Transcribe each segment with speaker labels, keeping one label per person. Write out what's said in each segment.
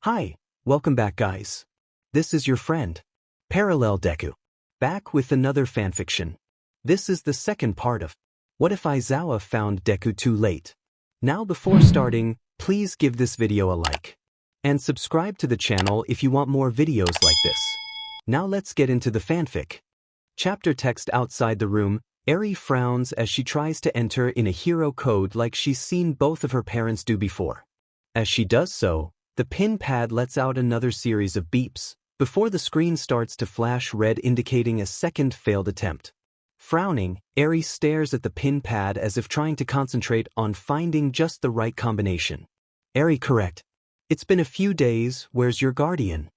Speaker 1: Hi, welcome back guys. This is your friend, Parallel Deku, back with another fanfiction. This is the second part of What if Aizawa found Deku too late? Now before starting, please give this video a like. And subscribe to the channel if you want more videos like this. Now let's get into the fanfic. Chapter text outside the room, Aries frowns as she tries to enter in a hero code like she's seen both of her parents do before. As she does so, the pin pad lets out another series of beeps, before the screen starts to flash red indicating a second failed attempt. Frowning, Aries stares at the pin pad as if trying to concentrate on finding just the right combination. Aries correct. It's been a few days, where's your guardian?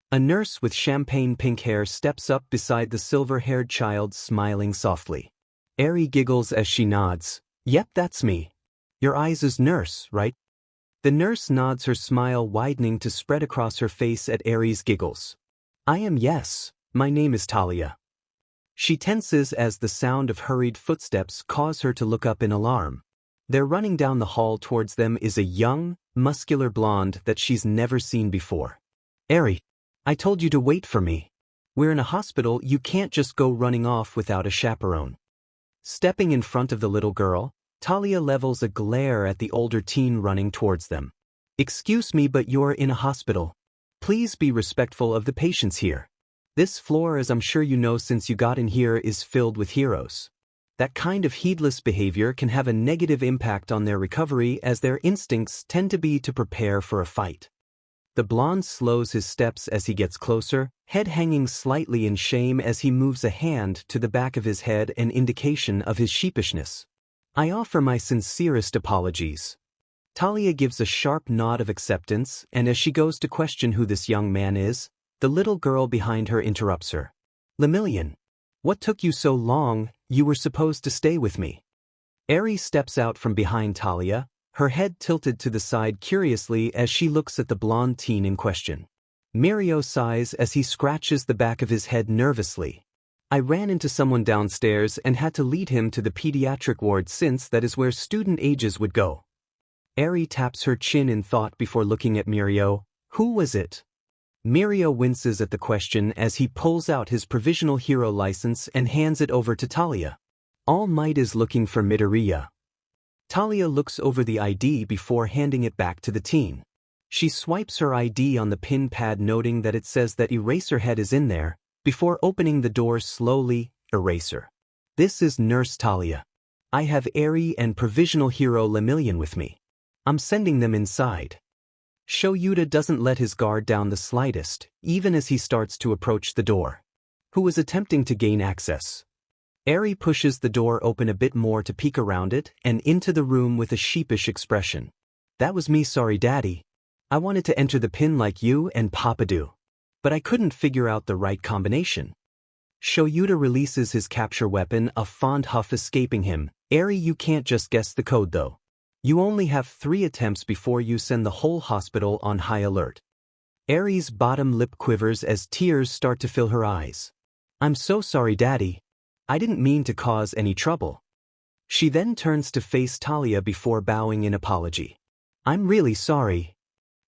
Speaker 1: A nurse with champagne pink hair steps up beside the silver-haired child smiling softly. Aries giggles as she nods. Yep, that's me. Your eyes is nurse, right? The nurse nods, her smile widening to spread across her face at Aries' giggles. I am, yes. My name is Talia. She tenses as the sound of hurried footsteps cause her to look up in alarm. There running down the hall towards them is a young, muscular blonde that she's never seen before. Aries, I told you to wait for me. We're in a hospital, you can't just go running off without a chaperone. Stepping in front of the little girl, Talia levels a glare at the older teen running towards them. Excuse me, but you're in a hospital. Please be respectful of the patients here. This floor, as I'm sure you know since you got in here, is filled with heroes. That kind of heedless behavior can have a negative impact on their recovery as their instincts tend to be to prepare for a fight. The blonde slows his steps as he gets closer, head hanging slightly in shame as he moves a hand to the back of his head, an indication of his sheepishness. I offer my sincerest apologies. Talia gives a sharp nod of acceptance, and as she goes to question who this young man is, the little girl behind her interrupts her. Lemillion, what took you so long? You were supposed to stay with me. Aries steps out from behind Talia, her head tilted to the side curiously as she looks at the blonde teen in question. Mirio sighs as he scratches the back of his head nervously. I ran into someone downstairs and had to lead him to the pediatric ward since that is where student ages would go. Aries taps her chin in thought before looking at Mirio. Who was it? Mirio winces at the question as he pulls out his provisional hero license and hands it over to Talia. All Might is looking for Midoria. Talia looks over the ID before handing it back to the teen. She swipes her ID on the pin pad, noting that it says that Eraserhead is in there, before opening the door slowly. Eraser. This is Nurse Talia. I have Aries and provisional hero Lemillion with me. I'm sending them inside. Shoyuta doesn't let his guard down the slightest, even as he starts to approach the door. Who is attempting to gain access? Aries pushes the door open a bit more to peek around it and into the room with a sheepish expression. That was me, sorry daddy. I wanted to enter the pin like you and Papa do. But I couldn't figure out the right combination. Shoyuta releases his capture weapon, a fond huff escaping him. Aries, you can't just guess the code though. You only have 3 attempts before you send the whole hospital on high alert. Aries' bottom lip quivers as tears start to fill her eyes. I'm so sorry daddy. I didn't mean to cause any trouble. She then turns to face Talia before bowing in apology. I'm really sorry.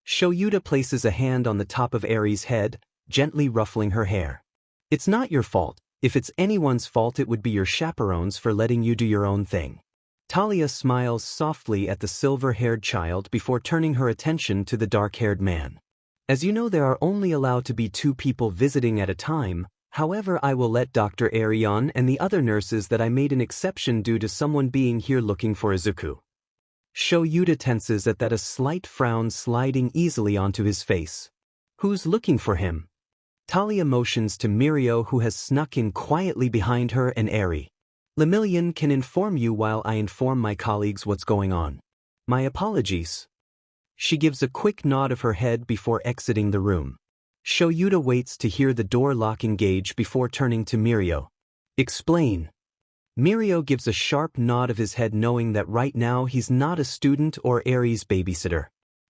Speaker 1: Shoyuta places a hand on the top of Aries' head, gently ruffling her hair. It's not your fault. If it's anyone's fault, it would be your chaperones for letting you do your own thing. Talia smiles softly at the silver-haired child before turning her attention to the dark-haired man. As you know, there are only allowed to be 2 people visiting at a time. However, I will let Dr. Arion and the other nurses that I made an exception due to someone being here looking for Izuku. Shoyuta tenses at that, a slight frown sliding easily onto his face. Who's looking for him? Talia motions to Mirio, who has snuck in quietly behind her, and Aries. Lemillion can inform you while I inform my colleagues what's going on. My apologies. She gives a quick nod of her head before exiting the room. Shoyuta waits to hear the door lock engage before turning to Mirio. Explain. Mirio gives a sharp nod of his head, knowing that right now he's not a student or Aries' babysitter.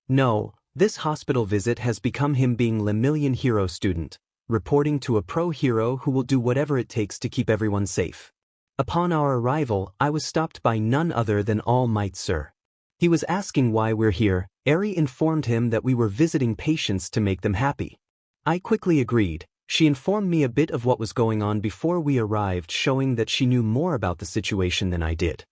Speaker 1: No, this hospital visit has become him being Lemillion hero student, reporting to a pro hero who will do whatever it takes to keep everyone safe. Upon our arrival, I was stopped by none other than All Might, sir. He was asking why we're here. Aries informed him that we were visiting patients to make them happy. I quickly agreed. She informed me a bit of what was going on before we arrived, showing that she knew more about the situation than I did.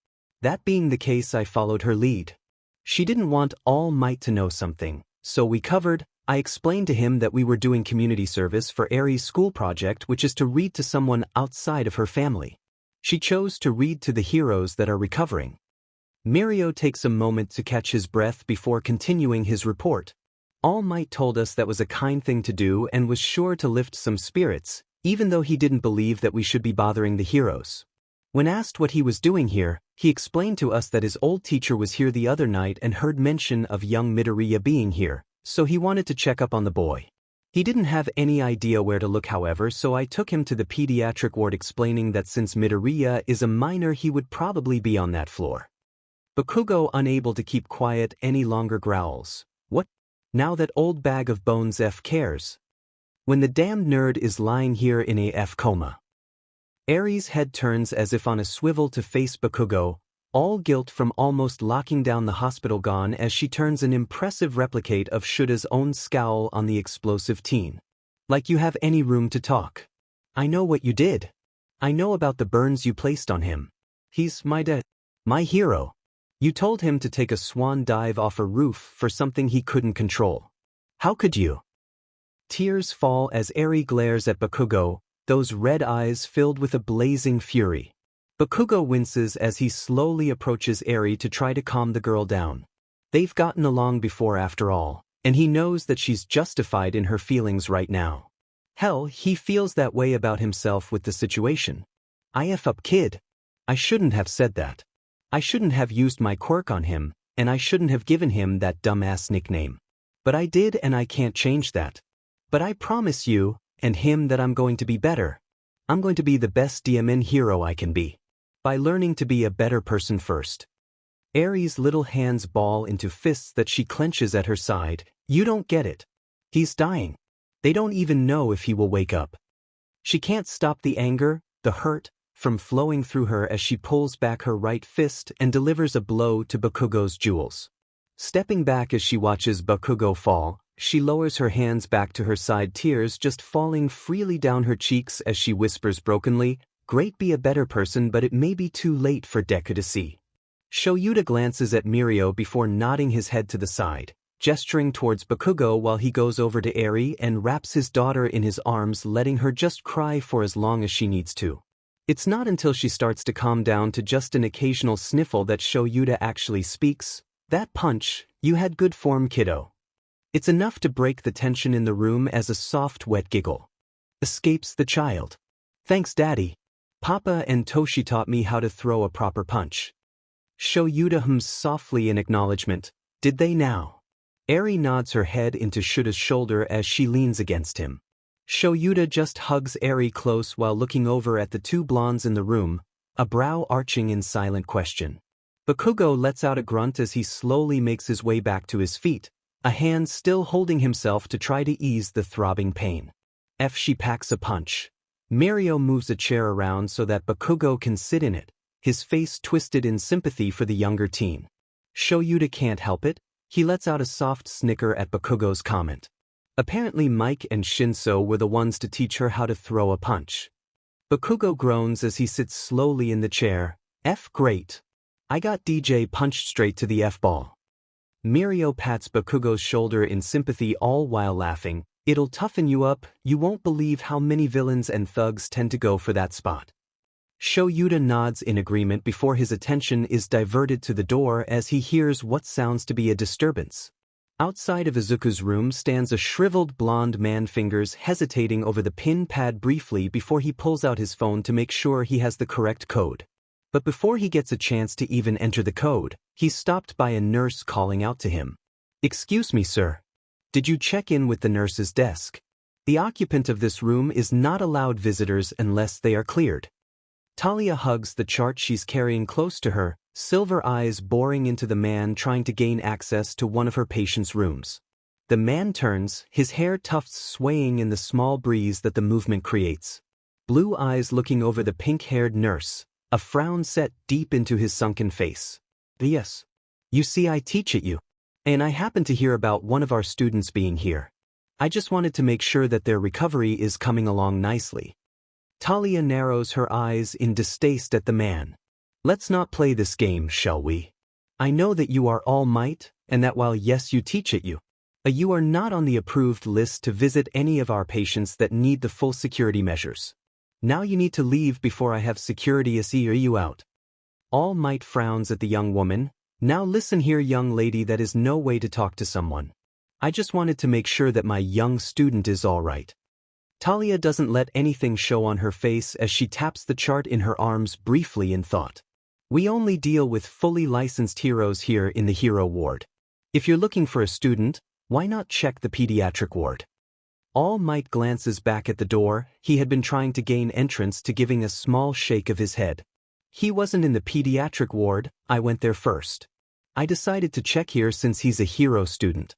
Speaker 1: That being the case, I followed her lead. She didn't want All Might to know something, so we covered. I explained to him that we were doing community service for Aries' school project, which is to read to someone outside of her family. She chose to read to the heroes that are recovering. Mirio takes a moment to catch his breath before continuing his report. All Might told us that was a kind thing to do and was sure to lift some spirits, even though he didn't believe that we should be bothering the heroes. When asked what he was doing here, he explained to us that his old teacher was here the other night and heard mention of young Midoria being here, so he wanted to check up on the boy. He didn't have any idea where to look, however, so I took him to the pediatric ward, explaining that since Midoria is a minor, he would probably be on that floor. Bakugo, unable to keep quiet any longer, growls, "What? Now that old bag of bones cares? When the damned nerd is lying here in a coma." Aries' head turns as if on a swivel to face Bakugo, all guilt from almost locking down the hospital gone, as she turns an impressive replicate of Shuda's own scowl on the explosive teen. "Like you have any room to talk. I know what you did. I know about the burns you placed on him. He's my hero. You told him to take a swan dive off a roof for something he couldn't control. How could you?" Tears fall as Aries glares at Bakugo, those red eyes filled with a blazing fury. Bakugo winces as he slowly approaches Aries to try to calm the girl down. They've gotten along before after all, and he knows that she's justified in her feelings right now. Hell, he feels that way about himself with the situation. I F up, kid. I shouldn't have said that. I shouldn't have used my quirk on him, and I shouldn't have given him that dumbass nickname. But I did, and I can't change that. But I promise you, and him, that I'm going to be better. I'm going to be the best DMN hero I can be. By learning to be a better person first. Aries' little hands ball into fists that she clenches at her side. You don't get it. He's dying. They don't even know if he will wake up. She can't stop the anger, the hurt, from flowing through her as she pulls back her right fist and delivers a blow to Bakugo's jewels. Stepping back as she watches Bakugo fall, she lowers her hands back to her side, tears just falling freely down her cheeks as she whispers brokenly, "Great, be a better person, but it may be too late for Deku to see." Shoyuta glances at Mirio before nodding his head to the side, gesturing towards Bakugo while he goes over to Aries and wraps his daughter in his arms, letting her just cry for as long as she needs to. It's not until she starts to calm down to just an occasional sniffle that Shoyuta actually speaks. "That punch, you had good form, kiddo." It's enough to break the tension in the room as a soft, wet giggle escapes the child. "Thanks, Daddy. Papa and Toshi taught me how to throw a proper punch." Shoyuta hums softly in acknowledgement. "Did they now?" Aries nods her head into Shuda's shoulder as she leans against him. Shoyuta just hugs Aries close while looking over at the two blondes in the room, a brow arching in silent question. Bakugo lets out a grunt as he slowly makes his way back to his feet, a hand still holding himself to try to ease the throbbing pain. She packs a punch. Mirio moves a chair around so that Bakugo can sit in it, his face twisted in sympathy for the younger teen. Shoyuta can't help it. He lets out a soft snicker at Bakugo's comment. Apparently Mike and Shinso were the ones to teach her how to throw a punch. Bakugo groans as he sits slowly in the chair. Great. I got DJ punched straight to the F-ball. Mirio pats Bakugo's shoulder in sympathy, all while laughing. It'll toughen you up. You won't believe how many villains and thugs tend to go for that spot. Shoyuta nods in agreement before his attention is diverted to the door as he hears what sounds to be a disturbance. Outside of Izuku's room stands a shriveled blonde man, fingers hesitating over the pin pad briefly before he pulls out his phone to make sure he has the correct code. But before he gets a chance to even enter the code, he's stopped by a nurse calling out to him. "Excuse me, sir. Did you check in with the nurse's desk? The occupant of this room is not allowed visitors unless they are cleared." Talia hugs the chart she's carrying close to her, silver eyes boring into the man trying to gain access to one of her patients' rooms. The man turns, his hair tufts swaying in the small breeze that the movement creates. Blue eyes looking over the pink-haired nurse, a frown set deep into his sunken face. "Yes. You see, I teach at you. And I happened to hear about one of our students being here. I just wanted to make sure that their recovery is coming along nicely. Talia narrows her eyes in distaste at the man. Let's not play this game, shall we? I know that you are All Might, and that while yes you teach it you are not on the approved list to visit any of our patients that need the full security measures. Now you need to leave before I have security escort you out. All Might frowns at the young woman. Now listen here, young lady, that is no way to talk to someone. I just wanted to make sure that my young student is all right. Talia doesn't let anything show on her face as she taps the chart in her arms briefly in thought. We only deal with fully licensed heroes here in the hero ward. If you're looking for a student, why not check the pediatric ward? All Might glances back at the door. He had been trying to gain entrance to giving a small shake of his head. He wasn't in the pediatric ward, I went there first. I decided to check here since he's a hero student.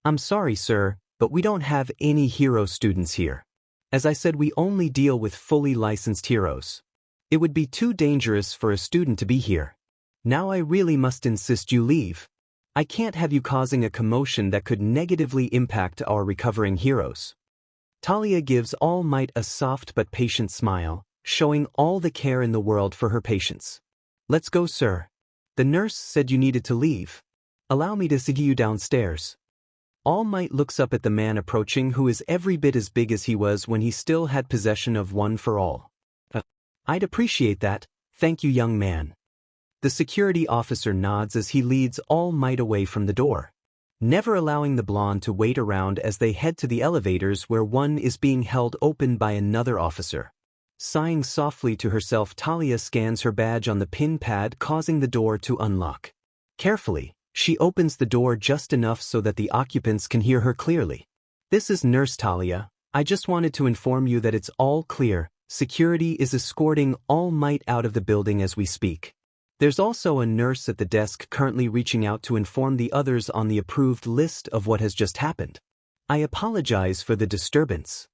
Speaker 1: I'm sorry, sir, but we don't have any hero students here. As I said, we only deal with fully licensed heroes. It would be too dangerous for a student to be here. Now I really must insist you leave. I can't have you causing a commotion that could negatively impact our recovering heroes. Talia gives All Might a soft but patient smile, showing all the care in the world for her patients. Let's go, sir. The nurse said you needed to leave. Allow me to see you downstairs. All Might looks up at the man approaching, who is every bit as big as he was when he still had possession of One for All. I'd appreciate that, thank you, young man. The security officer nods as he leads All Might away from the door, never allowing the blonde to wait around as they head to the elevators where one is being held open by another officer. Sighing softly to herself, Talia scans her badge on the pin pad, causing the door to unlock. Carefully, she opens the door just enough so that the occupants can hear her clearly. This is Nurse Talia. I just wanted to inform you that it's all clear. Security is escorting All Might out of the building as we speak. There's also a nurse at the desk currently reaching out to inform the others on the approved list of what has just happened. I apologize for the disturbance.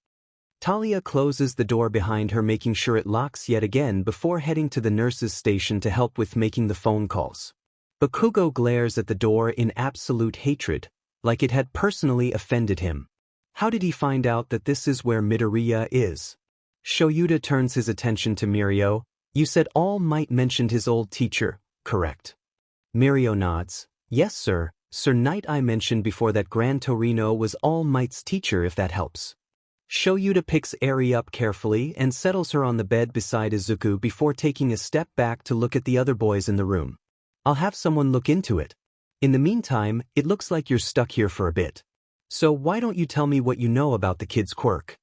Speaker 1: Talia closes the door behind her, making sure it locks yet again before heading to the nurse's station to help with making the phone calls. Bakugo glares at the door in absolute hatred, like it had personally offended him. How did he find out that this is where Midoria is? Shoyuta turns his attention to Mirio. You said All Might mentioned his old teacher, correct? Mirio nods. Yes, sir. Sir Knight I mentioned before that Gran Torino was All Might's teacher, if that helps. Shoyuta picks Aries up carefully and settles her on the bed beside Izuku before taking a step back to look at the other boys in the room. I'll have someone look into it. In the meantime, it looks like you're stuck here for a bit. So why don't you tell me what you know about the kid's quirk?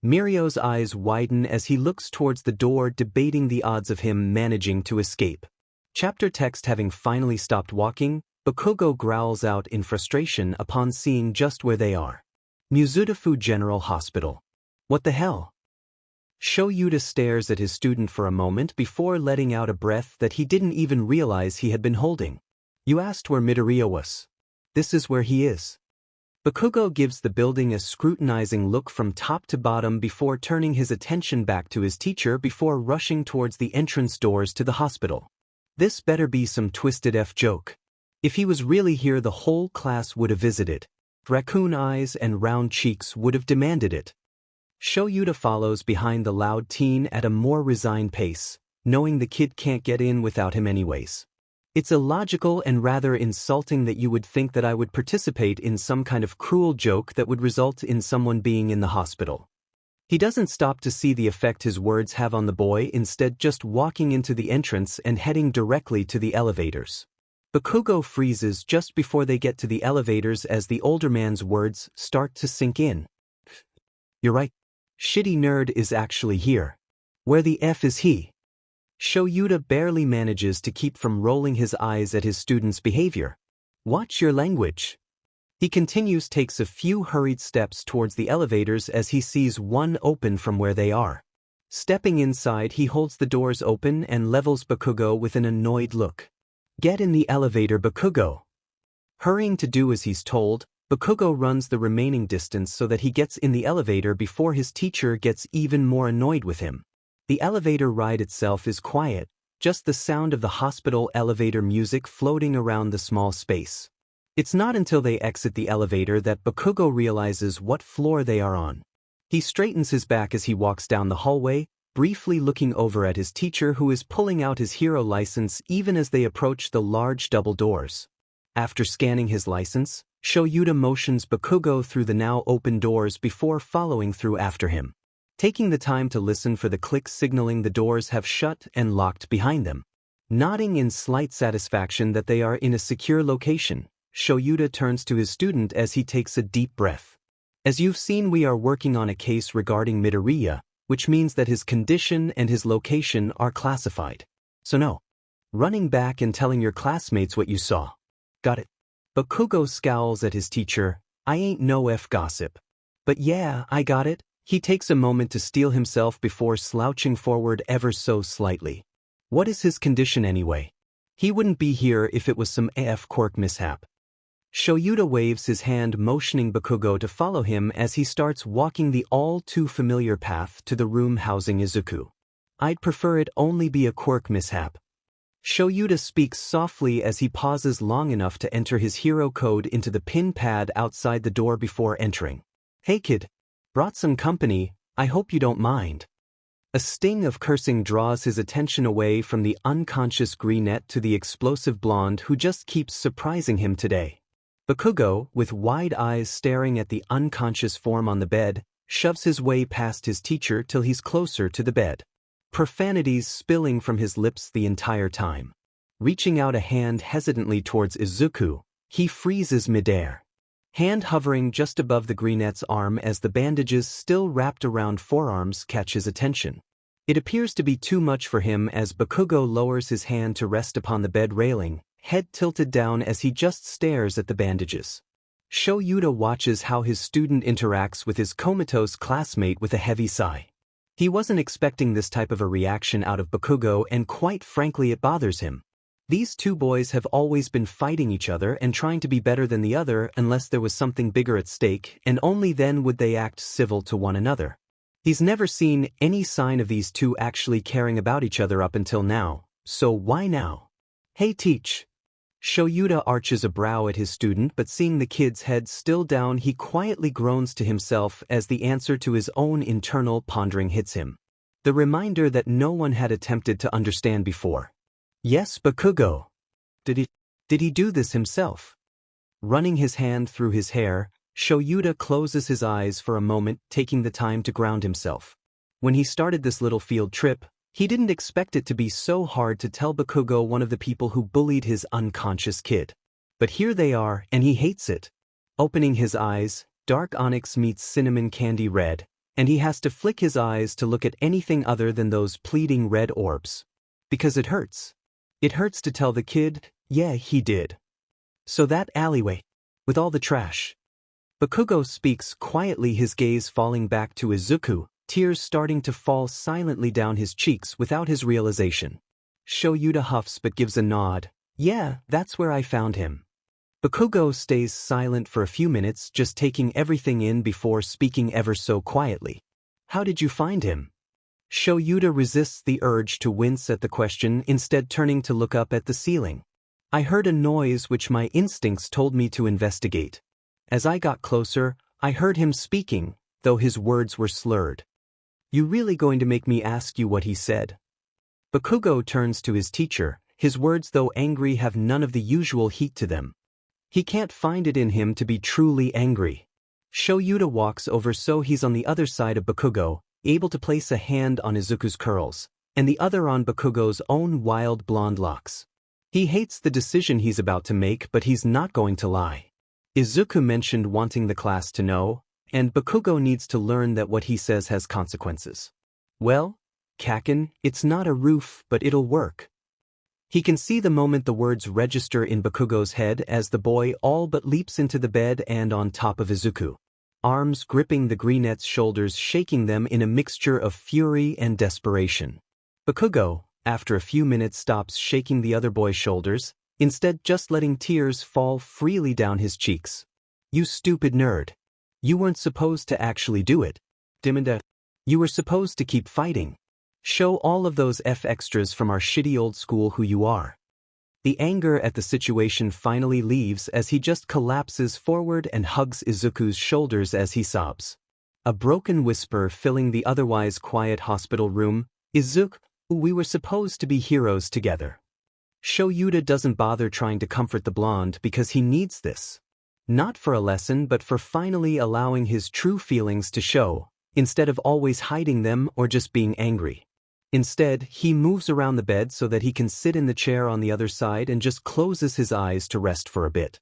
Speaker 1: Mirio's eyes widen as he looks towards the door, debating the odds of him managing to escape. Chapter text having finally stopped walking, Bakugo growls out in frustration upon seeing just where they are. Muzutafu General Hospital. What the hell? Shoyuta stares at his student for a moment before letting out a breath that he didn't even realize he had been holding. You asked where Midoriya was. This is where he is. Bakugo gives the building a scrutinizing look from top to bottom before turning his attention back to his teacher before rushing towards the entrance doors to the hospital. This better be some twisted F joke. If he was really here, the whole class would have visited. Raccoon eyes and round cheeks would have demanded it. Shoyuta follows behind the loud teen at a more resigned pace, knowing the kid can't get in without him anyways. It's illogical and rather insulting that you would think that I would participate in some kind of cruel joke that would result in someone being in the hospital. He doesn't stop to see the effect his words have on the boy, instead just walking into the entrance and heading directly to the elevators. Bakugo freezes just before they get to the elevators as the older man's words start to sink in. You're right. Shitty nerd is actually here. Where the F is he? Shoyuta barely manages to keep from rolling his eyes at his student's behavior. Watch your language. He continues, takes a few hurried steps towards the elevators as he sees one open from where they are. Stepping inside, he holds the doors open and levels Bakugo with an annoyed look. Get in the elevator, Bakugo. Hurrying to do as he's told, Bakugo runs the remaining distance so that he gets in the elevator before his teacher gets even more annoyed with him. The elevator ride itself is quiet, just the sound of the hospital elevator music floating around the small space. It's not until they exit the elevator that Bakugo realizes what floor they are on. He straightens his back as he walks down the hallway, briefly looking over at his teacher who is pulling out his hero license even as they approach the large double doors. After scanning his license, Shoyuta motions Bakugo through the now open doors before following through after him. Taking the time to listen for the clicks signaling the doors have shut and locked behind them. Nodding in slight satisfaction that they are in a secure location, Shoyuta turns to his student as he takes a deep breath. As you've seen, we are working on a case regarding Midoria, which means that his condition and his location are classified. So no running back and telling your classmates what you saw. Got it? Bakugo scowls at his teacher. I ain't no gossip. But yeah, I got it. He takes a moment to steel himself before slouching forward ever so slightly. What is his condition anyway? He wouldn't be here if it was some quirk mishap. Shoyuta waves his hand motioning Bakugo to follow him as he starts walking the all-too-familiar path to the room housing Izuku. I'd prefer it only be a quirk mishap. Shoyuta speaks softly as he pauses long enough to enter his hero code into the pin pad outside the door before entering. Hey kid, brought some company, I hope you don't mind. A sting of cursing draws his attention away from the unconscious brunette to the explosive blonde who just keeps surprising him today. Bakugo, with wide eyes staring at the unconscious form on the bed, shoves his way past his teacher till he's closer to the bed. Profanities spilling from his lips the entire time. Reaching out a hand hesitantly towards Izuku, he freezes midair. Hand hovering just above the brunette's arm as the bandages still wrapped around forearms catch his attention. It appears to be too much for him as Bakugo lowers his hand to rest upon the bed railing, head tilted down as he just stares at the bandages. Shoyuta watches how his student interacts with his comatose classmate with a heavy sigh. He wasn't expecting this type of a reaction out of Bakugo, and quite frankly it bothers him. These two boys have always been fighting each other and trying to be better than the other unless there was something bigger at stake, and only then would they act civil to one another. He's never seen any sign of these two actually caring about each other up until now, so why now? Hey teach. Shoyuta arches a brow at his student, but seeing the kid's head still down, he quietly groans to himself as the answer to his own internal pondering hits him. The reminder that no one had attempted to understand before. Yes, Bakugo. Did he do this himself? Running his hand through his hair, Shoyuta closes his eyes for a moment, taking the time to ground himself. When he started this little field trip, he didn't expect it to be so hard to tell Bakugo one of the people who bullied his unconscious kid. But here they are, and he hates it. Opening his eyes, dark onyx meets cinnamon candy red, and he has to flick his eyes to look at anything other than those pleading red orbs. Because it hurts. It hurts to tell the kid, yeah, he did. So that alleyway, with all the trash. Bakugo speaks quietly, his gaze falling back to Izuku, tears starting to fall silently down his cheeks without his realization. Shoyuta huffs but gives a nod. Yeah, that's where I found him. Bakugo stays silent for a few minutes, just taking everything in before speaking ever so quietly. How did you find him? Shoyuta resists the urge to wince at the question, instead turning to look up at the ceiling. I heard a noise which my instincts told me to investigate. As I got closer, I heard him speaking, though his words were slurred. You really going to make me ask you what he said? Bakugo turns to his teacher, his words though angry have none of the usual heat to them. He can't find it in him to be truly angry. Shoyuta walks over so he's on the other side of Bakugo, able to place a hand on Izuku's curls, and the other on Bakugo's own wild blonde locks. He hates the decision he's about to make, but he's not going to lie. Izuku mentioned wanting the class to know, and Bakugo needs to learn that what he says has consequences. Well, Kaken, it's not a roof, but it'll work. He can see the moment the words register in Bakugo's head as the boy all but leaps into the bed and on top of Izuku. Arms gripping the brunette's shoulders, shaking them in a mixture of fury and desperation. Bakugo, after a few minutes, stops shaking the other boy's shoulders, instead just letting tears fall freely down his cheeks. You stupid nerd. You weren't supposed to actually do it. Dimanda. You were supposed to keep fighting. Show all of those extras from our shitty old school who you are. The anger at the situation finally leaves as he just collapses forward and hugs Izuku's shoulders as he sobs. A broken whisper filling the otherwise quiet hospital room. Izuku, we were supposed to be heroes together. Shoyuta doesn't bother trying to comfort the blonde because he needs this. Not for a lesson but for finally allowing his true feelings to show, instead of always hiding them or just being angry. Instead, he moves around the bed so that he can sit in the chair on the other side and just closes his eyes to rest for a bit,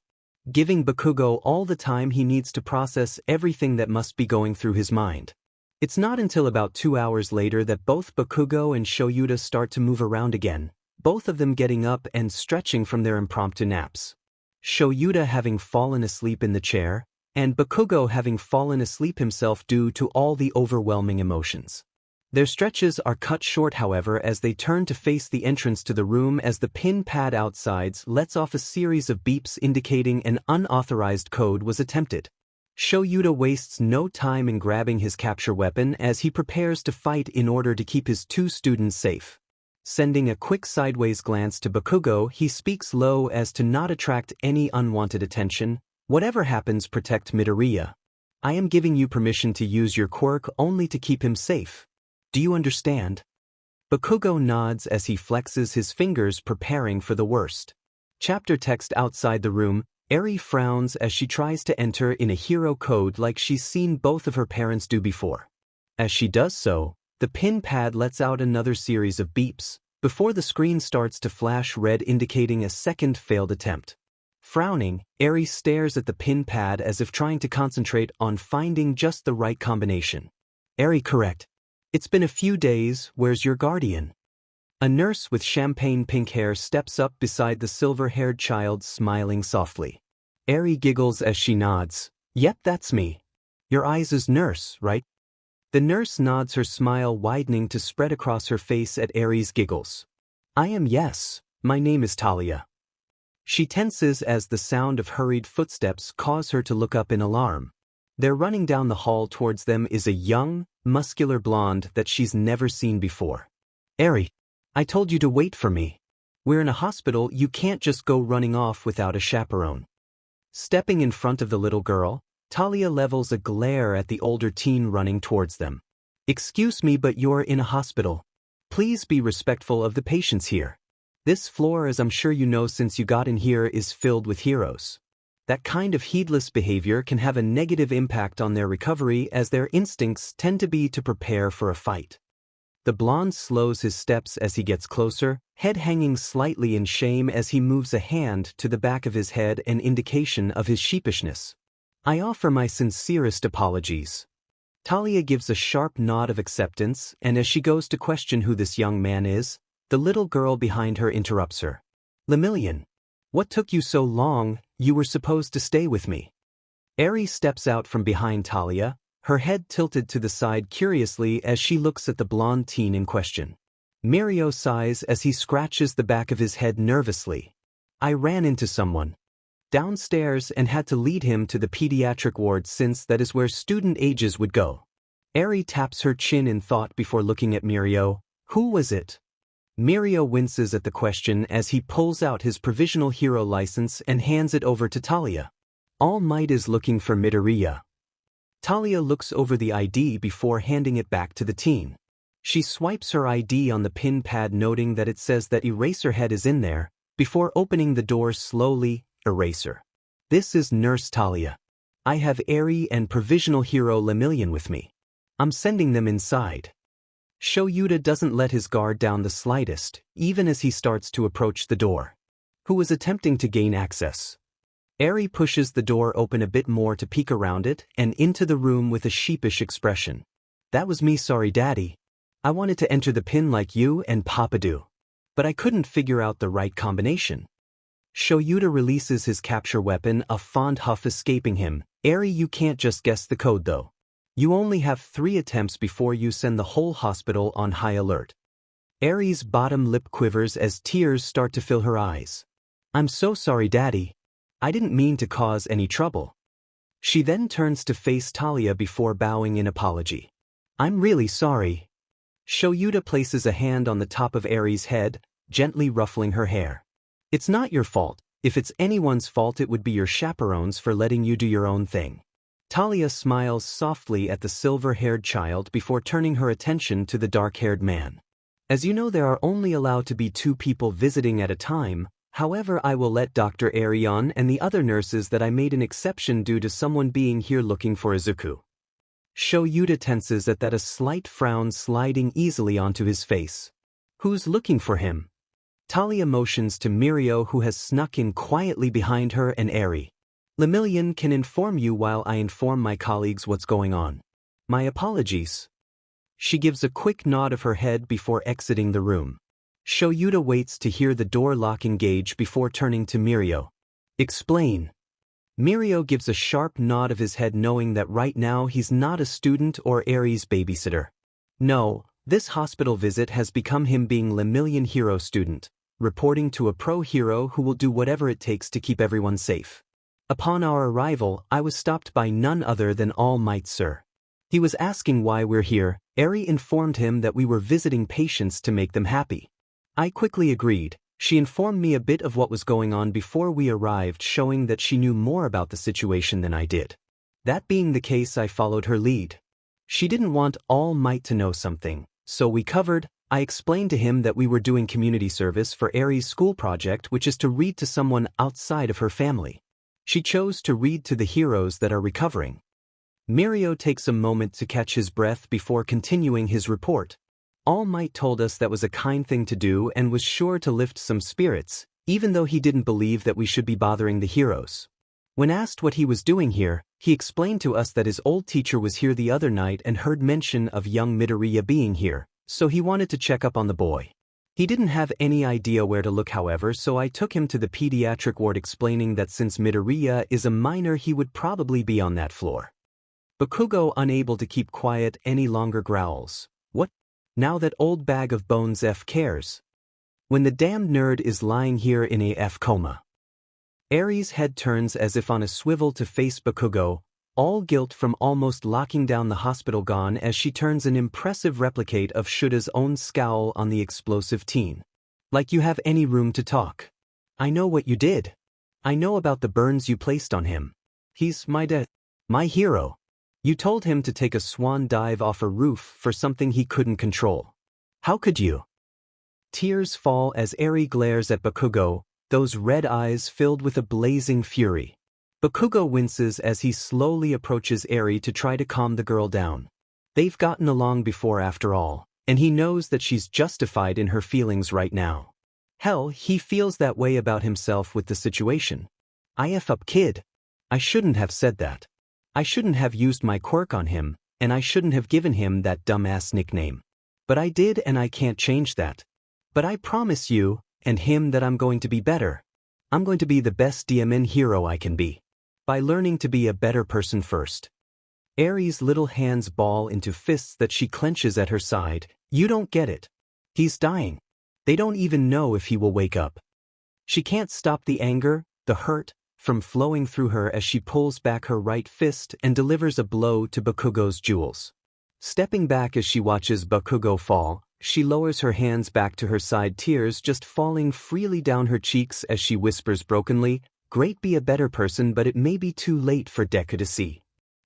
Speaker 1: giving Bakugo all the time he needs to process everything that must be going through his mind. It's not until about 2 hours later that both Bakugo and Shoyuta start to move around again, both of them getting up and stretching from their impromptu naps. Shoyuta having fallen asleep in the chair, and Bakugo having fallen asleep himself due to all the overwhelming emotions. Their stretches are cut short, however, as they turn to face the entrance to the room as the pin pad outside lets off a series of beeps indicating an unauthorized code was attempted. Shoyuta wastes no time in grabbing his capture weapon as he prepares to fight in order to keep his 2 students safe. Sending a quick sideways glance to Bakugo, he speaks low as to not attract any unwanted attention. Whatever happens, protect Midoria. I am giving you permission to use your quirk only to keep him safe. Do you understand? Bakugo nods as he flexes his fingers, preparing for the worst. Chapter text outside the room. Aries frowns as she tries to enter in a hero code like she's seen both of her parents do before. As she does so, the pin pad lets out another series of beeps, before the screen starts to flash red indicating a second failed attempt. Frowning, Aries stares at the pin pad as if trying to concentrate on finding just the right combination. Aries, correct. It's been a few days, where's your guardian? A nurse with champagne pink hair steps up beside the silver-haired child, smiling softly. Aries giggles as she nods. Yep, that's me. Your eyes is nurse, right? The nurse nods, her smile widening to spread across her face at Aries' giggles. I am, yes. My name is Talia. She tenses as the sound of hurried footsteps cause her to look up in alarm. There, running down the hall towards them, is a young, muscular blonde that she's never seen before. Aries, I told you to wait for me. We're in a hospital, you can't just go running off without a chaperone. Stepping in front of the little girl, Talia levels a glare at the older teen running towards them. Excuse me, but you're in a hospital. Please be respectful of the patients here. This floor, as I'm sure you know since you got in here, is filled with heroes. That kind of heedless behavior can have a negative impact on their recovery as their instincts tend to be to prepare for a fight. The blonde slows his steps as he gets closer, head hanging slightly in shame as he moves a hand to the back of his head, an indication of his sheepishness. I offer my sincerest apologies. Talia gives a sharp nod of acceptance, and as she goes to question who this young man is, the little girl behind her interrupts her. Lemillion, what took you so long? You were supposed to stay with me. Aries steps out from behind Talia, her head tilted to the side curiously as she looks at the blonde teen in question. Mirio sighs as he scratches the back of his head nervously. I ran into someone downstairs and had to lead him to the pediatric ward since that is where student ages would go. Aries taps her chin in thought before looking at Mirio. Who was it? Mirio winces at the question as he pulls out his provisional hero license and hands it over to Talia. All Might is looking for Midoriya. Talia looks over the ID before handing it back to the teen. She swipes her ID on the pin pad, noting that it says that Eraserhead is in there, before opening the door slowly. Eraser. This is Nurse Talia. I have Aries and provisional hero Lemillion with me. I'm sending them inside. Shoyuta doesn't let his guard down the slightest, even as he starts to approach the door. Who is attempting to gain access? Aries pushes the door open a bit more to peek around it and into the room with a sheepish expression. That was me, sorry daddy. I wanted to enter the pin like you and Papa do. But I couldn't figure out the right combination. Shoyuta releases his capture weapon, a fond huff escaping him. Aries, you can't just guess the code though. You only have 3 attempts before you send the whole hospital on high alert. Aries' bottom lip quivers as tears start to fill her eyes. I'm so sorry, Daddy. I didn't mean to cause any trouble. She then turns to face Talia before bowing in apology. I'm really sorry. Shoyuta places a hand on the top of Aries' head, gently ruffling her hair. It's not your fault. If it's anyone's fault, it would be your chaperones for letting you do your own thing. Talia smiles softly at the silver-haired child before turning her attention to the dark-haired man. As you know, there are only allowed to be 2 people visiting at a time. However, I will let Dr. Arion and the other nurses that I made an exception due to someone being here looking for Izuku. Shoyuta tenses at that, a slight frown sliding easily onto his face. Who's looking for him? Talia motions to Mirio, who has snuck in quietly behind her, and Aries. Lemillion can inform you while I inform my colleagues what's going on. My apologies. She gives a quick nod of her head before exiting the room. Shoyuta waits to hear the door lock engage before turning to Mirio. Explain. Mirio gives a sharp nod of his head, knowing that right now he's not a student or Aries' babysitter. No, this hospital visit has become him being Lemillion hero student, reporting to a pro hero who will do whatever it takes to keep everyone safe. Upon our arrival, I was stopped by none other than All Might Sir. He was asking why we're here. Aries informed him that we were visiting patients to make them happy. I quickly agreed. She informed me a bit of what was going on before we arrived, showing that she knew more about the situation than I did. That being the case, I followed her lead. She didn't want All Might to know something, so we covered. I explained to him that we were doing community service for Aries' school project, which is to read to someone outside of her family. She chose to read to the heroes that are recovering. Mirio takes a moment to catch his breath before continuing his report. All Might told us that was a kind thing to do and was sure to lift some spirits, even though he didn't believe that we should be bothering the heroes. When asked what he was doing here, he explained to us that his old teacher was here the other night and heard mention of young Midoria being here, so he wanted to check up on the boy. He didn't have any idea where to look, however, so I took him to the pediatric ward, explaining that since Midoria is a minor, he would probably be on that floor. Bakugo, unable to keep quiet any longer, growls. What? Now that old bag of bones cares? When the damned nerd is lying here in a coma. Aries' head turns as if on a swivel to face Bakugo, all guilt from almost locking down the hospital gone, as she turns an impressive replicate of Shuda's own scowl on the explosive teen. Like you have any room to talk. I know what you did. I know about the burns you placed on him. He's my hero. You told him to take a swan dive off a roof for something he couldn't control. How could you? Tears fall as Aries glares at Bakugo, those red eyes filled with a blazing fury. Bakugo winces as he slowly approaches Aries to try to calm the girl down. They've gotten along before after all, and he knows that she's justified in her feelings right now. Hell, he feels that way about himself with the situation. I F up, kid. I shouldn't have said that. I shouldn't have used my quirk on him, and I shouldn't have given him that dumbass nickname. But I did, and I can't change that. But I promise you, and him, that I'm going to be better. I'm going to be the best DMN hero I can be. By learning to be a better person first. Aries' little hands ball into fists that she clenches at her side. You don't get it. He's dying. They don't even know if he will wake up. She can't stop the anger, the hurt, from flowing through her as she pulls back her right fist and delivers a blow to Bakugo's jewels. Stepping back as she watches Bakugo fall, she lowers her hands back to her side, tears just falling freely down her cheeks as she whispers brokenly, "Great, be a better person, but it may be too late for Deku to see."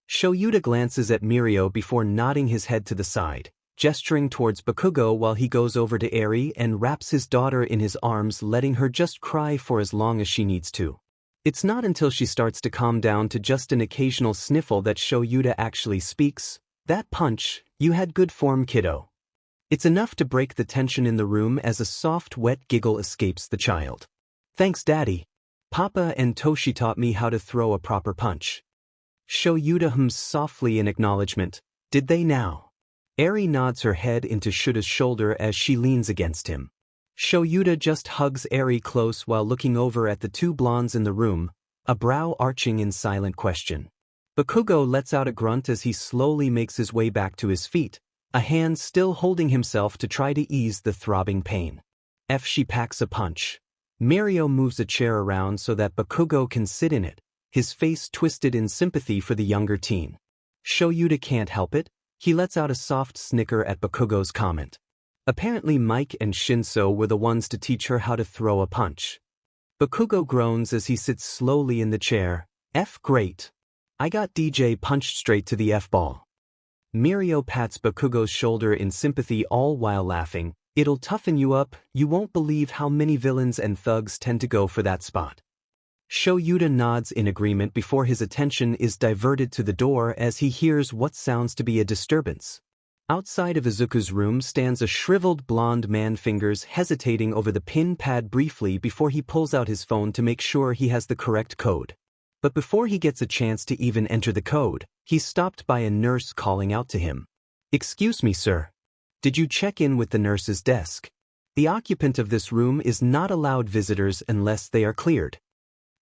Speaker 1: Shoyuta glances at Mirio before nodding his head to the side, gesturing towards Bakugo while he goes over to Aries and wraps his daughter in his arms, letting her just cry for as long as she needs to. It's not until she starts to calm down to just an occasional sniffle that Shoyuta actually speaks. That punch, you had good form, kiddo. It's enough to break the tension in the room as a soft, wet giggle escapes the child. Thanks, Daddy. Papa and Toshi taught me how to throw a proper punch. Shoyuta hums softly in acknowledgement. Did they now? Aries nods her head into Shuda's shoulder as she leans against him. Shoyuta just hugs Aries close while looking over at the 2 blondes in the room, a brow arching in silent question. Bakugo lets out a grunt as he slowly makes his way back to his feet, a hand still holding himself to try to ease the throbbing pain. She packs a punch. Mirio moves a chair around so that Bakugo can sit in it, his face twisted in sympathy for the younger teen. Shoyuta can't help it. He lets out a soft snicker at Bakugo's comment. Apparently Mike and Shinso were the ones to teach her how to throw a punch. Bakugo groans as he sits slowly in the chair. F great. I got DJ punched straight to the F-ball. Mirio pats Bakugo's shoulder in sympathy all while laughing. It'll toughen you up, you won't believe how many villains and thugs tend to go for that spot. Shoyuta nods in agreement before his attention is diverted to the door as he hears what sounds to be a disturbance. Outside of Izuku's room stands a shriveled blonde man, fingers hesitating over the pin pad briefly before he pulls out his phone to make sure he has the correct code. But before he gets a chance to even enter the code, he's stopped by a nurse calling out to him. Excuse me, sir. Did you check in with the nurse's desk? The occupant of this room is not allowed visitors unless they are cleared.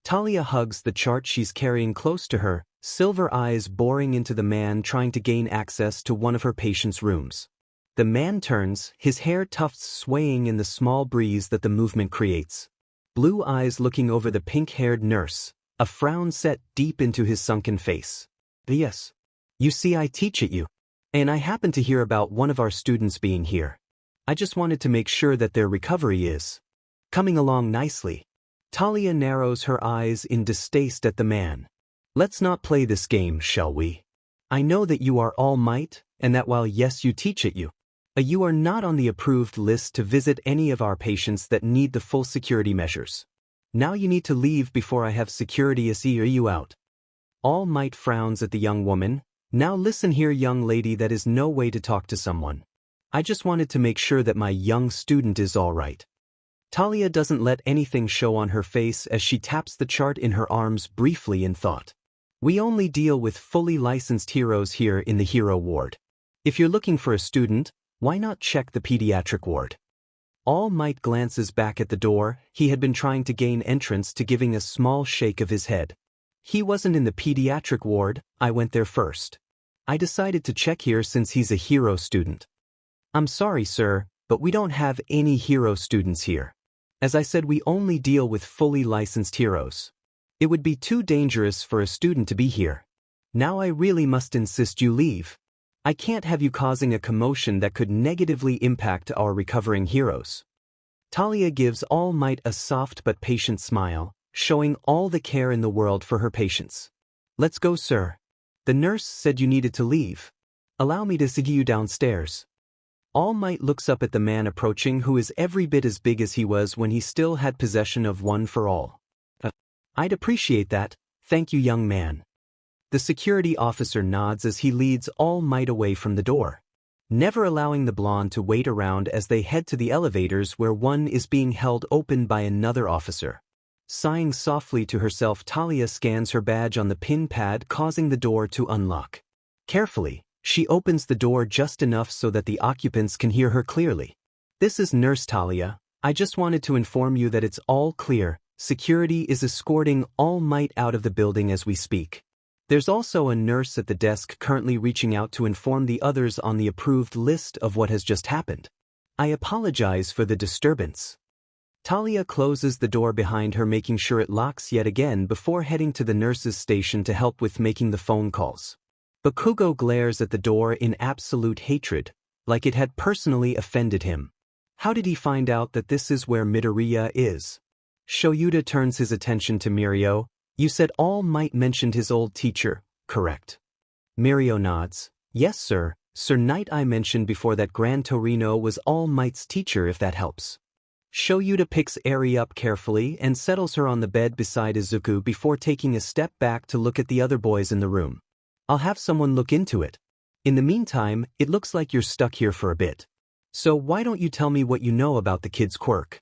Speaker 1: Talia hugs the chart she's carrying close to her, silver eyes boring into the man trying to gain access to one of her patient's rooms. The man turns, his hair tufts swaying in the small breeze that the movement creates. Blue eyes looking over the pink-haired nurse, a frown set deep into his sunken face. Yes. You see, I teach at you. And I happen to hear about one of our students being here. I just wanted to make sure that their recovery is coming along nicely. Talia narrows her eyes in distaste at the man. Let's not play this game, shall we? I know that you are All Might, and that while yes you teach at you are not on the approved list to visit any of our patients that need the full security measures. Now you need to leave before I have security escort you out. All Might frowns at the young woman. Now listen here, young lady, that is no way to talk to someone. I just wanted to make sure that my young student is all right. Talia doesn't let anything show on her face as she taps the chart in her arms briefly in thought. We only deal with fully licensed heroes here in the hero ward. If you're looking for a student, why not check the pediatric ward? All Might glances back at the door. He had been trying to gain entrance to giving a small shake of his head. He wasn't in the pediatric ward, I went there first. I decided to check here since he's a hero student. I'm sorry, sir, but we don't have any hero students here. As I said, we only deal with fully licensed heroes. It would be too dangerous for a student to be here. Now I really must insist you leave. I can't have you causing a commotion that could negatively impact our recovering heroes. Talia gives All Might a soft but patient smile, showing all the care in the world for her patients. Let's go, sir. The nurse said you needed to leave. Allow me to see you downstairs. All Might looks up at the man approaching, who is every bit as big as he was when he still had possession of One for All. I'd appreciate that, thank you, young man. The security officer nods as he leads All Might away from the door, never allowing the blonde to wait around as they head to the elevators where one is being held open by another officer. Sighing softly to herself, Talia scans her badge on the pin pad, causing the door to unlock. Carefully, she opens the door just enough so that the occupants can hear her clearly. This is Nurse Talia. I just wanted to inform you that it's all clear. Security is escorting All Might out of the building as we speak. There's also a nurse at the desk currently reaching out to inform the others on the approved list of what has just happened. I apologize for the disturbance. Talia closes the door behind her, making sure it locks yet again before heading to the nurse's station to help with making the phone calls. Bakugo glares at the door in absolute hatred, like it had personally offended him. How did he find out that this is where Midoria is? Shoyuta turns his attention to Mirio. You said All Might mentioned his old teacher, correct? Mirio nods. Yes, sir. Sir Knight I mentioned before that Gran Torino was All Might's teacher, if that helps. Shoyuta picks Aries up carefully and settles her on the bed beside Izuku before taking a step back to look at the other boys in the room. I'll have someone look into it. In the meantime, it looks like you're stuck here for a bit. So why don't you tell me what you know about the kid's quirk?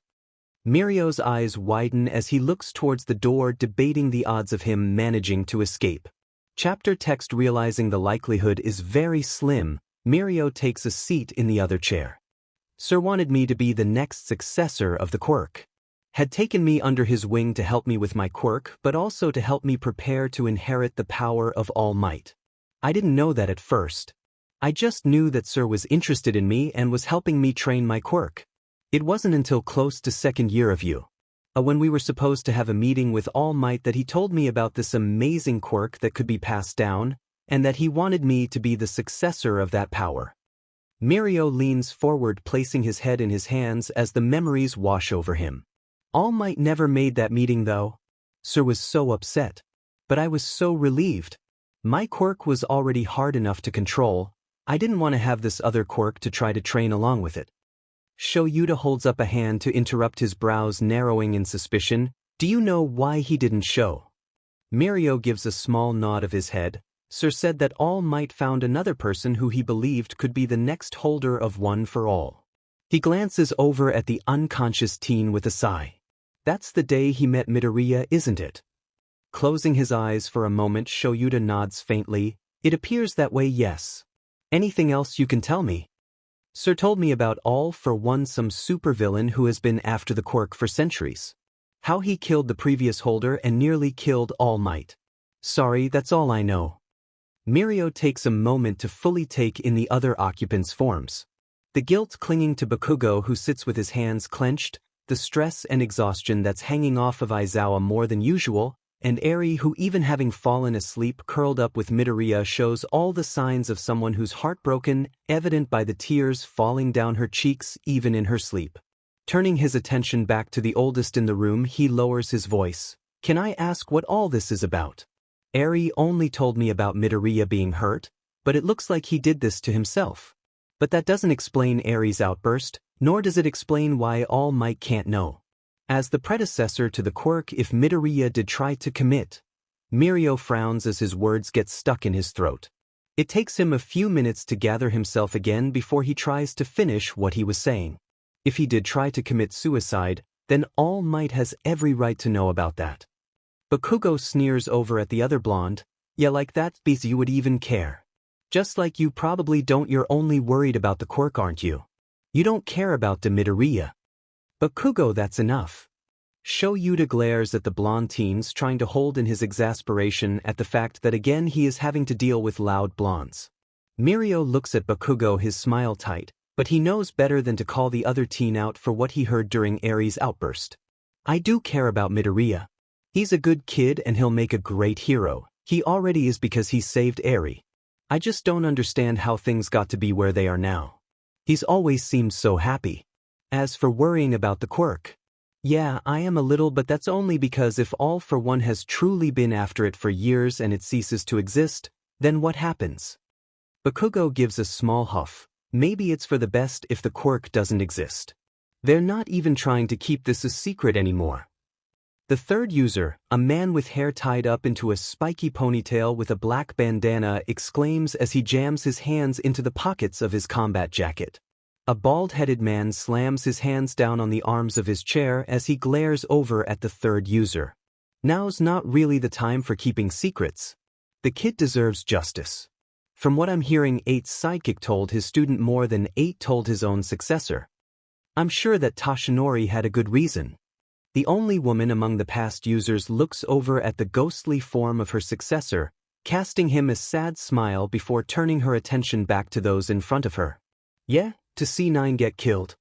Speaker 1: Mirio's eyes widen as he looks towards the door, debating the odds of him managing to escape. Chapter text. Realizing the likelihood is very slim, Mirio takes a seat in the other chair. Sir wanted me to be the next successor of the quirk. Had taken me under his wing to help me with my quirk, but also to help me prepare to inherit the power of All Might. I didn't know that at first. I just knew that Sir was interested in me and was helping me train my quirk. It wasn't until close to second year of when we were supposed to have a meeting with All Might that he told me about this amazing quirk that could be passed down, and that he wanted me to be the successor of that power. Mirio leans forward, placing his head in his hands as the memories wash over him. All Might never made that meeting though. Sir was so upset. But I was so relieved. My quirk was already hard enough to control. I didn't want to have this other quirk to try to train along with it. Shoyuta holds up a hand to interrupt, his brows narrowing in suspicion. Do you know why he didn't show? Mirio gives a small nod of his head. Sir said that All Might found another person who he believed could be the next holder of One for All. He glances over at the unconscious teen with a sigh. That's the day he met Midoriya, isn't it? Closing his eyes for a moment, Shoyuta nods faintly. It appears that way, yes. Anything else you can tell me? Sir told me about All for One, some supervillain who has been after the quirk for centuries. How he killed the previous holder and nearly killed All Might. Sorry, that's all I know. Mirio takes a moment to fully take in the other occupants' forms. The guilt clinging to Bakugo, who sits with his hands clenched, the stress and exhaustion that's hanging off of Aizawa more than usual, and Aries, who even having fallen asleep curled up with Midoriya, shows all the signs of someone who's heartbroken, evident by the tears falling down her cheeks even in her sleep. Turning his attention back to the oldest in the room, he lowers his voice. Can I ask what all this is about? Aries only told me about Midoriya being hurt, but it looks like he did this to himself. But that doesn't explain Aries' outburst, nor does it explain why All Might can't know. As the predecessor to the quirk, if Midoriya did try to commit. Mirio frowns as his words get stuck in his throat. It takes him a few minutes to gather himself again before he tries to finish what he was saying. If he did try to commit suicide, then All Might has every right to know about that. Bakugo sneers over at the other blonde. Yeah, like that because you would even care. Just like you probably don't, you're only worried about the quirk, aren't you? You don't care about the Midoriya. Bakugo, that's enough. Shoyuta glares at the blonde teens, trying to hold in his exasperation at the fact that again he is having to deal with loud blondes. Mirio looks at Bakugo, his smile tight, but he knows better than to call the other teen out for what he heard during Aries' outburst. I do care about Midoriya. He's a good kid and he'll make a great hero. He already is because he saved Aries. I just don't understand how things got to be where they are now. He's always seemed so happy. As for worrying about the quirk, yeah, I am a little, but that's only because if All for One has truly been after it for years and it ceases to exist, then what happens? Bakugo gives a small huff. Maybe it's for the best if the quirk doesn't exist. They're not even trying to keep this a secret anymore. The third user, a man with hair tied up into a spiky ponytail with a black bandana, exclaims as he jams his hands into the pockets of his combat jacket. A bald-headed man slams his hands down on the arms of his chair as he glares over at the third user. Now's not really the time for keeping secrets. The kid deserves justice. From what I'm hearing, 8's sidekick told his student more than 8 told his own successor. I'm sure that Toshinori had a good reason. The only woman among the past users looks over at the ghostly form of her successor, casting him a sad smile before turning her attention back to those in front of her. Yeah, to see 9 get killed.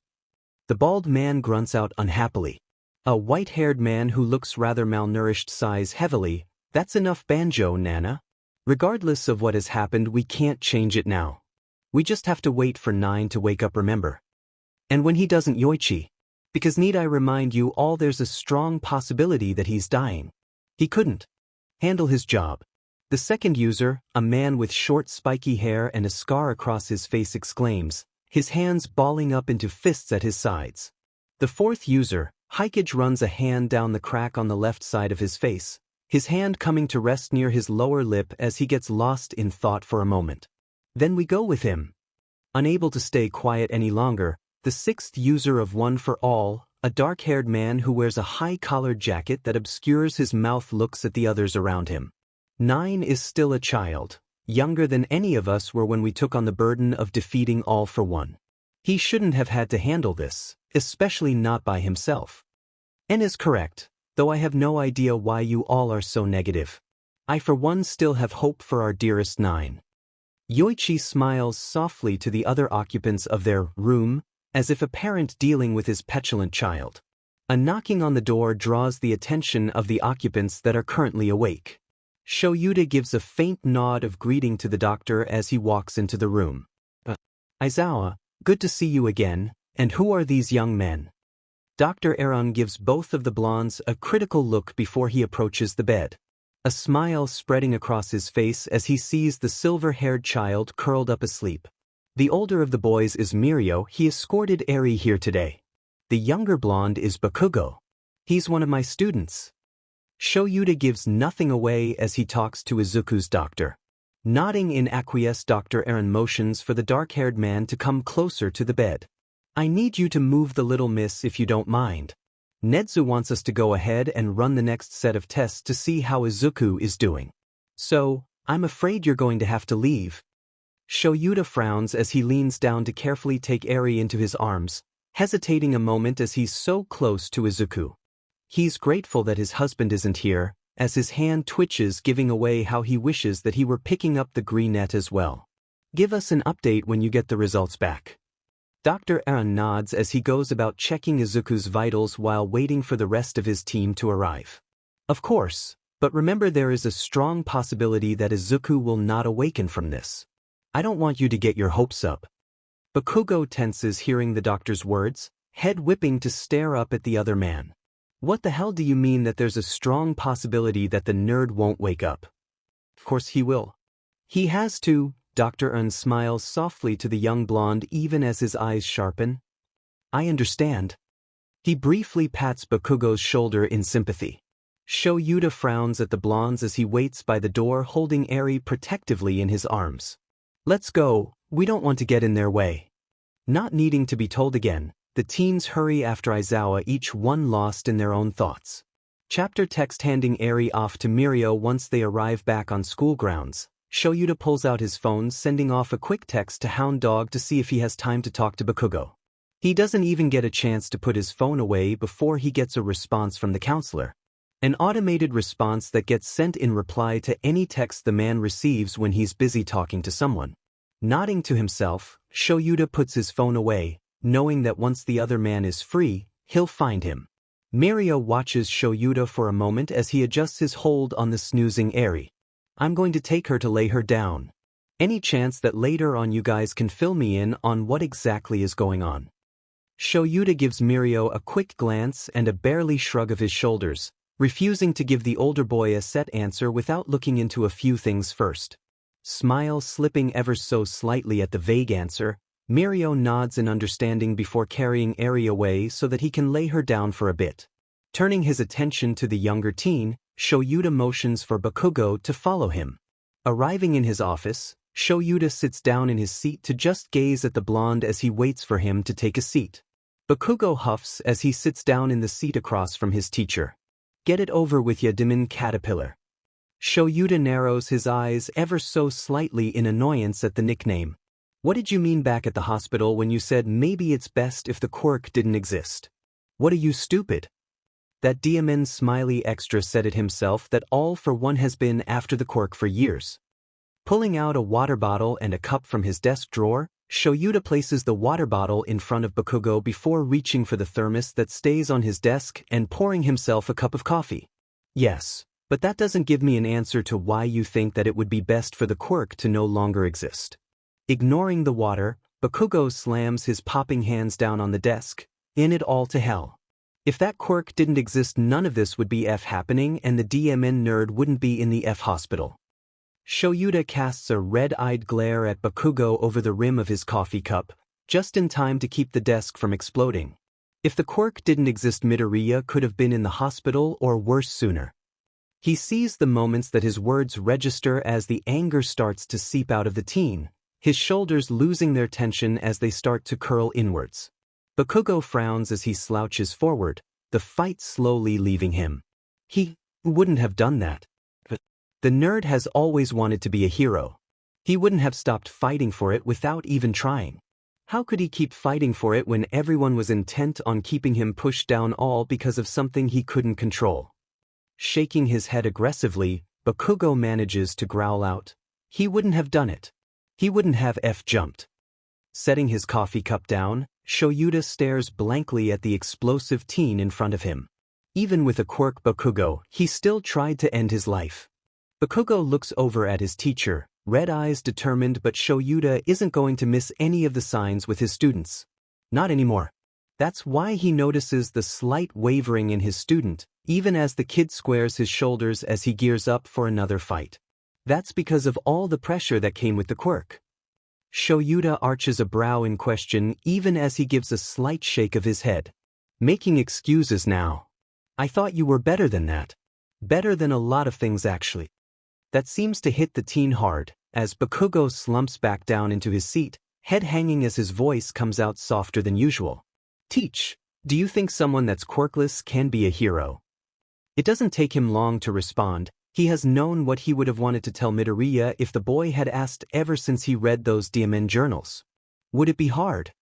Speaker 1: The bald man grunts out unhappily. A white-haired man who looks rather malnourished sighs heavily. That's enough banjo, Nana. Regardless of what has happened, we can't change it now. We just have to wait for 9 to wake up, remember. And when he doesn't, Yoichi. Because need I remind you all, there's a strong possibility that he's dying. He couldn't handle his job. The second user, a man with short spiky hair and a scar across his face, exclaims, his hands balling up into fists at his sides. The fourth user, Hikage, runs a hand down the crack on the left side of his face, his hand coming to rest near his lower lip as he gets lost in thought for a moment. Then we go with him. Unable to stay quiet any longer, the sixth user of One for All, a dark-haired man who wears a high-collared jacket that obscures his mouth, looks at the others around him. 9 is still a child, younger than any of us were when we took on the burden of defeating All for One. He shouldn't have had to handle this, especially not by himself. N is correct, though I have no idea why you all are so negative. I for one still have hope for our dearest 9. Yoichi smiles softly to the other occupants of their room, as if a parent dealing with his petulant child. A knocking on the door draws the attention of the occupants that are currently awake. Shoyuta gives a faint nod of greeting to the doctor as he walks into the room. Aizawa, good to see you again, and who are these young men? Dr. Aaron gives both of the blondes a critical look before he approaches the bed. A smile spreading across his face as he sees the silver-haired child curled up asleep. The older of the boys is Mirio. He escorted Aries here today. The younger blonde is Bakugo. He's one of my students. Shoyuta gives nothing away as he talks to Izuku's doctor. Nodding in acquiesce, Dr. Aaron motions for the dark-haired man to come closer to the bed. I need you to move the little miss if you don't mind. Nedu wants us to go ahead and run the next set of tests to see how Izuku is doing. So, I'm afraid you're going to have to leave. Shoyuta frowns as he leans down to carefully take Aries into his arms, hesitating a moment as he's so close to Izuku. He's grateful that his husband isn't here, as his hand twitches, giving away how he wishes that he were picking up the green net as well. Give us an update when you get the results back. Dr. Aaron nods as he goes about checking Izuku's vitals while waiting for the rest of his team to arrive. Of course, but remember there is a strong possibility that Izuku will not awaken from this. I don't want you to get your hopes up. Bakugo tenses hearing the doctor's words, head whipping to stare up at the other man. What the hell do you mean that there's a strong possibility that the nerd won't wake up? Of course he will. He has to. Dr. Aaron smiles softly to the young blonde even as his eyes sharpen. I understand. He briefly pats Bakugo's shoulder in sympathy. Shoyuta frowns at the blondes as he waits by the door holding Aries protectively in his arms. Let's go, we don't want to get in their way. Not needing to be told again, the teens hurry after Aizawa, each one lost in their own thoughts. Chapter text handing Aries off to Mirio. Once they arrive back on school grounds, Shoyuta pulls out his phone, sending off a quick text to Hound Dog to see if he has time to talk to Bakugo. He doesn't even get a chance to put his phone away before he gets a response from the counselor. An automated response that gets sent in reply to any text the man receives when he's busy talking to someone. Nodding to himself, Shoyuta puts his phone away, knowing that once the other man is free, he'll find him. Mirio watches Shoyuta for a moment as he adjusts his hold on the snoozing Aries. I'm going to take her to lay her down. Any chance that later on you guys can fill me in on what exactly is going on? Shoyuta gives Mirio a quick glance and a barely shrug of his shoulders, refusing to give the older boy a set answer without looking into a few things first. Smile slipping ever so slightly at the vague answer, Mirio nods in understanding before carrying Aries away so that he can lay her down for a bit. Turning his attention to the younger teen, Shoyuta motions for Bakugo to follow him. Arriving in his office, Shoyuta sits down in his seat to just gaze at the blonde as he waits for him to take a seat. Bakugo huffs as he sits down in the seat across from his teacher. Get it over with ya, demon caterpillar. Shoyuta narrows his eyes ever so slightly in annoyance at the nickname. What did you mean back at the hospital when you said maybe it's best if the quirk didn't exist? What are you, stupid? That DMN smiley extra said it himself that all for one has been after the quirk for years. Pulling out a water bottle and a cup from his desk drawer, Shoyuta places the water bottle in front of Bakugo before reaching for the thermos that stays on his desk and pouring himself a cup of coffee. Yes, but that doesn't give me an answer to why you think that it would be best for the quirk to no longer exist. Ignoring the water, Bakugo slams his popping hands down on the desk. In it all to hell. If that quirk didn't exist, none of this would be happening and the DMN nerd wouldn't be in the hospital. Shoyuta casts a red-eyed glare at Bakugo over the rim of his coffee cup, just in time to keep the desk from exploding. If the quirk didn't exist, Midoria could have been in the hospital or worse sooner. He sees the moments that his words register as the anger starts to seep out of the teen, his shoulders losing their tension as they start to curl inwards. Bakugo frowns as he slouches forward, the fight slowly leaving him. He wouldn't have done that. But the nerd has always wanted to be a hero. He wouldn't have stopped fighting for it without even trying. How could he keep fighting for it when everyone was intent on keeping him pushed down, all because of something he couldn't control? Shaking his head aggressively, Bakugo manages to growl out, he wouldn't have done it. He wouldn't have jumped. Setting his coffee cup down, Shoyuta stares blankly at the explosive teen in front of him. Even with a quirk Bakugo, he still tried to end his life. Bakugo looks over at his teacher, red eyes determined, but Shoyuta isn't going to miss any of the signs with his students. Not anymore. That's why he notices the slight wavering in his student, even as the kid squares his shoulders as he gears up for another fight. That's because of all the pressure that came with the quirk. Shoyuta arches a brow in question even as he gives a slight shake of his head. Making excuses now. I thought you were better than that. Better than a lot of things actually. That seems to hit the teen hard, as Bakugo slumps back down into his seat, head hanging as his voice comes out softer than usual. Teach, do you think someone that's quirkless can be a hero? It doesn't take him long to respond. He has known what he would have wanted to tell Midoriya if the boy had asked ever since he read those DMN journals. Would it be hard?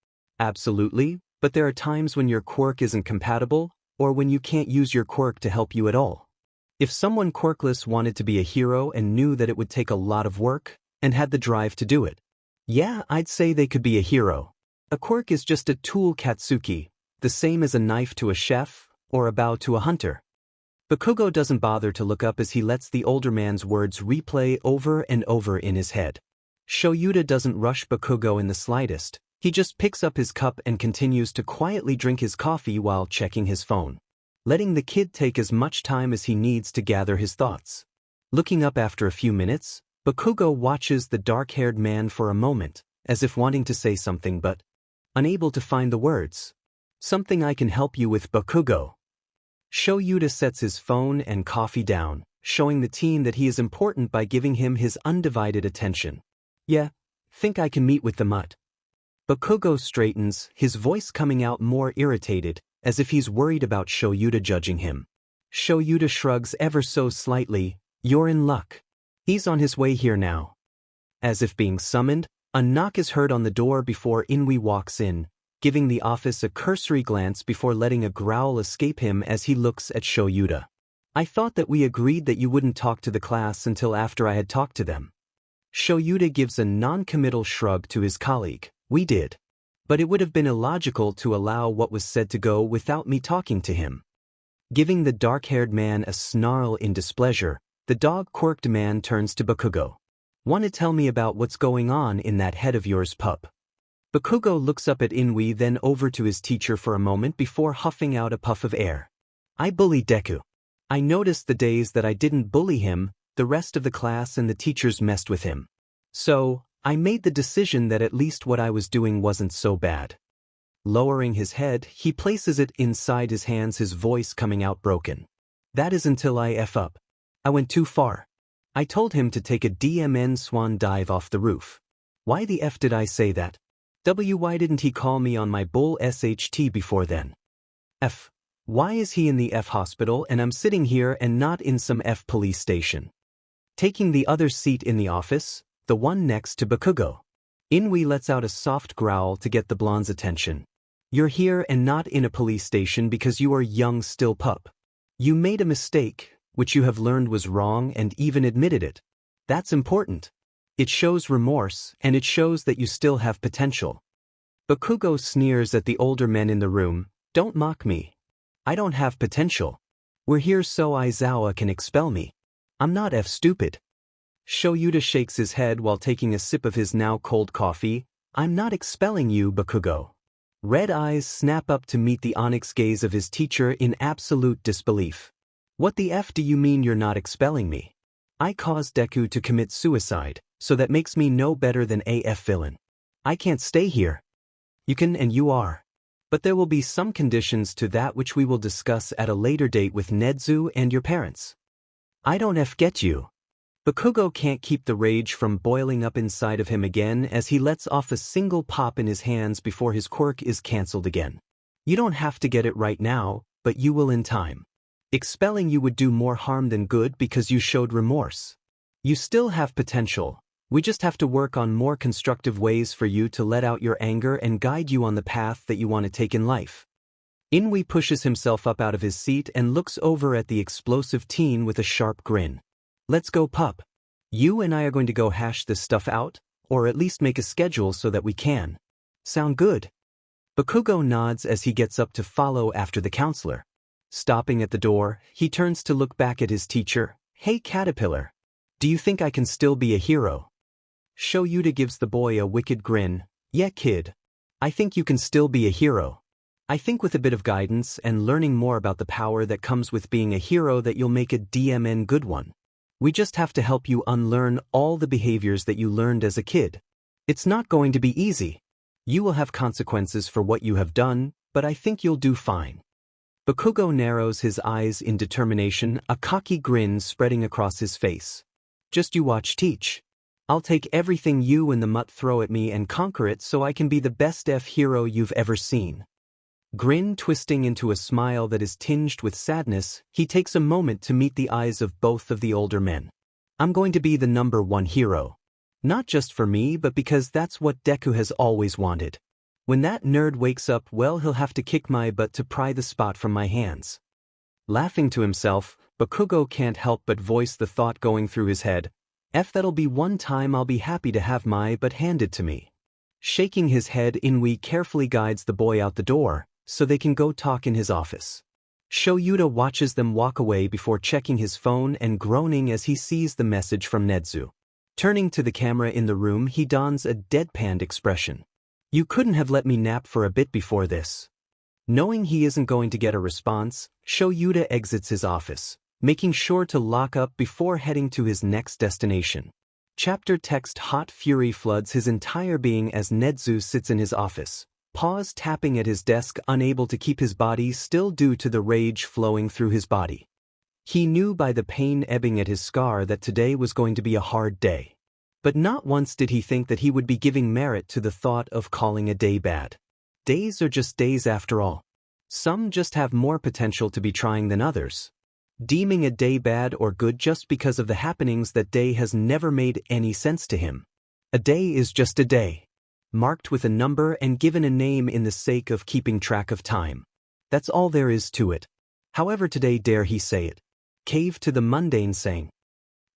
Speaker 1: Absolutely, but there are times when your quirk isn't compatible, or when you can't use your quirk to help you at all. If someone quirkless wanted to be a hero and knew that it would take a lot of work, and had the drive to do it, yeah, I'd say they could be a hero. A quirk is just a tool Katsuki, the same as a knife to a chef, or a bow to a hunter. Bakugo doesn't bother to look up as he lets the older man's words replay over and over in his head. Shoyuta doesn't rush Bakugo in the slightest, he just picks up his cup and continues to quietly drink his coffee while checking his phone, letting the kid take as much time as he needs to gather his thoughts. Looking up after a few minutes, Bakugo watches the dark-haired man for a moment, as if wanting to say something but unable to find the words. Something I can help you with, Bakugo. Shoyuta sets his phone and coffee down, showing the teen that he is important by giving him his undivided attention. Yeah, think I can meet with the mutt. Bakugo straightens, his voice coming out more irritated, as if he's worried about Shoyuta judging him. Shoyuta shrugs ever so slightly. You're in luck. He's on his way here now. As if being summoned, a knock is heard on the door before Inui walks in, giving the office a cursory glance before letting a growl escape him as he looks at Shoyuta. I thought that we agreed that you wouldn't talk to the class until after I had talked to them. Shoyuta gives a non-committal shrug to his colleague. We did. But it would have been illogical to allow what was said to go without me talking to him. Giving the dark-haired man a snarl in displeasure, the dog-quirked man turns to Bakugo. Want to tell me about what's going on in that head of yours, pup? Bakugo looks up at Inui, then over to his teacher for a moment before huffing out a puff of air. I bully Deku. I noticed the days that I didn't bully him, the rest of the class and the teachers messed with him. So, I made the decision that at least what I was doing wasn't so bad. Lowering his head, he places it inside his hands, his voice coming out broken. That is until I F up. I went too far. I told him to take a DMN swan dive off the roof. Why the F did I say that? Why didn't he call me on my bull SHT before then? F. Why is he in the F hospital and I'm sitting here and not in some F police station? Taking the other seat in the office, the one next to Bakugo. Inui lets out a soft growl to get the blonde's attention. You're here and not in a police station because you are young still, pup. You made a mistake, which you have learned was wrong and even admitted it. That's important. It shows remorse, and it shows that you still have potential. Bakugo sneers at the older men in the room. Don't mock me. I don't have potential. We're here so Aizawa can expel me. I'm not F stupid. Shoyuta shakes his head while taking a sip of his now cold coffee. I'm not expelling you, Bakugo. Red eyes snap up to meet the onyx gaze of his teacher in absolute disbelief. What the F do you mean you're not expelling me? I caused Deku to commit suicide, so that makes me no better than AF villain. I can't stay here. You can and you are. But there will be some conditions to that which we will discuss at a later date with Nedu and your parents. I don't F get you. Bakugo can't keep the rage from boiling up inside of him again as he lets off a single pop in his hands before his quirk is cancelled again. You don't have to get it right now, but you will in time. Expelling you would do more harm than good because you showed remorse. You still have potential. We just have to work on more constructive ways for you to let out your anger and guide you on the path that you want to take in life. Inui pushes himself up out of his seat and looks over at the explosive teen with a sharp grin. Let's go, pup. You and I are going to go hash this stuff out, or at least make a schedule so that we can. Sound good? Bakugo nods as he gets up to follow after the counselor. Stopping at the door, he turns to look back at his teacher. Hey, Caterpillar. Do you think I can still be a hero? Shoyuta gives the boy a wicked grin. Yeah, kid. I think you can still be a hero. I think with a bit of guidance and learning more about the power that comes with being a hero that you'll make a DMN good one. We just have to help you unlearn all the behaviors that you learned as a kid. It's not going to be easy. You will have consequences for what you have done, but I think you'll do fine. Bakugo narrows his eyes in determination, a cocky grin spreading across his face. Just you watch teach. I'll take everything you and the mutt throw at me and conquer it so I can be the best hero you've ever seen. Grin twisting into a smile that is tinged with sadness, he takes a moment to meet the eyes of both of the older men. I'm going to be the #1 hero. Not just for me but because that's what Deku has always wanted. When that nerd wakes up, well, he'll have to kick my butt to pry the spot from my hands. Laughing to himself, Bakugo can't help but voice the thought going through his head. That'll be one time I'll be happy to have my butt handed to me. Shaking his head, Inui carefully guides the boy out the door, so they can go talk in his office. Shoyuta watches them walk away before checking his phone and groaning as he sees the message from Nedu. Turning to the camera in the room, he dons a deadpanned expression. You couldn't have let me nap for a bit before this. Knowing he isn't going to get a response, Shoyuta exits his office, making sure to lock up before heading to his next destination. Chapter text. Hot fury floods his entire being as Nedu sits in his office, paws tapping at his desk, unable to keep his body still due to the rage flowing through his body. He knew by the pain ebbing at his scar that today was going to be a hard day. But not once did he think that he would be giving merit to the thought of calling a day bad. Days are just days after all. Some just have more potential to be trying than others. Deeming a day bad or good just because of the happenings that day has never made any sense to him. A day is just a day, marked with a number and given a name in the sake of keeping track of time. That's all there is to it. However, today, dare he say it, cave to the mundane saying,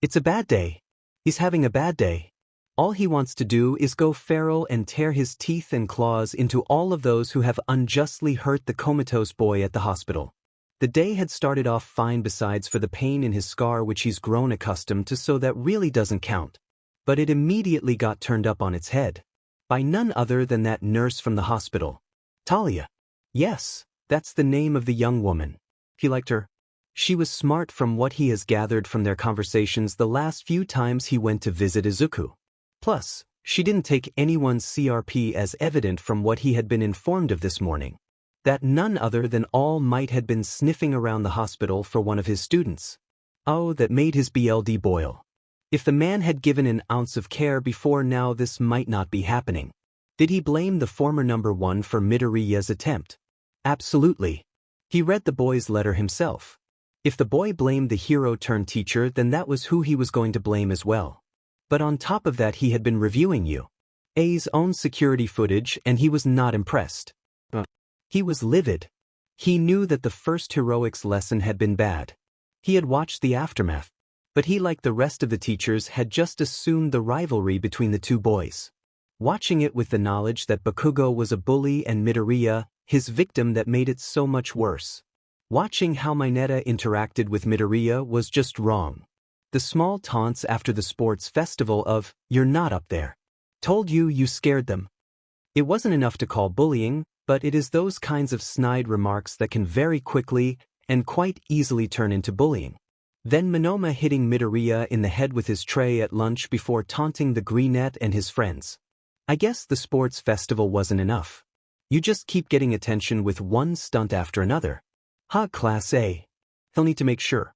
Speaker 1: it's a bad day. He's having a bad day. All he wants to do is go feral and tear his teeth and claws into all of those who have unjustly hurt the comatose boy at the hospital. The day had started off fine besides for the pain in his scar, which he's grown accustomed to, so that really doesn't count. But it immediately got turned up on its head. By none other than that nurse from the hospital. Talia. Yes, that's the name of the young woman. He liked her. She was smart from what he has gathered from their conversations the last few times he went to visit Izuku. Plus, she didn't take anyone's CRP as evident from what he had been informed of this morning. That none other than All Might had been sniffing around the hospital for one of his students. Oh, that made his BLD boil. If the man had given an ounce of care before now, this might not be happening. Did he blame the former #1 for Midoriya's attempt? Absolutely. He read the boy's letter himself. If the boy blamed the hero-turned-teacher, then that was who he was going to blame as well. But on top of that, he had been reviewing A's own security footage and he was not impressed. He was livid. He knew that the first heroics lesson had been bad. He had watched the aftermath. But he, like the rest of the teachers, had just assumed the rivalry between the two boys. Watching it with the knowledge that Bakugo was a bully and Midoriya, his victim, that made it so much worse. Watching how Mineta interacted with Midoriya was just wrong. The small taunts after the sports festival of, "You're not up there. Told you, you scared them." It wasn't enough to call bullying, but it is those kinds of snide remarks that can very quickly and quite easily turn into bullying. Then Monoma hitting Midoriya in the head with his tray at lunch before taunting the Greenette and his friends. I guess the sports festival wasn't enough. You just keep getting attention with one stunt after another. Class A. He'll need to make sure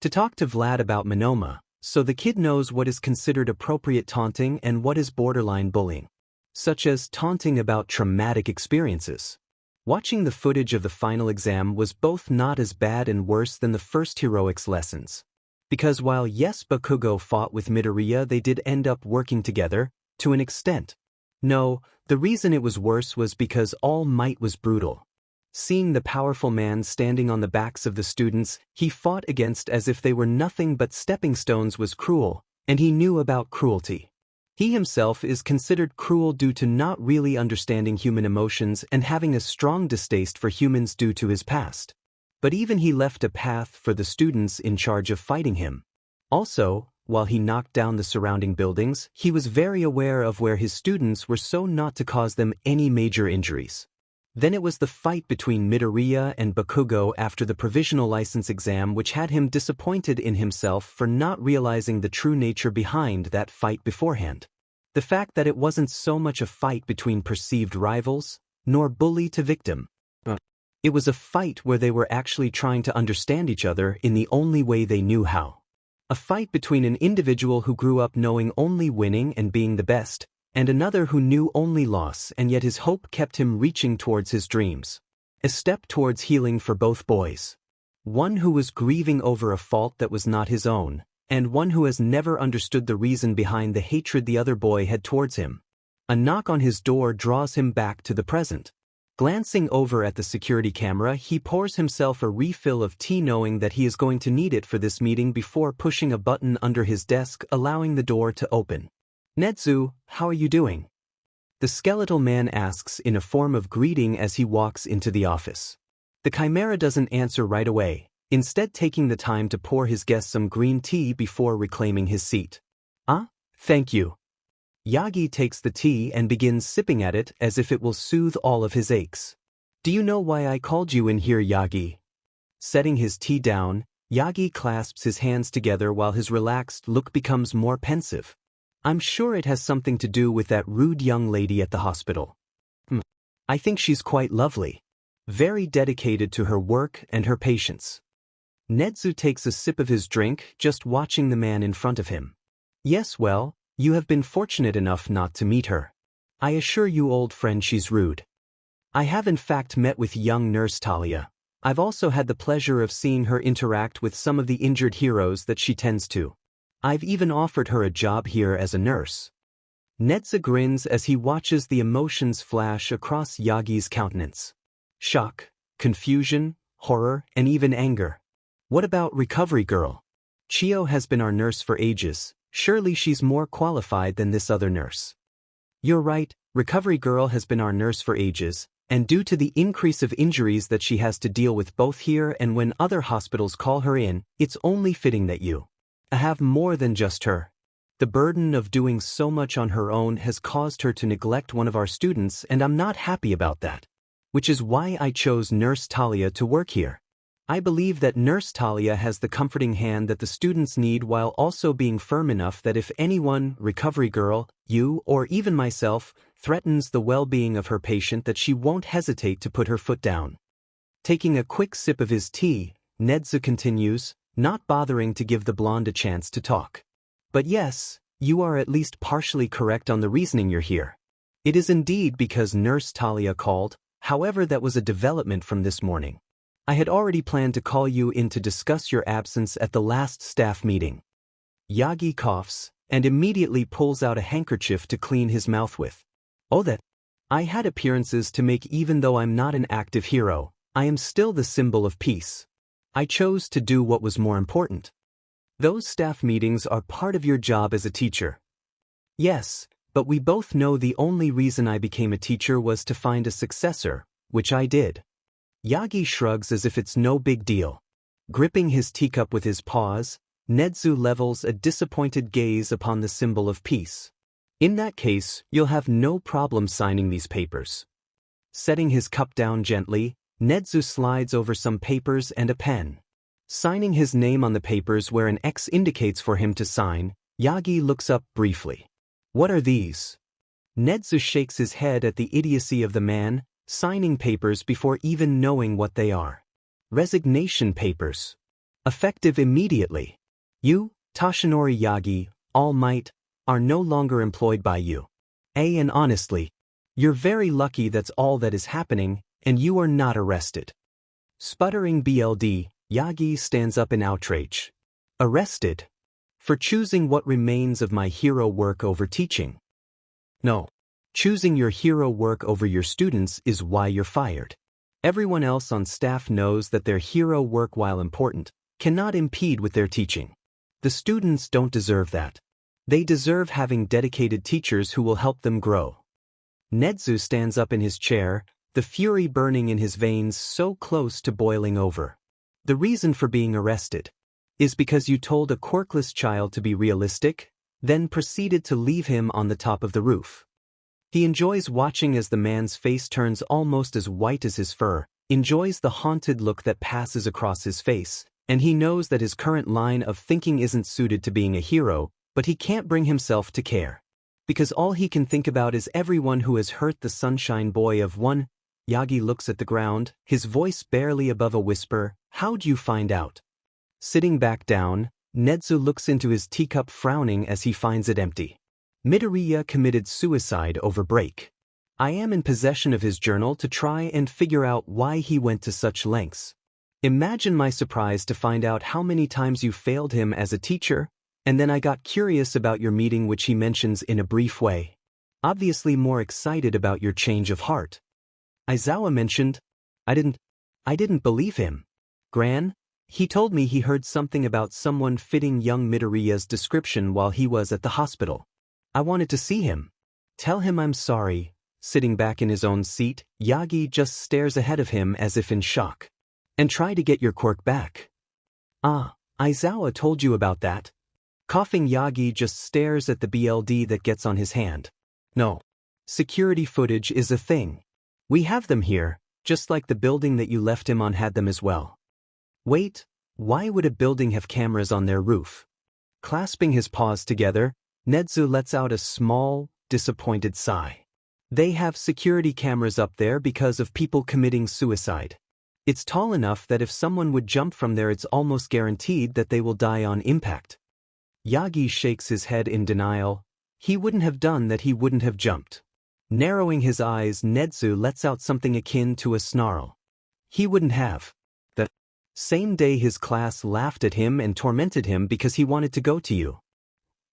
Speaker 1: to talk to Vlad about Monoma, so the kid knows what is considered appropriate taunting and what is borderline bullying. Such as taunting about traumatic experiences. Watching the footage of the final exam was both not as bad and worse than the first heroics lessons. Because while yes, Bakugo fought with Midoriya, they did end up working together, to an extent. No, the reason it was worse was because All Might was brutal. Seeing the powerful man standing on the backs of the students he fought against as if they were nothing but stepping stones was cruel, and he knew about cruelty. He himself is considered cruel due to not really understanding human emotions and having a strong distaste for humans due to his past. But even he left a path for the students in charge of fighting him. Also, while he knocked down the surrounding buildings, he was very aware of where his students were so not to cause them any major injuries. Then it was the fight between Midoriya and Bakugo after the provisional license exam, which had him disappointed in himself for not realizing the true nature behind that fight beforehand. The fact that it wasn't so much a fight between perceived rivals, nor bully to victim. It was a fight where they were actually trying to understand each other in the only way they knew how. A fight between an individual who grew up knowing only winning and being the best, and another who knew only loss, and yet his hope kept him reaching towards his dreams. A step towards healing for both boys. One who was grieving over a fault that was not his own, and one who has never understood the reason behind the hatred the other boy had towards him. A knock on his door draws him back to the present. Glancing over at the security camera, he pours himself a refill of tea, knowing that he is going to need it for this meeting, before pushing a button under his desk, allowing the door to open. "Nedu, how are you doing?" The skeletal man asks in a form of greeting as he walks into the office. The chimera doesn't answer right away, instead taking the time to pour his guest some green tea before reclaiming his seat. Thank you." Yagi takes the tea and begins sipping at it as if it will soothe all of his aches. "Do you know why I called you in here, Yagi?" Setting his tea down, Yagi clasps his hands together while his relaxed look becomes more pensive. "I'm sure it has something to do with that rude young lady at the hospital. I think she's quite lovely. Very dedicated to her work and her patients." Nedu takes a sip of his drink, just watching the man in front of him. "Yes, well, you have been fortunate enough not to meet her. I assure you, old friend, she's rude. I have in fact met with young nurse Talia. I've also had the pleasure of seeing her interact with some of the injured heroes that she tends to. I've even offered her a job here as a nurse." Nedu grins as he watches the emotions flash across Yagi's countenance. Shock, confusion, horror, and even anger. "What about Recovery Girl? Chio has been our nurse for ages. Surely she's more qualified than this other nurse." "You're right, Recovery Girl has been our nurse for ages, and due to the increase of injuries that she has to deal with both here and when other hospitals call her in, it's only fitting that you have more than just her. The burden of doing so much on her own has caused her to neglect one of our students, and I'm not happy about that. Which is why I chose Nurse Talia to work here. I believe that Nurse Talia has the comforting hand that the students need, while also being firm enough that if anyone, Recovery Girl, you, or even myself, threatens the well-being of her patient, that she won't hesitate to put her foot down." Taking a quick sip of his tea, Nedu continues, not bothering to give the blonde a chance to talk. "But yes, you are at least partially correct on the reasoning you're here. It is indeed because Nurse Talia called. However, that was a development from this morning. I had already planned to call you in to discuss your absence at the last staff meeting." Yagi coughs, and immediately pulls out a handkerchief to clean his mouth with. "Oh, that. I had appearances to make. Even though I'm not an active hero, I am still the symbol of peace. I chose to do what was more important. Those staff meetings are part of your job as a teacher." "Yes, but we both know the only reason I became a teacher was to find a successor, which I did." Yagi shrugs as if it's no big deal. Gripping his teacup with his paws, Nedu levels a disappointed gaze upon the symbol of peace. "In that case, you'll have no problem signing these papers." Setting his cup down gently, Nedu slides over some papers and a pen. Signing his name on the papers where an X indicates for him to sign, Yagi looks up briefly. "What are these?" Nedu shakes his head at the idiocy of the man, signing papers before even knowing what they are. "Resignation papers. Effective immediately. You, Toshinori Yagi, All Might, are no longer employed by you. And honestly, you're very lucky that's all that is happening, and you are not arrested." Sputtering BLD, Yagi stands up in outrage. "Arrested? For choosing what remains of my hero work over teaching? No. Choosing your hero work over your students is why you're fired. Everyone else on staff knows that their hero work, while important, cannot impede with their teaching. The students don't deserve that. They deserve having dedicated teachers who will help them grow." Nedu stands up in his chair, the fury burning in his veins so close to boiling over. "The reason for being arrested is because you told a quirkless child to be realistic, then proceeded to leave him on the top of the roof. He enjoys watching as the man's face turns almost as white as his fur, enjoys the haunted look that passes across his face, and he knows that his current line of thinking isn't suited to being a hero, but he can't bring himself to care. Because all he can think about is everyone who has hurt the sunshine boy of one. Yagi looks at the ground, his voice barely above a whisper, "How'd you find out?" Sitting back down, Nedu looks into his teacup frowning as he finds it empty. Midoriya committed suicide over break. I am in possession of his journal to try and figure out why he went to such lengths. Imagine my surprise to find out how many times you failed him as a teacher, and then I got curious about your meeting, which he mentions in a brief way. Obviously more excited about your change of heart. Aizawa mentioned, I didn't believe him. Gran, he told me he heard something about someone fitting young Midoriya's description while he was at the hospital. I wanted to see him. Tell him I'm sorry. Sitting back in his own seat, Yagi just stares ahead of him as if in shock. And try to get your quirk back. Ah, Aizawa told you about that. Coughing, Yagi just stares at the BLD that gets on his hand. No. Security footage is a thing. We have them here, just like the building that you left him on had them as well. Wait, why would a building have cameras on their roof? Clasping his paws together, Nedu lets out a small, disappointed sigh. They have security cameras up there because of people committing suicide. It's tall enough that if someone would jump from there, it's almost guaranteed that they will die on impact. Yagi shakes his head in denial. He wouldn't have done that, he wouldn't have jumped. Narrowing his eyes, Nedu lets out something akin to a snarl. He wouldn't have. The same day his class laughed at him and tormented him because he wanted to go to you.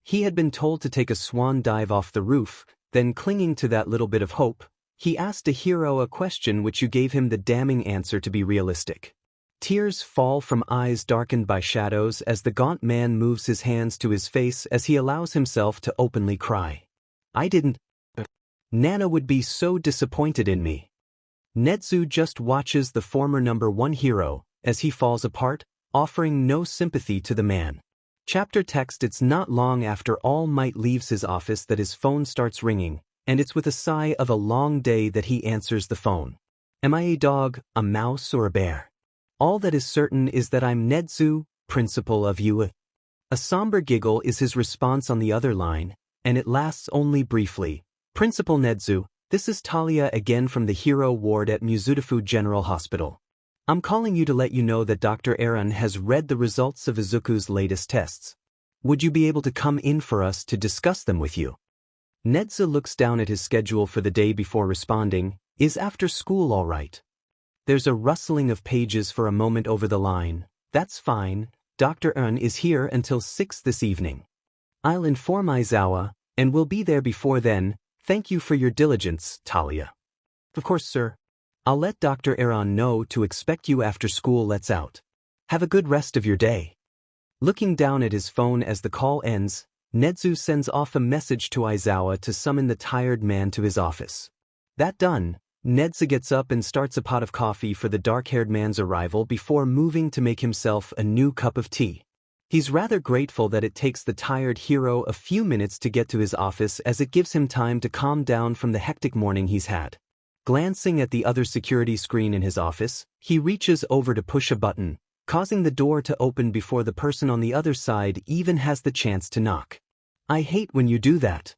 Speaker 1: He had been told to take a swan dive off the roof, then clinging to that little bit of hope, he asked a hero a question which you gave him the damning answer to be realistic. Tears fall from eyes darkened by shadows as the gaunt man moves his hands to his face as he allows himself to openly cry. I didn't. Nana would be so disappointed in me. Nedu just watches the former #1 hero as he falls apart, offering no sympathy to the man. Chapter text. It's not long after All Might leaves his office that his phone starts ringing, and it's with a sigh of a long day that he answers the phone. Am I a dog, a mouse, or a bear? All that is certain is that I'm Nedu, principal of you. A somber giggle is his response on the other line, and it lasts only briefly. Principal Nedu, this is Talia again from the Hero Ward at Mizudafu General Hospital. I'm calling you to let you know that Dr. Aaron has read the results of Izuku's latest tests. Would you be able to come in for us to discuss them with you? Nedu looks down at his schedule for the day before responding, is after school all right? There's a rustling of pages for a moment over the line. That's fine, Dr. Aaron is here until 6 this evening. I'll inform Aizawa, and we'll be there before then. Thank you for your diligence, Talia. Of course, sir. I'll let Dr. Aaron know to expect you after school lets out. Have a good rest of your day. Looking down at his phone as the call ends, Nedu sends off a message to Aizawa to summon the tired man to his office. That done, Nedu gets up and starts a pot of coffee for the dark-haired man's arrival before moving to make himself a new cup of tea. He's rather grateful that it takes the tired hero a few minutes to get to his office, as it gives him time to calm down from the hectic morning he's had. Glancing at the other security screen in his office, he reaches over to push a button, causing the door to open before the person on the other side even has the chance to knock. I hate when you do that.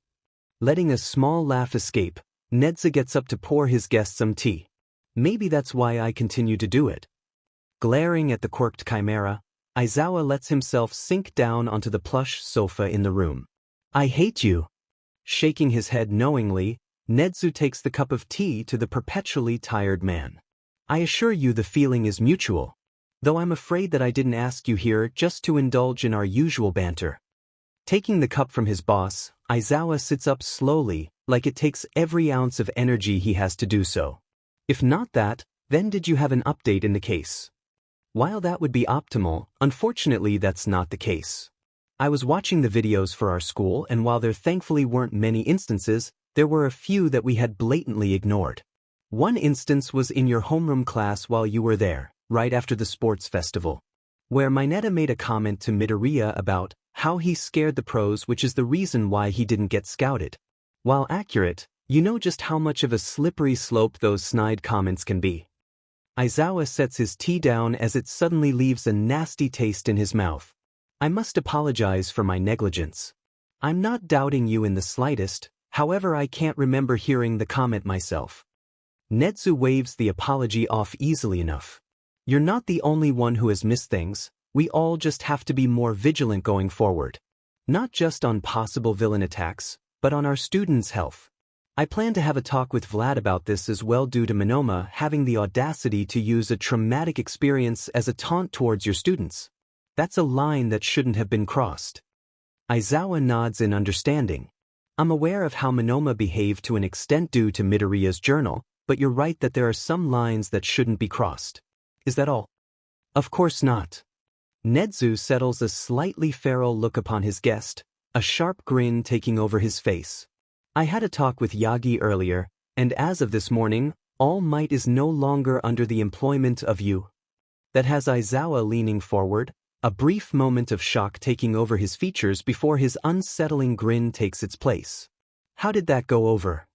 Speaker 1: Letting a small laugh escape, Nedu gets up to pour his guest some tea. Maybe that's why I continue to do it. Glaring at the quirked chimera, Aizawa lets himself sink down onto the plush sofa in the room. I hate you. Shaking his head knowingly, Nedu takes the cup of tea to the perpetually tired man. I assure you the feeling is mutual. Though I'm afraid that I didn't ask you here just to indulge in our usual banter. Taking the cup from his boss, Aizawa sits up slowly, like it takes every ounce of energy he has to do so. If not that, then did you have an update in the case? While that would be optimal, unfortunately that's not the case. I was watching the videos for our school, and while there thankfully weren't many instances, there were a few that we had blatantly ignored. One instance was in your homeroom class while you were there, right after the sports festival, where Mineta made a comment to Midoriya about how he scared the pros, which is the reason why he didn't get scouted. While accurate, You know just how much of a slippery slope those snide comments can be. Aizawa sets his tea down as it suddenly leaves a nasty taste in his mouth. I must apologize for my negligence. I'm not doubting you in the slightest, however I can't remember hearing the comment myself. Nedu waves the apology off easily enough. You're not the only one who has missed things, we all just have to be more vigilant going forward. Not just on possible villain attacks, but on our students' health. I plan to have a talk with Vlad about this as well due to Monoma having the audacity to use a traumatic experience as a taunt towards your students. That's a line that shouldn't have been crossed. Aizawa nods in understanding. I'm aware of how Monoma behaved to an extent due to Midoriya's journal, but you're right that there are some lines that shouldn't be crossed. Is that all? Of course not. Nedu settles a slightly feral look upon his guest, a sharp grin taking over his face. I had a talk with Yagi earlier, and as of this morning, All Might is no longer under the employment of you. That has Aizawa leaning forward, a brief moment of shock taking over his features before his unsettling grin takes its place. How did that go over?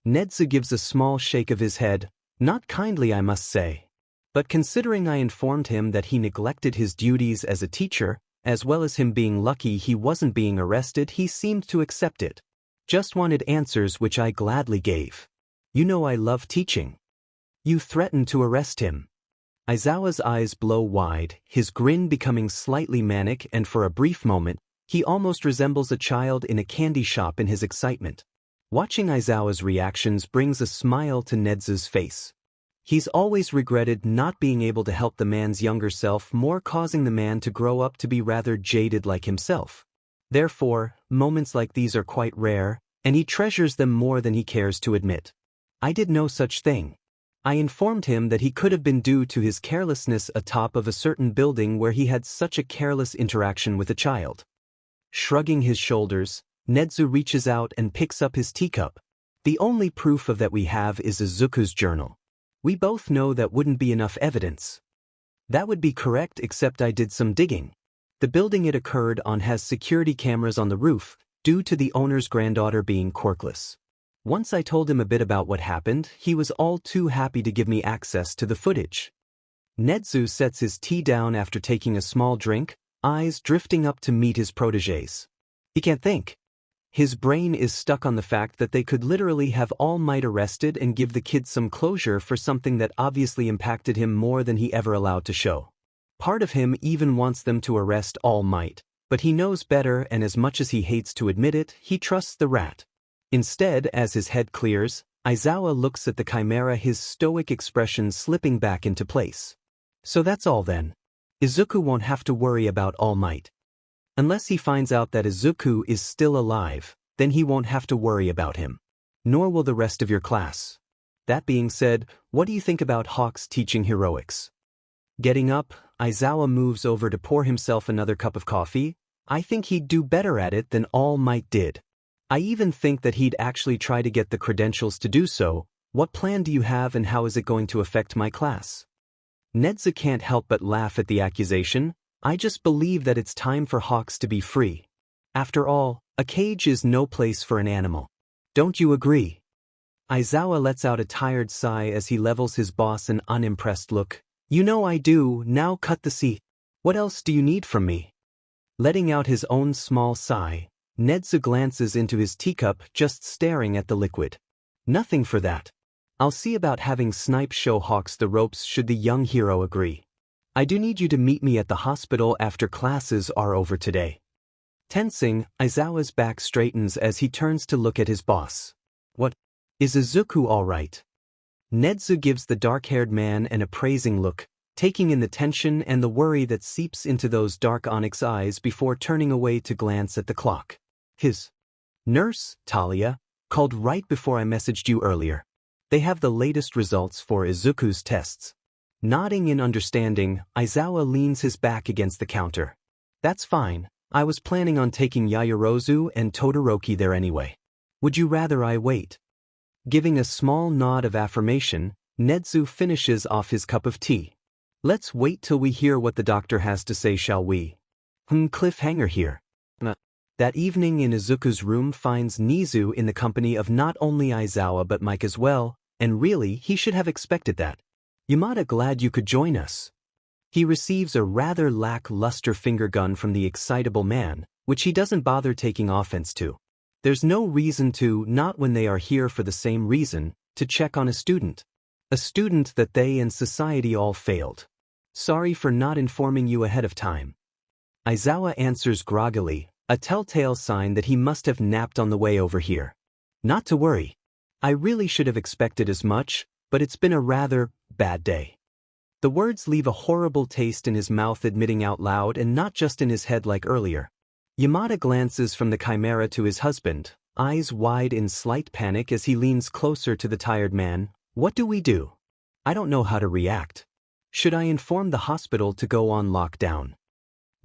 Speaker 1: Nedu gives a small shake of his head, not kindly I must say. But considering I informed him that he neglected his duties as a teacher, as well as him being lucky he wasn't being arrested, he seemed to accept it. Just wanted answers which I gladly gave. You know I love teaching. You threatened to arrest him. Aizawa's eyes blow wide, his grin becoming slightly manic, and for a brief moment, he almost resembles a child in a candy shop in his excitement. Watching Aizawa's reactions brings a smile to Nezu's face. He's always regretted not being able to help the man's younger self more, causing the man to grow up to be rather jaded like himself. Therefore, moments like these are quite rare, and he treasures them more than he cares to admit. I did no such thing. I informed him that he could have been due to his carelessness atop of a certain building where he had such a careless interaction with a child. Shrugging his shoulders, Nedu reaches out and picks up his teacup. The only proof of that we have is Izuku's journal. We both know that wouldn't be enough evidence. That would be correct, except I did some digging. The building it occurred on has security cameras on the roof, due to the owner's granddaughter being quirkless. Once I told him a bit about what happened, he was all too happy to give me access to the footage. Nedu sets his tea down after taking a small drink, eyes drifting up to meet his protégés. He can't think. His brain is stuck on the fact that they could literally have All Might arrested and give the kid some closure for something that obviously impacted him more than he ever allowed to show. Part of him even wants them to arrest All Might, but he knows better, and as much as he hates to admit it, he trusts the rat. Instead, as his head clears, Aizawa looks at the chimera, his stoic expression slipping back into place. So that's all then. Izuku won't have to worry about All Might. Unless he finds out that Izuku is still alive, then he won't have to worry about him. Nor will the rest of your class. That being said, what do you think about Hawks teaching heroics? Getting up, Aizawa moves over to pour himself another cup of coffee. I think he'd do better at it than All Might did. I even think that he'd actually try to get the credentials to do so. What plan do you have, and how is it going to affect my class? Nedu can't help but laugh at the accusation. I just believe that it's time for Hawks to be free. After all, a cage is no place for an animal. Don't you agree? Aizawa lets out a tired sigh as he levels his boss an unimpressed look. You know I do. Now cut the seat. What else do you need from me? Letting out his own small sigh, Nedu glances into his teacup, just staring at the liquid. Nothing for that. I'll see about having Snipe show Hawks the ropes should the young hero agree. I do need you to meet me at the hospital after classes are over today. Tensing, Aizawa's back straightens as he turns to look at his boss. What? Is Izuku all right? Nedu gives the dark-haired man an appraising look, taking in the tension and the worry that seeps into those dark onyx eyes before turning away to glance at the clock. His nurse, Talia, called right before I messaged you earlier. They have the latest results for Izuku's tests. Nodding in understanding, Aizawa leans his back against the counter. That's fine. I was planning on taking Yaoyorozu and Todoroki there anyway. Would you rather I wait? Giving a small nod of affirmation, Nedu finishes off his cup of tea. Let's wait till we hear what the doctor has to say, shall we? Cliffhanger here. That evening in Izuku's room finds Nezu in the company of not only Aizawa but Mike as well, and really he should have expected that. Yamada, glad you could join us. He receives a rather lackluster finger gun from the excitable man, which he doesn't bother taking offense to. There's no reason to, not when they are here for the same reason, to check on a student. A student that they and society all failed. Sorry for not informing you ahead of time. Aizawa answers groggily, a telltale sign that he must have napped on the way over here. Not to worry. I really should have expected as much, but it's been a rather bad day. The words leave a horrible taste in his mouth, admitting out loud and not just in his head like earlier. Yamada glances from the chimera to his husband, eyes wide in slight panic as he leans closer to the tired man. What do we do? I don't know how to react. Should I inform the hospital to go on lockdown?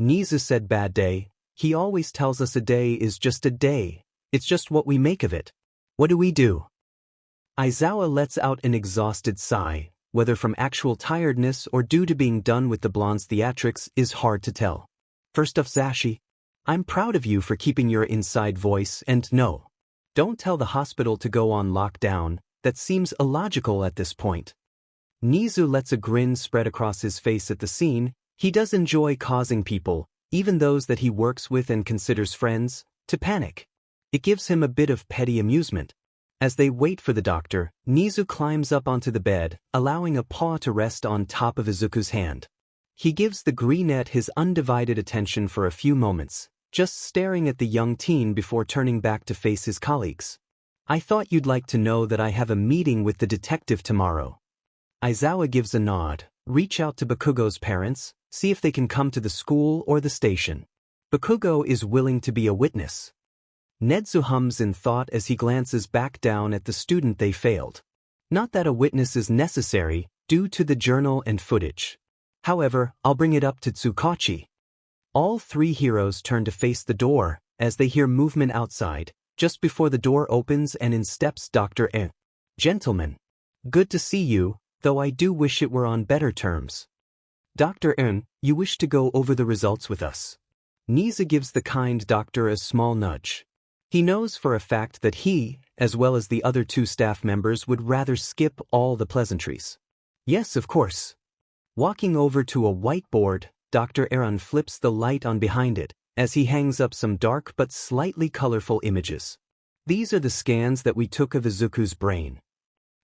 Speaker 1: Nezu said, bad day. He always tells us a day is just a day. It's just what we make of it. What do we do? Aizawa lets out an exhausted sigh, whether from actual tiredness or due to being done with the blonde's theatrics is hard to tell. First off, Zashi, I'm proud of you for keeping your inside voice, and no. Don't tell the hospital to go on lockdown, that seems illogical at this point. Nezu lets a grin spread across his face at the scene. He does enjoy causing people, even those that he works with and considers friends, to panic. It gives him a bit of petty amusement. As they wait for the doctor, Nezu climbs up onto the bed, allowing a paw to rest on top of Izuku's hand. He gives the greenette his undivided attention for a few moments, just staring at the young teen before turning back to face his colleagues. I thought you'd like to know that I have a meeting with the detective tomorrow. Aizawa gives a nod. Reach out to Bakugo's parents, see if they can come to the school or the station. Bakugo is willing to be a witness. Nedu hums in thought as he glances back down at the student they failed. Not that a witness is necessary, due to the journal and footage. However, I'll bring it up to Tsukachi. All three heroes turn to face the door, as they hear movement outside, just before the door opens and in steps Dr. E. Gentlemen. Good to see you, though I do wish it were on better terms. Dr. E, you wish to go over the results with us? Nezu gives the kind doctor a small nudge. He knows for a fact that he, as well as the other two staff members, would rather skip all the pleasantries. Yes, of course. Walking over to a whiteboard, Dr. Aaron flips the light on behind it, as he hangs up some dark but slightly colorful images. These are the scans that we took of Izuku's brain.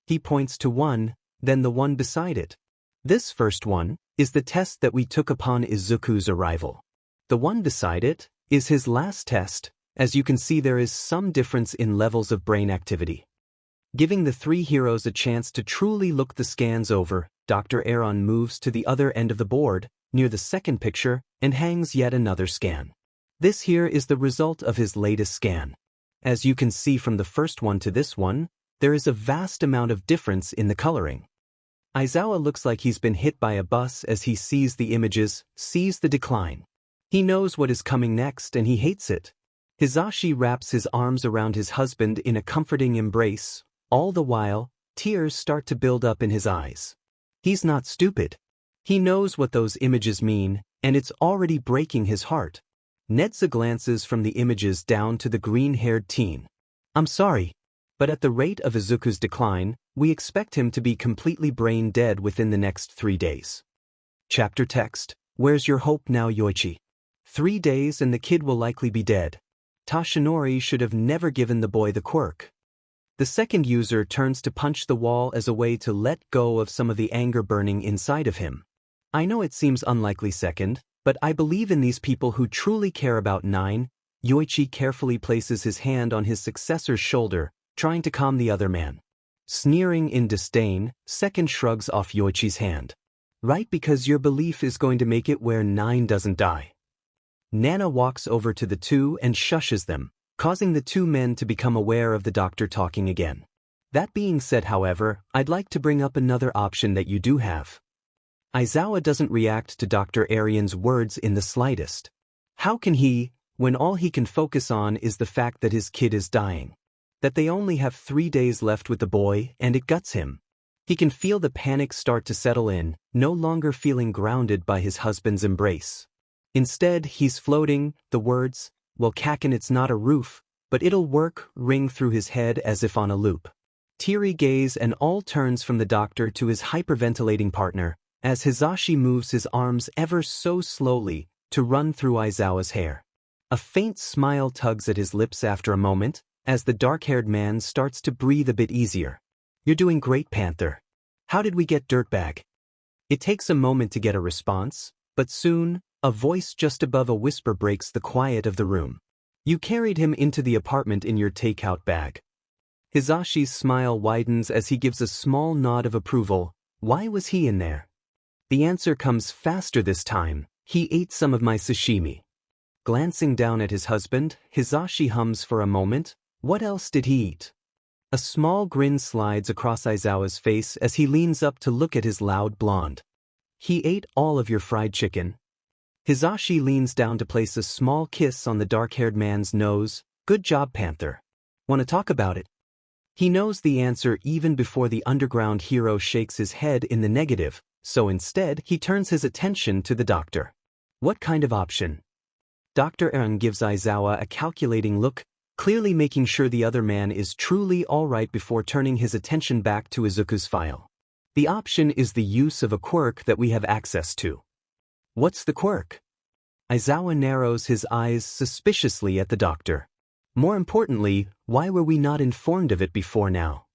Speaker 1: He points to one, then the one beside it. This first one is the test that we took upon Izuku's arrival. The one beside it is his last test. As you can see, there is some difference in levels of brain activity. Giving the three heroes a chance to truly look the scans over, Dr. Aaron moves to the other end of the board, near the second picture, and hangs yet another scan. This here is the result of his latest scan. As you can see from the first one to this one, there is a vast amount of difference in the coloring. Aizawa looks like he's been hit by a bus as he sees the images, sees the decline. He knows what is coming next and he hates it. Hizashi wraps his arms around his husband in a comforting embrace. All the while, tears start to build up in his eyes. He's not stupid. He knows what those images mean, and it's already breaking his heart. Nezu glances from the images down to the green-haired teen. I'm sorry, but at the rate of Izuku's decline, we expect him to be completely brain dead within the next 3 days. Chapter text. Where's your hope now, Yoichi? 3 days and the kid will likely be dead. Tashinori should have never given the boy the quirk. The second user turns to punch the wall as a way to let go of some of the anger burning inside of him. I know it seems unlikely second, but I believe in these people who truly care about 9. Yoichi carefully places his hand on his successor's shoulder, trying to calm the other man. Sneering in disdain, second shrugs off Yoichi's hand. Right, because your belief is going to make it where 9 doesn't die. Nana walks over to the two and shushes them, causing the two men to become aware of the doctor talking again. That being said, however, I'd like to bring up another option that you do have. Aizawa doesn't react to Dr. Arian's words in the slightest. How can he, when all he can focus on is the fact that his kid is dying? That they only have 3 days left with the boy, and it guts him. He can feel the panic start to settle in, no longer feeling grounded by his husband's embrace. Instead, he's floating, the words, Well, Kaken, it's not a roof, but it'll work, ring through his head as if on a loop. Teary gaze and all turns from the doctor to his hyperventilating partner, as Hizashi moves his arms ever so slowly to run through Aizawa's hair. A faint smile tugs at his lips after a moment, as the dark-haired man starts to breathe a bit easier. You're doing great, Panther. How did we get Dirtbag? It takes a moment to get a response, but soon, a voice just above a whisper breaks the quiet of the room. You carried him into the apartment in your takeout bag. Hizashi's smile widens as he gives a small nod of approval. Why was he in there? The answer comes faster this time. He ate some of my sashimi. Glancing down at his husband, Hizashi hums for a moment. What else did he eat? A small grin slides across Aizawa's face as he leans up to look at his loud blonde. He ate all of your fried chicken. Hizashi leans down to place a small kiss on the dark-haired man's nose. Good job, Panther. Want to talk about it? He knows the answer even before the underground hero shakes his head in the negative, so instead he turns his attention to the doctor. What kind of option? Dr. Eren gives Aizawa a calculating look, clearly making sure the other man is truly all right before turning his attention back to Izuku's file. The option is the use of a quirk that we have access to. What's the quirk? Aizawa narrows his eyes suspiciously at the doctor. More importantly, why were we not informed of it before now?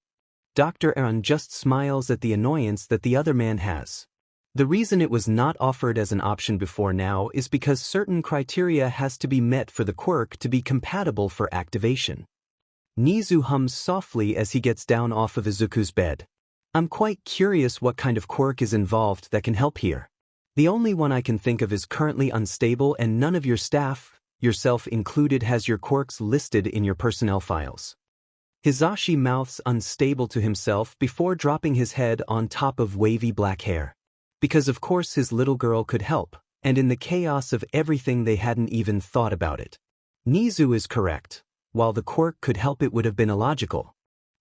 Speaker 1: Dr. Eren just smiles at the annoyance that the other man has. The reason it was not offered as an option before now is because certain criteria has to be met for the quirk to be compatible for activation. Nedu hums softly as he gets down off of Izuku's bed. I'm quite curious what kind of quirk is involved that can help here. The only one I can think of is currently unstable and none of your staff, yourself included, has your quirks listed in your personnel files. Hizashi mouths unstable to himself before dropping his head on top of wavy black hair. Because of course his little girl could help, and in the chaos of everything they hadn't even thought about it. Nedu is correct. While the quirk could help, it would have been illogical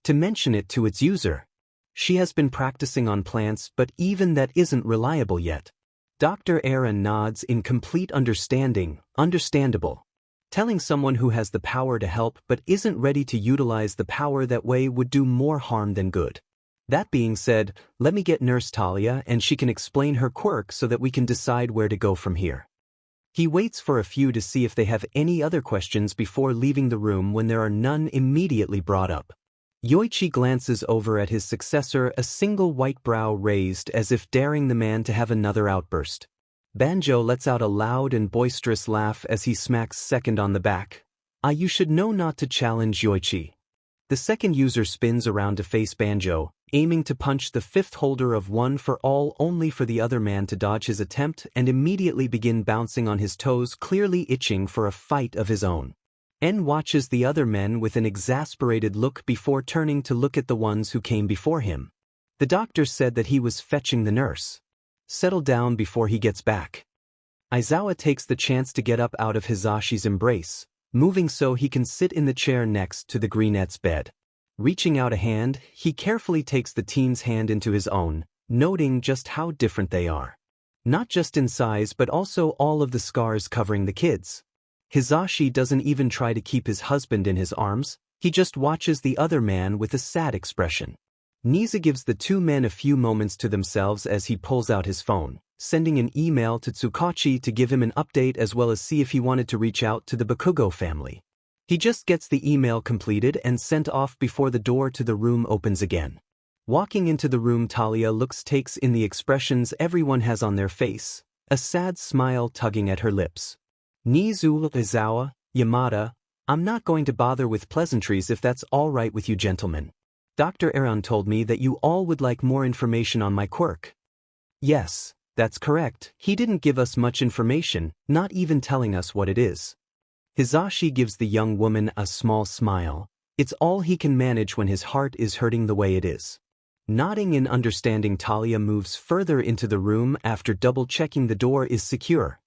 Speaker 1: to mention it to its user. She has been practicing on plants, but even that isn't reliable yet. Dr. Eren nods in complete understanding. Understandable. Telling someone who has the power to help but isn't ready to utilize the power that way would do more harm than good. That being said, let me get Nurse Talia and she can explain her quirk so that we can decide where to go from here. He waits for a few to see if they have any other questions before leaving the room. When there are none immediately brought up, Yoichi glances over at his successor, a single white brow raised as if daring the man to have another outburst. Banjo lets out a loud and boisterous laugh as he smacks second on the back. You should know not to challenge Yoichi. The second user spins around to face Banjo, aiming to punch the fifth holder of One for All, only for the other man to dodge his attempt and immediately begin bouncing on his toes, clearly itching for a fight of his own. N watches the other men with an exasperated look before turning to look at the ones who came before him. The doctor said that he was fetching the nurse. Settle down before he gets back. Aizawa takes the chance to get up out of Hizashi's embrace, moving so he can sit in the chair next to the greenette's bed. Reaching out a hand, he carefully takes the teen's hand into his own, noting just how different they are. Not just in size but also all of the scars covering the kids. Hizashi doesn't even try to keep his husband in his arms, he just watches the other man with a sad expression. Nisa gives the two men a few moments to themselves as he pulls out his phone, sending an email to Tsukachi to give him an update as well as see if he wanted to reach out to the Bakugo family. He just gets the email completed and sent off before the door to the room opens again. Walking into the room, Talia takes in the expressions everyone has on their face, a sad smile tugging at her lips. Nizu, Aizawa, Yamada, I'm not going to bother with pleasantries if that's all right with you gentlemen. Dr. Eren told me that you all would like more information on my quirk. Yes, that's correct. He didn't give us much information, not even telling us what it is. Hizashi gives the young woman a small smile. It's all he can manage when his heart is hurting the way it is. Nodding in understanding, Talia moves further into the room after double-checking the door is secure.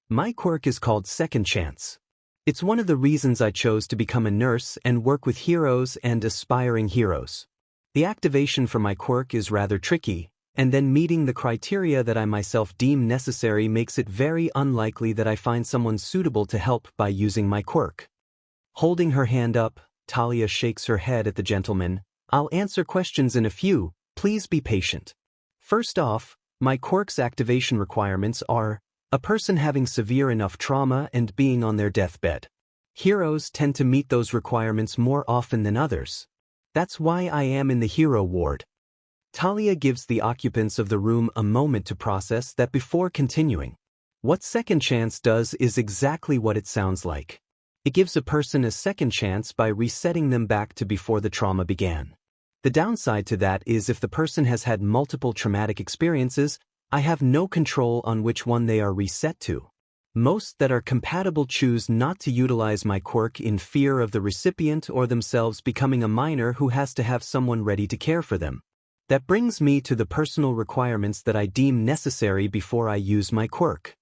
Speaker 1: My quirk is called Second Chance. It's one of the reasons I chose to become a nurse and work with heroes and aspiring heroes. The activation for my quirk is rather tricky, and then meeting the criteria that I myself deem necessary makes it very unlikely that I find someone suitable to help by using my quirk. Holding her hand up, Talia shakes her head at the gentleman. I'll answer questions in a few, please be patient. First off, my quirk's activation requirements are a person having severe enough trauma and being on their deathbed. Heroes tend to meet those requirements more often than others. That's why I am in the hero ward. Talia gives the occupants of the room a moment to process that before continuing. What second chance does is exactly what it sounds like. It gives a person a second chance by resetting them back to before the trauma began. The downside to that is if the person has had multiple traumatic experiences, I have no control on which one they are reset to. Most that are compatible choose not to utilize my quirk in fear of the recipient or themselves becoming a minor who has to have someone ready to care for them. That brings me to the personal requirements that I deem necessary before I use my quirk.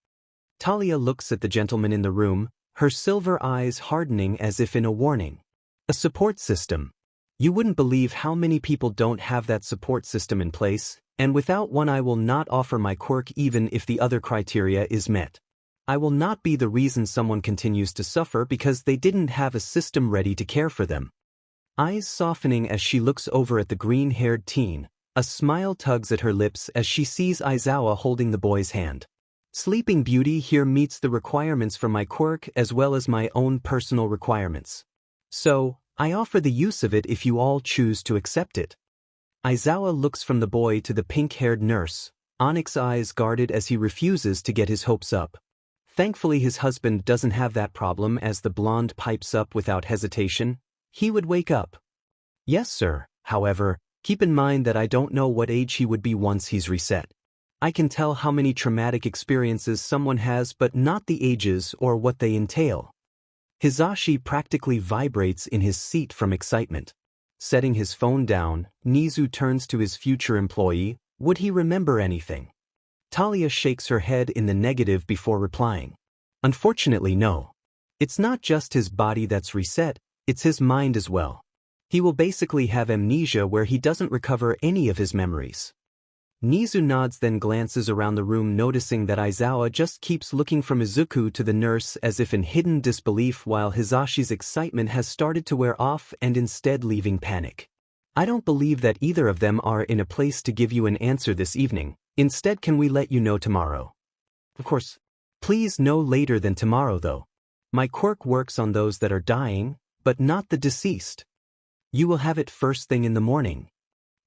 Speaker 1: Talia looks at the gentleman in the room, her silver eyes hardening as if in a warning. A support system. You wouldn't believe how many people don't have that support system in place, and without one I will not offer my quirk even if the other criteria is met. I will not be the reason someone continues to suffer because they didn't have a system ready to care for them. Eyes softening as she looks over at the green-haired teen, a smile tugs at her lips as she sees Aizawa holding the boy's hand. Sleeping Beauty here meets the requirements for my quirk as well as my own personal requirements. So, I offer the use of it if you all choose to accept it. Aizawa looks from the boy to the pink-haired nurse, onyx eyes guarded as he refuses to get his hopes up. Thankfully his husband doesn't have that problem as the blonde pipes up without hesitation. He would wake up. Yes, sir. However, keep in mind that I don't know what age he would be once he's reset. I can tell how many traumatic experiences someone has but not the ages or what they entail. Hizashi practically vibrates in his seat from excitement. Setting his phone down, Nizu turns to his future employee. Would he remember anything? Talia shakes her head in the negative before replying. Unfortunately, no. It's not just his body that's reset, it's his mind as well. He will basically have amnesia where he doesn't recover any of his memories. Nizu nods then glances around the room noticing that Aizawa just keeps looking from Izuku to the nurse as if in hidden disbelief while Hizashi's excitement has started to wear off and instead leaving panic. I don't believe that either of them are in a place to give you an answer this evening. Instead, can we let you know tomorrow? Of course. Please no later than tomorrow though. My quirk works on those that are dying, but not the deceased. You will have it first thing in the morning.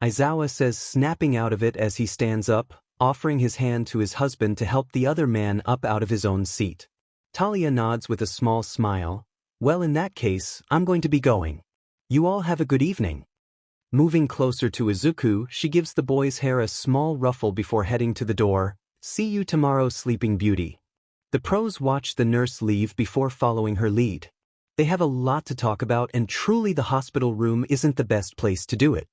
Speaker 1: Aizawa says, snapping out of it as he stands up, offering his hand to his husband to help the other man up out of his own seat. Talia nods with a small smile. Well, in that case, I'm going to be going. You all have a good evening. Moving closer to Izuku, she gives the boy's hair a small ruffle before heading to the door. See you tomorrow, Sleeping Beauty. The pros watch the nurse leave before following her lead. They have a lot to talk about and truly the hospital room isn't the best place to do it.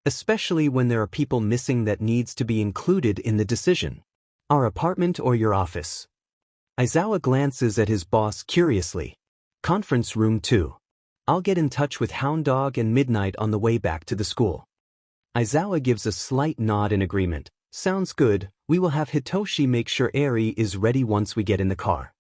Speaker 1: Especially when there are people missing that needs to be included in the decision. Our apartment or your office? Aizawa glances at his boss curiously. Conference room 2. I'll get in touch with Hound Dog and Midnight on the way back to the school. Aizawa gives a slight nod in agreement. Sounds good, we will have Hitoshi make sure Aries is ready once we get in the car.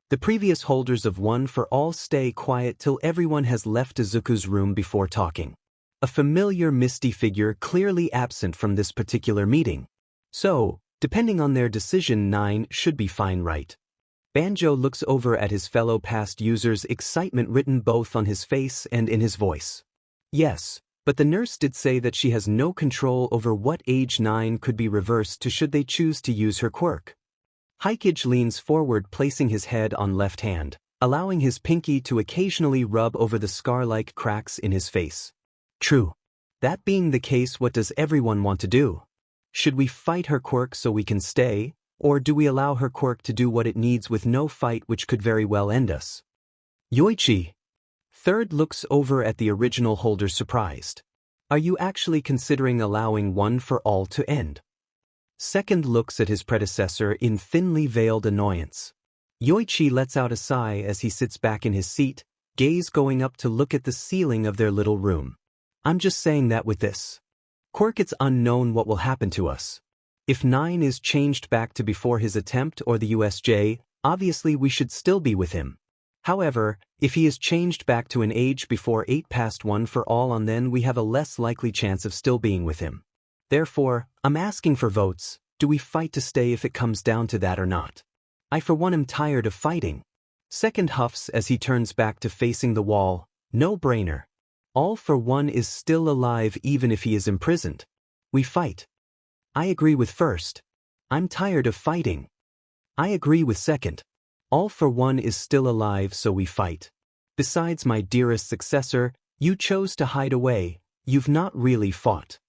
Speaker 1: The previous holders of One for All stay quiet till everyone has left Izuku's room before talking. A familiar misty figure clearly absent from this particular meeting. So, depending on their decision, 9 should be fine, right? Banjo looks over at his fellow past users, excitement written both on his face and in his voice. Yes, but the nurse did say that she has no control over what age 9 could be reversed to should they choose to use her quirk. Hikage leans forward, placing his head on left hand, allowing his pinky to occasionally rub over the scar-like cracks in his face. True. That being the case, what does everyone want to do? Should we fight her quirk so we can stay, or do we allow her quirk to do what it needs with no fight, which could very well end us? Yoichi. Third looks over at the original holder surprised. Are you actually considering allowing One for All to end? Second looks at his predecessor in thinly veiled annoyance. Yoichi lets out a sigh as he sits back in his seat, gaze going up to look at the ceiling of their little room. I'm just saying that with this quirk it's unknown what will happen to us. If 9 is changed back to before his attempt or the USJ, obviously we should still be with him. However, if he is changed back to an age before 8 past 1 for all on, then we have a less likely chance of still being with him. Therefore, I'm asking for votes. Do we fight to stay if it comes down to that or not? I for one am tired of fighting. Second huffs as he turns back to facing the wall. No brainer. All for one is still alive even if he is imprisoned. We fight. I agree with first. I'm tired of fighting. I agree with second. All for one is still alive, so we fight. Besides, my dearest successor, you chose to hide away. You've not really fought.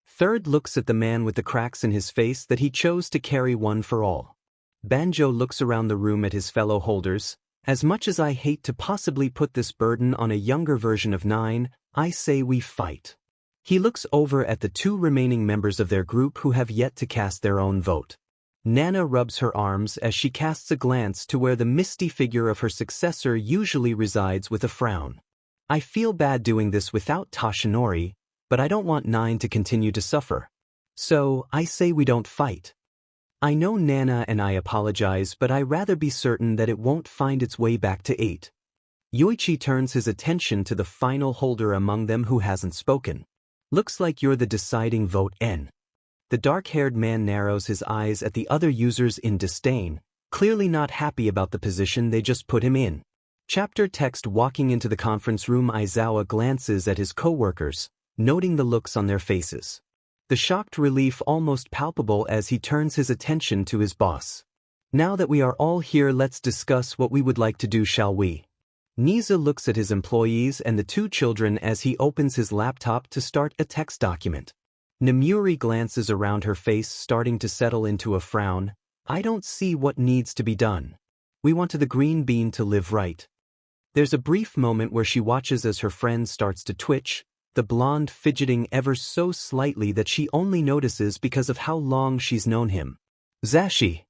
Speaker 1: Third looks at the man with the cracks in his face that he chose to carry one for all. Banjo looks around the room at his fellow holders. As much as I hate to possibly put this burden on a younger version of 9, I say we fight. He looks over at the 2 remaining members of their group who have yet to cast their own vote. Nana rubs her arms as she casts a glance to where the misty figure of her successor usually resides with a frown. I feel bad doing this without Toshinori, but I don't want 9 to continue to suffer. So, I say we don't fight. I know Nana and I apologize, but I rather be certain that it won't find its way back to 8. Yoichi turns his attention to the final holder among them who hasn't spoken. Looks like you're the deciding vote, N. The dark-haired man narrows his eyes at the other users in disdain, clearly not happy about the position they just put him in. Chapter text. Walking into the conference room, Aizawa glances at his co-workers, noting the looks on their faces. The shocked relief almost palpable as he turns his attention to his boss. Now that we are all here, let's discuss what we would like to do, shall we? Niza looks at his employees and the 2 children as he opens his laptop to start a text document. Namuri glances around, her face starting to settle into a frown. I don't see what needs to be done. We want the green bean to live right. There's a brief moment where she watches as her friend starts to twitch, the blonde fidgeting ever so slightly that she only notices because of how long she's known him. Zashi.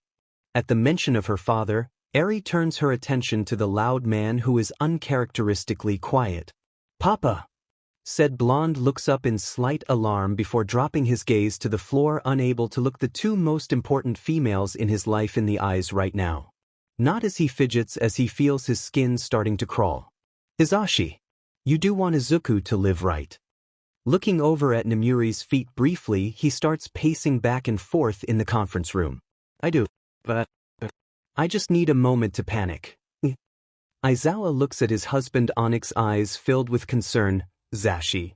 Speaker 1: At the mention of her father, Aries turns her attention to the loud man who is uncharacteristically quiet. Papa. Said blonde looks up in slight alarm before dropping his gaze to the floor, unable to look the 2 most important females in his life in the eyes right now. Not as he fidgets as he feels his skin starting to crawl. Hizashi. You do want Izuku to live right. Looking over at Namuri's feet briefly, he starts pacing back and forth in the conference room. I do, but I just need a moment to panic. Aizawa looks at his husband, Onyx, eyes filled with concern. Zashi.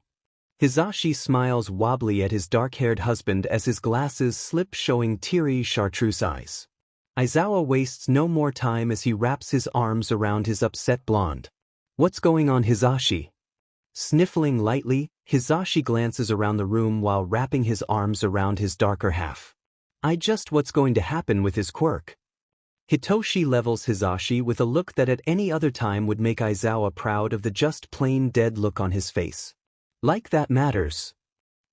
Speaker 1: Hizashi smiles wobbly at his dark-haired husband as his glasses slip, showing teary chartreuse eyes. Aizawa wastes no more time as he wraps his arms around his upset blonde. What's going on, Hizashi? Sniffling lightly, Hizashi glances around the room while wrapping his arms around his darker half. What's going to happen with his quirk? Hitoshi levels Hizashi with a look that at any other time would make Aizawa proud of the just plain dead look on his face. Like that matters.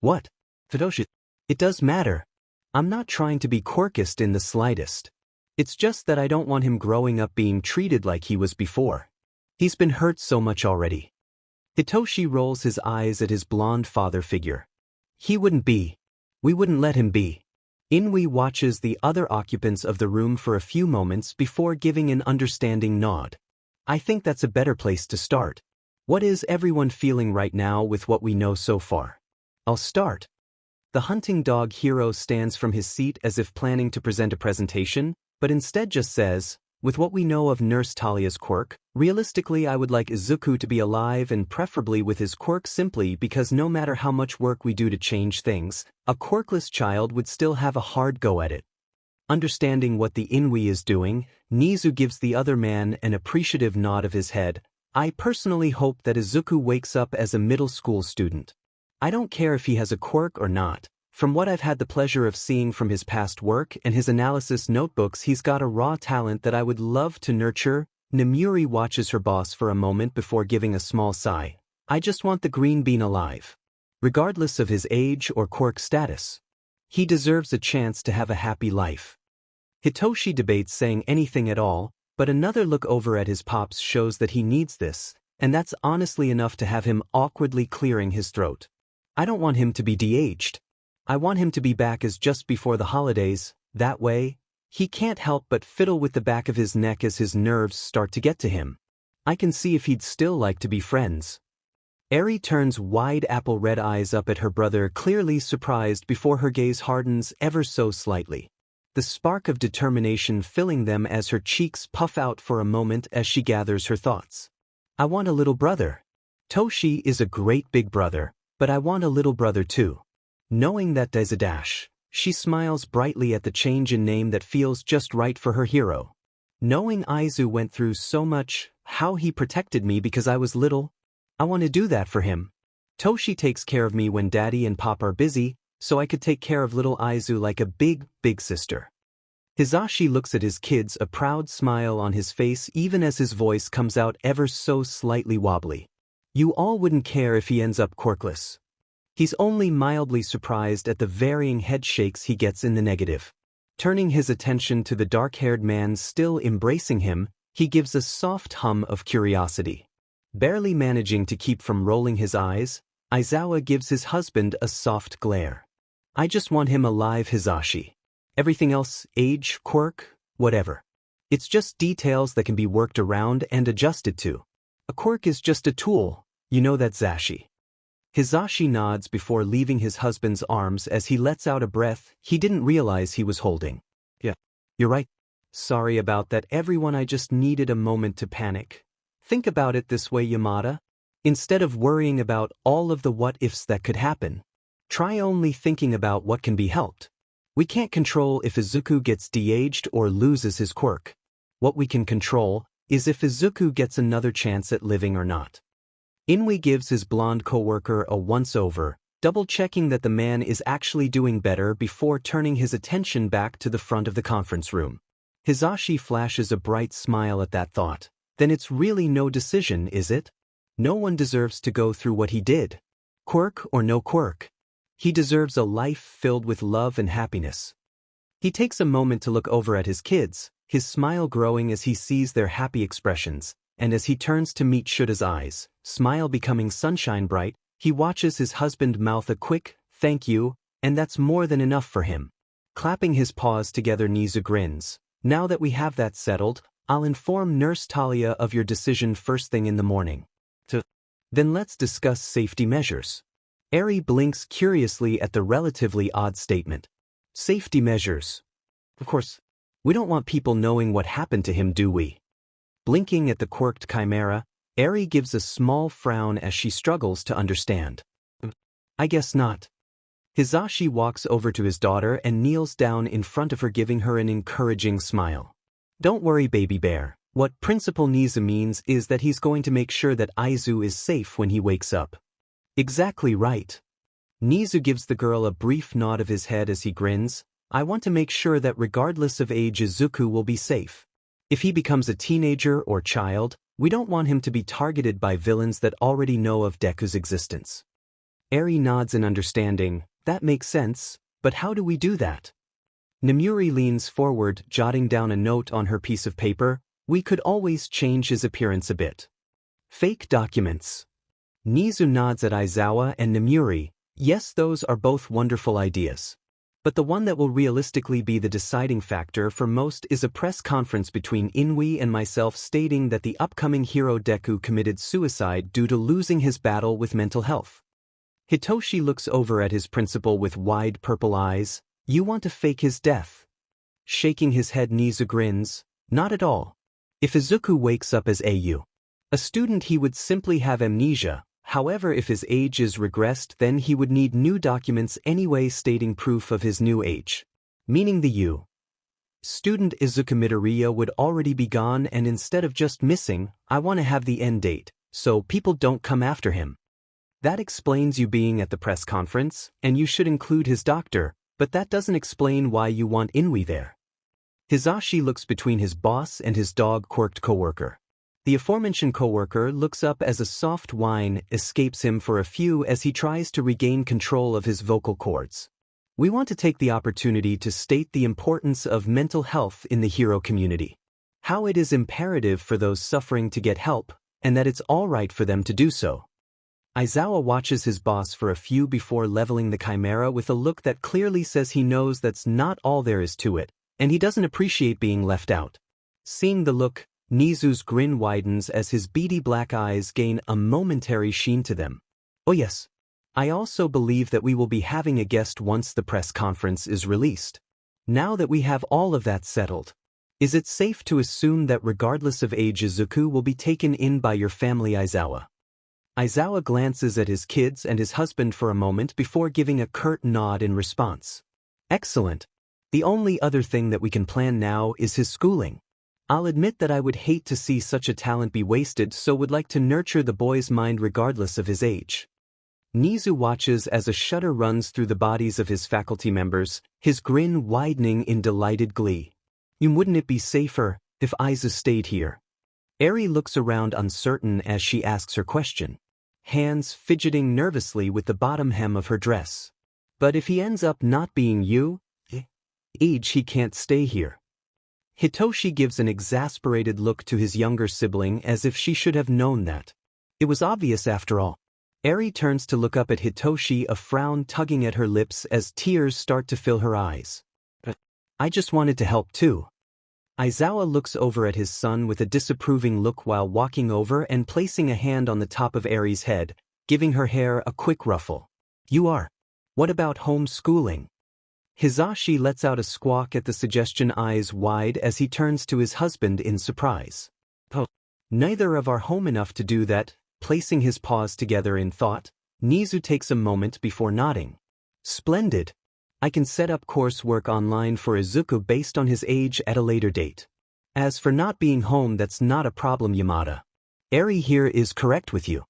Speaker 1: What? Hitoshi. It does matter. I'm not trying to be quirkist in the slightest. It's just that I don't want him growing up being treated like he was before. He's been hurt so much already. Hitoshi rolls his eyes at his blonde father figure. He wouldn't be. We wouldn't let him be. Inui watches the other occupants of the room for a few moments before giving an understanding nod. I think that's a better place to start. What is everyone feeling right now with what we know so far? I'll start. The hunting dog hero stands from his seat as if planning to present a presentation, but instead just says, with what we know of Nurse Talia's quirk, realistically I would like Izuku to be alive and preferably with his quirk, simply because no matter how much work we do to change things, a quirkless child would still have a hard go at it. Understanding what the Inui is doing, Nizu gives the other man an appreciative nod of his head. I personally hope that Izuku wakes up as a middle school student. I don't care if he has a quirk or not. From what I've had the pleasure of seeing from his past work and his analysis notebooks, he's got a raw talent that I would love to nurture. Namuri watches her boss for a moment before giving a small sigh. I just want the green bean alive. Regardless of his age or quirk status. He deserves a chance to have a happy life. Hitoshi debates saying anything at all, but another look over at his pops shows that he needs this, and that's honestly enough to have him awkwardly clearing his throat. I don't want him to be de-aged. I want him to be back as just before the holidays, that way, he can't help but fiddle with the back of his neck as his nerves start to get to him. I can see if he'd still like to be friends. Aries turns wide apple-red eyes up at her brother, clearly surprised before her gaze hardens ever so slightly. The spark of determination filling them as her cheeks puff out for a moment as she gathers her thoughts. I want a little brother. Toshi is a great big brother, but I want a little brother too. Knowing that dash, she smiles brightly at the change in name that feels just right for her hero. Knowing Izuku went through so much, how he protected me because I was little, I want to do that for him. Toshi takes care of me when Daddy and Pop are busy, so I could take care of little Izuku like a big sister. Hisashi looks at his kids, a proud smile on his face even as his voice comes out ever so slightly wobbly. You all wouldn't care if he ends up quirkless. He's only mildly surprised at the varying head shakes he gets in the negative. Turning his attention to the dark-haired man still embracing him, he gives a soft hum of curiosity. Barely managing to keep from rolling his eyes, Aizawa gives his husband a soft glare. I just want him alive, Hisashi. Everything else, age, quirk, whatever. It's just details that can be worked around and adjusted to. A quirk is just a tool, you know that, Zashi. Hisashi nods before leaving his husband's arms as he lets out a breath he didn't realize he was holding. Yeah, you're right. Sorry about that, everyone. I just needed a moment to panic. Think about it this way, Yamada. Instead of worrying about all of the what-ifs that could happen, try only thinking about what can be helped. We can't control if Izuku gets de-aged or loses his quirk. What we can control is if Izuku gets another chance at living or not. Inui gives his blonde co-worker a once-over, double-checking that the man is actually doing better before turning his attention back to the front of the conference room. Hisashi flashes a bright smile at that thought. Then it's really no decision, is it? No one deserves to go through what he did. Quirk or no quirk. He deserves a life filled with love and happiness. He takes a moment to look over at his kids, his smile growing as he sees their happy expressions, and as he turns to meet Shuta's eyes, smile becoming sunshine bright, he watches his husband mouth a quick, thank you, and that's more than enough for him. Clapping his paws together, Nezu grins. Now that we have that settled, I'll inform Nurse Talia of your decision first thing in the morning. Then let's discuss safety measures. Aries blinks curiously at the relatively odd statement. Safety measures. Of course, we don't want people knowing what happened to him, do we? Blinking at the quirked chimera, Aries gives a small frown as she struggles to understand. I guess not. Hisashi walks over to his daughter and kneels down in front of her, giving her an encouraging smile. Don't worry, baby bear. What Principal Nezu means is that he's going to make sure that Izuku is safe when he wakes up. Exactly right. Nezu gives the girl a brief nod of his head as he grins. I want to make sure that regardless of age, Izuku will be safe. If he becomes a teenager or child, we don't want him to be targeted by villains that already know of Deku's existence. Aries nods in understanding. That makes sense, but how do we do that? Nemuri leans forward, jotting down a note on her piece of paper. We could always change his appearance a bit. Fake documents. Nezu nods at Aizawa and Nemuri. Yes, those are both wonderful ideas. But the one that will realistically be the deciding factor for most is a press conference between Inui and myself stating that the upcoming hero Deku committed suicide due to losing his battle with mental health. Hitoshi looks over at his principal with wide purple eyes. You want to fake his death? Shaking his head, Nezu grins. Not at all. If Izuku wakes up as a student, he would simply have amnesia. However, if his age is regressed, then he would need new documents anyway stating proof of his new age. Meaning the student Izuku Midoriya would already be gone, and instead of just missing, I want to have the end date, so people don't come after him. That explains you being at the press conference, and you should include his doctor, but that doesn't explain why you want Inui there. Hisashi looks between his boss and his dog-quirked coworker. The aforementioned coworker looks up as a soft whine escapes him for a few as he tries to regain control of his vocal cords. We want to take the opportunity to state the importance of mental health in the hero community. How it is imperative for those suffering to get help, and that it's all right for them to do so. Aizawa watches his boss for a few before leveling the chimera with a look that clearly says he knows that's not all there is to it, and he doesn't appreciate being left out. Seeing the look, Nizu's grin widens as his beady black eyes gain a momentary sheen to them. Oh yes. I also believe that we will be having a guest once the press conference is released. Now that we have all of that settled, is it safe to assume that regardless of age Izuku will be taken in by your family Aizawa? Aizawa glances at his kids and his husband for a moment before giving a curt nod in response. Excellent. The only other thing that we can plan now is his schooling. I'll admit that I would hate to see such a talent be wasted, so would like to nurture the boy's mind regardless of his age. Nizu watches as a shudder runs through the bodies of his faculty members, his grin widening in delighted glee. Wouldn't it be safer if Aizu stayed here? Aries looks around uncertain as she asks her question, hands fidgeting nervously with the bottom hem of her dress. But if he ends up not being you, he can't stay here. Hitoshi gives an exasperated look to his younger sibling as if she should have known that. It was obvious after all. Aries turns to look up at Hitoshi, a frown tugging at her lips as tears start to fill her eyes. I just wanted to help too. Aizawa looks over at his son with a disapproving look while walking over and placing a hand on the top of Aries' head, giving her hair a quick ruffle. You are. What about homeschooling? Hizashi lets out a squawk at the suggestion, eyes wide as he turns to his husband in surprise. Oh, neither of are home enough to do that. Placing his paws together in thought, Nizu takes a moment before nodding. Splendid. I can set up coursework online for Izuku based on his age at a later date. As for not being home, that's not a problem, Yamada. Aries here is correct with you.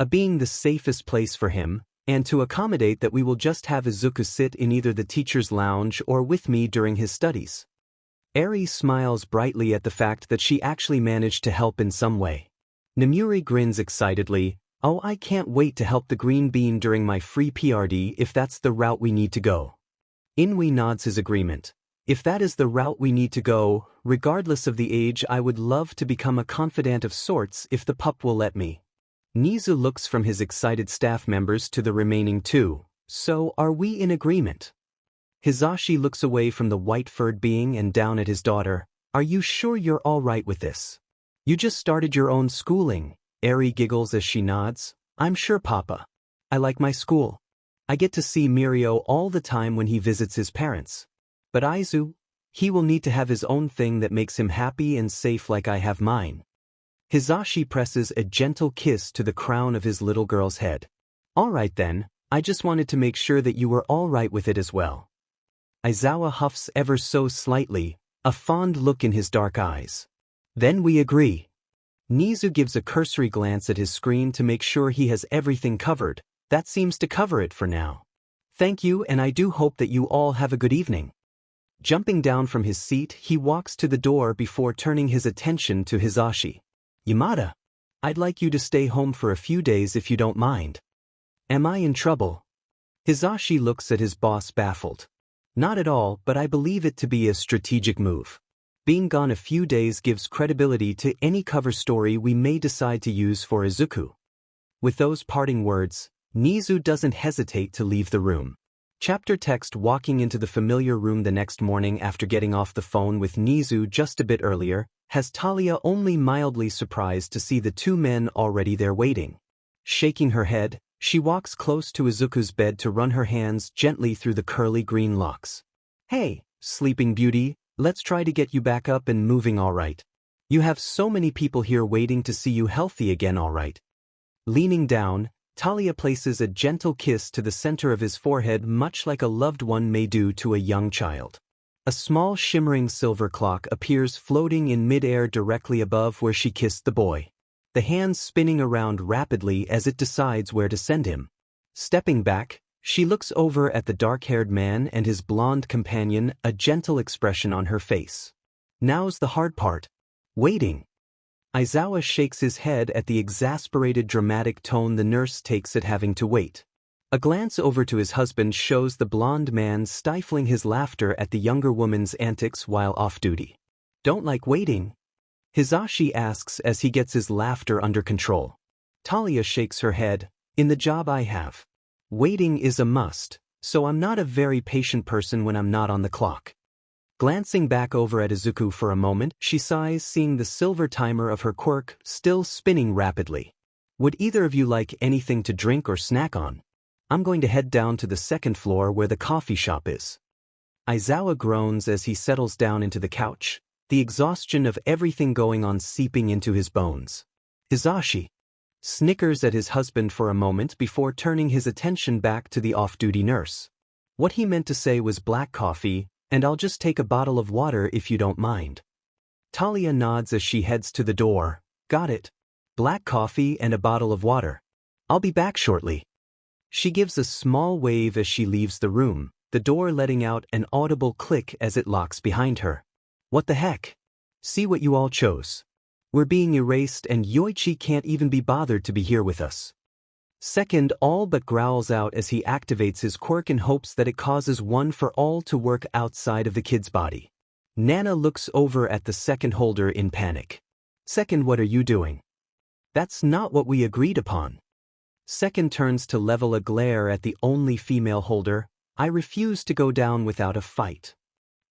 Speaker 1: Being the safest place for him, and to accommodate that we will just have Izuku sit in either the teacher's lounge or with me during his studies. Aries smiles brightly at the fact that she actually managed to help in some way. Namuri grins excitedly. Oh, I can't wait to help the green bean during my free PRD if that's the route we need to go. Inui nods his agreement. If that is the route we need to go, regardless of the age, I would love to become a confidant of sorts if the pup will let me. Nizu looks from his excited staff members to the remaining two. So, are we in agreement? Hizashi looks away from the white-furred being and down at his daughter. Are you sure you're all right with this? You just started your own schooling. Aries giggles as she nods. I'm sure, Papa. I like my school. I get to see Mirio all the time when he visits his parents. But Aizu, he will need to have his own thing that makes him happy and safe like I have mine. Hizashi presses a gentle kiss to the crown of his little girl's head. All right then, I just wanted to make sure that you were all right with it as well. Aizawa huffs ever so slightly, a fond look in his dark eyes. Then we agree. Nizu gives a cursory glance at his screen to make sure he has everything covered. That seems to cover it for now. Thank you, and I do hope that you all have a good evening. Jumping down from his seat, he walks to the door before turning his attention to Hizashi. Yamada, I'd like you to stay home for a few days if you don't mind. Am I in trouble? Hizashi looks at his boss baffled. Not at all, but I believe it to be a strategic move. Being gone a few days gives credibility to any cover story we may decide to use for Izuku. With those parting words, Nizu doesn't hesitate to leave the room. Chapter text. Walking into the familiar room the next morning after getting off the phone with Nizu just a bit earlier, has Talia only mildly surprised to see the two men already there waiting. Shaking her head, she walks close to Izuku's bed to run her hands gently through the curly green locks. Hey, sleeping beauty, let's try to get you back up and moving all right. You have so many people here waiting to see you healthy again all right. Leaning down, Talia places a gentle kiss to the center of his forehead much like a loved one may do to a young child. A small shimmering silver clock appears floating in mid-air directly above where she kissed the boy. The hands spinning around rapidly as it decides where to send him. Stepping back, she looks over at the dark-haired man and his blonde companion, a gentle expression on her face. Now's the hard part. Waiting. Aizawa shakes his head at the exasperated dramatic tone the nurse takes at having to wait. A glance over to his husband shows the blonde man stifling his laughter at the younger woman's antics while off-duty. Don't like waiting? Hizashi asks as he gets his laughter under control. Talia shakes her head. In the job I have, waiting is a must, so I'm not a very patient person when I'm not on the clock. Glancing back over at Izuku for a moment, she sighs, seeing the silver timer of her quirk still spinning rapidly. Would either of you like anything to drink or snack on? I'm going to head down to the second floor where the coffee shop is. Aizawa groans as he settles down into the couch, the exhaustion of everything going on seeping into his bones. Hizashi snickers at his husband for a moment before turning his attention back to the off-duty nurse. What he meant to say was black coffee, and I'll just take a bottle of water if you don't mind. Talia nods as she heads to the door. Got it. Black coffee and a bottle of water. I'll be back shortly. She gives a small wave as she leaves the room, the door letting out an audible click as it locks behind her. What the heck? See what you all chose. We're being erased and Yoichi can't even be bothered to be here with us. Second all but growls out as he activates his quirk in hopes that it causes one for all to work outside of the kid's body. Nana looks over at the second holder in panic. Second, what are you doing? That's not what we agreed upon. Second turns to level a glare at the only female holder. I refuse to go down without a fight.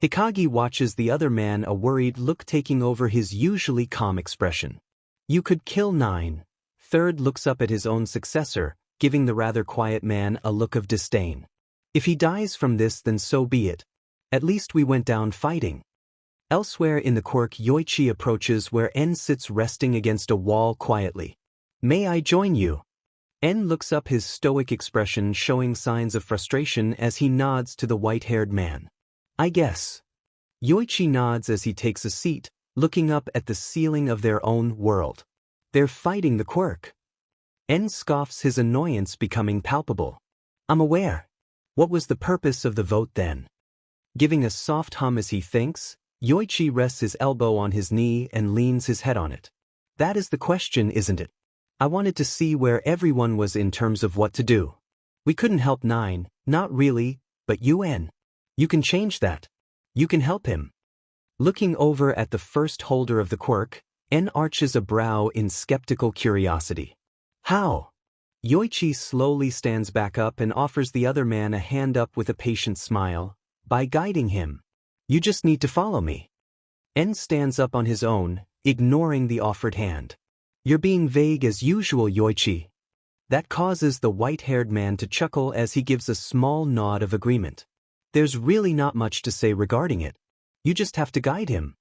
Speaker 1: Hikage watches the other man, a worried look taking over his usually calm expression. You could kill 9. Third looks up at his own successor, giving the rather quiet man a look of disdain. If he dies from this, then so be it. At least we went down fighting. Elsewhere in the quirk, Yoichi approaches where N sits resting against a wall quietly. May I join you? N looks up, his stoic expression showing signs of frustration as he nods to the white-haired man. I guess. Yoichi nods as he takes a seat, looking up at the ceiling of their own world. They're fighting the quirk. N scoffs, his annoyance becoming palpable. I'm aware. What was the purpose of the vote then? Giving a soft hum as he thinks, Yoichi rests his elbow on his knee and leans his head on it. That is the question, isn't it? I wanted to see where everyone was in terms of what to do. We couldn't help 9, not really, but you, N. You can change that. You can help him. Looking over at the first holder of the quirk, N arches a brow in skeptical curiosity. How? Yoichi slowly stands back up and offers the other man a hand up with a patient smile. By guiding him. You just need to follow me. N stands up on his own, ignoring the offered hand. You're being vague as usual, Yoichi. That causes the white-haired man to chuckle as he gives a small nod of agreement. There's really not much to say regarding it. You just have to guide him.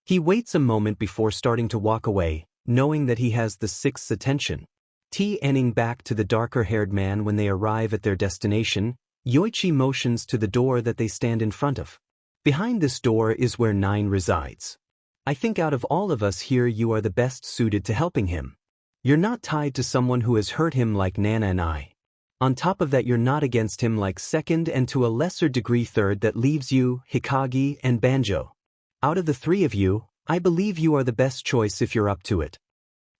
Speaker 1: He waits a moment before starting to walk away, knowing that he has the sixth's attention. T-ing back to the darker-haired man when they arrive at their destination, Yoichi motions to the door that they stand in front of. Behind this door is where 9 resides. I think out of all of us here you are the best suited to helping him. You're not tied to someone who has hurt him like Nana and I. On top of that, you're not against him like second, and to a lesser degree third. That leaves you, Hikage, and Banjo. Out of the 3 of you, I believe you are the best choice if you're up to it.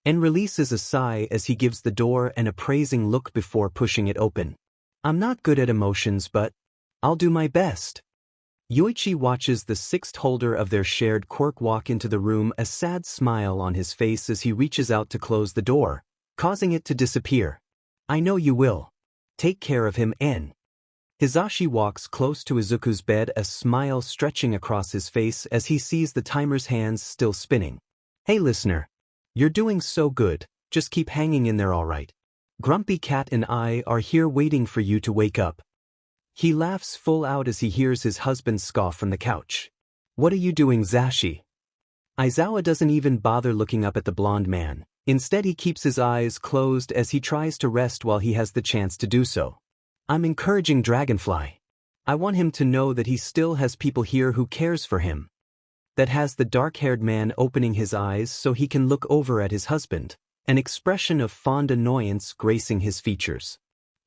Speaker 1: And releases a sigh as he gives the door an appraising look before pushing it open. I'm not good at emotions, but I'll do my best. Yoichi watches the 6th holder of their shared quirk walk into the room, a sad smile on his face as he reaches out to close the door, causing it to disappear. I know you will. Take care of him, N. Hizashi walks close to Izuku's bed, a smile stretching across his face as he sees the timer's hands still spinning. Hey listener. You're doing so good, just keep hanging in there, alright. Grumpy Cat and I are here waiting for you to wake up. He laughs full out as he hears his husband scoff from the couch. What are you doing, Zashi? Aizawa doesn't even bother looking up at the blonde man. Instead, he keeps his eyes closed as he tries to rest while he has the chance to do so. I'm encouraging Dragonfly. I want him to know that he still has people here who cares for him. That has the dark-haired man opening his eyes so he can look over at his husband, an expression of fond annoyance gracing his features.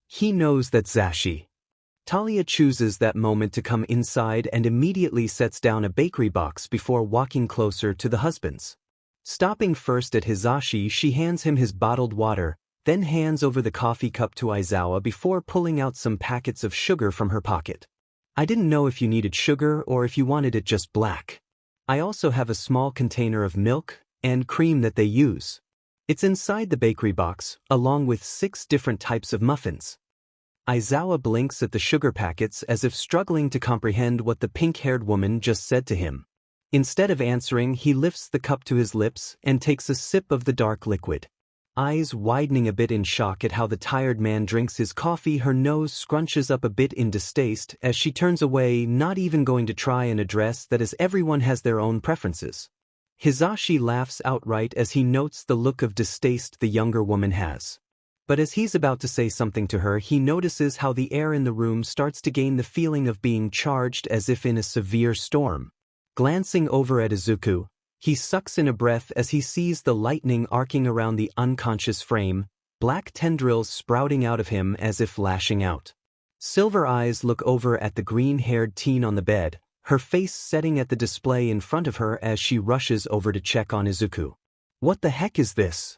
Speaker 1: He knows that Zashi. Talia chooses that moment to come inside and immediately sets down a bakery box before walking closer to the husbands. Stopping first at Hizashi, she hands him his bottled water, then hands over the coffee cup to Aizawa before pulling out some packets of sugar from her pocket. I didn't know if you needed sugar or if you wanted it just black. I also have a small container of milk and cream that they use. It's inside the bakery box, along with 6 different types of muffins. Aizawa blinks at the sugar packets as if struggling to comprehend what the pink-haired woman just said to him. Instead of answering, he lifts the cup to his lips and takes a sip of the dark liquid. Eyes widening a bit in shock at how the tired man drinks his coffee, her nose scrunches up a bit in distaste as she turns away, not even going to try and address that as everyone has their own preferences. Hisashi laughs outright as he notes the look of distaste the younger woman has. But as he's about to say something to her, he notices how the air in the room starts to gain the feeling of being charged as if in a severe storm. Glancing over at Izuku, he sucks in a breath as he sees the lightning arcing around the unconscious frame, black tendrils sprouting out of him as if lashing out. Silver eyes look over at the green-haired teen on the bed, her face setting at the display in front of her as she rushes over to check on Izuku. What the heck is this?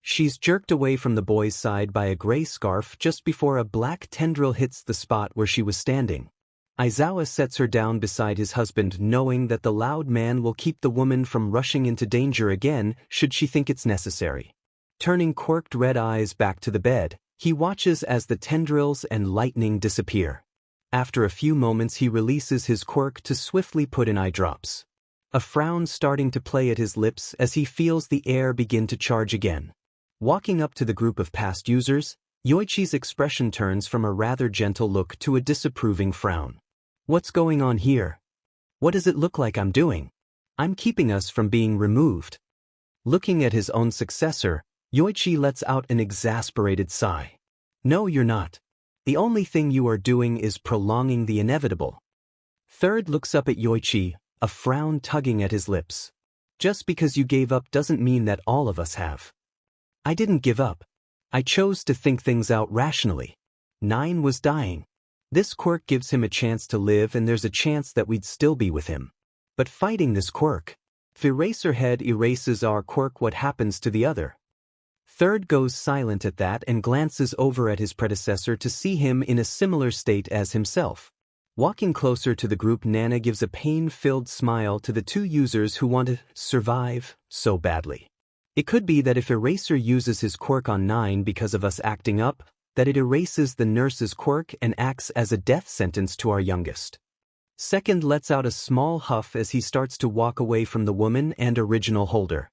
Speaker 1: She's jerked away from the boy's side by a gray scarf just before a black tendril hits the spot where she was standing. Aizawa sets her down beside his husband, knowing that the loud man will keep the woman from rushing into danger again should she think it's necessary. Turning quirked red eyes back to the bed, he watches as the tendrils and lightning disappear. After a few moments, he releases his quirk to swiftly put in eye drops. A frown starting to play at his lips as he feels the air begin to charge again. Walking up to the group of past users, Yoichi's expression turns from a rather gentle look to a disapproving frown. What's going on here? What does it look like I'm doing? I'm keeping us from being removed. Looking at his own successor, Yoichi lets out an exasperated sigh. No, you're not. The only thing you are doing is prolonging the inevitable. Third looks up at Yoichi, a frown tugging at his lips. Just because you gave up doesn't mean that all of us have. I didn't give up. I chose to think things out rationally. 9 was dying. This quirk gives him a chance to live, and there's a chance that we'd still be with him. But fighting this quirk. If Eraserhead erases our quirk, what happens to the other? Third goes silent at that and glances over at his predecessor to see him in a similar state as himself. Walking closer to the group, Nana gives a pain-filled smile to the 2 users who want to survive so badly. It could be that if Eraser uses his quirk on 9 because of us acting up, that it erases the nurse's quirk and acts as a death sentence to our youngest. Second lets out a small huff as he starts to walk away from the woman and original holder.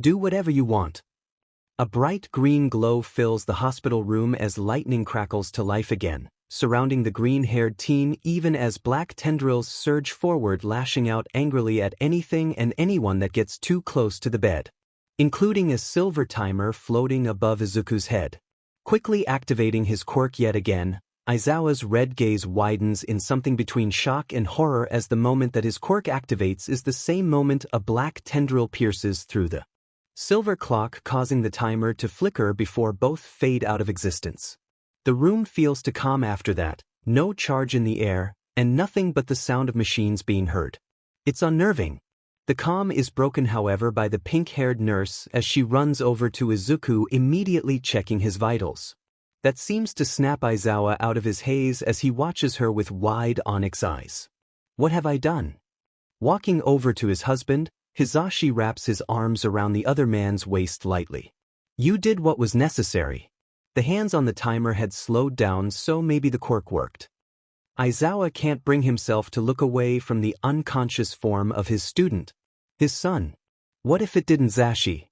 Speaker 1: Do whatever you want. A bright green glow fills the hospital room as lightning crackles to life again, surrounding the green-haired teen even as black tendrils surge forward, lashing out angrily at anything and anyone that gets too close to the bed, including a silver timer floating above Izuku's head. Quickly activating his quirk yet again, Aizawa's red gaze widens in something between shock and horror as the moment that his quirk activates is the same moment a black tendril pierces through the silver clock, causing the timer to flicker before both fade out of existence. The room feels to calm after that, no charge in the air, and nothing but the sound of machines being heard. It's unnerving. The calm is broken, however, by the pink-haired nurse as she runs over to Izuku, immediately checking his vitals. That seems to snap Aizawa out of his haze as he watches her with wide onyx eyes. What have I done? Walking over to his husband, Hisashi wraps his arms around the other man's waist lightly. You did what was necessary. The hands on the timer had slowed down, so maybe the quirk worked. Aizawa can't bring himself to look away from the unconscious form of his student, his son. What if it didn't? Zashi.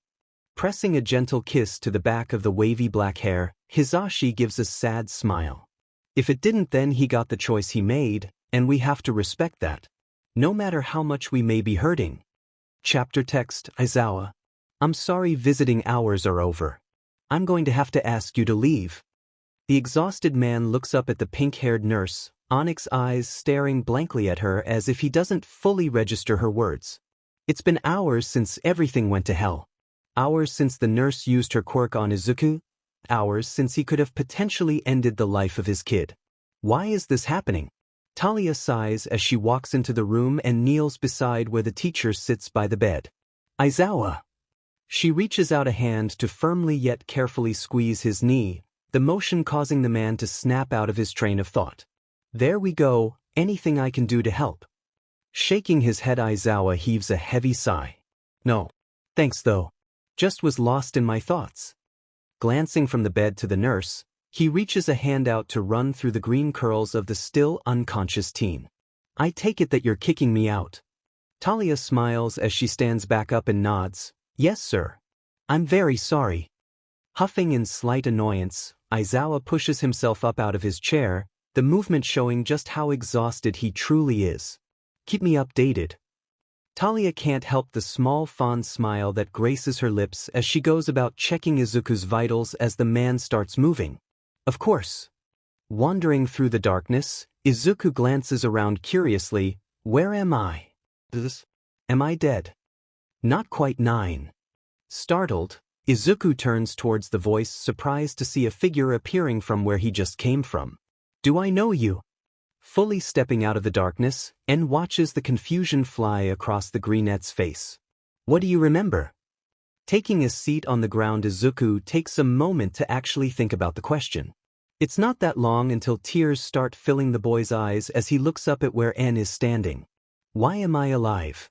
Speaker 1: Pressing a gentle kiss to the back of the wavy black hair, Hisashi gives a sad smile. If it didn't, then he got the choice he made, and we have to respect that, no matter how much we may be hurting. Chapter text. Aizawa. I'm sorry, visiting hours are over. I'm going to have to ask you to leave. The exhausted man looks up at the pink-haired nurse, onyx eyes staring blankly at her as if he doesn't fully register her words. It's been hours since everything went to hell. Hours since the nurse used her quirk on Izuku. Hours since he could have potentially ended the life of his kid. Why is this happening? Talia sighs as she walks into the room and kneels beside where the teacher sits by the bed. Aizawa. She reaches out a hand to firmly yet carefully squeeze his knee, the motion causing the man to snap out of his train of thought. There we go, anything I can do to help. Shaking his head, Aizawa heaves a heavy sigh. No. Thanks though. Just was lost in my thoughts. Glancing from the bed to the nurse, he reaches a hand out to run through the green curls of the still unconscious teen. I take it that you're kicking me out. Talia smiles as she stands back up and nods. Yes, sir. I'm very sorry. Huffing in slight annoyance, Aizawa pushes himself up out of his chair, the movement showing just how exhausted he truly is. Keep me updated. Talia can't help the small fond smile that graces her lips as she goes about checking Izuku's vitals as the man starts moving. Of course. Wandering through the darkness, Izuku glances around curiously. Where am I? Am I dead? Not quite 9. Startled, Izuku turns towards the voice, surprised to see a figure appearing from where he just came from. Do I know you? Fully stepping out of the darkness, En watches the confusion fly across the greenette's face. What do you remember? Taking a seat on the ground, Izuku takes a moment to actually think about the question. It's not that long until tears start filling the boy's eyes as he looks up at where En is standing. Why am I alive?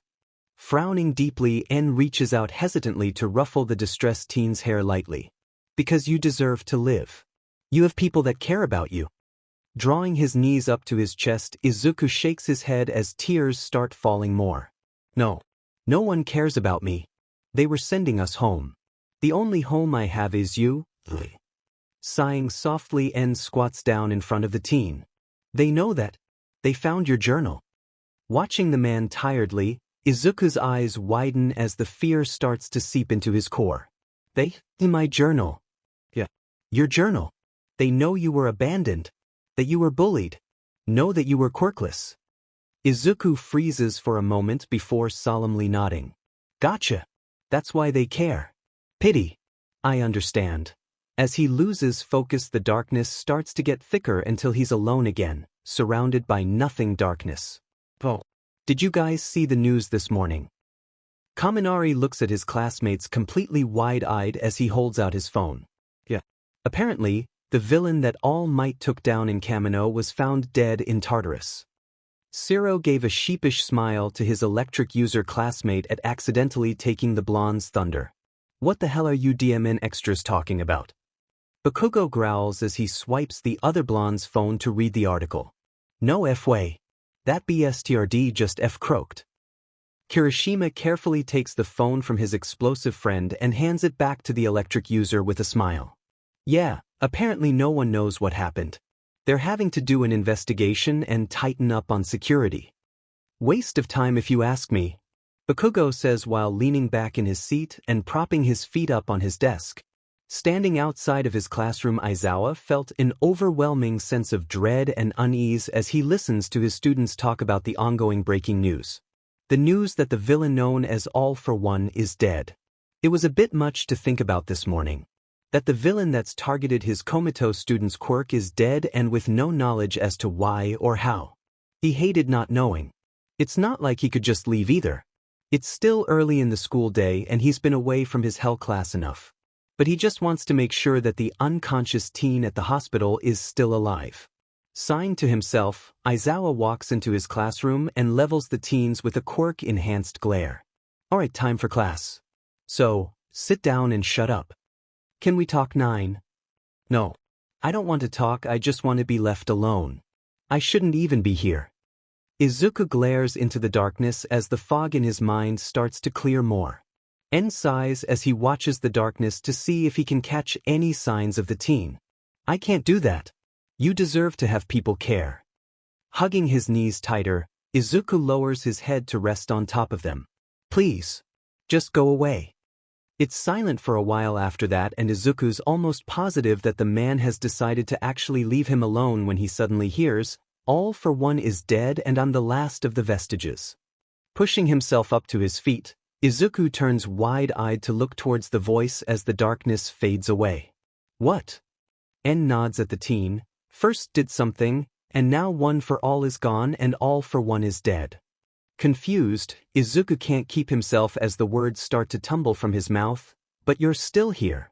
Speaker 1: Frowning deeply, En reaches out hesitantly to ruffle the distressed teen's hair lightly. Because you deserve to live. You have people that care about you. Drawing his knees up to his chest, Izuku shakes his head as tears start falling more. No one cares about me. They were sending us home. The only home I have is you. Sighing softly, En squats down in front of the teen. They know that. They found your journal. Watching the man tiredly, Izuku's eyes widen as the fear starts to seep into his core. In my journal. Yeah. Your journal. They know you were abandoned. That you were bullied. Know that you were quirkless. Izuku freezes for a moment before solemnly nodding. Gotcha. That's why they care. Pity. I understand. As he loses focus, the darkness starts to get thicker until he's alone again, surrounded by nothing darkness. Oh. Did you guys see the news this morning? Kaminari looks at his classmates completely wide-eyed as he holds out his phone. Yeah. Apparently, the villain that All Might took down in Kamino was found dead in Tartarus. Ciro gave a sheepish smile to his electric user classmate at accidentally taking the blonde's thunder. What the hell are you DMN extras talking about? Bakugo growls as he swipes the other blonde's phone to read the article. No F-way. That BSTRD just F-croaked. Kirishima carefully takes the phone from his explosive friend and hands it back to the electric user with a smile. Yeah, apparently no one knows what happened. They're having to do an investigation and tighten up on security. Waste of time if you ask me, Bakugo says while leaning back in his seat and propping his feet up on his desk. Standing outside of his classroom, Aizawa felt an overwhelming sense of dread and unease as he listens to his students talk about the ongoing breaking news. The news that the villain known as All for One is dead. It was a bit much to think about this morning. That the villain that's targeted his comatose student's quirk is dead and with no knowledge as to why or how. He hated not knowing. It's not like he could just leave either. It's still early in the school day and he's been away from his hell class enough. But he just wants to make sure that the unconscious teen at the hospital is still alive. Sighing to himself, Aizawa walks into his classroom and levels the teens with a quirk-enhanced glare. Alright, time for class. So, sit down and shut up. Can we talk 9? No. I don't want to talk, I just want to be left alone. I shouldn't even be here. Izuku glares into the darkness as the fog in his mind starts to clear more. En sighs as he watches the darkness to see if he can catch any signs of the teen. I can't do that. You deserve to have people care. Hugging his knees tighter, Izuku lowers his head to rest on top of them. Please. Just go away. It's silent for a while after that, and Izuku's almost positive that the man has decided to actually leave him alone when he suddenly hears, All for One is dead and I'm the last of the vestiges. Pushing himself up to his feet, Izuku turns wide-eyed to look towards the voice as the darkness fades away. What? En nods at the teen. First did something, and now One for All is gone and All for One is dead. Confused, Izuku can't keep himself as the words start to tumble from his mouth. But you're still here.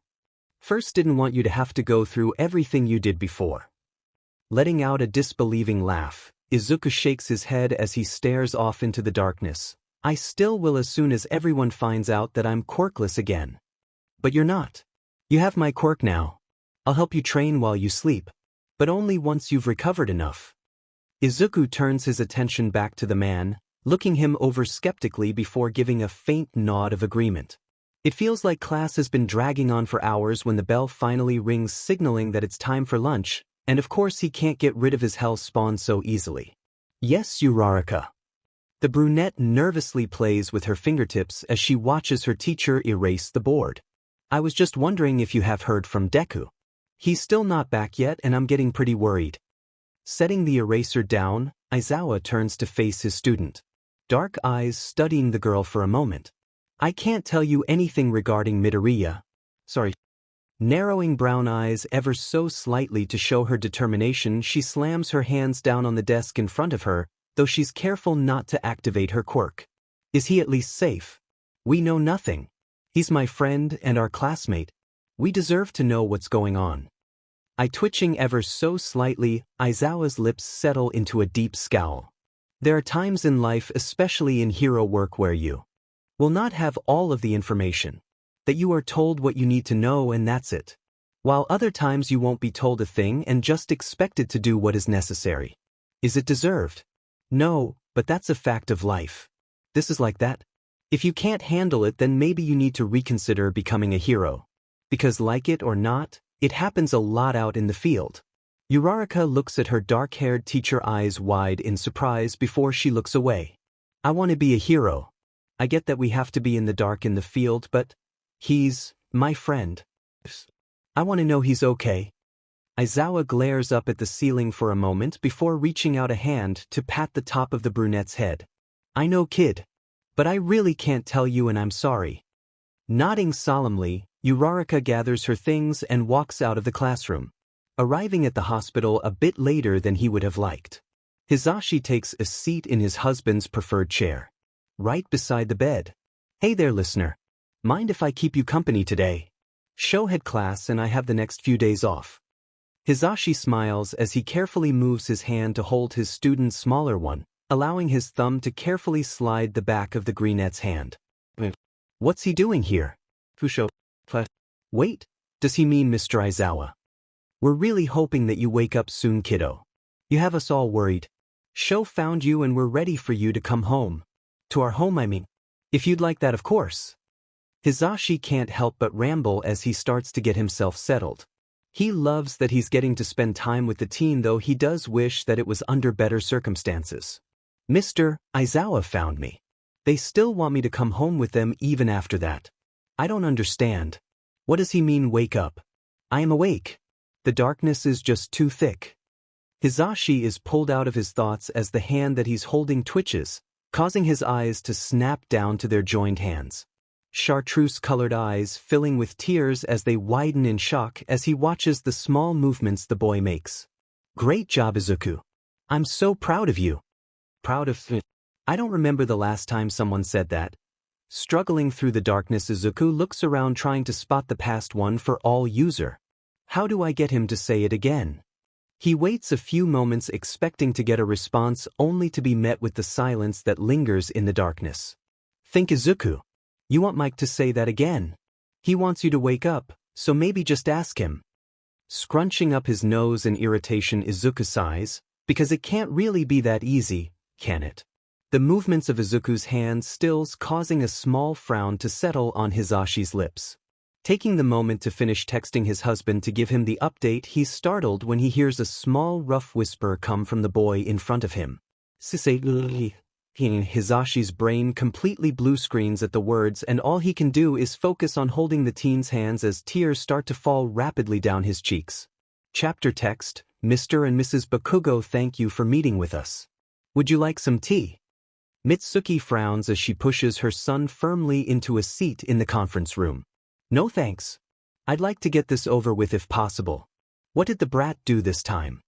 Speaker 1: First didn't want you to have to go through everything you did before. Letting out a disbelieving laugh, Izuku shakes his head as he stares off into the darkness. I still will as soon as everyone finds out that I'm quirkless again. But you're not. You have my quirk now. I'll help you train while you sleep. But only once you've recovered enough. Izuku turns his attention back to the man, looking him over skeptically before giving a faint nod of agreement. It feels like class has been dragging on for hours when the bell finally rings signaling that it's time for lunch, and of course he can't get rid of his hell spawn so easily. Yes, Uraraka. The brunette nervously plays with her fingertips as she watches her teacher erase the board. I was just wondering if you have heard from Deku. He's still not back yet and I'm getting pretty worried. Setting the eraser down, Aizawa turns to face his student. Dark eyes studying the girl for a moment. I can't tell you anything regarding Midoriya. Sorry. Narrowing brown eyes ever so slightly to show her determination, she slams her hands down on the desk in front of her, though she's careful not to activate her quirk. Is he at least safe? We know nothing. He's my friend and our classmate. We deserve to know what's going on. Twitching ever so slightly, Aizawa's lips settle into a deep scowl. There are times in life, especially in hero work, where you will not have all of the information. That you are told what you need to know and that's it. While other times you won't be told a thing and just expected to do what is necessary. Is it deserved? No, but that's a fact of life. This is like that. If you can't handle it, then maybe you need to reconsider becoming a hero. Because like it or not, it happens a lot out in the field. Uraraka looks at her dark-haired teacher, eyes wide in surprise before she looks away. I want to be a hero. I get that we have to be in the dark in the field, but he's my friend. I want to know he's okay. Aizawa glares up at the ceiling for a moment before reaching out a hand to pat the top of the brunette's head. I know, kid. But I really can't tell you and I'm sorry. Nodding solemnly, Uraraka gathers her things and walks out of the classroom, arriving at the hospital a bit later than he would have liked. Hisashi takes a seat in his husband's preferred chair, right beside the bed. Hey there, listener. Mind if I keep you company today? Show had class and I have the next few days off. Hisashi smiles as he carefully moves his hand to hold his student's smaller one, allowing his thumb to carefully slide the back of the brunette's hand. What's he doing here? Fusho. Wait, does he mean Mr. Aizawa? We're really hoping that you wake up soon, kiddo. You have us all worried. Sho found you and we're ready for you to come home. To our home, I mean. If you'd like that, of course. Hisashi can't help but ramble as he starts to get himself settled. He loves that he's getting to spend time with the teen, though he does wish that it was under better circumstances. Mr. Aizawa found me. They still want me to come home with them even after that. I don't understand. What does he mean, wake up? I am awake. The darkness is just too thick. Hisashi is pulled out of his thoughts as the hand that he's holding twitches, causing his eyes to snap down to their joined hands. Chartreuse-colored eyes filling with tears as they widen in shock as he watches the small movements the boy makes. Great job, Izuku. I'm so proud of you. Proud of... I don't remember the last time someone said that. Struggling through the darkness, Izuku looks around trying to spot the past one for all user. How do I get him to say it again? He waits a few moments expecting to get a response only to be met with the silence that lingers in the darkness. Think, Izuku. You want Mike to say that again. He wants you to wake up, so maybe just ask him. Scrunching up his nose in irritation, Izuku sighs, because it can't really be that easy, can it? The movements of Izuku's hand stills, causing a small frown to settle on Hisashi's lips. Taking the moment to finish texting his husband to give him the update, he's startled when he hears a small rough whisper come from the boy in front of him. Hisashi's brain completely blue screens at the words, and all he can do is focus on holding the teen's hands as tears start to fall rapidly down his cheeks. Chapter text: Mr. and Mrs. Bakugo, thank you for meeting with us. Would you like some tea? Mitsuki frowns as she pushes her son firmly into a seat in the conference room. No thanks. I'd like to get this over with if possible. What did the brat do this time?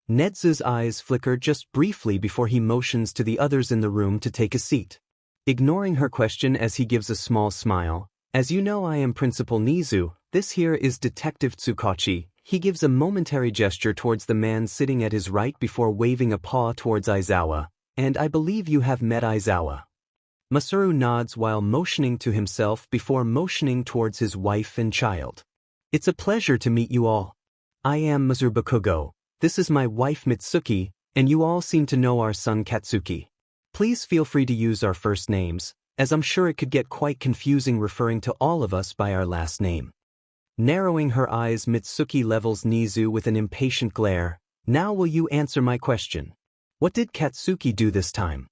Speaker 1: Ned's eyes flicker just briefly before he motions to the others in the room to take a seat. Ignoring her question as he gives a small smile, as you know, I am Principal Nizu, this here is Detective Tsukachi. He gives a momentary gesture towards the man sitting at his right before waving a paw towards Aizawa. And I believe you have met Aizawa. Masaru nods while motioning to himself before motioning towards his wife and child. It's a pleasure to meet you all. I am Masaru Bakugo, this is my wife Mitsuki, and you all seem to know our son Katsuki. Please feel free to use our first names, as I'm sure it could get quite confusing referring to all of us by our last name. Narrowing her eyes, Mitsuki levels Nezu with an impatient glare. Now will you answer my question? What did Katsuki do this time?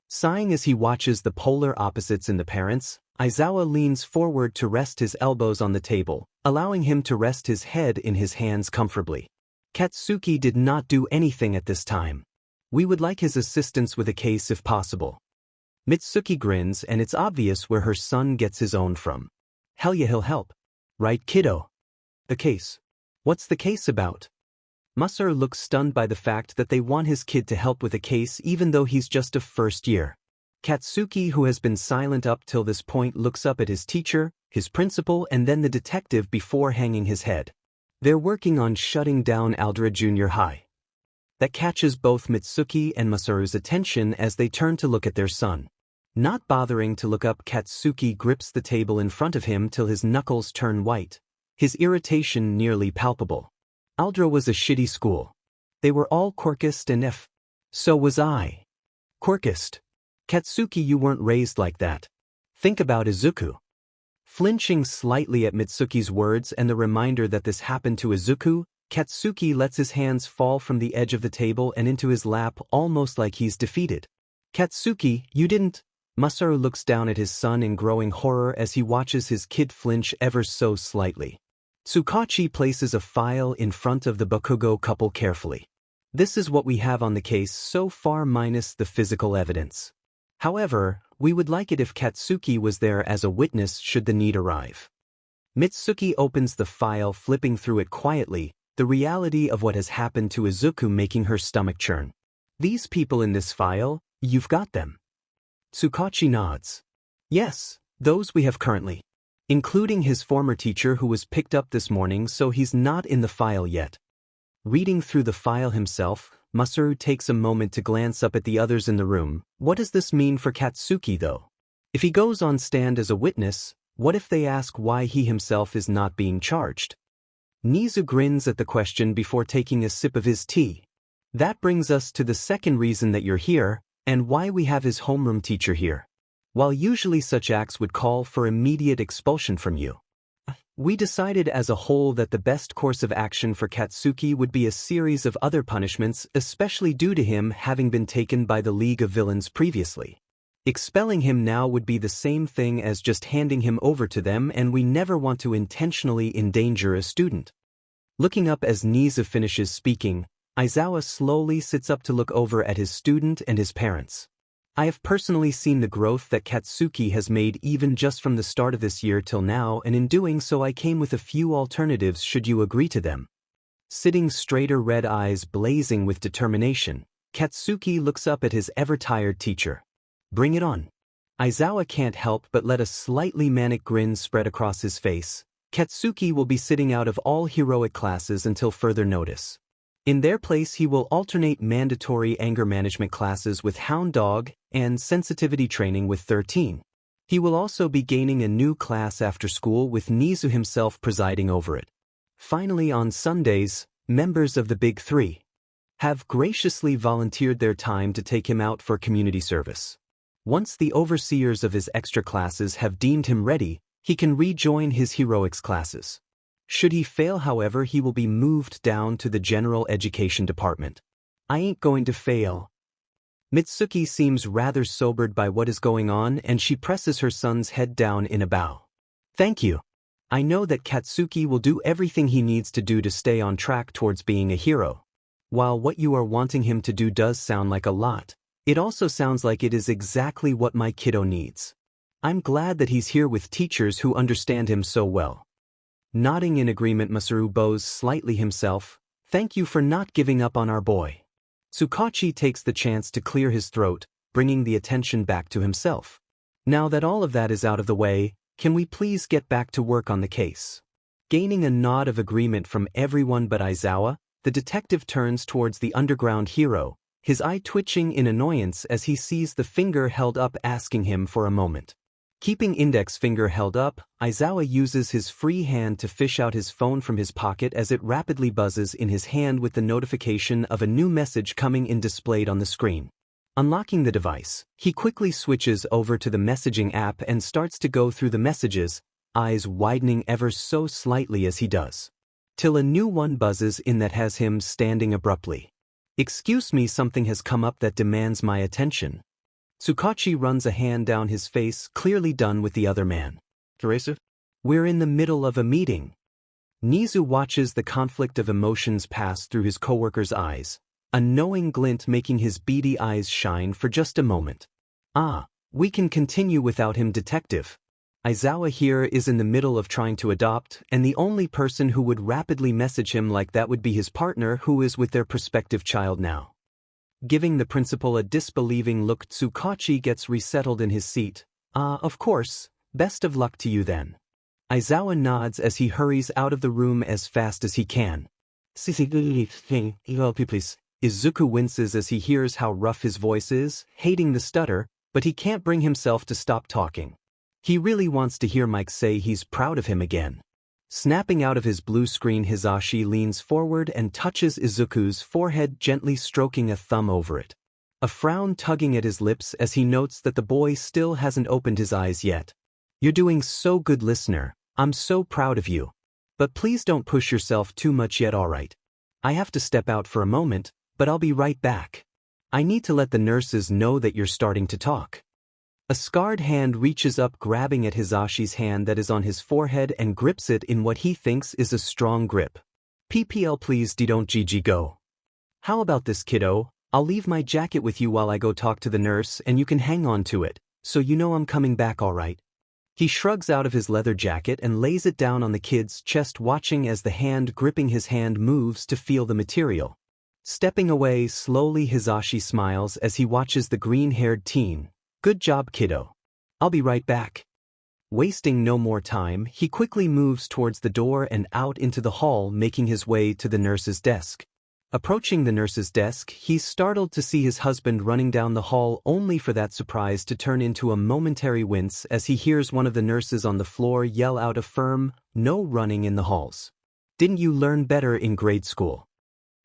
Speaker 1: Sighing as he watches the polar opposites in the parents, Aizawa leans forward to rest his elbows on the table, allowing him to rest his head in his hands comfortably. Katsuki did not do anything at this time. We would like his assistance with a case if possible. Mitsuki grins, and it's obvious where her son gets his own from. Hell yeah, he'll help. Right, kiddo? The case. What's the case about? Masaru looks stunned by the fact that they want his kid to help with a case even though he's just a first year. Katsuki, who has been silent up till this point, looks up at his teacher, his principal, and then the detective before hanging his head. They're working on shutting down Aldera Junior High. That catches both Mitsuki and Masaru's attention as they turn to look at their son. Not bothering to look up, Katsuki grips the table in front of him till his knuckles turn white, his irritation nearly palpable. Aldera was a shitty school. They were all quirkist and so was I. Quirkist. Katsuki, you weren't raised like that. Think about Izuku. Flinching slightly at Mitsuki's words and the reminder that this happened to Izuku, Katsuki lets his hands fall from the edge of the table and into his lap almost like he's defeated. Katsuki, you didn't. Masaru looks down at his son in growing horror as he watches his kid flinch ever so slightly. Tsukachi places a file in front of the Bakugo couple carefully. This is what we have on the case so far minus the physical evidence. However, we would like it if Katsuki was there as a witness should the need arrive. Mitsuki opens the file, flipping through it quietly, the reality of what has happened to Izuku making her stomach churn. These people in this file, you've got them. Tsukachi nods. Yes, those we have currently. Including his former teacher who was picked up this morning, so he's not in the file yet. Reading through the file himself, Masaru takes a moment to glance up at the others in the room. What does this mean for Katsuki though? If he goes on stand as a witness, what if they ask why he himself is not being charged? Nezu grins at the question before taking a sip of his tea. That brings us to the second reason that you're here, and why we have his homeroom teacher here. While usually such acts would call for immediate expulsion from you, we decided as a whole that the best course of action for Katsuki would be a series of other punishments, especially due to him having been taken by the League of Villains previously. Expelling him now would be the same thing as just handing him over to them, and we never want to intentionally endanger a student. Looking up as Nezu finishes speaking, Aizawa slowly sits up to look over at his student and his parents. I have personally seen the growth that Katsuki has made even just from the start of this year till now, and in doing so I came with a few alternatives should you agree to them. Sitting straighter, red eyes blazing with determination, Katsuki looks up at his ever-tired teacher. Bring it on. Aizawa can't help but let a slightly manic grin spread across his face. Katsuki will be sitting out of all heroic classes until further notice. In their place he will alternate mandatory anger management classes with Hound Dog and sensitivity training with 13. He will also be gaining a new class after school with Nezu himself presiding over it. Finally, on Sundays, members of the Big Three have graciously volunteered their time to take him out for community service. Once the overseers of his extra classes have deemed him ready, he can rejoin his heroics classes. Should he fail, however, he will be moved down to the general education department. I ain't going to fail. Mitsuki seems rather sobered by what is going on, and she presses her son's head down in a bow. Thank you. I know that Katsuki will do everything he needs to do to stay on track towards being a hero. While what you are wanting him to do does sound like a lot, it also sounds like it is exactly what my kiddo needs. I'm glad that he's here with teachers who understand him so well. Nodding in agreement, Masaru bows slightly himself. Thank you for not giving up on our boy. Tsukachi takes the chance to clear his throat, bringing the attention back to himself. Now that all of that is out of the way, can we please get back to work on the case? Gaining a nod of agreement from everyone but Aizawa, the detective turns towards the underground hero, his eye twitching in annoyance as he sees the finger held up asking him for a moment. Keeping index finger held up, Aizawa uses his free hand to fish out his phone from his pocket as it rapidly buzzes in his hand with the notification of a new message coming in displayed on the screen. Unlocking the device, he quickly switches over to the messaging app and starts to go through the messages, eyes widening ever so slightly as he does. Till a new one buzzes in that has him standing abruptly. "Excuse me, something has come up that demands my attention." Tsukachi runs a hand down his face, clearly done with the other man. "Teresa? We're in the middle of a meeting." Nezu watches the conflict of emotions pass through his coworker's eyes, a knowing glint making his beady eyes shine for just a moment. "Ah, we can continue without him, detective." Aizawa here is in the middle of trying to adopt, and the only person who would rapidly message him like that would be his partner, who is with their prospective child now. Giving the principal a disbelieving look, Tsukachi gets resettled in his seat. Of course, best of luck to you then." Aizawa nods as he hurries out of the room as fast as he can. Please. Izuku winces as he hears how rough his voice is, hating the stutter, but he can't bring himself to stop talking. He really wants to hear Mike say he's proud of him again. Snapping out of his blue screen, Hisashi leans forward and touches Izuku's forehead, gently stroking a thumb over it. A frown tugging at his lips as he notes that the boy still hasn't opened his eyes yet. "You're doing so good, listener. I'm so proud of you. But please don't push yourself too much yet, alright? I have to step out for a moment, but I'll be right back. I need to let the nurses know that you're starting to talk." A scarred hand reaches up, grabbing at Hisashi's hand that is on his forehead and grips it in what he thinks is a strong grip. "PPL, please don't GG go. How about this, kiddo? I'll leave my jacket with you while I go talk to the nurse and you can hang on to it, so you know I'm coming back, alright?" He shrugs out of his leather jacket and lays it down on the kid's chest, watching as the hand gripping his hand moves to feel the material. Stepping away slowly, Hisashi smiles as he watches the green-haired teen. "Good job, kiddo. I'll be right back." Wasting no more time, he quickly moves towards the door and out into the hall, making his way to the nurse's desk. Approaching the nurse's desk, he's startled to see his husband running down the hall, only for that surprise to turn into a momentary wince as he hears one of the nurses on the floor yell out a firm, "No running in the halls. Didn't you learn better in grade school?"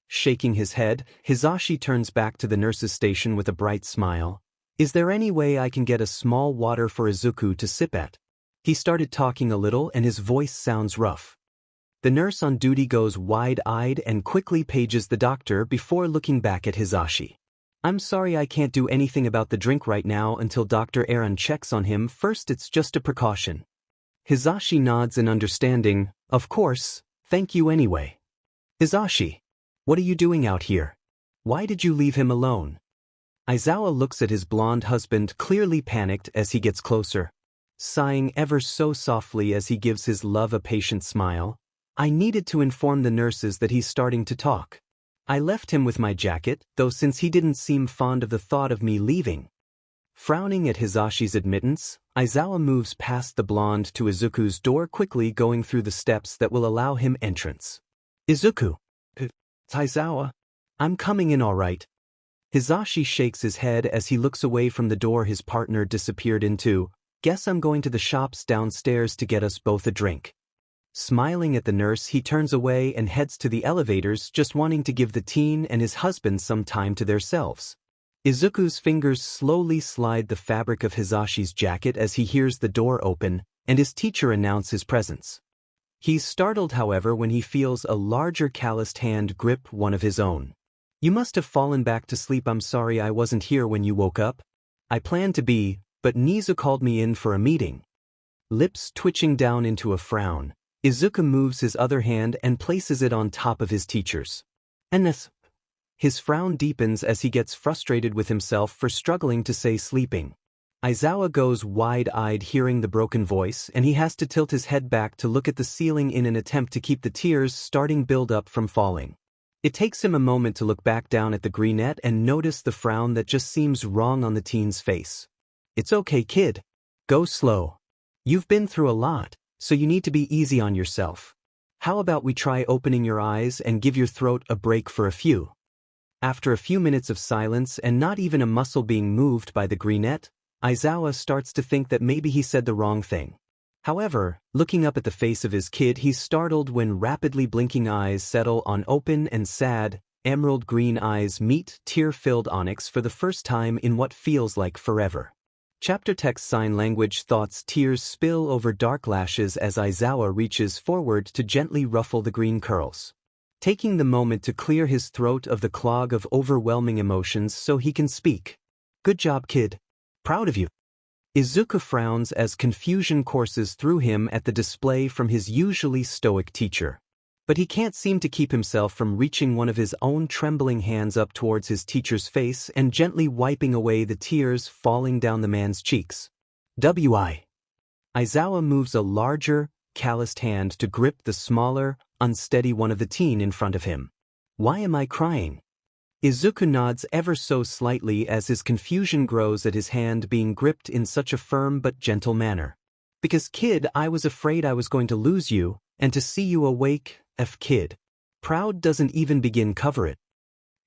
Speaker 1: Shaking his head, Hisashi turns back to the nurse's station with a bright smile. "Is there any way I can get a small water for Izuku to sip at?" He started talking a little and his voice sounds rough. The nurse on duty goes wide-eyed and quickly pages the doctor before looking back at Hisashi. "I'm sorry, I can't do anything about the drink right now until Dr. Aaron checks on him first. It's just a precaution." Hisashi nods in understanding. "Of course, thank you anyway." "Hisashi, what are you doing out here? Why did you leave him alone?" Aizawa looks at his blonde husband, clearly panicked, as he gets closer. Sighing ever so softly as he gives his love a patient smile. "I needed to inform the nurses that he's starting to talk. I left him with my jacket, though, since he didn't seem fond of the thought of me leaving." Frowning at Hisashi's admittance, Aizawa moves past the blonde to Izuku's door, quickly going through the steps that will allow him entrance. "Izuku." "Aizawa. I'm coming in, alright." Hisashi shakes his head as he looks away from the door his partner disappeared into. "Guess I'm going to the shops downstairs to get us both a drink." Smiling at the nurse, he turns away and heads to the elevators, just wanting to give the teen and his husband some time to themselves. Izuku's fingers slowly slide the fabric of Hisashi's jacket as he hears the door open and his teacher announce his presence. He's startled, however, when he feels a larger calloused hand grip one of his own. "You must have fallen back to sleep. I'm sorry I wasn't here when you woke up. I planned to be, but Nezu called me in for a meeting." Lips twitching down into a frown, Izuku moves his other hand and places it on top of his teacher's. "And this?" His frown deepens as he gets frustrated with himself for struggling to say sleeping. Aizawa goes wide-eyed hearing the broken voice, and he has to tilt his head back to look at the ceiling in an attempt to keep the tears starting build up from falling. It takes him a moment to look back down at the greenette and notice the frown that just seems wrong on the teen's face. "It's okay, kid. Go slow. You've been through a lot, so you need to be easy on yourself. How about we try opening your eyes and give your throat a break for a few?" After a few minutes of silence and not even a muscle being moved by the greenette, Aizawa starts to think that maybe he said the wrong thing. However, looking up at the face of his kid, he's startled when rapidly blinking eyes settle on open and sad, emerald green eyes meet tear-filled onyx for the first time in what feels like forever. Chapter text sign language thoughts tears spill over dark lashes as Aizawa reaches forward to gently ruffle the green curls. Taking the moment to clear his throat of the clog of overwhelming emotions so he can speak. Good job, kid. Proud of you. Izuku frowns as confusion courses through him at the display from his usually stoic teacher. But he can't seem to keep himself from reaching one of his own trembling hands up towards his teacher's face and gently wiping away the tears falling down the man's cheeks. W.I. Aizawa moves a larger, calloused hand to grip the smaller, unsteady one of the teen in front of him. Why am I crying? Izuku nods ever so slightly as his confusion grows at his hand being gripped in such a firm but gentle manner. Because kid, I was afraid I was going to lose you, and to see you awake, kid. Proud doesn't even begin cover it.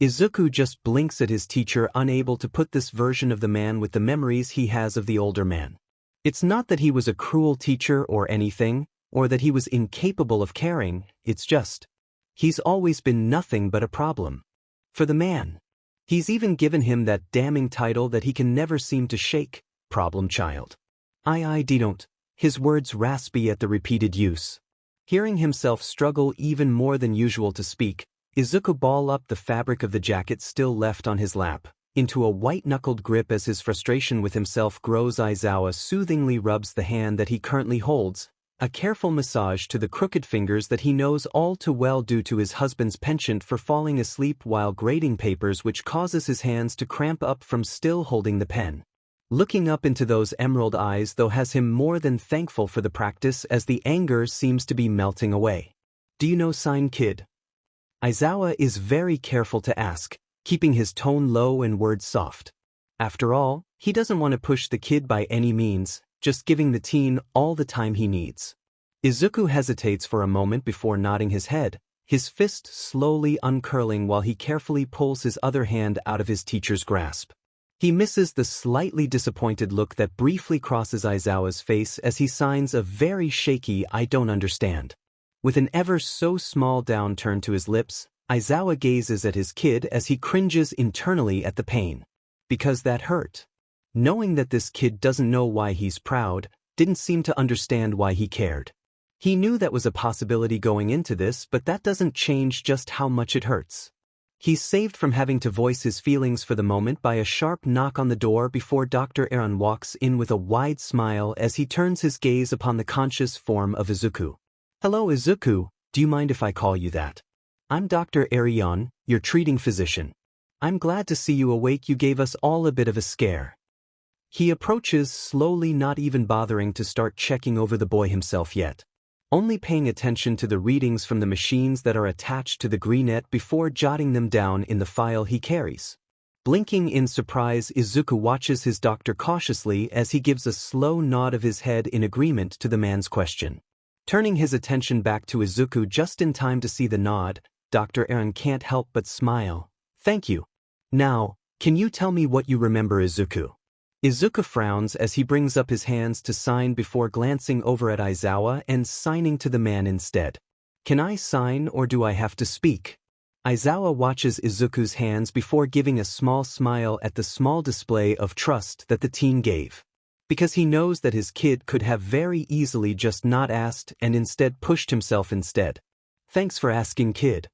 Speaker 1: Izuku just blinks at his teacher, unable to put this version of the man with the memories he has of the older man. It's not that he was a cruel teacher or anything, or that he was incapable of caring, it's just, he's always been nothing but a problem. For the man. He's even given him that damning title that he can never seem to shake, problem child. I don't. His words raspy at the repeated use. Hearing himself struggle even more than usual to speak, Izuku ball up the fabric of the jacket still left on his lap, into a white-knuckled grip as his frustration with himself grows. Aizawa soothingly rubs the hand that he currently holds, a careful massage to the crooked fingers that he knows all too well due to his husband's penchant for falling asleep while grading papers, which causes his hands to cramp up from still holding the pen. Looking up into those emerald eyes though has him more than thankful for the practice as the anger seems to be melting away. Do you know sign, kid? Aizawa is very careful to ask, keeping his tone low and words soft. After all, he doesn't want to push the kid by any means, just giving the teen all the time he needs. Izuku hesitates for a moment before nodding his head, his fist slowly uncurling while he carefully pulls his other hand out of his teacher's grasp. He misses the slightly disappointed look that briefly crosses Aizawa's face as he signs a very shaky "I don't understand." With an ever so small downturn to his lips, Aizawa gazes at his kid as he cringes internally at the pain. Because that hurt. Knowing that this kid doesn't know why he's proud, didn't seem to understand why he cared. He knew that was a possibility going into this, but that doesn't change just how much it hurts. He's saved from having to voice his feelings for the moment by a sharp knock on the door before Dr. Aaron walks in with a wide smile as he turns his gaze upon the conscious form of Izuku. Hello Izuku, do you mind if I call you that? I'm Dr. Aries, your treating physician. I'm glad to see you awake. You gave us all a bit of a scare. He approaches slowly, not even bothering to start checking over the boy himself yet. Only paying attention to the readings from the machines that are attached to the greenette before jotting them down in the file he carries. Blinking in surprise, Izuku watches his doctor cautiously as he gives a slow nod of his head in agreement to the man's question. Turning his attention back to Izuku just in time to see the nod, Dr. Aaron can't help but smile. Thank you. Now, can you tell me what you remember, Izuku? Izuku frowns as he brings up his hands to sign before glancing over at Aizawa and signing to the man instead. Can I sign or do I have to speak? Aizawa watches Izuku's hands before giving a small smile at the small display of trust that the teen gave. Because he knows that his kid could have very easily just not asked and instead pushed himself instead. Thanks for asking, kid.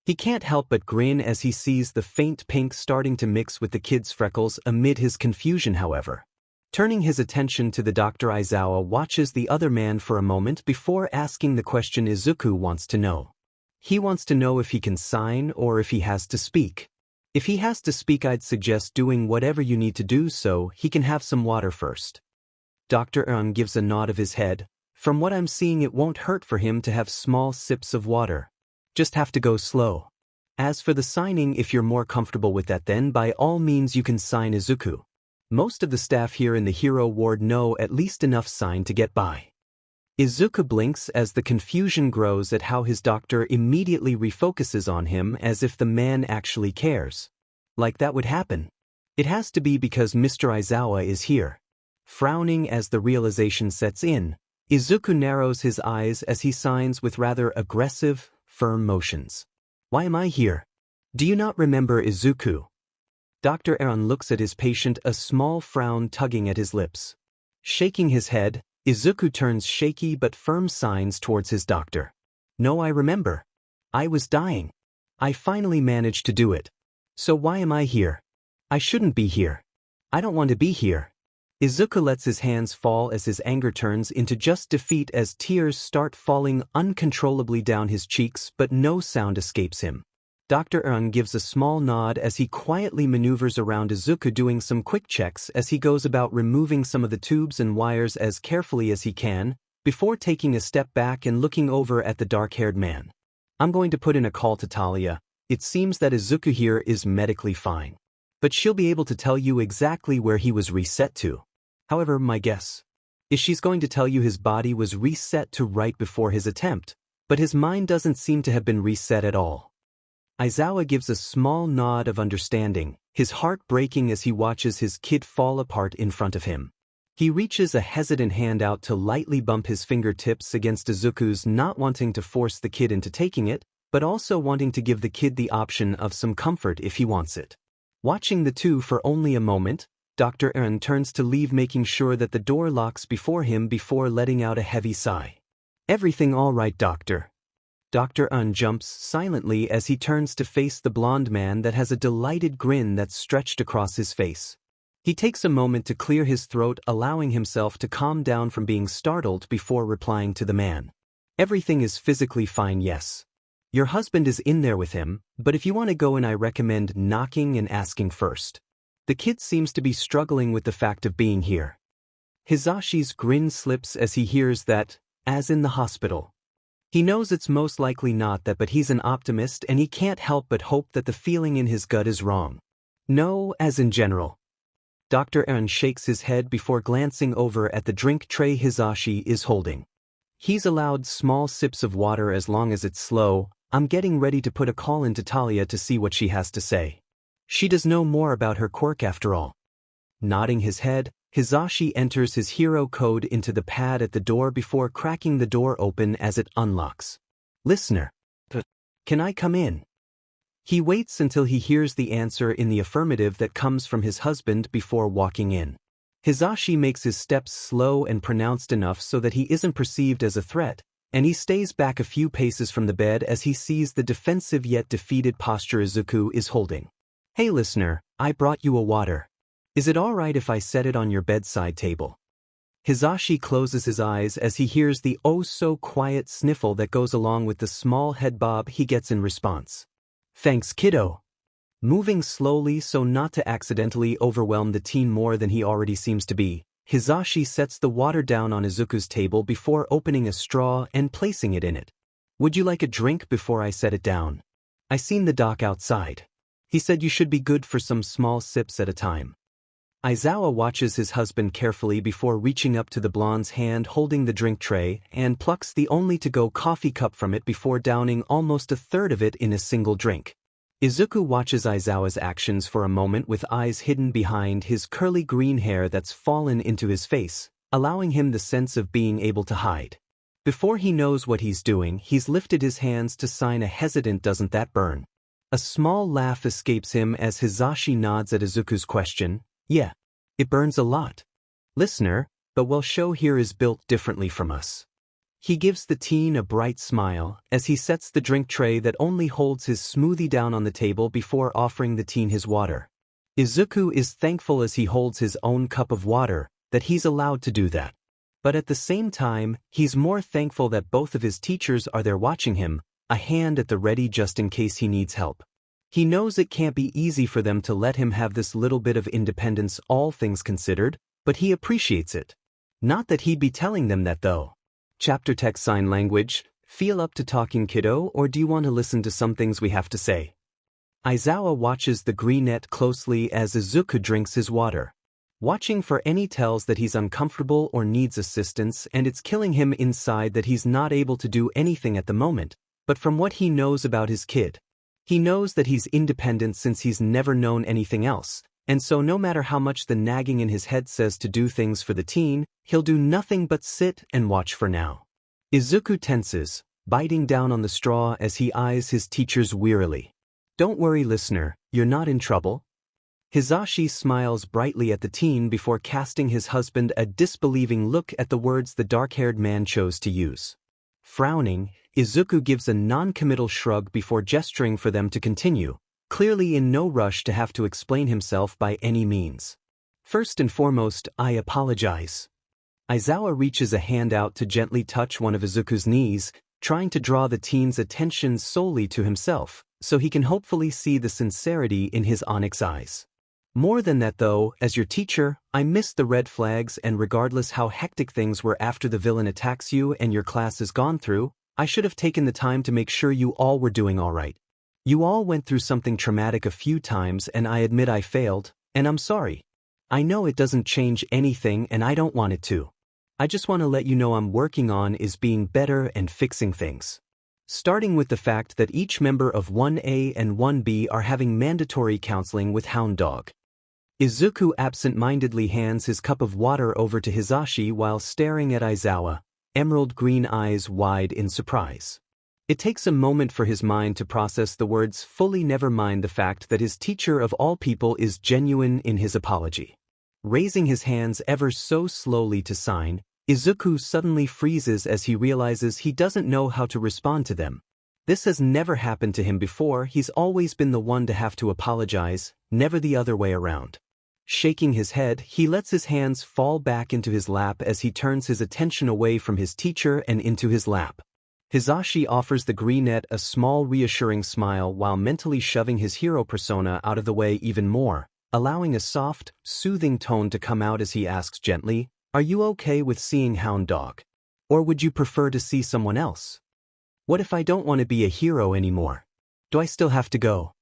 Speaker 1: He can't help but grin as he sees the faint pink starting to mix with the kid's freckles amid his confusion. However, turning his attention to the doctor, Aizawa watches the other man for a moment before asking the question Izuku wants to know. He wants to know if he can sign or if he has to speak. If he has to speak, I'd suggest doing whatever you need to do so he can have some water first. Dr. Aaron gives a nod of his head. From what I'm seeing, it won't hurt for him to have small sips of water. Just have to go slow. As for the signing, if you're more comfortable with that, then by all means you can sign, Izuku. Most of the staff here in the hero ward know at least enough sign to get by. Izuku blinks as the confusion grows at how his doctor immediately refocuses on him as if the man actually cares. Like that would happen. It has to be because Mr. Aizawa is here. Frowning as the realization sets in, Izuku narrows his eyes as he signs with rather aggressive, firm motions. Why am I here? Do you not remember Izuku? Dr. Aaron looks at his patient, a small frown tugging at his lips. Shaking his head, Izuku turns shaky but firm signs towards his doctor. No, I remember. I was dying. I finally managed to do it. So why am I here? I shouldn't be here. I don't want to be here. Izuku lets his hands fall as his anger turns into just defeat as tears start falling uncontrollably down his cheeks, but no sound escapes him. Dr. Aaron gives a small nod as he quietly maneuvers around Izuku, doing some quick checks as he goes about removing some of the tubes and wires as carefully as he can, before taking a step back and looking over at the dark-haired man. I'm going to put in a call to Talia. It seems that Izuku here is medically fine. But she'll be able to tell you exactly where he was reset to. However, my guess is she's going to tell you his body was reset to right before his attempt, but his mind doesn't seem to have been reset at all. Aizawa gives a small nod of understanding, his heart breaking as he watches his kid fall apart in front of him. He reaches a hesitant hand out to lightly bump his fingertips against Izuku's, not wanting to force the kid into taking it, but also wanting to give the kid the option of some comfort if he wants it. Watching the two for only a moment, Dr. Aaron turns to leave, making sure that the door locks before him before letting out a heavy sigh. Everything all right, doctor? Dr. Aaron jumps silently as he turns to face the blonde man that has a delighted grin that's stretched across his face. He takes a moment to clear his throat, allowing himself to calm down from being startled before replying to the man. Everything is physically fine, yes. Your husband is in there with him, but if you want to go in, I recommend knocking and asking first. The kid seems to be struggling with the fact of being here. Hizashi's grin slips as he hears that, as in the hospital. He knows it's most likely not that, but he's an optimist and he can't help but hope that the feeling in his gut is wrong. No, as in general. Dr. Aaron shakes his head before glancing over at the drink tray Hizashi is holding. He's allowed small sips of water as long as it's slow. I'm getting ready to put a call into Talia to see what she has to say. She does know more about her quirk after all. Nodding his head, Hizashi enters his hero code into the pad at the door before cracking the door open as it unlocks. Listener. Can I come in? He waits until he hears the answer in the affirmative that comes from his husband before walking in. Hizashi makes his steps slow and pronounced enough so that he isn't perceived as a threat, and he stays back a few paces from the bed as he sees the defensive yet defeated posture Izuku is holding. Hey listener, I brought you a water. Is it alright if I set it on your bedside table? Hizashi closes his eyes as he hears the oh-so-quiet sniffle that goes along with the small head bob he gets in response. Thanks, kiddo. Moving slowly so not to accidentally overwhelm the teen more than he already seems to be, Hizashi sets the water down on Izuku's table before opening a straw and placing it in it. Would you like a drink before I set it down? I seen the doc outside. He said you should be good for some small sips at a time. Aizawa watches his husband carefully before reaching up to the blonde's hand holding the drink tray and plucks the only-to-go coffee cup from it before downing almost a third of it in a single drink. Izuku watches Aizawa's actions for a moment with eyes hidden behind his curly green hair that's fallen into his face, allowing him the sense of being able to hide. Before he knows what he's doing, he's lifted his hands to sign a hesitant "doesn't that burn?" A small laugh escapes him as Hizashi nods at Izuku's question. Yeah, it burns a lot. Listener, but well, show here is built differently from us. He gives the teen a bright smile as he sets the drink tray that only holds his smoothie down on the table before offering the teen his water. Izuku is thankful as he holds his own cup of water that he's allowed to do that. But at the same time, he's more thankful that both of his teachers are there watching him, a hand at the ready just in case he needs help. He knows it can't be easy for them to let him have this little bit of independence, all things considered, but he appreciates it. Not that he'd be telling them that though. Chapter text sign language, feel up to talking kiddo, or do you want to listen to some things we have to say? Aizawa watches the greenette closely as Izuku drinks his water. Watching for any tells that he's uncomfortable or needs assistance, and it's killing him inside that he's not able to do anything at the moment, but from what he knows about his kid. He knows that he's independent since he's never known anything else, and so no matter how much the nagging in his head says to do things for the teen, he'll do nothing but sit and watch for now. Izuku tenses, biting down on the straw as he eyes his teachers wearily. Don't worry, listener, you're not in trouble. Hisashi smiles brightly at the teen before casting his husband a disbelieving look at the words the dark-haired man chose to use. Frowning, Izuku gives a non-committal shrug before gesturing for them to continue, clearly in no rush to have to explain himself by any means. First and foremost, I apologize. Aizawa reaches a hand out to gently touch one of Izuku's knees, trying to draw the teen's attention solely to himself, so he can hopefully see the sincerity in his onyx eyes. More than that though, as your teacher, I missed the red flags, and regardless how hectic things were after the villain attacks you and your class is gone through, I should have taken the time to make sure you all were doing alright. You all went through something traumatic a few times, and I admit I failed, and I'm sorry. I know it doesn't change anything and I don't want it to. I just want to let you know I'm working on is being better and fixing things. Starting with the fact that each member of 1A and 1B are having mandatory counseling with Hound Dog. Izuku absent-mindedly hands his cup of water over to Hisashi while staring at Aizawa, emerald green eyes wide in surprise. It takes a moment for his mind to process the words fully, never mind the fact that his teacher of all people is genuine in his apology. Raising his hands ever so slowly to sign, Izuku suddenly freezes as he realizes he doesn't know how to respond to them. This has never happened to him before. He's always been the one to have to apologize, never the other way around. Shaking his head, he lets his hands fall back into his lap as he turns his attention away from his teacher and into his lap. Hisashi offers the greenette a small reassuring smile while mentally shoving his hero persona out of the way even more, allowing a soft, soothing tone to come out as he asks gently, "Are you okay with seeing Hound Dog? Or would you prefer to see someone else? What if I don't want to be a hero anymore? Do I still have to go?"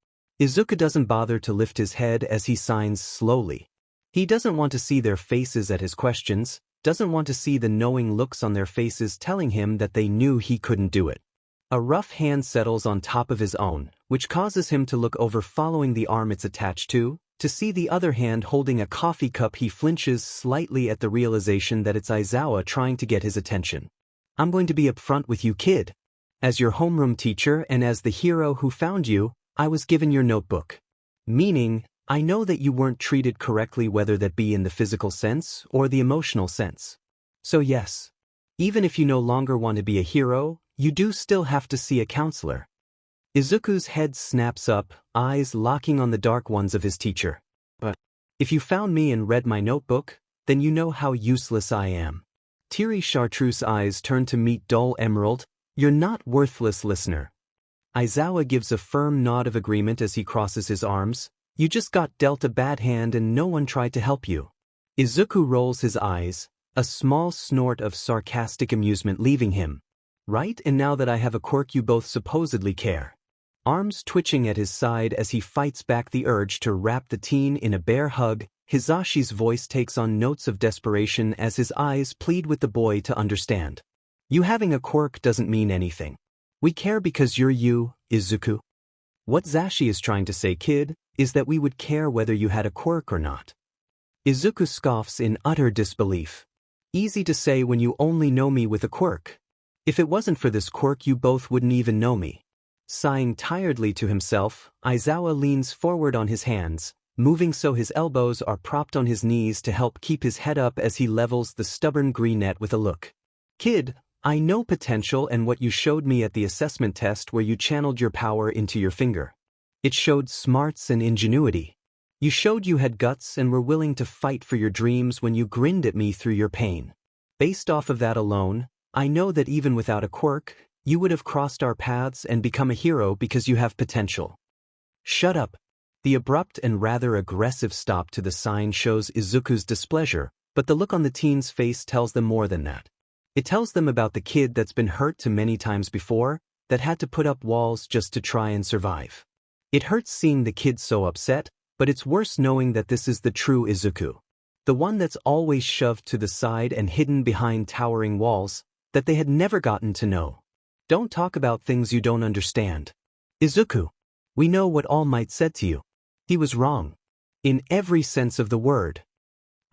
Speaker 1: Izuku doesn't bother to lift his head as he signs slowly. He doesn't want to see their faces at his questions, doesn't want to see the knowing looks on their faces telling him that they knew he couldn't do it. A rough hand settles on top of his own, which causes him to look over, following the arm it's attached to see the other hand holding a coffee cup. He flinches slightly at the realization that it's Aizawa trying to get his attention. "I'm going to be upfront with you, kid. As your homeroom teacher and as the hero who found you, I was given your notebook. Meaning, I know that you weren't treated correctly, whether that be in the physical sense or the emotional sense. So yes, even if you no longer want to be a hero, you do still have to see a counselor." Izuku's head snaps up, eyes locking on the dark ones of his teacher. "But if you found me and read my notebook, then you know how useless I am." Teary chartreuse eyes turn to meet dull emerald. "You're not worthless, listener." Aizawa gives a firm nod of agreement as he crosses his arms. "You just got dealt a bad hand and no one tried to help you." Izuku rolls his eyes, a small snort of sarcastic amusement leaving him. "Right, and now that I have a quirk you both supposedly care." Arms twitching at his side as he fights back the urge to wrap the teen in a bear hug, Hisashi's voice takes on notes of desperation as his eyes plead with the boy to understand. "You having a quirk doesn't mean anything. We care because you're you, Izuku. What Zashi is trying to say, kid, is that we would care whether you had a quirk or not." Izuku scoffs in utter disbelief. "Easy to say when you only know me with a quirk. If it wasn't for this quirk you both wouldn't even know me." Sighing tiredly to himself, Aizawa leans forward on his hands, moving so his elbows are propped on his knees to help keep his head up as he levels the stubborn greenette with a look. "Kid, I know potential and what you showed me at the assessment test where you channeled your power into your finger. It showed smarts and ingenuity. You showed you had guts and were willing to fight for your dreams when you grinned at me through your pain. Based off of that alone, I know that even without a quirk, you would have crossed our paths and become a hero because you have potential." "Shut up." The abrupt and rather aggressive stop to the sign shows Izuku's displeasure, but the look on the teen's face tells them more than that. It tells them about the kid that's been hurt too many times before, that had to put up walls just to try and survive. It hurts seeing the kid so upset, but it's worse knowing that this is the true Izuku. The one that's always shoved to the side and hidden behind towering walls that they had never gotten to know. Don't talk about things you don't understand. Izuku, we know what All Might said to you. He was wrong. In every sense of the word.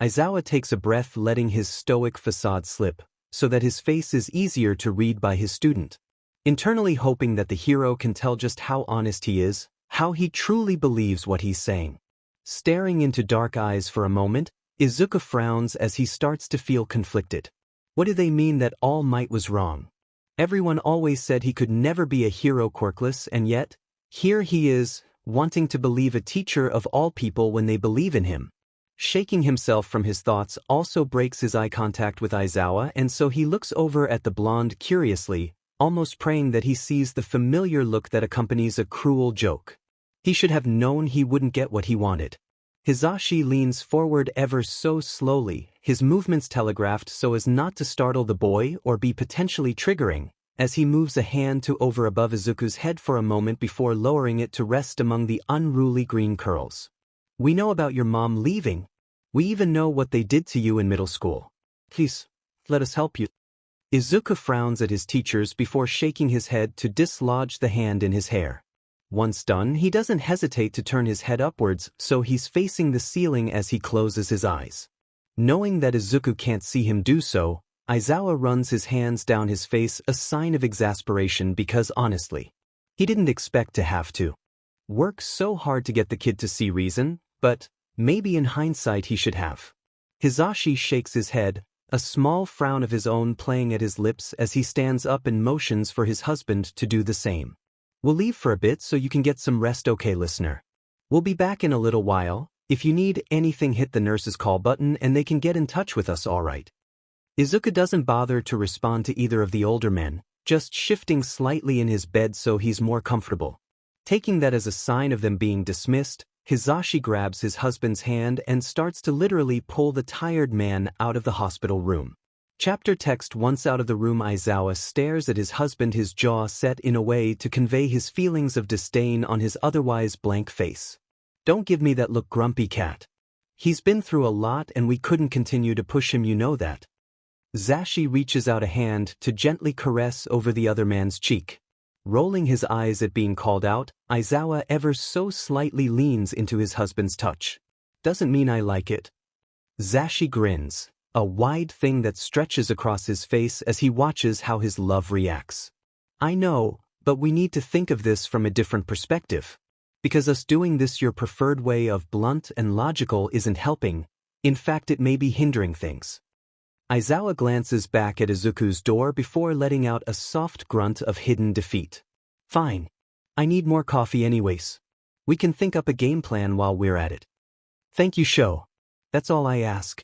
Speaker 1: Aizawa takes a breath, letting his stoic facade slip, so that his face is easier to read by his student. Internally hoping that the hero can tell just how honest he is, how he truly believes what he's saying. Staring into dark eyes for a moment, Izuku frowns as he starts to feel conflicted. What do they mean that All Might was wrong? Everyone always said he could never be a hero quirkless, and yet, here he is, wanting to believe a teacher of all people when they believe in him. Shaking himself from his thoughts also breaks his eye contact with Aizawa, and so he looks over at the blonde curiously, almost praying that he sees the familiar look that accompanies a cruel joke. He should have known he wouldn't get what he wanted. Hizashi leans forward ever so slowly, his movements telegraphed so as not to startle the boy or be potentially triggering, as he moves a hand to over above Izuku's head for a moment before lowering it to rest among the unruly green curls. We know about your mom leaving. We even know what they did to you in middle school. Please, let us help you. Izuku frowns at his teachers before shaking his head to dislodge the hand in his hair. Once done, he doesn't hesitate to turn his head upwards, so he's facing the ceiling as he closes his eyes. Knowing that Izuku can't see him do so, Aizawa runs his hands down his face, a sign of exasperation because honestly, he didn't expect to have to work so hard to get the kid to see reason, but maybe in hindsight he should have. Hizashi shakes his head, a small frown of his own playing at his lips as he stands up and motions for his husband to do the same. We'll leave for a bit so you can get some rest, okay, listener? We'll be back in a little while. If you need anything, hit the nurse's call button and they can get in touch with us, alright? Izuku doesn't bother to respond to either of the older men, just shifting slightly in his bed so he's more comfortable. Taking that as a sign of them being dismissed, Hizashi grabs his husband's hand and starts to literally pull the tired man out of the hospital room. Chapter text. Once out of the room, Aizawa stares at his husband, his jaw set in a way to convey his feelings of disdain on his otherwise blank face. Don't give me that look, grumpy cat. He's been through a lot and we couldn't continue to push him, you know that. Zashi reaches out a hand to gently caress over the other man's cheek. Rolling his eyes at being called out, Aizawa ever so slightly leans into his husband's touch. Doesn't mean I like it. Zashi grins, a wide thing that stretches across his face as he watches how his love reacts. I know, but we need to think of this from a different perspective. Because us doing this your preferred way of blunt and logical isn't helping. In fact, it may be hindering things. Aizawa glances back at Izuku's door before letting out a soft grunt of hidden defeat. Fine. I need more coffee anyways. We can think up a game plan while we're at it. Thank you, Sho. That's all I ask.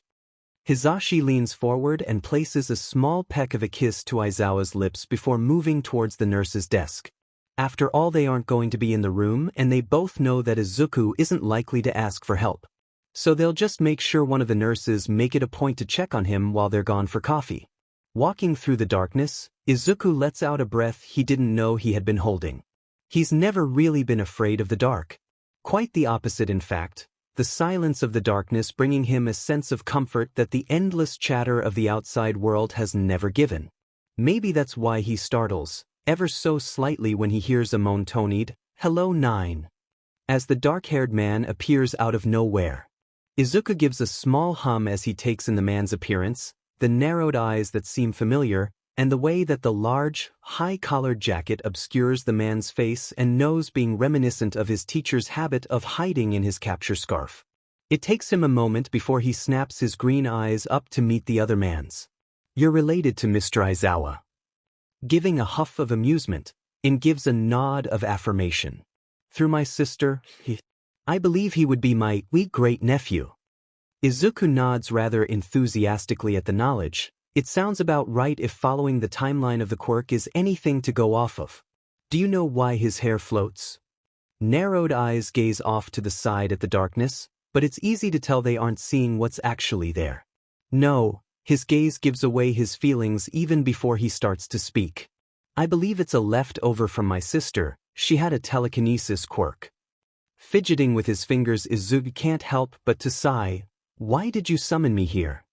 Speaker 1: Hizashi leans forward and places a small peck of a kiss to Aizawa's lips before moving towards the nurse's desk. After all, they aren't going to be in the room and they both know that Izuku isn't likely to ask for help. So they'll just make sure one of the nurses make it a point to check on him while they're gone for coffee. Walking through the darkness, Izuku lets out a breath he didn't know he had been holding. He's never really been afraid of the dark. Quite the opposite, in fact. The silence of the darkness bringing him a sense of comfort that the endless chatter of the outside world has never given. Maybe that's why he startles, ever so slightly when he hears a monotonied, "Hello 9." As the dark-haired man appears out of nowhere. Izuku gives a small hum as he takes in the man's appearance, the narrowed eyes that seem familiar, and the way that the large, high-collared jacket obscures the man's face and nose, being reminiscent of his teacher's habit of hiding in his capture scarf. It takes him a moment before he snaps his green eyes up to meet the other man's. You're related to Mr. Aizawa. Giving a huff of amusement, and gives a nod of affirmation. Through my sister, I believe he would be my great-nephew. Izuku nods rather enthusiastically at the knowledge. It sounds about right if following the timeline of the quirk is anything to go off of. Do you know why his hair floats? Narrowed eyes gaze off to the side at the darkness, but it's easy to tell they aren't seeing what's actually there. No, his gaze gives away his feelings even before he starts to speak. I believe it's a leftover from my sister. She had a telekinesis quirk. Fidgeting with his fingers, Izuku can't help but to sigh. Why did you summon me here?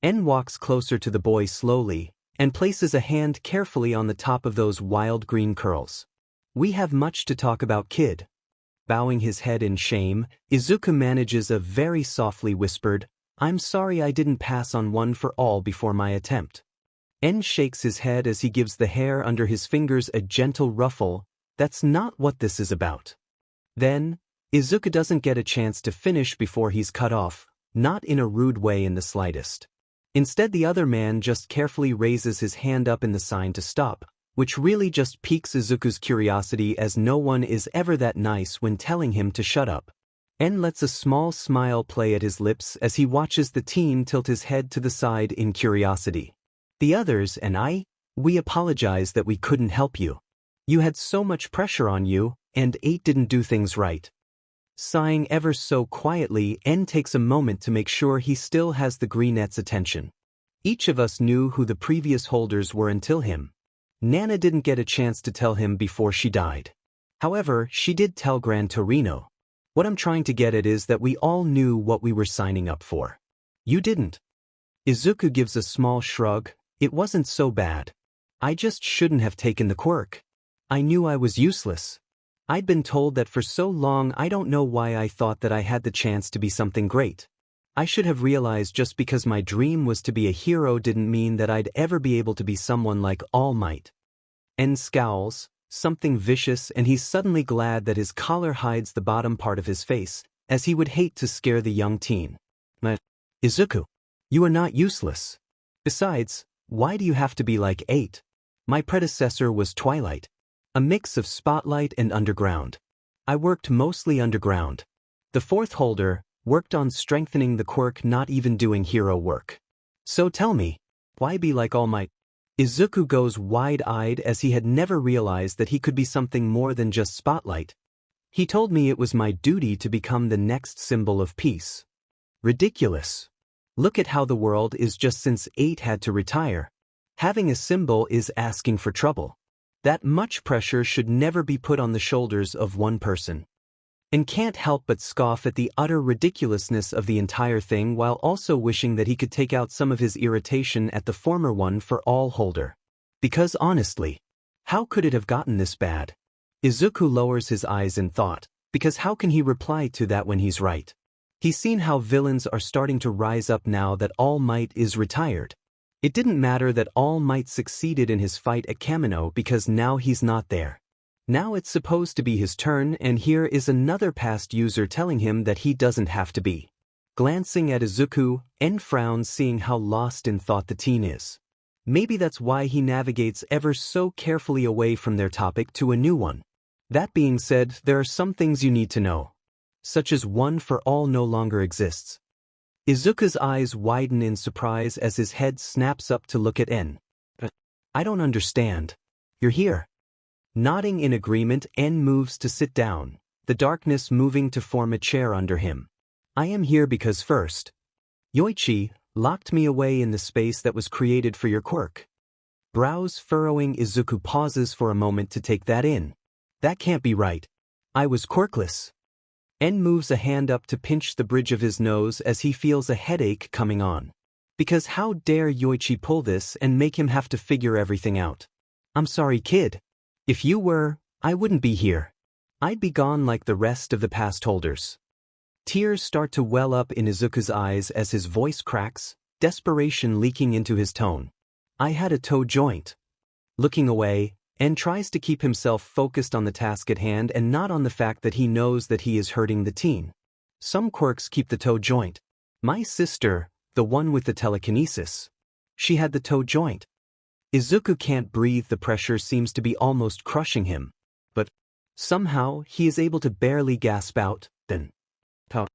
Speaker 1: En walks closer to the boy slowly, and places a hand carefully on the top of those wild green curls. We have much to talk about, kid. Bowing his head in shame, Izuku manages a very softly whispered, I'm sorry I didn't pass on one for all before my attempt. En shakes his head as he gives the hair under his fingers a gentle ruffle. That's not what this is about. Then, Izuku doesn't get a chance to finish before he's cut off, not in a rude way in the slightest. Instead, the other man just carefully raises his hand up in the sign to stop, which really just piques Izuku's curiosity as no one is ever that nice when telling him to shut up. En lets a small smile play at his lips as he watches the teen tilt his head to the side in curiosity. The others and we apologize that we couldn't help you. You had so much pressure on you, and 8 didn't do things right. Sighing ever so quietly, En takes a moment to make sure he still has the greenette's attention. Each of us knew who the previous holders were until him. Nana didn't get a chance to tell him before she died. However, she did tell Gran Torino. What I'm trying to get at is that we all knew what we were signing up for. You didn't. Izuku gives a small shrug. It wasn't so bad. I just shouldn't have taken the quirk. I knew I was useless. I'd been told that for so long. I don't know why I thought that I had the chance to be something great. I should have realized just because my dream was to be a hero didn't mean that I'd ever be able to be someone like All Might. En scowls, something vicious, and he's suddenly glad that his collar hides the bottom part of his face, as he would hate to scare the young teen. Izuku, you are not useless. Besides, why do you have to be like 8? My predecessor was Twilight. A mix of spotlight and underground. I worked mostly underground. The 4th holder worked on strengthening the quirk, not even doing hero work. So tell me, why be like All Might? Izuku goes wide-eyed as he had never realized that he could be something more than just spotlight. He told me it was my duty to become the next symbol of peace. Ridiculous. Look at how the world is just since 8 had to retire. Having a symbol is asking for trouble. That much pressure should never be put on the shoulders of one person. And can't help but scoff at the utter ridiculousness of the entire thing while also wishing that he could take out some of his irritation at the former one for all holder. Because honestly, how could it have gotten this bad? Izuku lowers his eyes in thought, because how can he reply to that when he's right? He's seen how villains are starting to rise up now that All Might is retired. It didn't matter that All Might succeeded in his fight at Kamino because now he's not there. Now it's supposed to be his turn, and here is another past user telling him that he doesn't have to be. Glancing at Izuku, En frowns seeing how lost in thought the teen is. Maybe that's why he navigates ever so carefully away from their topic to a new one. That being said, there are some things you need to know. Such as one for all no longer exists. Izuku's eyes widen in surprise as his head snaps up to look at En. I don't understand. You're here. Nodding in agreement, En moves to sit down, the darkness moving to form a chair under him. I am here because first, Yoichi locked me away in the space that was created for your quirk. Brows furrowing, Izuku pauses for a moment to take that in. That can't be right. I was quirkless. En moves a hand up to pinch the bridge of his nose as he feels a headache coming on. Because how dare Yoichi pull this and make him have to figure everything out? I'm sorry, kid. If you were, I wouldn't be here. I'd be gone like the rest of the past holders. Tears start to well up in Izuku's eyes as his voice cracks, desperation leaking into his tone. I had a toe joint. Looking away, En tries to keep himself focused on the task at hand and not on the fact that he knows that he is hurting the teen. Some quirks keep the toe joint. My sister, the one with the telekinesis, she had the toe joint. Izuku can't breathe, the pressure seems to be almost crushing him. But somehow he is able to barely gasp out, then pout.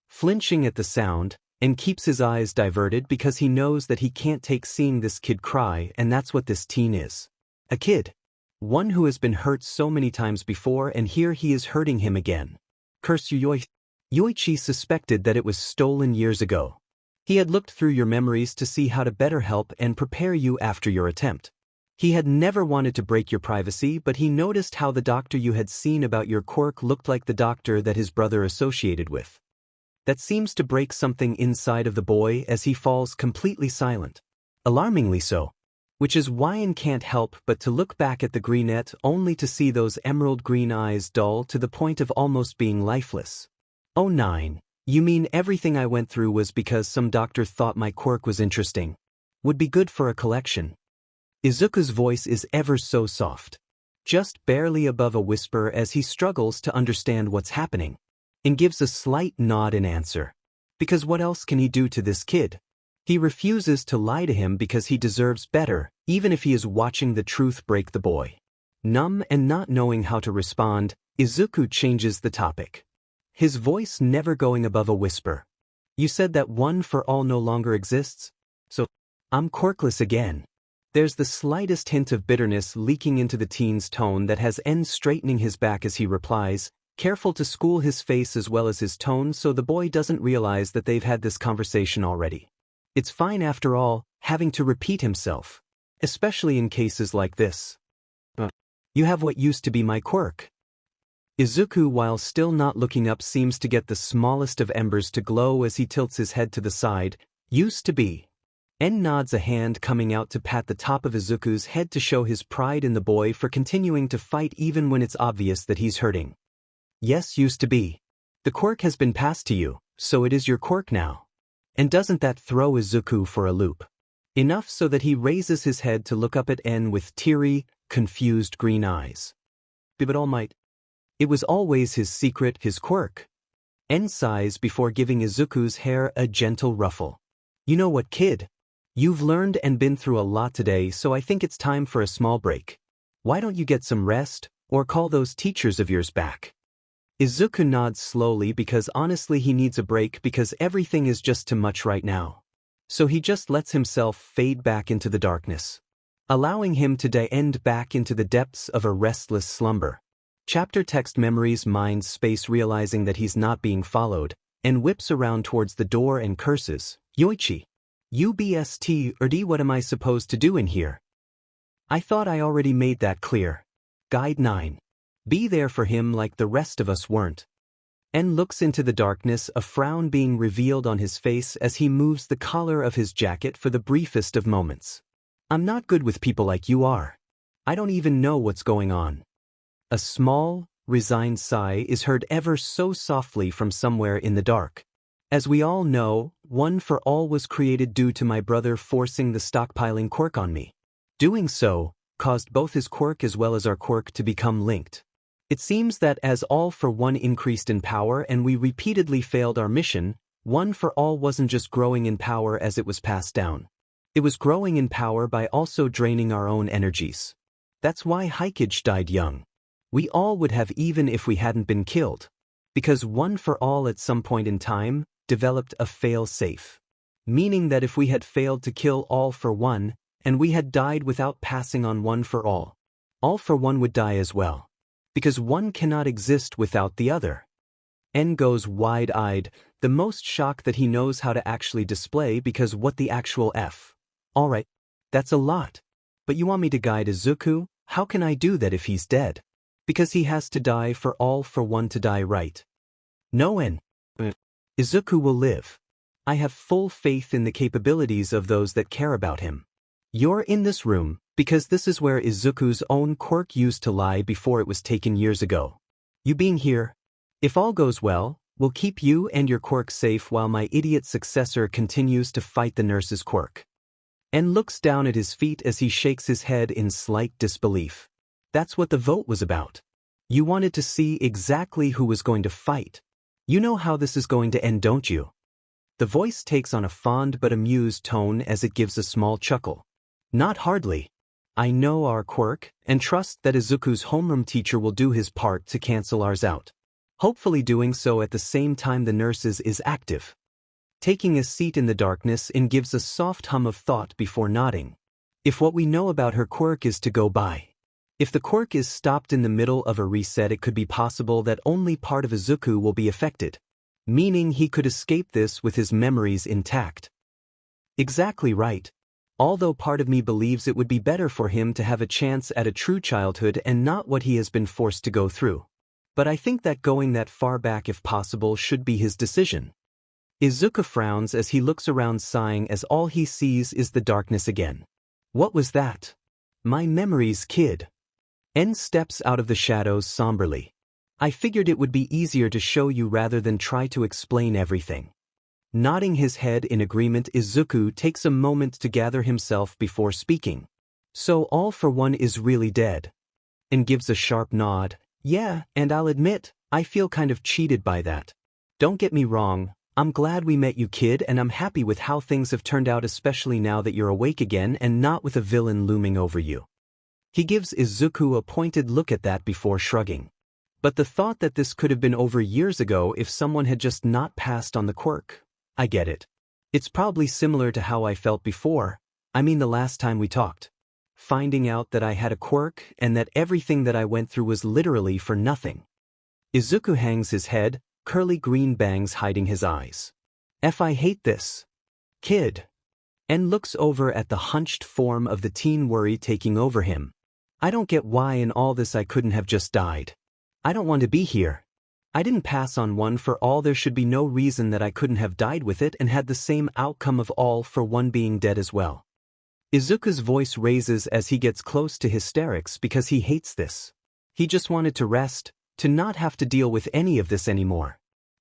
Speaker 1: Flinching at the sound, En keeps his eyes diverted because he knows that he can't take seeing this kid cry, and that's what this teen is. A kid. One who has been hurt so many times before, and here he is hurting him again. Curse you, Yoichi suspected that it was stolen years ago. He had looked through your memories to see how to better help and prepare you after your attempt. He had never wanted to break your privacy, but he noticed how the doctor you had seen about your quirk looked like the doctor that his brother associated with. that seems to break something inside of the boy as he falls completely silent. Alarmingly so. Which is why N can't help but to look back at the greenette only to see those emerald green eyes dull to the point of almost being lifeless. Oh 9. You mean everything I went through was because some doctor thought my quirk was interesting? Would be good for a collection. Izuku's voice is ever so soft. Just barely above a whisper as he struggles to understand what's happening. And gives a slight nod in answer. Because what else can he do to this kid? He refuses to lie to him because he deserves better, even if he is watching the truth break the boy. Numb and not knowing how to respond, Izuku changes the topic. His voice never going above a whisper. You said that one for all no longer exists? So, I'm quirkless again. There's the slightest hint of bitterness leaking into the teen's tone that has N straightening his back as he replies, careful to school his face as well as his tone so the boy doesn't realize that they've had this conversation already. It's fine after all, having to repeat himself. Especially in cases like this. You have what used to be my quirk. Izuku, while still not looking up, seems to get the smallest of embers to glow as he tilts his head to the side. Used to be. N nods, a hand coming out to pat the top of Izuku's head to show his pride in the boy for continuing to fight even when it's obvious that he's hurting. Yes, used to be. The quirk has been passed to you, so it is your quirk now. And doesn't that throw Izuku for a loop? Enough so that he raises his head to look up at N with teary, confused green eyes. But All Might. It was always his secret, his quirk. N sighs before giving Izuku's hair a gentle ruffle. You know what, kid? You've learned and been through a lot today, so I think it's time for a small break. Why don't you get some rest, or call those teachers of yours back? Izuku nods slowly because honestly he needs a break because everything is just too much right now. So he just lets himself fade back into the darkness, allowing him to end back into the depths of a restless slumber. Chapter text memories mind space realizing that he's not being followed, and whips around towards the door and curses, Yoichi. UBST or D, what am I supposed to do in here? I thought I already made that clear. Guide 9. Be there for him like the rest of us weren't. N looks into the darkness, a frown being revealed on his face as he moves the collar of his jacket for the briefest of moments. I'm not good with people like you are. I don't even know what's going on. A small, resigned sigh is heard ever so softly from somewhere in the dark. As we all know, One for All was created due to my brother forcing the stockpiling quirk on me. Doing so caused both his quirk as well as our quirk to become linked. It seems that as All for One increased in power and we repeatedly failed our mission, One for All wasn't just growing in power as it was passed down. It was growing in power by also draining our own energies. That's why Hikage died young. We all would have even if we hadn't been killed. Because One for All at some point in time developed a fail-safe. Meaning that if we had failed to kill All for One, and we had died without passing on One for One would die as well. Because one cannot exist without the other. N goes wide-eyed, the most shock that he knows how to actually display because what the actual F? Alright, that's a lot. But you want me to guide Izuku? How can I do that if he's dead? Because he has to die for All for One to die, right? No, N. Izuku will live. I have full faith in the capabilities of those that care about him. You're in this room, because this is where Izuku's own quirk used to lie before it was taken years ago. You being here, if all goes well, will keep you and your quirk safe while my idiot successor continues to fight the nurse's quirk. N looks down at his feet as he shakes his head in slight disbelief. That's what the vote was about. You wanted to see exactly who was going to fight. You know how this is going to end, don't you? The voice takes on a fond but amused tone as it gives a small chuckle. Not hardly. I know our quirk, and trust that Izuku's homeroom teacher will do his part to cancel ours out. Hopefully doing so at the same time the nurse's is active. Taking a seat in the darkness and gives a soft hum of thought before nodding. If what we know about her quirk is to go by. If the quirk is stopped in the middle of a reset, it could be possible that only part of Izuku will be affected. Meaning he could escape this with his memories intact. Exactly right. Although part of me believes it would be better for him to have a chance at a true childhood and not what he has been forced to go through. But I think that going that far back if possible should be his decision. Izuku frowns as he looks around sighing as all he sees is the darkness again. What was that? My memories, kid. En steps out of the shadows somberly. I figured it would be easier to show you rather than try to explain everything. Nodding his head in agreement, Izuku takes a moment to gather himself before speaking. So All for One is really dead? En gives a sharp nod. Yeah, and I'll admit, I feel kind of cheated by that. Don't get me wrong, I'm glad we met you, kid, and I'm happy with how things have turned out, especially now that you're awake again and not with a villain looming over you. He gives Izuku a pointed look at that before shrugging. But the thought that this could have been over years ago if someone had just not passed on the quirk. I get it. It's probably similar to how I felt before, I mean the last time we talked. Finding out that I had a quirk and that everything that I went through was literally for nothing. Izuku hangs his head, curly green bangs hiding his eyes. I hate this. Kid. En looks over at the hunched form of the teen, worry taking over him. I don't get why in all this I couldn't have just died. I don't want to be here. I didn't pass on One for All. There should be no reason that I couldn't have died with it and had the same outcome of All for One being dead as well. Izuku's voice raises as he gets close to hysterics because he hates this. He just wanted to rest, to not have to deal with any of this anymore.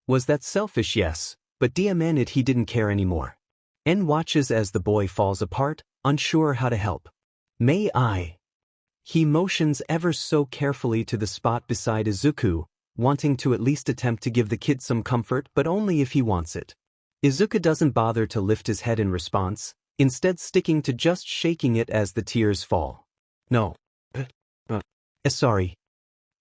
Speaker 1: Was that selfish? Yes, but damn it, he didn't care anymore. En watches as the boy falls apart, unsure how to help. May I? He motions ever so carefully to the spot beside Izuku, wanting to at least attempt to give the kid some comfort, but only if he wants it. Izuku doesn't bother to lift his head in response, instead sticking to just shaking it as the tears fall. No. Sorry.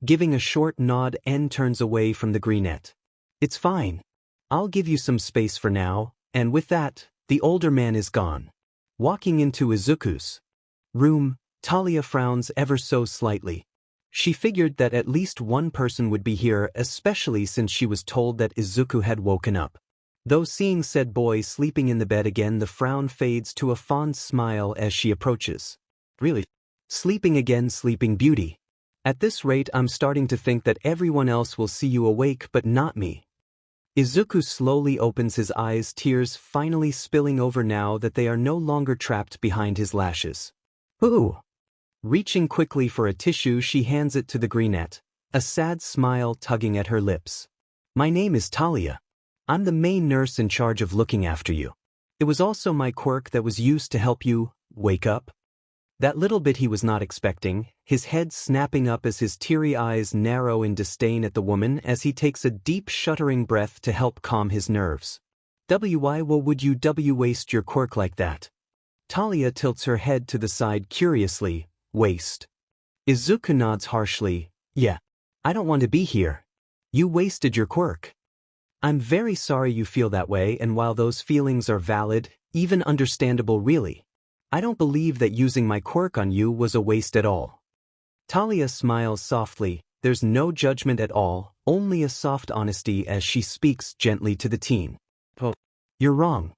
Speaker 1: Giving a short nod, En turns away from the greenette. It's fine. I'll give you some space for now, and with that, the older man is gone. Walking into Izuku's room, Talia frowns ever so slightly. She figured that at least one person would be here, especially since she was told that Izuku had woken up. Though seeing said boy sleeping in the bed again, the frown fades to a fond smile as she approaches. Really? Sleeping again, Sleeping Beauty? At this rate, I'm starting to think that everyone else will see you awake but not me. Izuku slowly opens his eyes, tears finally spilling over now that they are no longer trapped behind his lashes. Ooh! Reaching quickly for a tissue, she hands it to the greenette, a sad smile tugging at her lips. My name is Talia. I'm the main nurse in charge of looking after you. It was also my quirk that was used to help you wake up. That little bit he was not expecting, his head snapping up as his teary eyes narrow in disdain at the woman as he takes a deep shuddering breath to help calm his nerves. Why would you waste your quirk like that? Talia tilts her head to the side curiously. Waste. Izuku nods harshly. Yeah. I don't want to be here. You wasted your quirk. I'm very sorry you feel that way, and while those feelings are valid, even understandable really, I don't believe that using my quirk on you was a waste at all. Talia smiles softly, there's no judgment at all, only a soft honesty as she speaks gently to the teen. Oh, you're wrong.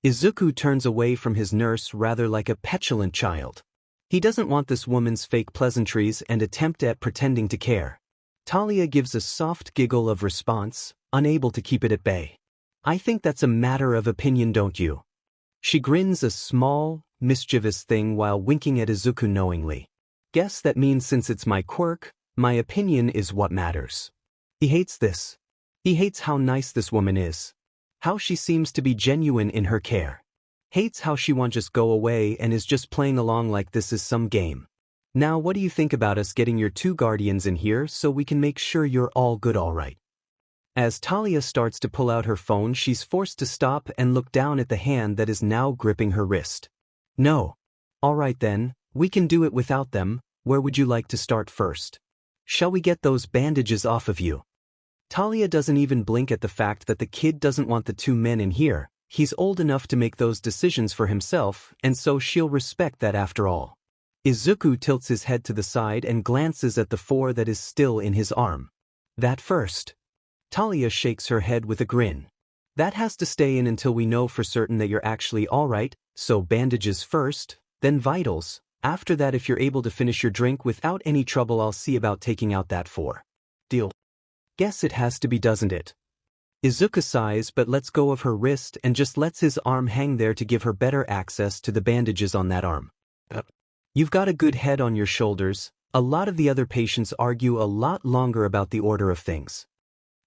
Speaker 1: Izuku turns away from his nurse rather like a petulant child. He doesn't want this woman's fake pleasantries and attempt at pretending to care. Talia gives a soft giggle of response, unable to keep it at bay. I think that's a matter of opinion, don't you? She grins a small, mischievous thing while winking at Izuku knowingly. Guess that means since it's my quirk, my opinion is what matters. He hates this. He hates how nice this woman is. How she seems to be genuine in her care. Hates how she won't just go away and is just playing along like this is some game. Now what do you think about us getting your two guardians in here so we can make sure you're all good alright? As Talia starts to pull out her phone, she's forced to stop and look down at the hand that is now gripping her wrist. No. Alright then, we can do it without them. Where would you like to start first? Shall we get those bandages off of you? Talia doesn't even blink at the fact that the kid doesn't want the two men in here. He's old enough to make those decisions for himself, and so she'll respect that after all. Izuku tilts his head to the side and glances at the four that is still in his arm. That first. Talia shakes her head with a grin. That has to stay in until we know for certain that you're actually alright, so bandages first, then vitals. After that, if you're able to finish your drink without any trouble, I'll see about taking out that four. Deal. Guess it has to be, doesn't it? Izuku sighs but lets go of her wrist and just lets his arm hang there to give her better access to the bandages on that arm. You've got a good head on your shoulders. A lot of the other patients argue a lot longer about the order of things.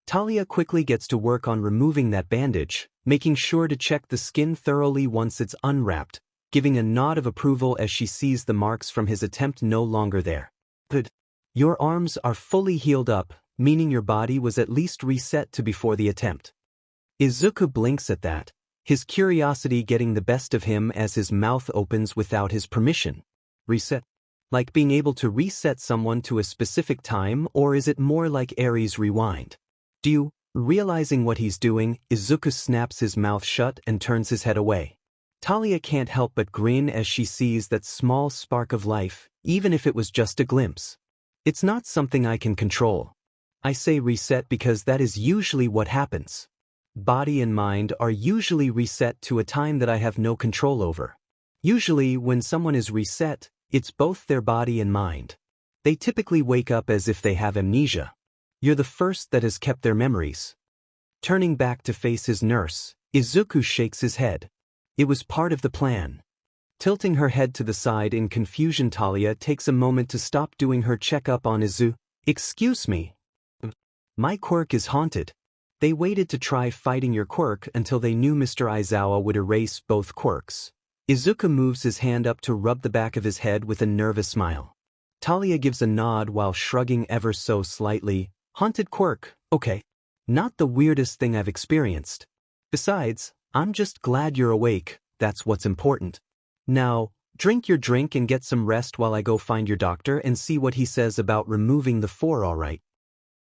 Speaker 1: Talia quickly gets to work on removing that bandage, making sure to check the skin thoroughly once it's unwrapped, giving a nod of approval as she sees the marks from his attempt no longer there. Good. Your arms are fully healed up, meaning your body was at least reset to before the attempt. Izuku blinks at that, his curiosity getting the best of him as his mouth opens without his permission. Reset? Like being able to reset someone to a specific time, or is it more like Aries rewind? Realizing what he's doing, Izuku snaps his mouth shut and turns his head away. Talia can't help but grin as she sees that small spark of life, even if it was just a glimpse. It's not something I can control. I say reset because that is usually what happens. Body and mind are usually reset to a time that I have no control over. Usually, when someone is reset, it's both their body and mind. They typically wake up as if they have amnesia. You're the first that has kept their memories. Turning back to face his nurse, Izuku shakes his head. It was part of the plan. Tilting her head to the side in confusion, Talia takes a moment to stop doing her checkup on Izuku. Excuse me. My quirk is haunted. They waited to try fighting your quirk until they knew Mr. Aizawa would erase both quirks. Izuku moves his hand up to rub the back of his head with a nervous smile. Talia gives a nod while shrugging ever so slightly. Haunted quirk, okay. Not the weirdest thing I've experienced. Besides, I'm just glad you're awake, that's what's important. Now, drink your drink and get some rest while I go find your doctor and see what he says about removing the 4, alright?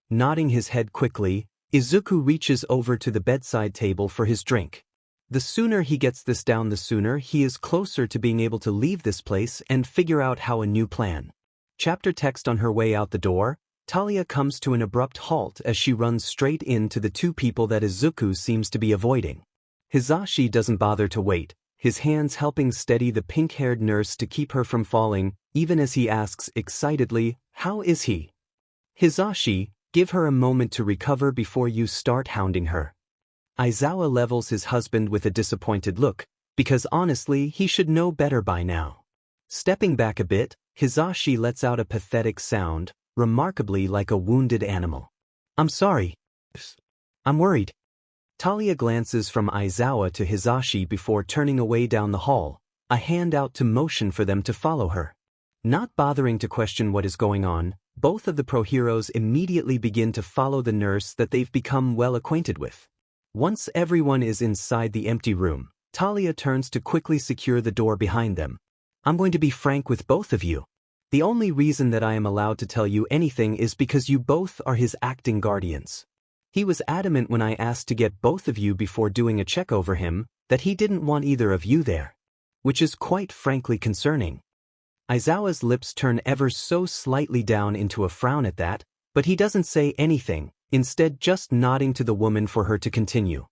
Speaker 1: Nodding his head quickly, Izuku reaches over to the bedside table for his drink. The sooner he gets this down, the sooner he is closer to being able to leave this place and figure out how a new plan. Chapter text on her way out the door. Talia comes to an abrupt halt as she runs straight into the two people that Izuku seems to be avoiding. Hizashi doesn't bother to wait, his hands helping steady the pink-haired nurse to keep her from falling, even as he asks excitedly, "How is he?" Hizashi, give her a moment to recover before you start hounding her. Aizawa levels his husband with a disappointed look, because honestly he should know better by now. Stepping back a bit, Hizashi lets out a pathetic sound, remarkably like a wounded animal. I'm sorry. I'm worried. Talia glances from Aizawa to Hizashi before turning away down the hall, a hand out to motion for them to follow her. Not bothering to question what is going on, both of the pro-heroes immediately begin to follow the nurse that they've become well acquainted with. Once everyone is inside the empty room, Talia turns to quickly secure the door behind them. I'm going to be frank with both of you. The only reason that I am allowed to tell you anything is because you both are his acting guardians. He was adamant when I asked to get both of you before doing a check over him, that he didn't want either of you there. Which is quite frankly concerning. Aizawa's lips turn ever so slightly down into a frown at that, but he doesn't say anything, instead just nodding to the woman for her to continue.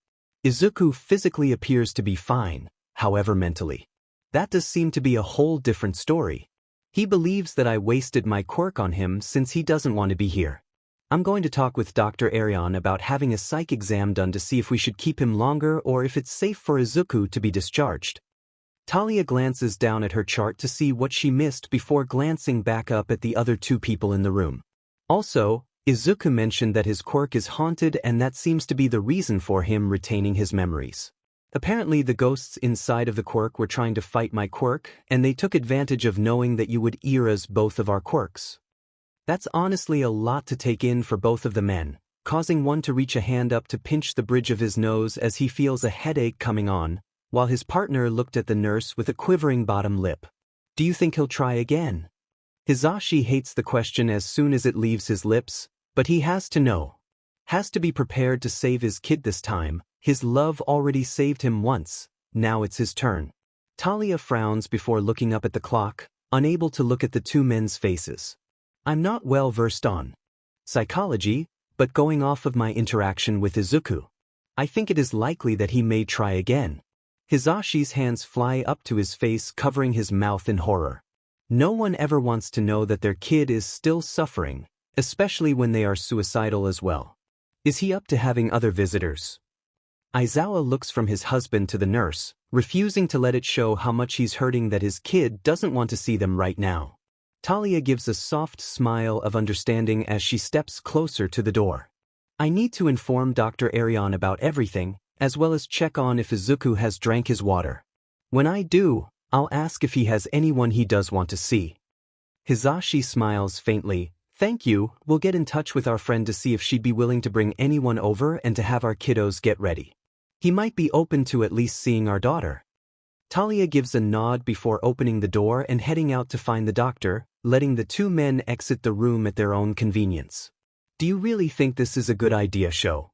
Speaker 1: Izuku physically appears to be fine, however mentally. That does seem to be a whole different story. He believes that I wasted my quirk on him since he doesn't want to be here. I'm going to talk with Dr. Arion about having a psych exam done to see if we should keep him longer or if it's safe for Izuku to be discharged. Talia glances down at her chart to see what she missed before glancing back up at the other two people in the room. Also, Izuku mentioned that his quirk is haunted and that seems to be the reason for him retaining his memories. Apparently the ghosts inside of the quirk were trying to fight my quirk, and they took advantage of knowing that you would erase both of our quirks. That's honestly a lot to take in for both of the men, causing one to reach a hand up to pinch the bridge of his nose as he feels a headache coming on, while his partner looked at the nurse with a quivering bottom lip. Do you think he'll try again? Hizashi hates the question as soon as it leaves his lips, but he has to know. Has to be prepared to save his kid this time. His love already saved him once, now it's his turn. Talia frowns before looking up at the clock, unable to look at the two men's faces. I'm not well versed on psychology, but going off of my interaction with Izuku, I think it is likely that he may try again. Hizashi's hands fly up to his face, covering his mouth in horror. No one ever wants to know that their kid is still suffering, especially when they are suicidal as well. Is he up to having other visitors? Aizawa looks from his husband to the nurse, refusing to let it show how much he's hurting that his kid doesn't want to see them right now. Talia gives a soft smile of understanding as she steps closer to the door. I need to inform Dr. Arion about everything, as well as check on if Izuku has drank his water. When I do, I'll ask if he has anyone he does want to see. Hizashi smiles faintly. Thank you, we'll get in touch with our friend to see if she'd be willing to bring anyone over and to have our kiddos get ready. He might be open to at least seeing our daughter. Talia gives a nod before opening the door and heading out to find the doctor, letting the two men exit the room at their own convenience. Do you really think this is a good idea, Sho?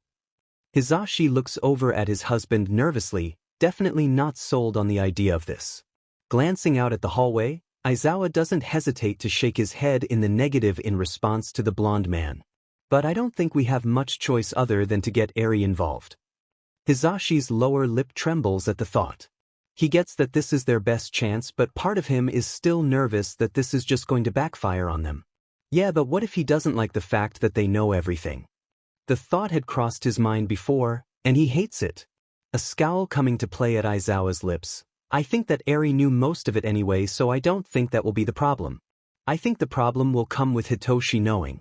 Speaker 1: Hizashi looks over at his husband nervously, definitely not sold on the idea of this. Glancing out at the hallway, Aizawa doesn't hesitate to shake his head in the negative in response to the blonde man. But I don't think we have much choice other than to get Aries involved. Hizashi's lower lip trembles at the thought. He gets that this is their best chance, but part of him is still nervous that this is just going to backfire on them. Yeah, but what if he doesn't like the fact that they know everything? The thought had crossed his mind before, and he hates it. A scowl coming to play at Aizawa's lips. I think that Aries knew most of it anyway, so I don't think that will be the problem. I think the problem will come with Hitoshi knowing.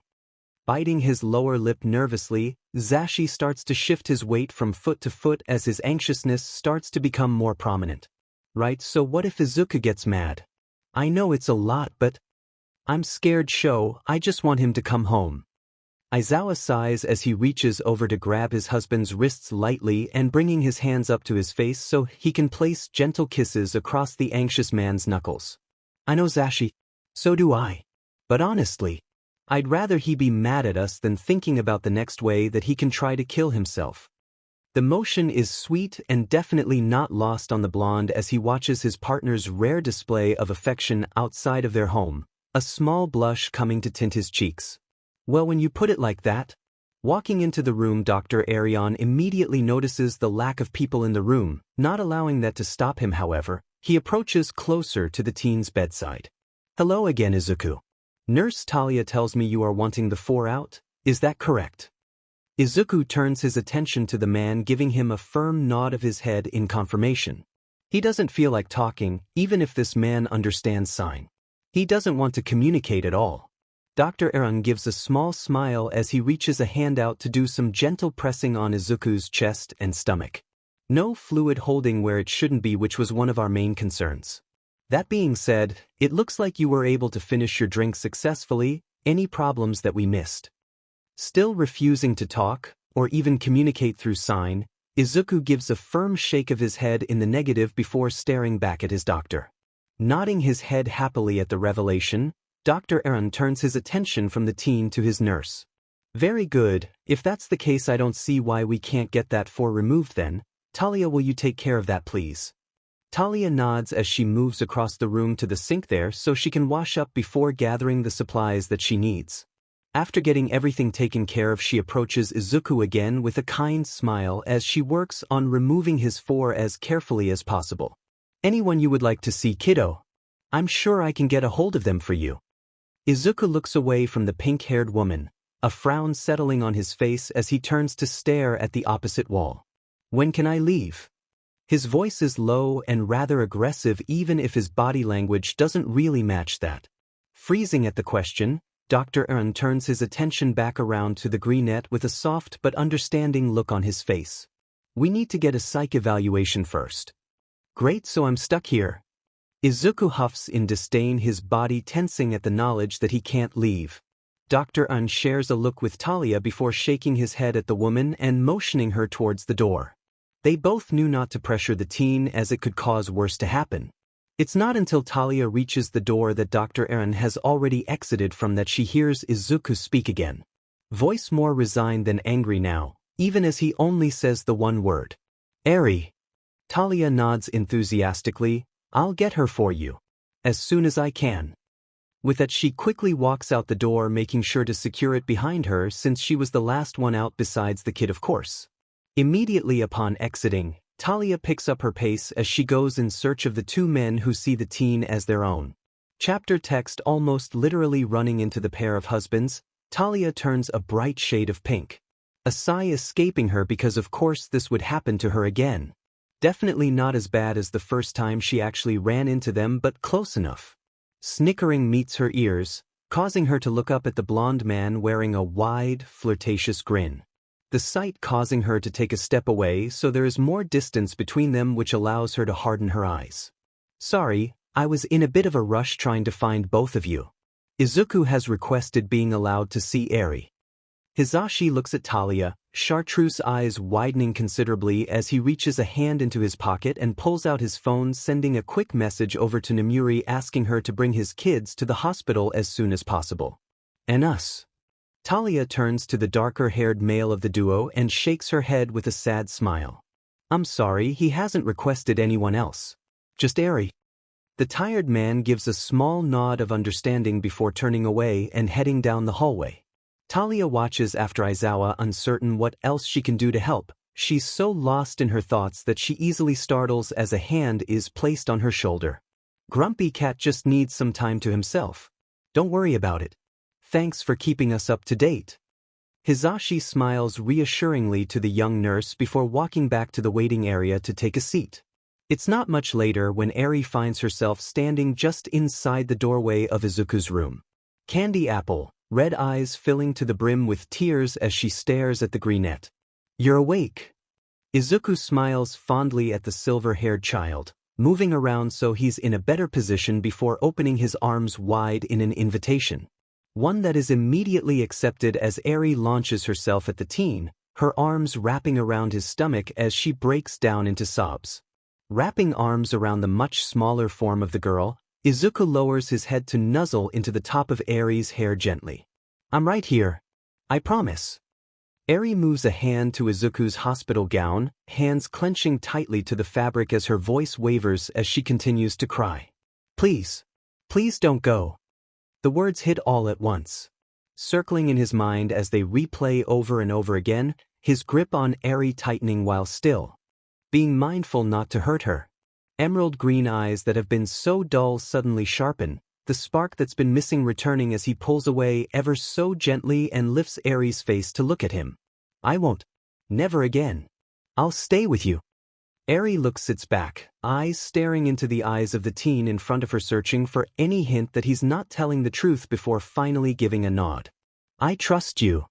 Speaker 1: Biting his lower lip nervously, Zashi starts to shift his weight from foot to foot as his anxiousness starts to become more prominent. Right, so what if Izuku gets mad? I know it's a lot, but I'm scared, Sho. I just want him to come home. Aizawa sighs as he reaches over to grab his husband's wrists lightly and bringing his hands up to his face so he can place gentle kisses across the anxious man's knuckles. I know, Zashi. So do I. But honestly, I'd rather he be mad at us than thinking about the next way that he can try to kill himself. The motion is sweet and definitely not lost on the blonde as he watches his partner's rare display of affection outside of their home, a small blush coming to tint his cheeks. Well, when you put it like that. Walking into the room, Dr. Arion immediately notices the lack of people in the room, not allowing that to stop him however, he approaches closer to the teen's bedside. Hello again, Izuku. Nurse Talia tells me you are wanting the 4 out, is that correct? Izuku turns his attention to the man, giving him a firm nod of his head in confirmation. He doesn't feel like talking, even if this man understands sign. He doesn't want to communicate at all. Dr. Aaron gives a small smile as he reaches a hand out to do some gentle pressing on Izuku's chest and stomach. No fluid holding where it shouldn't be, which was one of our main concerns. That being said, it looks like you were able to finish your drink successfully. Any problems that we missed? Still refusing to talk, or even communicate through sign, Izuku gives a firm shake of his head in the negative before staring back at his doctor. Nodding his head happily at the revelation, Dr. Aaron turns his attention from the teen to his nurse. Very good, if that's the case I don't see why we can't get that 4 removed then. Talia, will you take care of that please? Talia nods as she moves across the room to the sink there so she can wash up before gathering the supplies that she needs. After getting everything taken care of, she approaches Izuku again with a kind smile as she works on removing his 4 as carefully as possible. Anyone you would like to see, kiddo? I'm sure I can get a hold of them for you. Izuku looks away from the pink-haired woman, a frown settling on his face as he turns to stare at the opposite wall. When can I leave? His voice is low and rather aggressive, even if his body language doesn't really match that. Freezing at the question, Dr. Aaron turns his attention back around to the greenette with a soft but understanding look on his face. We need to get a psych evaluation first. Great, so I'm stuck here. Izuku huffs in disdain, his body tensing at the knowledge that he can't leave. Dr. Aaron shares a look with Talia before shaking his head at the woman and motioning her towards the door. They both knew not to pressure the teen as it could cause worse to happen. It's not until Talia reaches the door that Dr. Aaron has already exited from that she hears Izuku speak again. Voice more resigned than angry now, even as he only says the one word. Aries. Talia nods enthusiastically. I'll get her for you. As soon as I can. With that, she quickly walks out the door, making sure to secure it behind her since she was the last one out besides the kid, of course. Immediately upon exiting, Talia picks up her pace as she goes in search of the 2 men who see the teen as their own. Chapter text almost literally running into the pair of husbands, Talia turns a bright shade of pink. a sigh escaping her because of course this would happen to her again. Definitely not as bad as the first time she actually ran into them, but close enough. Snickering meets her ears, causing her to look up at the blonde man wearing a wide, flirtatious grin. The sight causing her to take a step away, so there is more distance between them, which allows her to harden her eyes. Sorry, I was in a bit of a rush trying to find both of you. Izuku has requested being allowed to see Aries. Hisashi looks at Talia, Chartreuse eyes widening considerably as he reaches a hand into his pocket and pulls out his phone, sending a quick message over to Nemuri asking her to bring his kids to the hospital as soon as possible. And us. Talia turns to the darker-haired male of the duo and shakes her head with a sad smile. I'm sorry, he hasn't requested anyone else. Just Aries. The tired man gives a small nod of understanding before turning away and heading down the hallway. Talia watches after Aizawa, uncertain what else she can do to help. She's so lost in her thoughts that she easily startles as a hand is placed on her shoulder. Grumpy Cat just needs some time to himself. Don't worry about it. Thanks for keeping us up to date. Hisashi smiles reassuringly to the young nurse before walking back to the waiting area to take a seat. It's not much later when Aries finds herself standing just inside the doorway of Izuku's room. Candy apple, red eyes filling to the brim with tears as she stares at the greenette. You're awake. Izuku smiles fondly at the silver-haired child, moving around so he's in a better position before opening his arms wide in an invitation. One that is immediately accepted as Aries launches herself at the teen, her arms wrapping around his stomach as she breaks down into sobs. Wrapping arms around the much smaller form of the girl, Izuku lowers his head to nuzzle into the top of Aries' hair gently. I'm right here. I promise. Aries moves a hand to Izuku's hospital gown, hands clenching tightly to the fabric as her voice wavers as she continues to cry. Please. Please don't go. The words hit all at once. Circling in his mind as they replay over and over again, his grip on Aries tightening while still being mindful not to hurt her. Emerald green eyes that have been so dull suddenly sharpen, the spark that's been missing returning as he pulls away ever so gently and lifts Aries' face to look at him. I won't. Never again. I'll stay with you. Aries sits back, eyes staring into the eyes of the teen in front of her, searching for any hint that he's not telling the truth before finally giving a nod. I trust you.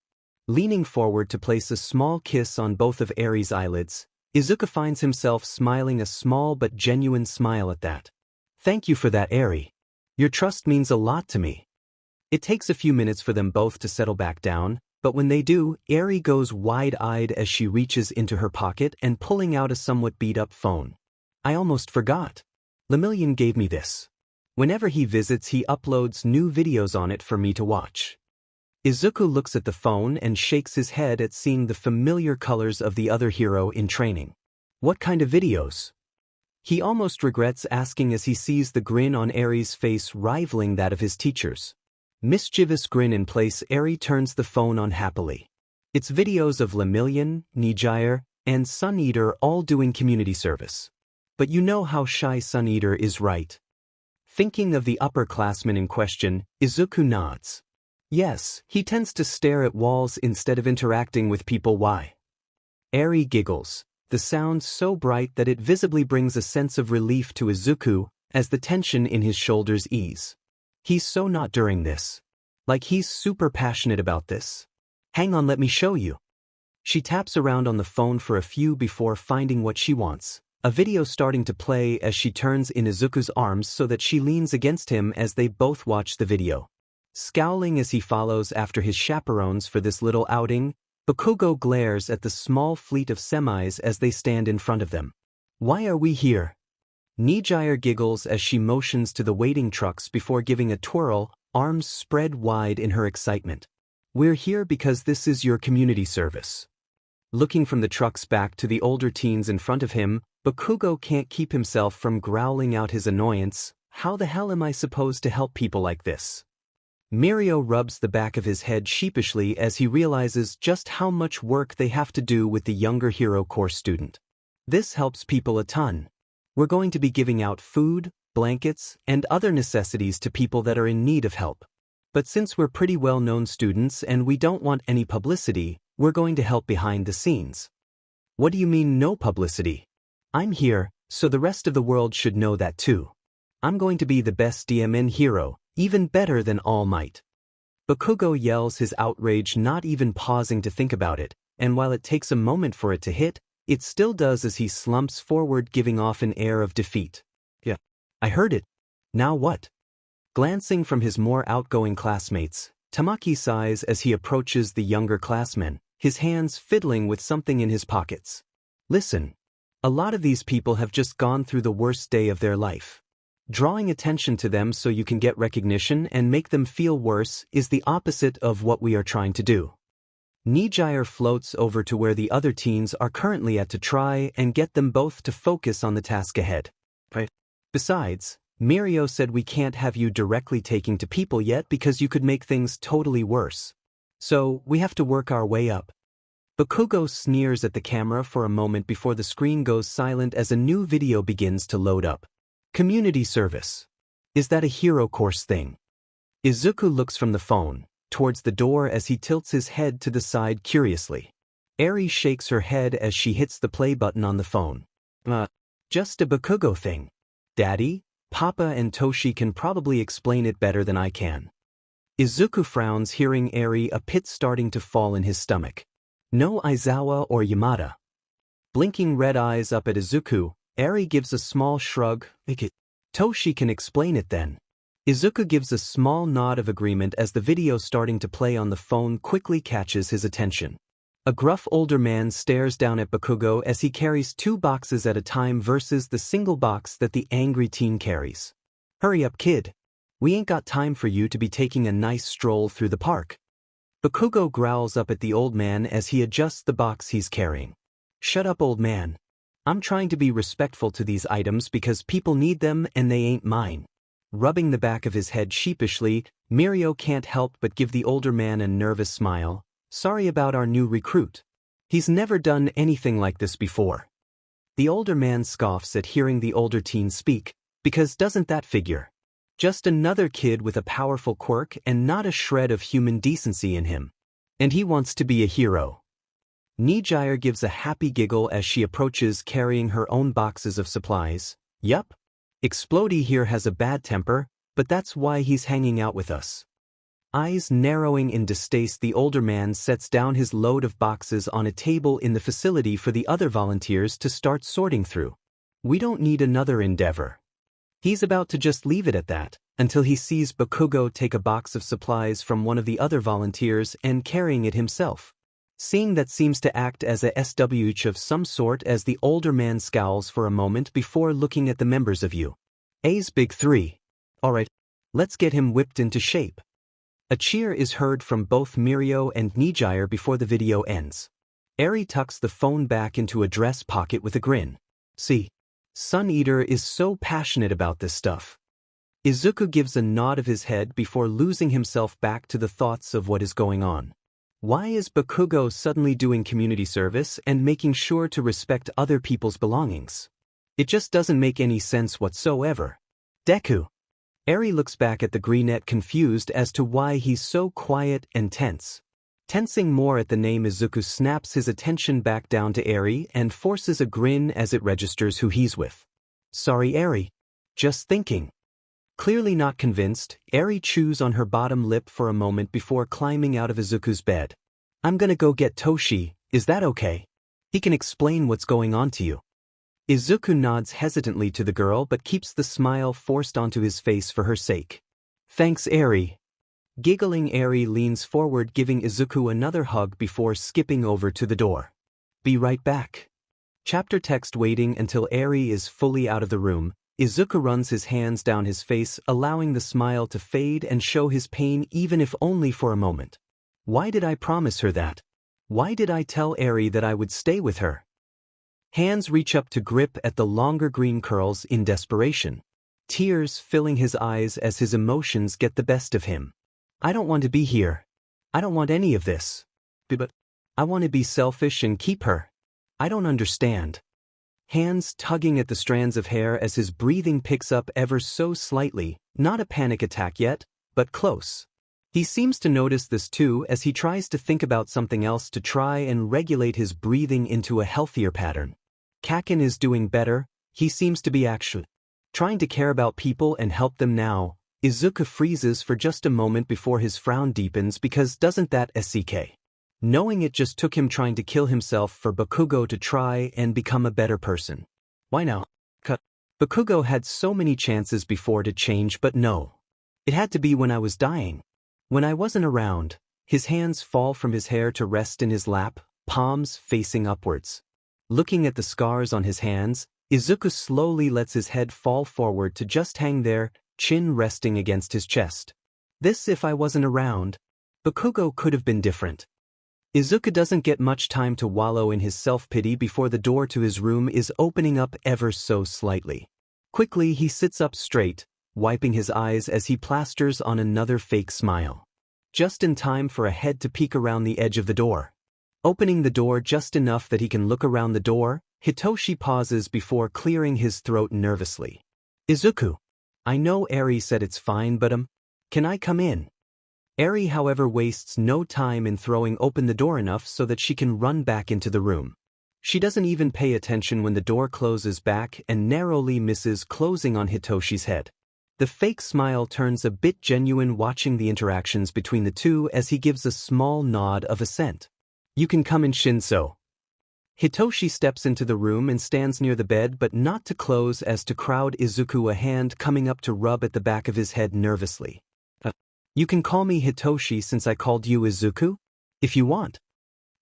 Speaker 1: Leaning forward to place a small kiss on both of Aries' eyelids, Izuku finds himself smiling a small but genuine smile at that. Thank you for that, Aries. Your trust means a lot to me. It takes a few minutes for them both to settle back down, but when they do, Aries goes wide-eyed as she reaches into her pocket and pulling out a somewhat beat-up phone. I almost forgot. Lemillion gave me this. Whenever he visits, he uploads new videos on it for me to watch. Izuku looks at the phone and shakes his head at seeing the familiar colors of the other hero in training. What kind of videos? He almost regrets asking as he sees the grin on Aries' face rivaling that of his teachers. Mischievous grin in place, Aries turns the phone on happily. It's videos of Lemillion, Nijire, and Sun Eater all doing community service. But you know how shy Sun Eater is, right? Thinking of the upperclassman in question, Izuku nods. Yes, he tends to stare at walls instead of interacting with people. Why? Aries giggles, the sound so bright that it visibly brings a sense of relief to Izuku as the tension in his shoulders ease. He's so not during this. Like he's super passionate about this. Hang on, let me show you. She taps around on the phone for a few before finding what she wants. A video starting to play as she turns in Izuku's arms so that she leans against him as they both watch the video. Scowling as he follows after his chaperones for this little outing, Bakugo glares at the small fleet of semis as they stand in front of them. Why are we here? Nijire giggles as she motions to the waiting trucks before giving a twirl, arms spread wide in her excitement. We're here because this is your community service. Looking from the trucks back to the older teens in front of him, Bakugo can't keep himself from growling out his annoyance. How the hell am I supposed to help people like this? Mirio rubs the back of his head sheepishly as he realizes just how much work they have to do with the younger hero course student. This helps people a ton. We're going to be giving out food, blankets, and other necessities to people that are in need of help. But since we're pretty well-known students and we don't want any publicity, we're going to help behind the scenes. What do you mean no publicity? I'm here, so the rest of the world should know that too. I'm going to be the best DMN hero, even better than All Might. Bakugo yells his outrage, not even pausing to think about it, and while it takes a moment for it to hit, it still does as he slumps forward, giving off an air of defeat. Yeah, I heard it. Now what? Glancing from his more outgoing classmates, Tamaki sighs as he approaches the younger classmen, his hands fiddling with something in his pockets. Listen, a lot of these people have just gone through the worst day of their life. Drawing attention to them so you can get recognition and make them feel worse is the opposite of what we are trying to do. Nijire floats over to where the other teens are currently at to try and get them both to focus on the task ahead. Right. Besides, Mirio said we can't have you directly taking to people yet because you could make things totally worse. So, we have to work our way up. Bakugo sneers at the camera for a moment before the screen goes silent as a new video begins to load up. Community service. Is that a hero course thing? Izuku looks from the phone towards the door as he tilts his head to the side curiously. Aries shakes her head as she hits the play button on the phone. Just a Bakugo thing. Daddy, Papa and Toshi can probably explain it better than I can. Izuku frowns, hearing Aries, a pit starting to fall in his stomach. No Aizawa or Yamada. Blinking red eyes up at Izuku, Aries gives a small shrug. Toshi can explain it then. Izuku gives a small nod of agreement as the video starting to play on the phone quickly catches his attention. A gruff older man stares down at Bakugo as he carries 2 boxes at a time versus the single box that the angry teen carries. Hurry up, kid. We ain't got time for you to be taking a nice stroll through the park. Bakugo growls up at the old man as he adjusts the box he's carrying. Shut up, old man. I'm trying to be respectful to these items because people need them and they ain't mine. Rubbing the back of his head sheepishly, Mirio can't help but give the older man a nervous smile. Sorry about our new recruit. He's never done anything like this before. The older man scoffs at hearing the older teen speak, because doesn't that figure? Just another kid with a powerful quirk and not a shred of human decency in him. And he wants to be a hero. Nijire gives a happy giggle as she approaches carrying her own boxes of supplies. Yup. Explodey here has a bad temper, but that's why he's hanging out with us. Eyes narrowing in distaste, the older man sets down his load of boxes on a table in the facility for the other volunteers to start sorting through. We don't need another endeavor. He's about to just leave it at that, until he sees Bakugo take a box of supplies from one of the other volunteers and carrying it himself. Seeing that seems to act as a SWH of some sort as the older man scowls for a moment before looking at the members of A's Big Three. Alright, let's get him whipped into shape. A cheer is heard from both Mirio and Nijire before the video ends. Aries tucks the phone back into a dress pocket with a grin. See, Sun Eater is so passionate about this stuff. Izuku gives a nod of his head before losing himself back to the thoughts of what is going on. Why is Bakugo suddenly doing community service and making sure to respect other people's belongings? It just doesn't make any sense whatsoever. Deku. Aries looks back at the greenette, confused as to why he's so quiet and tense. Tensing more at the name, Izuku snaps his attention back down to Aries and forces a grin as it registers who he's with. Sorry, Aries. Just thinking. Clearly not convinced, Aries chews on her bottom lip for a moment before climbing out of Izuku's bed. I'm gonna go get Toshi, is that okay? He can explain what's going on to you. Izuku nods hesitantly to the girl but keeps the smile forced onto his face for her sake. Thanks, Aries. Giggling, Aries leans forward, giving Izuku another hug before skipping over to the door. Be right back. Chapter text. Waiting until Aries is fully out of the room, Izuku runs his hands down his face, allowing the smile to fade and show his pain, even if only for a moment. Why did I promise her that? Why did I tell Aries that I would stay with her? Hands reach up to grip at the longer green curls in desperation. Tears filling his eyes as his emotions get the best of him. I don't want to be here. I don't want any of this. But I want to be selfish and keep her. I don't understand. Hands tugging at the strands of hair as his breathing picks up ever so slightly, not a panic attack yet, but close. He seems to notice this too as he tries to think about something else to try and regulate his breathing into a healthier pattern. Kaken is doing better, he seems to be actually trying to care about people and help them now. Izuku freezes for just a moment before his frown deepens because doesn't that SCK? Knowing it just took him trying to kill himself for Bakugo to try and become a better person. Why now? Bakugo had so many chances before to change but no. It had to be when I was dying. When I wasn't around, his hands fall from his hair to rest in his lap, palms facing upwards. Looking at the scars on his hands, Izuku slowly lets his head fall forward to just hang there, chin resting against his chest. This if I wasn't around. Bakugo could have been different. Izuku doesn't get much time to wallow in his self-pity before the door to his room is opening up ever so slightly. Quickly he sits up straight, wiping his eyes as he plasters on another fake smile. Just in time for a head to peek around the edge of the door. Opening the door just enough that he can look around the door, Hitoshi pauses before clearing his throat nervously. Izuku. I know Aries said it's fine but can I come in? Aries however wastes no time in throwing open the door enough so that she can run back into the room. She doesn't even pay attention when the door closes back and narrowly misses closing on Hitoshi's head. The fake smile turns a bit genuine watching the interactions between the two as he gives a small nod of assent. You can come in Shinso. Hitoshi steps into the room and stands near the bed but not to close as to crowd Izuku, a hand coming up to rub at the back of his head nervously. You can call me Hitoshi since I called you Izuku? If you want.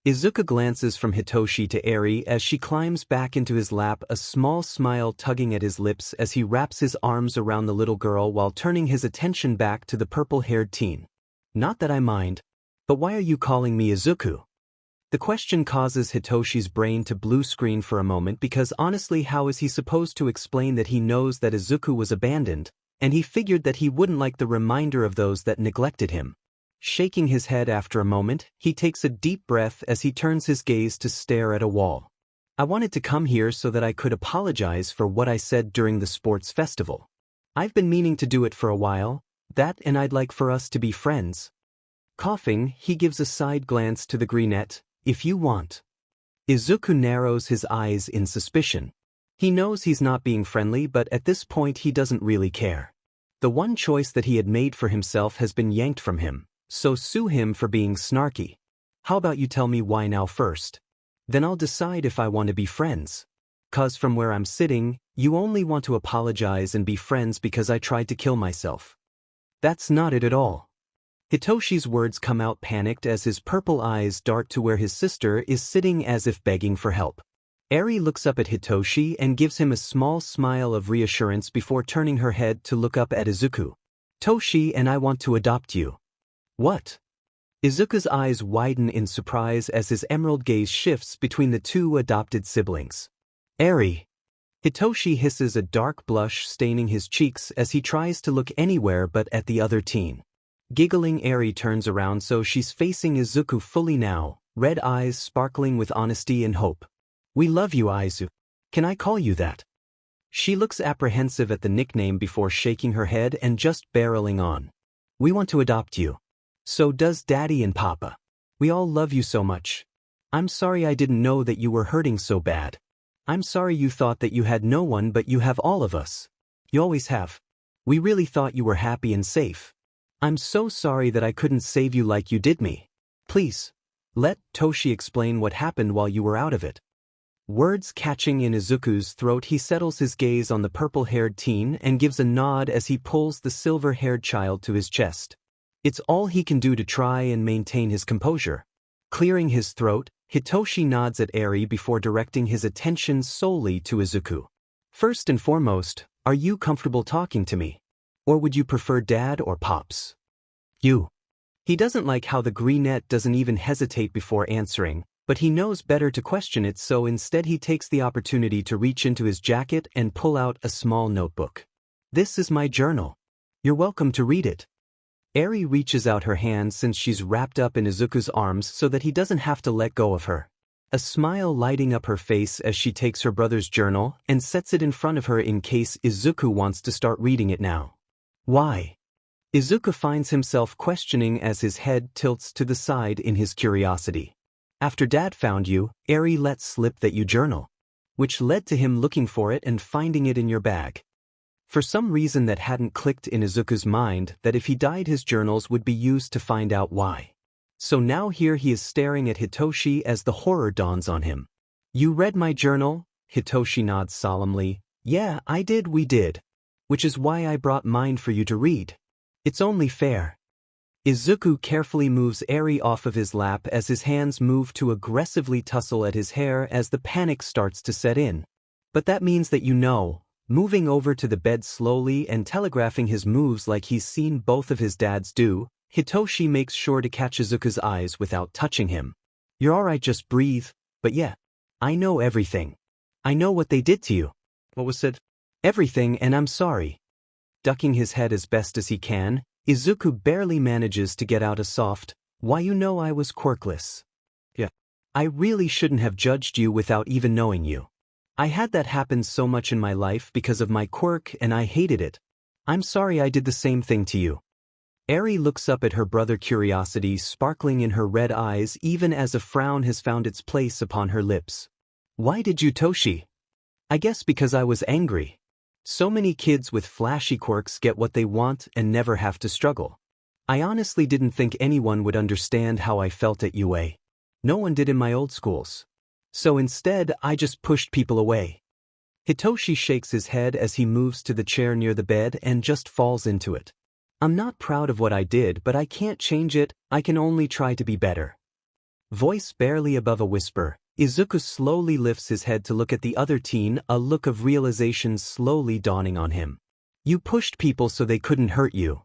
Speaker 1: Izuku glances from Hitoshi to Aries as she climbs back into his lap, a small smile tugging at his lips as he wraps his arms around the little girl while turning his attention back to the purple-haired teen. Not that I mind. But why are you calling me Izuku? The question causes Hitoshi's brain to blue screen for a moment because honestly how is he supposed to explain that he knows that Izuku was abandoned, and he figured that he wouldn't like the reminder of those that neglected him. Shaking his head after a moment, he takes a deep breath as he turns his gaze to stare at a wall. I wanted to come here so that I could apologize for what I said during the sports festival. I've been meaning to do it for a while, that and I'd like for us to be friends. Coughing, he gives a side glance to the greenette, if you want. Izuku narrows his eyes in suspicion. He knows he's not being friendly but at this point he doesn't really care. The one choice that he had made for himself has been yanked from him, so sue him for being snarky. How about you tell me why now first? Then I'll decide if I want to be friends. 'Cause from where I'm sitting, you only want to apologize and be friends because I tried to kill myself. That's not it at all. Hitoshi's words come out panicked as his purple eyes dart to where his sister is sitting as if begging for help. Aries looks up at Hitoshi and gives him a small smile of reassurance before turning her head to look up at Izuku. Toshi and I want to adopt you. What? Izuku's eyes widen in surprise as his emerald gaze shifts between the two adopted siblings. Aries. Hitoshi hisses, a dark blush staining his cheeks as he tries to look anywhere but at the other teen. Giggling, Aries turns around so she's facing Izuku fully now, red eyes sparkling with honesty and hope. We love you, Aizu. Can I call you that? She looks apprehensive at the nickname before shaking her head and just barreling on. We want to adopt you. So does Daddy and Papa. We all love you so much. I'm sorry I didn't know that you were hurting so bad. I'm sorry you thought that you had no one but you have all of us. You always have. We really thought you were happy and safe. I'm so sorry that I couldn't save you like you did me. Please, let Toshi explain what happened while you were out of it. Words catching in Izuku's throat, he settles his gaze on the purple-haired teen and gives a nod as he pulls the silver-haired child to his chest. It's all he can do to try and maintain his composure. Clearing his throat, Hitoshi nods at Aries before directing his attention solely to Izuku. First and foremost, are you comfortable talking to me? Or would you prefer Dad or Pops? You. He doesn't like how the greenette doesn't even hesitate before answering, but he knows better to question it, so instead he takes the opportunity to reach into his jacket and pull out a small notebook. This is my journal. You're welcome to read it. Aries reaches out her hand since she's wrapped up in Izuku's arms so that he doesn't have to let go of her. A smile lighting up her face as she takes her brother's journal and sets it in front of her in case Izuku wants to start reading it now. Why? Izuku finds himself questioning as his head tilts to the side in his curiosity. After Dad found you, Aries let slip that you journal, which led to him looking for it and finding it in your bag. For some reason that hadn't clicked in Izuku's mind that if he died his journals would be used to find out why. So now here he is staring at Hitoshi as the horror dawns on him. You read my journal? Hitoshi nods solemnly. Yeah, I did, we did. Which is why I brought mine for you to read. It's only fair. Izuku carefully moves Aries off of his lap as his hands move to aggressively tussle at his hair as the panic starts to set in. But that means that you know, moving over to the bed slowly and telegraphing his moves like he's seen both of his dads do, Hitoshi makes sure to catch Izuku's eyes without touching him. You're alright, just breathe, but yeah, I know everything. I know what they did to you. What was said? Everything, and I'm sorry. Ducking his head as best as he can, Izuku barely manages to get out a soft, why you know I was quirkless. Yeah. I really shouldn't have judged you without even knowing you. I had that happen so much in my life because of my quirk and I hated it. I'm sorry I did the same thing to you. Aries looks up at her brother, curiosity sparkling in her red eyes even as a frown has found its place upon her lips. Why did you, Toshi? I guess because I was angry. So many kids with flashy quirks get what they want and never have to struggle. I honestly didn't think anyone would understand how I felt at UA. No one did in my old schools. So instead, I just pushed people away. Hitoshi shakes his head as he moves to the chair near the bed and just falls into it. I'm not proud of what I did, but I can't change it, I can only try to be better. Voice barely above a whisper, Izuku slowly lifts his head to look at the other teen, a look of realization slowly dawning on him. You pushed people so they couldn't hurt you.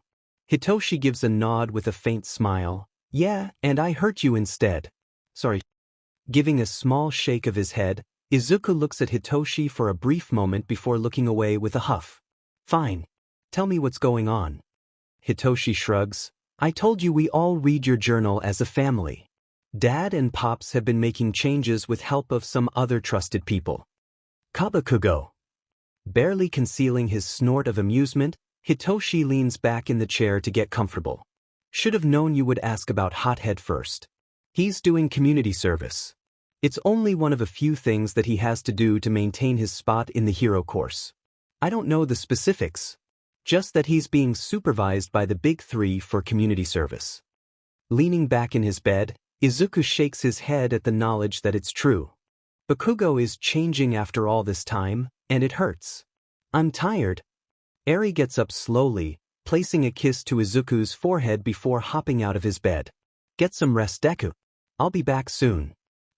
Speaker 1: Hitoshi gives a nod with a faint smile. Yeah, and I hurt you instead. Sorry. Giving a small shake of his head, Izuku looks at Hitoshi for a brief moment before looking away with a huff. Fine. Tell me what's going on. Hitoshi shrugs. I told you we all read your journal as a family. Dad and Pops have been making changes with help of some other trusted people. Bakugo. Barely concealing his snort of amusement, Hitoshi leans back in the chair to get comfortable. Should have known you would ask about Hothead first. He's doing community service. It's only one of a few things that he has to do to maintain his spot in the hero course. I don't know the specifics. Just that he's being supervised by the big three for community service. Leaning back in his bed, Izuku shakes his head at the knowledge that it's true. Bakugo is changing after all this time, and it hurts. I'm tired. Aries gets up slowly, placing a kiss to Izuku's forehead before hopping out of his bed. Get some rest, Deku. I'll be back soon.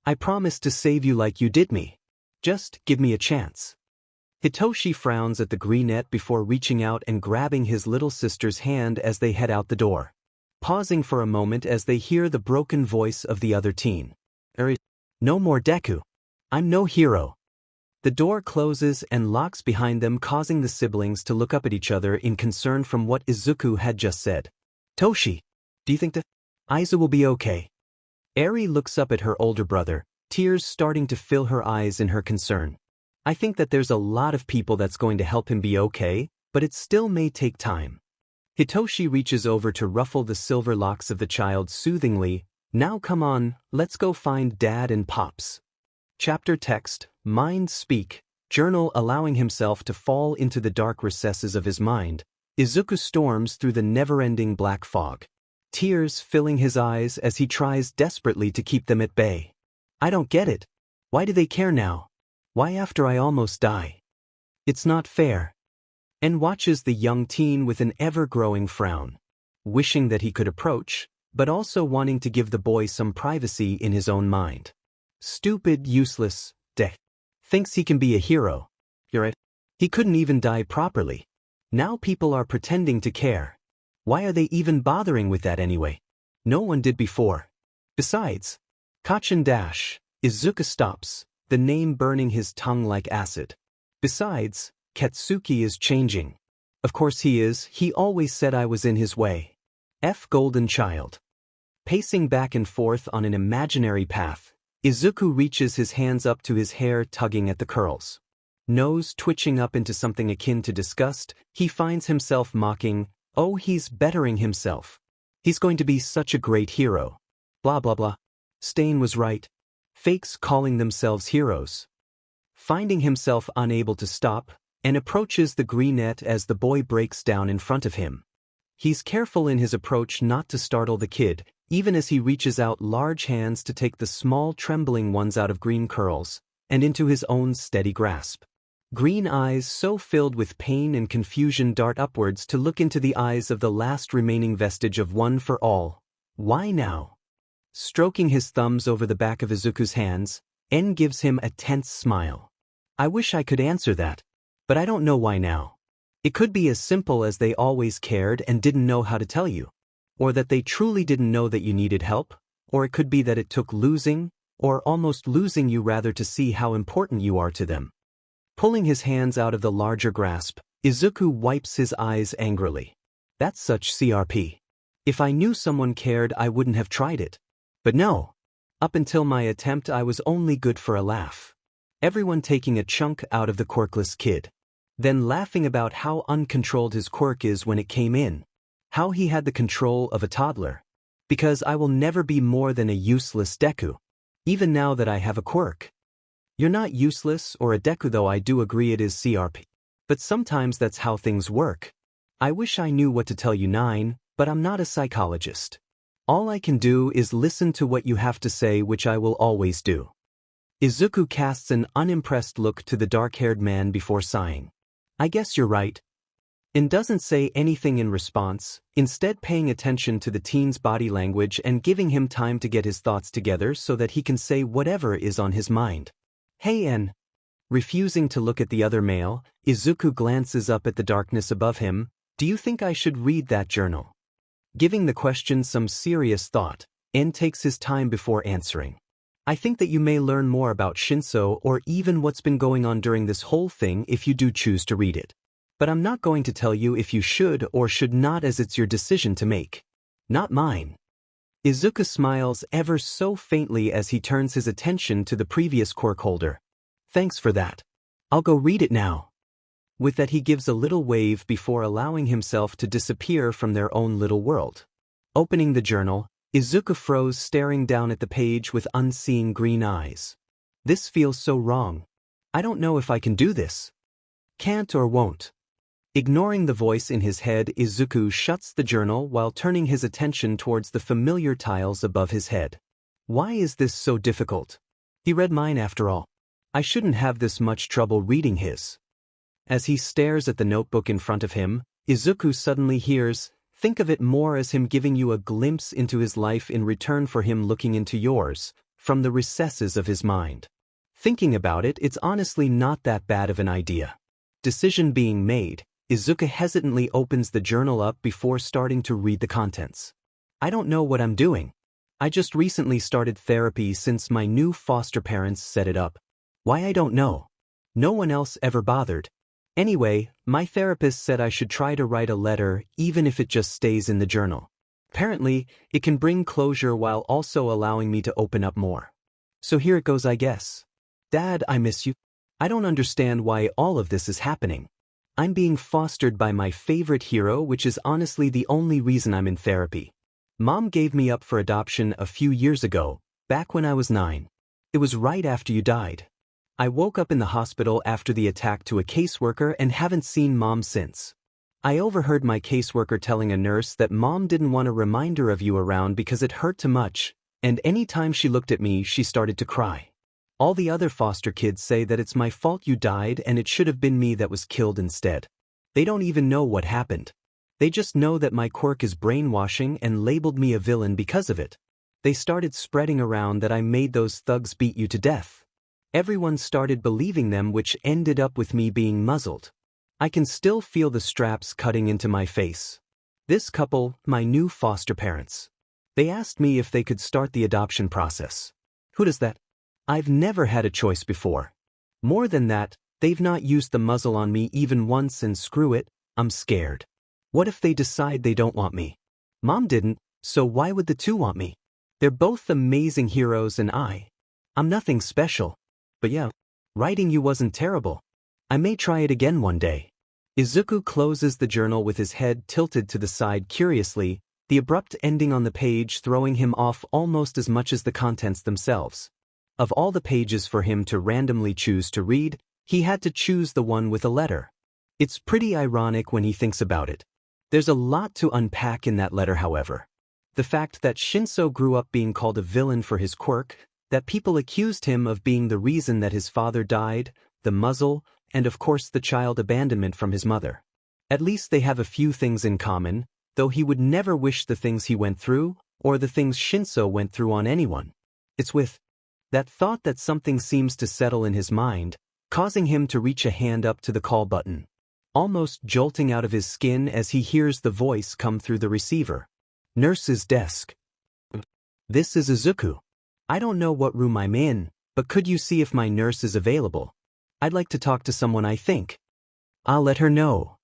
Speaker 1: I promise to save you like you did me. Just give me a chance. Hitoshi frowns at the greenette before reaching out and grabbing his little sister's hand as they head out the door. Pausing for a moment as they hear the broken voice of the other teen. Aries, no more Deku. I'm no hero. The door closes and locks behind them, causing the siblings to look up at each other in concern from what Izuku had just said. Toshi, do you think that Aizawa will be okay? Aries looks up at her older brother, tears starting to fill her eyes in her concern. I think that there's a lot of people that's going to help him be okay, but it still may take time. Hitoshi reaches over to ruffle the silver locks of the child soothingly. Now come on, let's go find Dad and Pops. Chapter text, Mind Speak, journal. Allowing himself to fall into the dark recesses of his mind, Izuku storms through the never-ending black fog. Tears filling his eyes as he tries desperately to keep them at bay. I don't get it. Why do they care now? Why after I almost die? It's not fair. And watches the young teen with an ever-growing frown. Wishing that he could approach, but also wanting to give the boy some privacy in his own mind. Stupid, useless, thinks he can be a hero. You're right. He couldn't even die properly. Now people are pretending to care. Why are they even bothering with that anyway? No one did before. Besides, Kachin Dash, Izuku stops, the name burning his tongue like acid. Besides, Katsuki is changing. Of course he is, he always said I was in his way. Golden child. Pacing back and forth on an imaginary path, Izuku reaches his hands up to his hair, tugging at the curls. Nose twitching up into something akin to disgust, he finds himself mocking, Oh, he's bettering himself. He's going to be such a great hero. Blah blah blah. Stain was right. Fakes calling themselves heroes. Finding himself unable to stop, and approaches the green net as the boy breaks down in front of him. He's careful in his approach not to startle the kid, even as he reaches out large hands to take the small trembling ones out of green curls, and into his own steady grasp. Green eyes so filled with pain and confusion dart upwards to look into the eyes of the last remaining vestige of one for all. Why now? Stroking his thumbs over the back of Izuku's hands, En gives him a tense smile. I wish I could answer that, but I don't know why now. It could be as simple as they always cared and didn't know how to tell you, or that they truly didn't know that you needed help, or it could be that it took losing, or almost losing you rather to see how important you are to them. Pulling his hands out of the larger grasp, Izuku wipes his eyes angrily. That's such CRP. If I knew someone cared, I wouldn't have tried it. But no. Up until my attempt, I was only good for a laugh. Everyone taking a chunk out of the quirkless kid. Then laughing about how uncontrolled his quirk is when it came in. How he had the control of a toddler. Because I will never be more than a useless Deku. Even now that I have a quirk. You're not useless or a Deku, though I do agree it is CRP. But sometimes that's how things work. I wish I knew what to tell you, 9, but I'm not a psychologist. All I can do is listen to what you have to say, which I will always do. Izuku casts an unimpressed look to the dark-haired man before sighing. I guess you're right. And doesn't say anything in response, instead paying attention to the teen's body language and giving him time to get his thoughts together so that he can say whatever is on his mind. Hey En. Refusing to look at the other male, Izuku glances up at the darkness above him. Do you think I should read that journal? Giving the question some serious thought, En takes his time before answering. I think that you may learn more about Shinso or even what's been going on during this whole thing if you do choose to read it. But I'm not going to tell you if you should or should not, as it's your decision to make. Not mine. Izuku smiles ever so faintly as he turns his attention to the previous quirk holder. Thanks for that. I'll go read it now. With that, he gives a little wave before allowing himself to disappear from their own little world. Opening the journal, Izuku froze, staring down at the page with unseeing green eyes. This feels so wrong. I don't know if I can do this. Can't or won't. Ignoring the voice in his head, Izuku shuts the journal while turning his attention towards the familiar tiles above his head. Why is this so difficult? He read mine after all. I shouldn't have this much trouble reading his. As he stares at the notebook in front of him, Izuku suddenly hears, think of it more as him giving you a glimpse into his life in return for him looking into yours, from the recesses of his mind. Thinking about it, it's honestly not that bad of an idea. Decision being made, Izuku hesitantly opens the journal up before starting to read the contents. I don't know what I'm doing. I just recently started therapy since my new foster parents set it up. Why, I don't know. No one else ever bothered. Anyway, my therapist said I should try to write a letter even if it just stays in the journal. Apparently, it can bring closure while also allowing me to open up more. So here it goes, I guess. Dad, I miss you. I don't understand why all of this is happening. I'm being fostered by my favorite hero, which is honestly the only reason I'm in therapy. Mom gave me up for adoption a few years ago, back when I was 9. It was right after you died. I woke up in the hospital after the attack to a caseworker and haven't seen Mom since. I overheard my caseworker telling a nurse that Mom didn't want a reminder of you around because it hurt too much, and any time she looked at me, she started to cry. All the other foster kids say that it's my fault you died and it should have been me that was killed instead. They don't even know what happened. They just know that my quirk is brainwashing and labeled me a villain because of it. They started spreading around that I made those thugs beat you to death. Everyone started believing them, which ended up with me being muzzled. I can still feel the straps cutting into my face. This couple, my new foster parents. They asked me if they could start the adoption process. Who does that? I've never had a choice before. More than that, they've not used the muzzle on me even once, and screw it, I'm scared. What if they decide they don't want me? Mom didn't, so why would the two want me? They're both amazing heroes and I'm nothing special. But yeah, writing you wasn't terrible. I may try it again one day. Izuku closes the journal with his head tilted to the side curiously, the abrupt ending on the page throwing him off almost as much as the contents themselves. Of all the pages for him to randomly choose to read, he had to choose the one with a letter. It's pretty ironic when he thinks about it. There's a lot to unpack in that letter, however. The fact that Shinso grew up being called a villain for his quirk, that people accused him of being the reason that his father died, the muzzle, and of course the child abandonment from his mother. At least they have a few things in common, though he would never wish the things he went through, or the things Shinso went through on anyone. It's with that thought that something seems to settle in his mind, causing him to reach a hand up to the call button, almost jolting out of his skin as he hears the voice come through the receiver. Nurse's desk. This is Izuku. I don't know what room I'm in, but could you see if my nurse is available? I'd like to talk to someone I think. I'll let her know.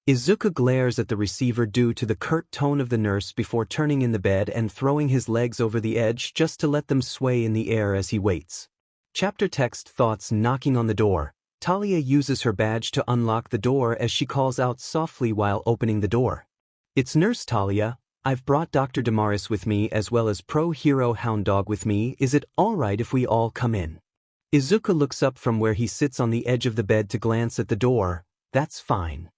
Speaker 1: Izuku glares at the receiver due to the curt tone of the nurse before turning in the bed and throwing his legs over the edge just to let them sway in the air as he waits. Chapter text thoughts knocking on the door. Talia uses her badge to unlock the door as she calls out softly while opening the door. It's Nurse Talia. I've brought Dr. Damaris with me as well as pro-hero Hound Dog with me. Is it alright if we all come in? Izuku looks up from where he sits on the edge of the bed to glance at the door. That's fine.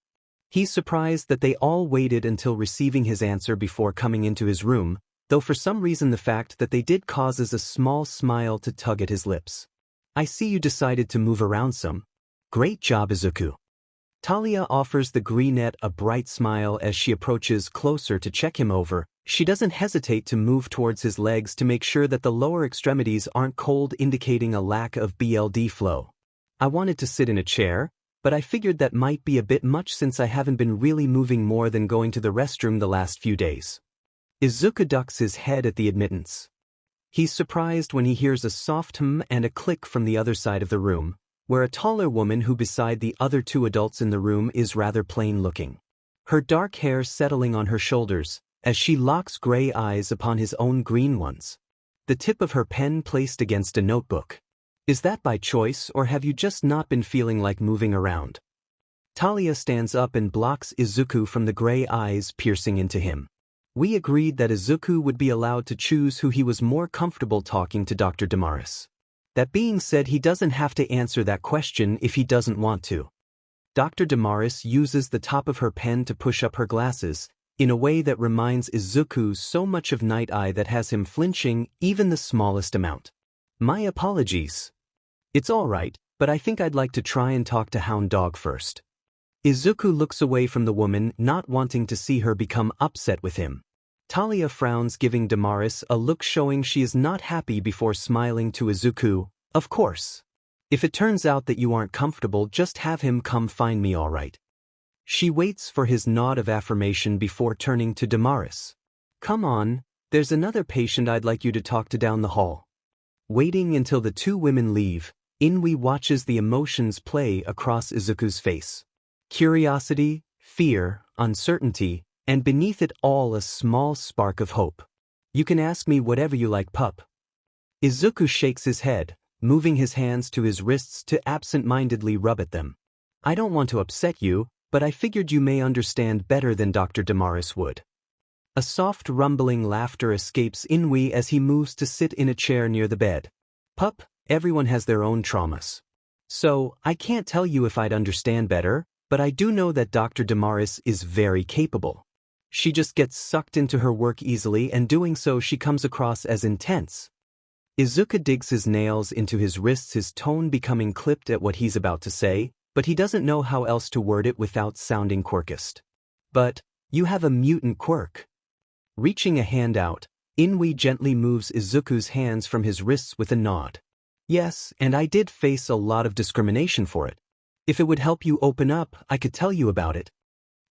Speaker 1: He's surprised that they all waited until receiving his answer before coming into his room, though for some reason the fact that they did causes a small smile to tug at his lips. I see you decided to move around some. Great job, Izuku. Talia offers the greenette a bright smile as she approaches closer to check him over. She doesn't hesitate to move towards his legs to make sure that the lower extremities aren't cold, indicating a lack of blood flow. I wanted to sit in a chair, but I figured that might be a bit much since I haven't been really moving more than going to the restroom the last few days. Izuku ducks his head at the admittance. He's surprised when he hears a soft hum and a click from the other side of the room, where a taller woman who beside the other two adults in the room is rather plain looking. Her dark hair settling on her shoulders, as she locks gray eyes upon his own green ones. The tip of her pen placed against a notebook. Is that by choice or have you just not been feeling like moving around? Talia stands up and blocks Izuku from the gray eyes piercing into him. We agreed that Izuku would be allowed to choose who he was more comfortable talking to Dr. Damaris. That being said, he doesn't have to answer that question if he doesn't want to. Dr. Damaris uses the top of her pen to push up her glasses, in a way that reminds Izuku so much of Night Eye that has him flinching even the smallest amount. My apologies. It's alright, but I think I'd like to try and talk to Hound Dog first. Izuku looks away from the woman, not wanting to see her become upset with him. Talia frowns, giving Damaris a look showing she is not happy before smiling to Izuku. Of course. If it turns out that you aren't comfortable, just have him come find me, alright? She waits for his nod of affirmation before turning to Damaris. Come on, there's another patient I'd like you to talk to down the hall. Waiting until the two women leave, Inui watches the emotions play across Izuku's face. Curiosity, fear, uncertainty, and beneath it all a small spark of hope. You can ask me whatever you like, pup. Izuku shakes his head, moving his hands to his wrists to absent-mindedly rub at them. I don't want to upset you, but I figured you may understand better than Dr. Damaris would. A soft rumbling laughter escapes Inui as he moves to sit in a chair near the bed. Pup, everyone has their own traumas. So, I can't tell you if I'd understand better, but I do know that Dr. Damaris is very capable. She just gets sucked into her work easily, and doing so she comes across as intense. Izuku digs his nails into his wrists, his tone becoming clipped at what he's about to say, but he doesn't know how else to word it without sounding quirkist. But, you have a mutant quirk. Reaching a hand out, Inui gently moves Izuku's hands from his wrists with a nod. Yes, and I did face a lot of discrimination for it. If it would help you open up, I could tell you about it.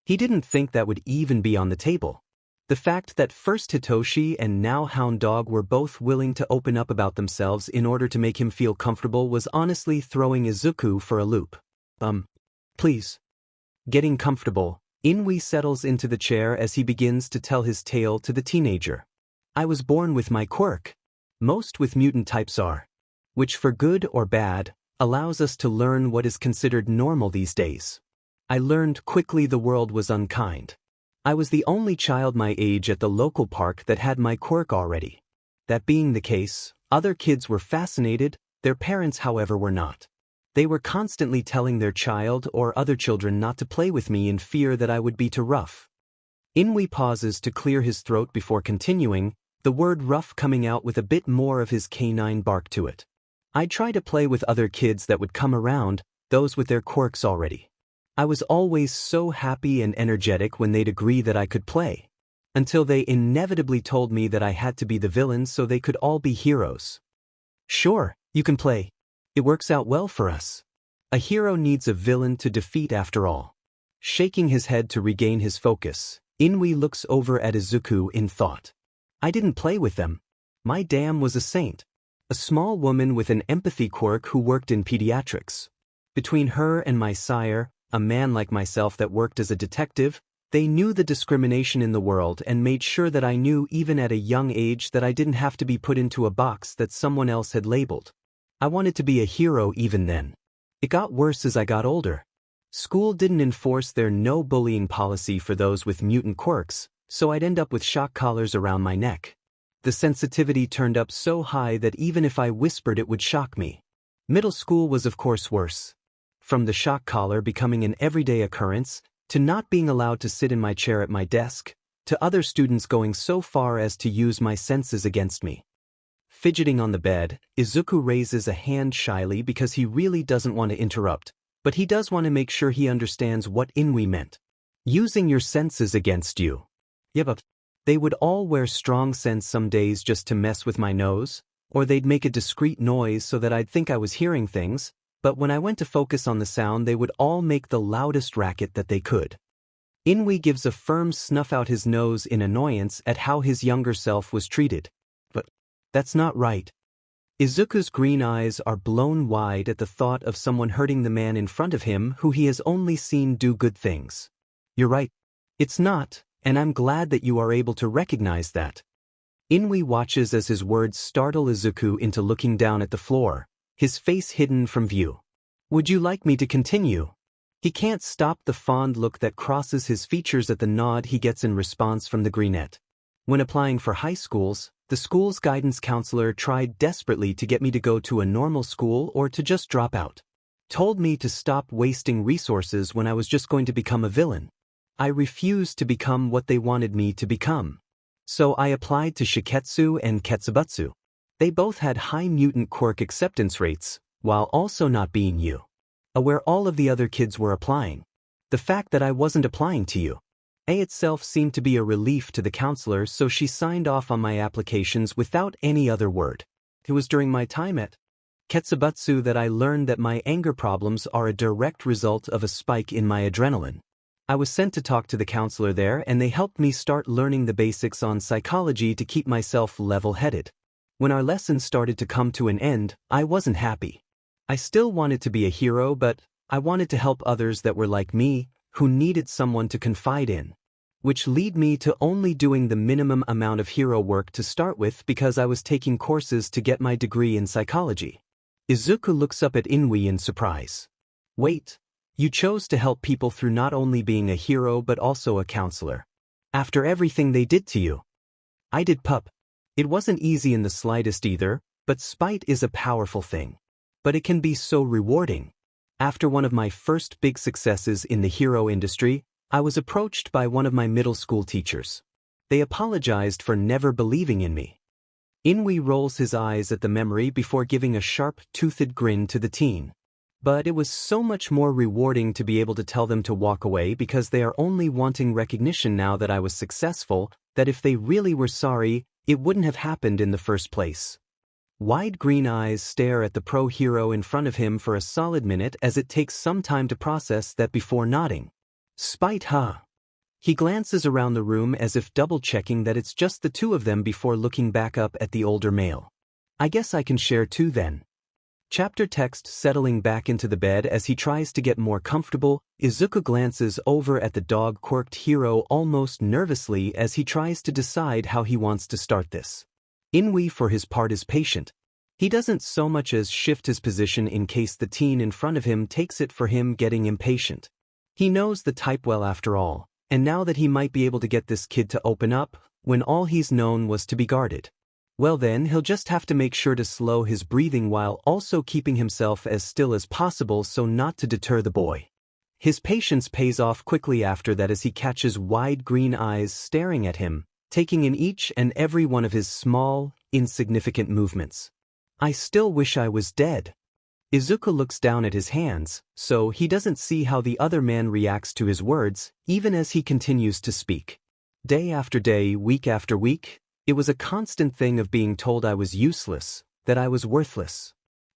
Speaker 1: He didn't think that would even be on the table. The fact that first Hitoshi and now Hound Dog were both willing to open up about themselves in order to make him feel comfortable was honestly throwing Izuku for a loop. Please. Getting comfortable, Inui settles into the chair as he begins to tell his tale to the teenager. I was born with my quirk. Most with mutant types are. Which for good or bad, allows us to learn what is considered normal these days. I learned quickly the world was unkind. I was the only child my age at the local park that had my quirk already. That being the case, other kids were fascinated, their parents however were not. They were constantly telling their child or other children not to play with me in fear that I would be too rough. Inui pauses to clear his throat before continuing, the word rough coming out with a bit more of his canine bark to it. I'd try to play with other kids that would come around, those with their quirks already. I was always so happy and energetic when they'd agree that I could play. Until they inevitably told me that I had to be the villain so they could all be heroes. Sure, you can play. It works out well for us. A hero needs a villain to defeat after all. Shaking his head to regain his focus, Inui looks over at Izuku in thought. I didn't play with them. My dam was a saint. A small woman with an empathy quirk who worked in pediatrics. Between her and my sire, a man like myself that worked as a detective, they knew the discrimination in the world and made sure that I knew even at a young age that I didn't have to be put into a box that someone else had labeled. I wanted to be a hero even then. It got worse as I got older. School didn't enforce their no bullying policy for those with mutant quirks, so I'd end up with shock collars around my neck. The sensitivity turned up so high that even if I whispered it would shock me. Middle school was of course worse. From the shock collar becoming an everyday occurrence, to not being allowed to sit in my chair at my desk, to other students going so far as to use my senses against me. Fidgeting on the bed, Izuku raises a hand shyly because he really doesn't want to interrupt, but he does want to make sure he understands what Inui meant. Using your senses against you. Yeah, but they would all wear strong scents some days just to mess with my nose, or they'd make a discreet noise so that I'd think I was hearing things, but when I went to focus on the sound they would all make the loudest racket that they could. Inui gives a firm snuff out his nose in annoyance at how his younger self was treated. But that's not right. Izuku's green eyes are blown wide at the thought of someone hurting the man in front of him who he has only seen do good things. You're right. It's not, and I'm glad that you are able to recognize that. Inui watches as his words startle Izuku into looking down at the floor, his face hidden from view. Would you like me to continue? He can't stop the fond look that crosses his features at the nod he gets in response from the greenette. When applying for high schools, the school's guidance counselor tried desperately to get me to go to a normal school or to just drop out. Told me to stop wasting resources when I was just going to become a villain. I refused to become what they wanted me to become. So I applied to Shiketsu and Ketsubutsu. They both had high mutant quirk acceptance rates, while also not being you. Where all of the other kids were applying. The fact that I wasn't applying to you. A itself seemed to be a relief to the counselor, so she signed off on my applications without any other word. It was during my time at Ketsubutsu that I learned that my anger problems are a direct result of a spike in my adrenaline. I was sent to talk to the counselor there and they helped me start learning the basics on psychology to keep myself level-headed. When our lessons started to come to an end, I wasn't happy. I still wanted to be a hero, but I wanted to help others that were like me, who needed someone to confide in. Which led me to only doing the minimum amount of hero work to start with because I was taking courses to get my degree in psychology. Izuku looks up at Inui in surprise. Wait, you chose to help people through not only being a hero but also a counselor. After everything they did to you. I did, pup. It wasn't easy in the slightest either, but spite is a powerful thing. But it can be so rewarding. After one of my first big successes in the hero industry, I was approached by one of my middle school teachers. They apologized for never believing in me. Inui rolls his eyes at the memory before giving a sharp-toothed grin to the teen. But it was so much more rewarding to be able to tell them to walk away because they are only wanting recognition now that I was successful, that if they really were sorry, it wouldn't have happened in the first place. Wide green eyes stare at the pro-hero in front of him for a solid minute as it takes some time to process that before nodding. Spite, huh? He glances around the room as if double-checking that it's just the two of them before looking back up at the older male. I guess I can share too then. Chapter text settling back into the bed as he tries to get more comfortable, Izuku glances over at the dog-quirked hero almost nervously as he tries to decide how he wants to start this. Inui for his part is patient. He doesn't so much as shift his position in case the teen in front of him takes it for him getting impatient. He knows the type well after all, and now that he might be able to get this kid to open up, when all he's known was to be guarded. Well then, he'll just have to make sure to slow his breathing while also keeping himself as still as possible so not to deter the boy. His patience pays off quickly after that as he catches wide green eyes staring at him, taking in each and every one of his small, insignificant movements. I still wish I was dead. Izuku looks down at his hands, so he doesn't see how the other man reacts to his words, even as he continues to speak. Day after day, week after week, it was a constant thing of being told I was useless, that I was worthless.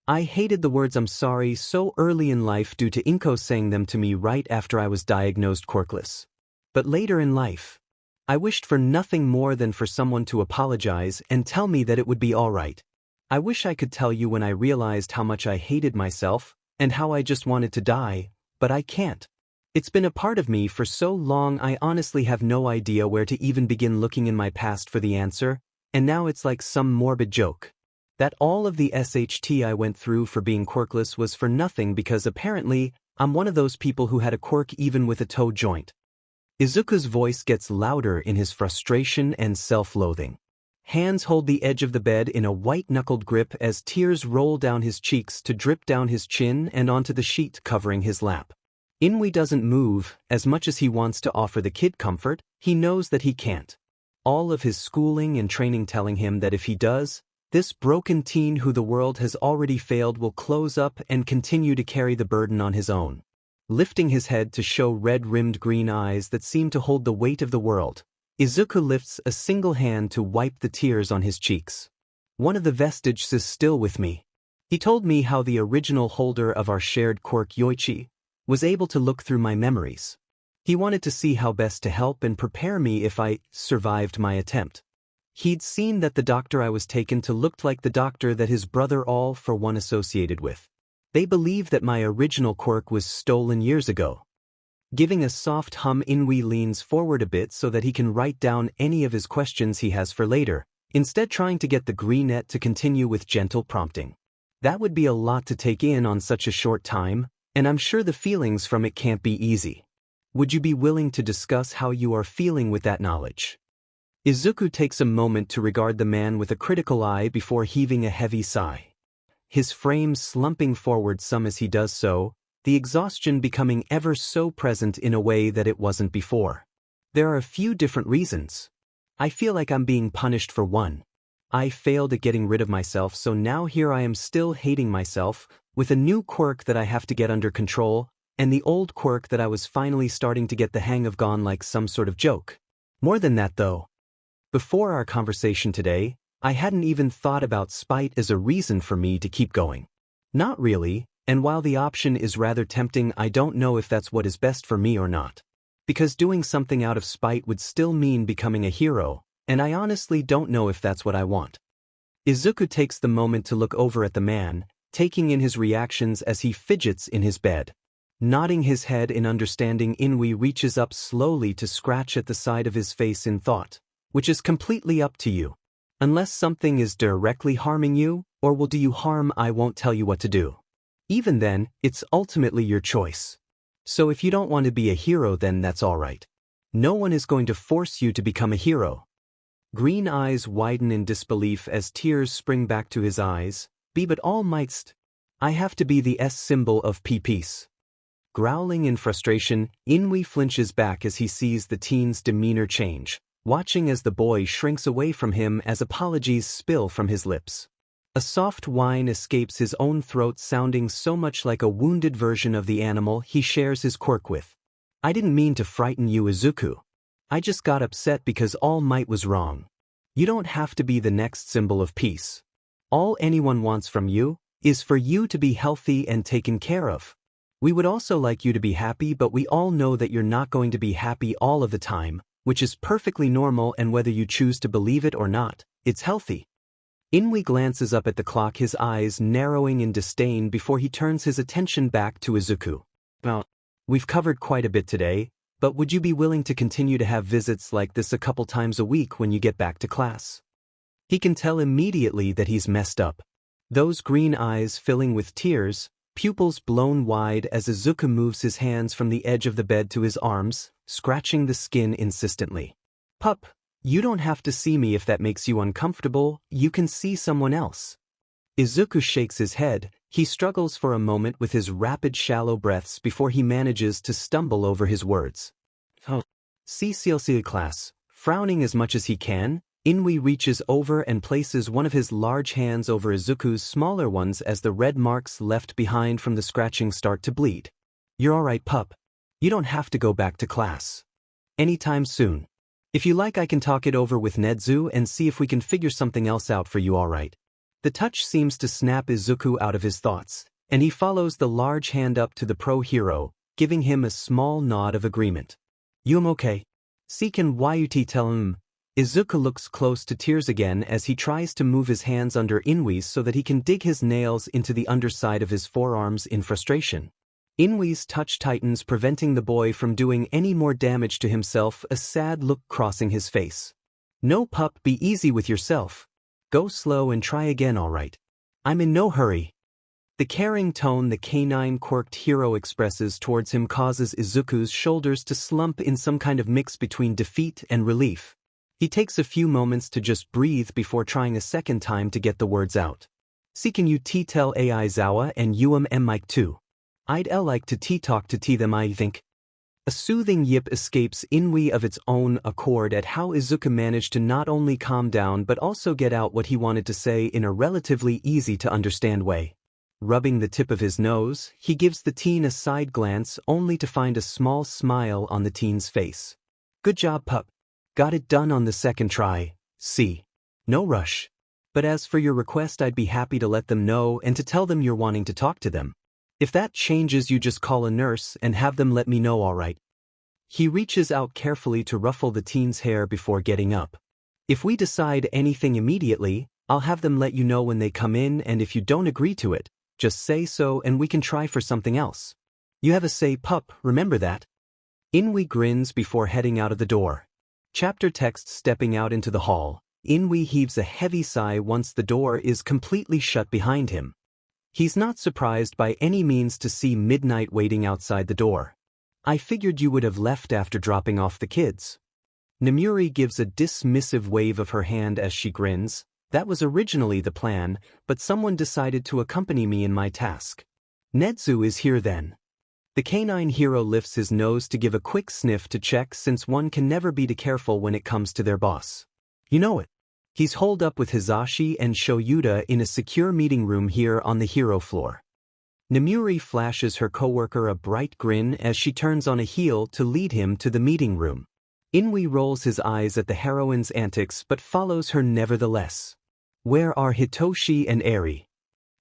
Speaker 1: I hated the words "I'm sorry" so early in life due to Inko saying them to me right after I was diagnosed quirkless. But later in life, I wished for nothing more than for someone to apologize and tell me that it would be all right. I wish I could tell you when I realized how much I hated myself and how I just wanted to die, but I can't. It's been a part of me for so long I honestly have no idea where to even begin looking in my past for the answer, and now it's like some morbid joke. That all of the SHT I went through for being quirkless was for nothing because apparently I'm one of those people who had a quirk even with a toe joint. Izuku's voice gets louder in his frustration and self-loathing. Hands hold the edge of the bed in a white-knuckled grip as tears roll down his cheeks to drip down his chin and onto the sheet covering his lap. Inui doesn't move. As much as he wants to offer the kid comfort, he knows that he can't. All of his schooling and training telling him that if he does, this broken teen who the world has already failed will close up and continue to carry the burden on his own. Lifting his head to show red-rimmed green eyes that seem to hold the weight of the world, Izuku lifts a single hand to wipe the tears on his cheeks. One of the vestiges is still with me. He told me how the original holder of our shared quirk Yoichi was able to look through my memories. He wanted to see how best to help and prepare me if I survived my attempt. He'd seen that the doctor I was taken to looked like the doctor that his brother all for one associated with. They believe that my original quirk was stolen years ago. Giving a soft hum, Inui leans forward a bit so that he can write down any of his questions he has for later, instead trying to get the greenette to continue with gentle prompting. That would be a lot to take in on such a short time, and I'm sure the feelings from it can't be easy. Would you be willing to discuss how you are feeling with that knowledge? Izuku takes a moment to regard the man with a critical eye before heaving a heavy sigh. His frame slumping forward some as he does so, the exhaustion becoming ever so present in a way that it wasn't before. There are a few different reasons. I feel like I'm being punished for one. I failed at getting rid of myself, so now here I am still hating myself, with a new quirk that I have to get under control, and the old quirk that I was finally starting to get the hang of gone like some sort of joke. More than that though. Before our conversation today, I hadn't even thought about spite as a reason for me to keep going. Not really, and while the option is rather tempting, I don't know if that's what is best for me or not. Because doing something out of spite would still mean becoming a hero, and I honestly don't know if that's what I want. Izuku takes the moment to look over at the man, taking in his reactions as he fidgets in his bed. Nodding his head in understanding, Inui reaches up slowly to scratch at the side of his face in thought, which is completely up to you. Unless something is directly harming you, or will do you harm, I won't tell you what to do. Even then, it's ultimately your choice. So if you don't want to be a hero, then that's alright. No one is going to force you to become a hero. Green eyes widen in disbelief as tears spring back to his eyes. But all mightst. I have to be the S symbol of peace. Growling in frustration, Inui flinches back as he sees the teen's demeanor change, watching as the boy shrinks away from him as apologies spill from his lips. A soft whine escapes his own throat, sounding so much like a wounded version of the animal he shares his quirk with. I didn't mean to frighten you, Izuku. I just got upset because All Might was wrong. You don't have to be the next symbol of peace. All anyone wants from you is for you to be healthy and taken care of. We would also like you to be happy, but we all know that you're not going to be happy all of the time, which is perfectly normal, and whether you choose to believe it or not, it's healthy. Inui glances up at the clock, his eyes narrowing in disdain before he turns his attention back to Izuku. Well, we've covered quite a bit today, but would you be willing to continue to have visits like this a couple times a week when you get back to class? He can tell immediately that he's messed up. Those green eyes filling with tears, pupils blown wide as Izuku moves his hands from the edge of the bed to his arms, scratching the skin insistently. Pup, you don't have to see me if that makes you uncomfortable, you can see someone else. Izuku shakes his head. He struggles for a moment with his rapid shallow breaths before he manages to stumble over his words. Oh. CCLC class. Frowning as much as he can, Inui reaches over and places one of his large hands over Izuku's smaller ones as the red marks left behind from the scratching start to bleed. You're alright, pup. You don't have to go back to class anytime soon. If you like, I can talk it over with Nedu and see if we can figure something else out for you, alright? The touch seems to snap Izuku out of his thoughts, and he follows the large hand up to the pro hero, giving him a small nod of agreement. You okay? Seekin Yut tell him. Izuku looks close to tears again as he tries to move his hands under Inui's so that he can dig his nails into the underside of his forearms in frustration. Inui's touch tightens, preventing the boy from doing any more damage to himself, a sad look crossing his face. No, pup, be easy with yourself. Go slow and try again, alright? I'm in no hurry. The caring tone the canine quirked hero expresses towards him causes Izuku's shoulders to slump in some kind of mix between defeat and relief. He takes a few moments to just breathe before trying a second time to get the words out. Can you tell Aizawa and Mic too? I'd like to talk to them, I think. A soothing yip escapes Inui of its own accord at how Izuku managed to not only calm down but also get out what he wanted to say in a relatively easy-to-understand way. Rubbing the tip of his nose, he gives the teen a side glance only to find a small smile on the teen's face. Good job, pup. Got it done on the second try. See. No rush. But as for your request, I'd be happy to let them know and to tell them you're wanting to talk to them. If that changes, you just call a nurse and have them let me know, alright? He reaches out carefully to ruffle the teen's hair before getting up. If we decide anything immediately, I'll have them let you know when they come in, and if you don't agree to it, just say so and we can try for something else. You have a say, pup, remember that? Inui grins before heading out of the door. Chapter text stepping out into the hall. Inui heaves a heavy sigh once the door is completely shut behind him. He's not surprised by any means to see Midnight waiting outside the door. I figured you would have left after dropping off the kids. Nemuri gives a dismissive wave of her hand as she grins. That was originally the plan, but someone decided to accompany me in my task. Nedu is here then. The canine hero lifts his nose to give a quick sniff to check, since one can never be too careful when it comes to their boss. You know it. He's holed up with Hizashi and Shoyuta in a secure meeting room here on the hero floor. Nemuri flashes her coworker a bright grin as she turns on a heel to lead him to the meeting room. Inui rolls his eyes at the heroine's antics but follows her nevertheless. Where are Hitoshi and Aries?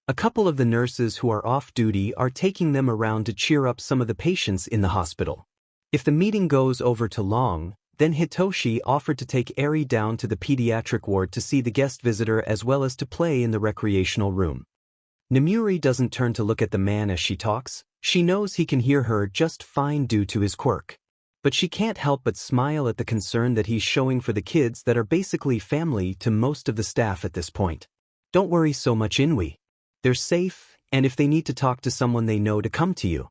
Speaker 1: A couple of the nurses who are off duty are taking them around to cheer up some of the patients in the hospital. If the meeting goes over too long, then Hitoshi offered to take Aries down to the pediatric ward to see the guest visitor as well as to play in the recreational room. Nemuri doesn't turn to look at the man as she talks. She knows he can hear her just fine due to his quirk. But she can't help but smile at the concern that he's showing for the kids that are basically family to most of the staff at this point. Don't worry so much, Inui. They're safe, and if they need to talk to someone they know to come to you.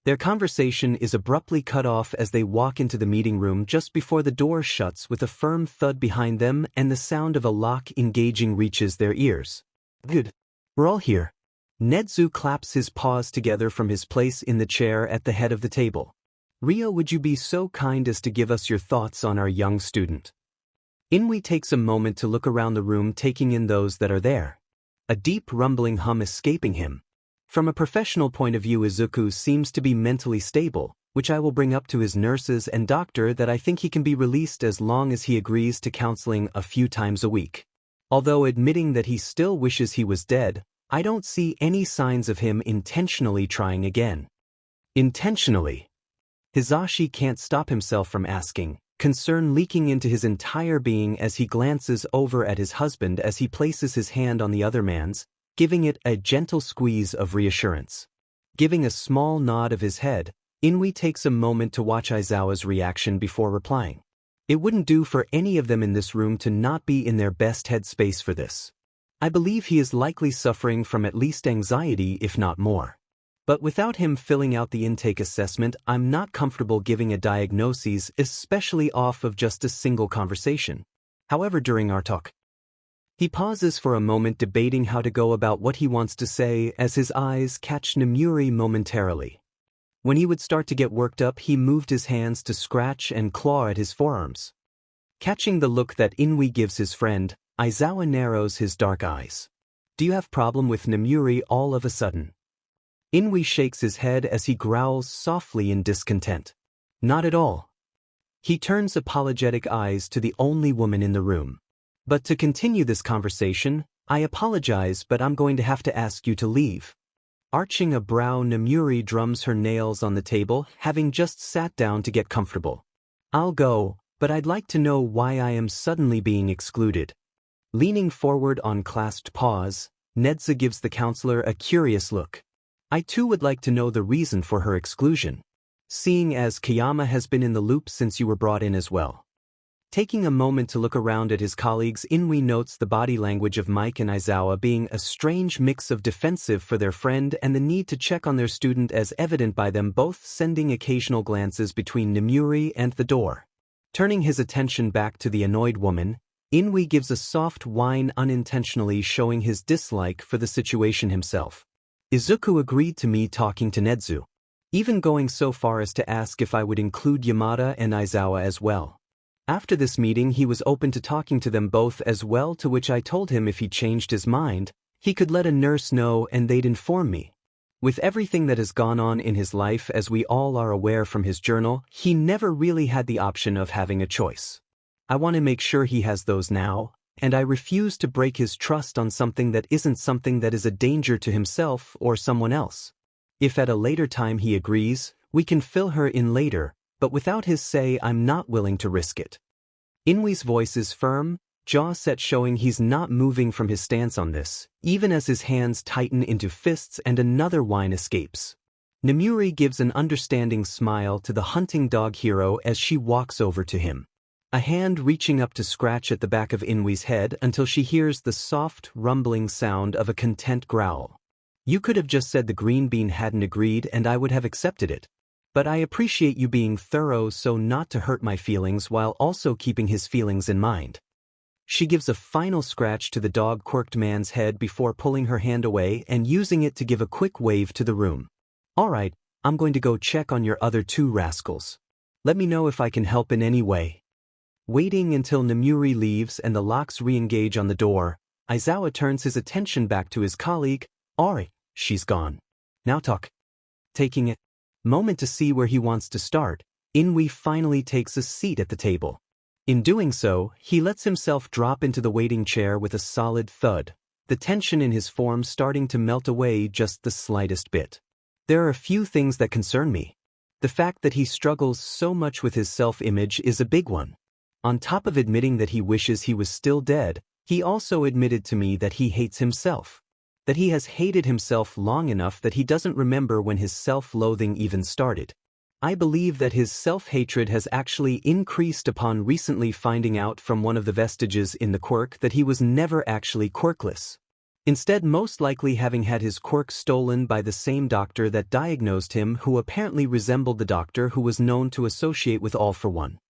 Speaker 1: Their conversation is abruptly cut off as they walk into the meeting room just before the door shuts with a firm thud behind them and the sound of a lock engaging reaches their ears. Good. We're all here. Nedu claps his paws together from his place in the chair at the head of the table. Rio, would you be so kind as to give us your thoughts on our young student? Inui takes a moment to look around the room, taking in those that are there. A deep rumbling hum escaping him. From a professional point of view, Izuku seems to be mentally stable, which I will bring up to his nurses and doctor that I think he can be released as long as he agrees to counseling a few times a week. Although admitting that he still wishes he was dead, I don't see any signs of him intentionally trying again. Intentionally? Hizashi can't stop himself from asking, concern leaking into his entire being as he glances over at his husband as he places his hand on the other man's, giving it a gentle squeeze of reassurance. Giving a small nod of his head, Inui takes a moment to watch Aizawa's reaction before replying. It wouldn't do for any of them in this room to not be in their best headspace for this. I believe he is likely suffering from at least anxiety, if not more. But without him filling out the intake assessment, I'm not comfortable giving a diagnosis, especially off of just a single conversation. However, during our talk, he pauses for a moment, debating how to go about what he wants to say as his eyes catch Nemuri momentarily. When he would start to get worked up, he moved his hands to scratch and claw at his forearms. Catching the look that Inui gives his friend, Aizawa narrows his dark eyes. Do you have problem with Nemuri all of a sudden? Inui shakes his head as he growls softly in discontent. Not at all. He turns apologetic eyes to the only woman in the room. But to continue this conversation, I apologize, but I'm going to have to ask you to leave. Arching a brow, Nemuri drums her nails on the table, having just sat down to get comfortable. I'll go, but I'd like to know why I am suddenly being excluded. Leaning forward on clasped paws, Nezu gives the counselor a curious look. I too would like to know the reason for her exclusion, seeing as Kayama has been in the loop since you were brought in as well. Taking a moment to look around at his colleagues, Inui notes the body language of Mike and Aizawa being a strange mix of defensive for their friend and the need to check on their student, as evident by them both sending occasional glances between Nemuri and the door. Turning his attention back to the annoyed woman, Inui gives a soft whine, unintentionally showing his dislike for the situation himself. Izuku agreed to me talking to Nezu, even going so far as to ask if I would include Yamada and Aizawa as well. After this meeting, he was open to talking to them both as well, to which I told him if he changed his mind, he could let a nurse know and they'd inform me. With everything that has gone on in his life, as we all are aware from his journal, he never really had the option of having a choice. I want to make sure he has those now, and I refuse to break his trust on something that isn't something that is a danger to himself or someone else. If at a later time he agrees, we can fill her in later, but without his say, I'm not willing to risk it. Inui's voice is firm, jaw set, showing he's not moving from his stance on this, even as his hands tighten into fists and another whine escapes. Nemuri gives an understanding smile to the hunting dog hero as she walks over to him, a hand reaching up to scratch at the back of Inui's head until she hears the soft, rumbling sound of a content growl. You could have just said the green bean hadn't agreed and I would have accepted it. But I appreciate you being thorough so not to hurt my feelings while also keeping his feelings in mind. She gives a final scratch to the dog-quirked man's head before pulling her hand away and using it to give a quick wave to the room. All right, I'm going to go check on your other two rascals. Let me know if I can help in any way. Waiting until Nemuri leaves and the locks re-engage on the door, Aizawa turns his attention back to his colleague. Aries, she's gone. Now talk. Taking a moment to see where he wants to start, Inui finally takes a seat at the table. In doing so, he lets himself drop into the waiting chair with a solid thud, the tension in his form starting to melt away just the slightest bit. There are a few things that concern me. The fact that he struggles so much with his self-image is a big one. On top of admitting that he wishes he was still dead, he also admitted to me that he hates himself. That he has hated himself long enough that he doesn't remember when his self-loathing even started. I believe that his self-hatred has actually increased upon recently finding out from one of the vestiges in the quirk that he was never actually quirkless. Instead, most likely having had his quirk stolen by the same doctor that diagnosed him, who apparently resembled the doctor who was known to associate with All for One.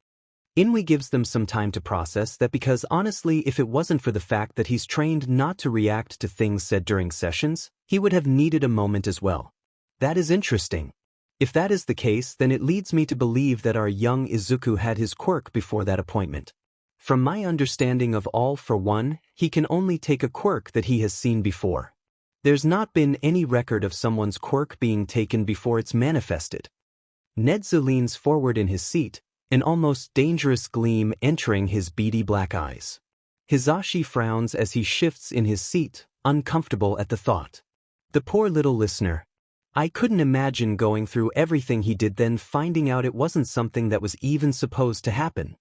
Speaker 1: Inui gives them some time to process that, because honestly, if it wasn't for the fact that he's trained not to react to things said during sessions, he would have needed a moment as well. That is interesting. If that is the case, then it leads me to believe that our young Izuku had his quirk before that appointment. From my understanding of All for One, he can only take a quirk that he has seen before. There's not been any record of someone's quirk being taken before it's manifested. Nedu leans forward in his seat, an almost dangerous gleam entering his beady black eyes. Hizashi frowns as he shifts in his seat, uncomfortable at the thought. The poor little listener. I couldn't imagine going through everything he did, then finding out it wasn't something that was even supposed to happen.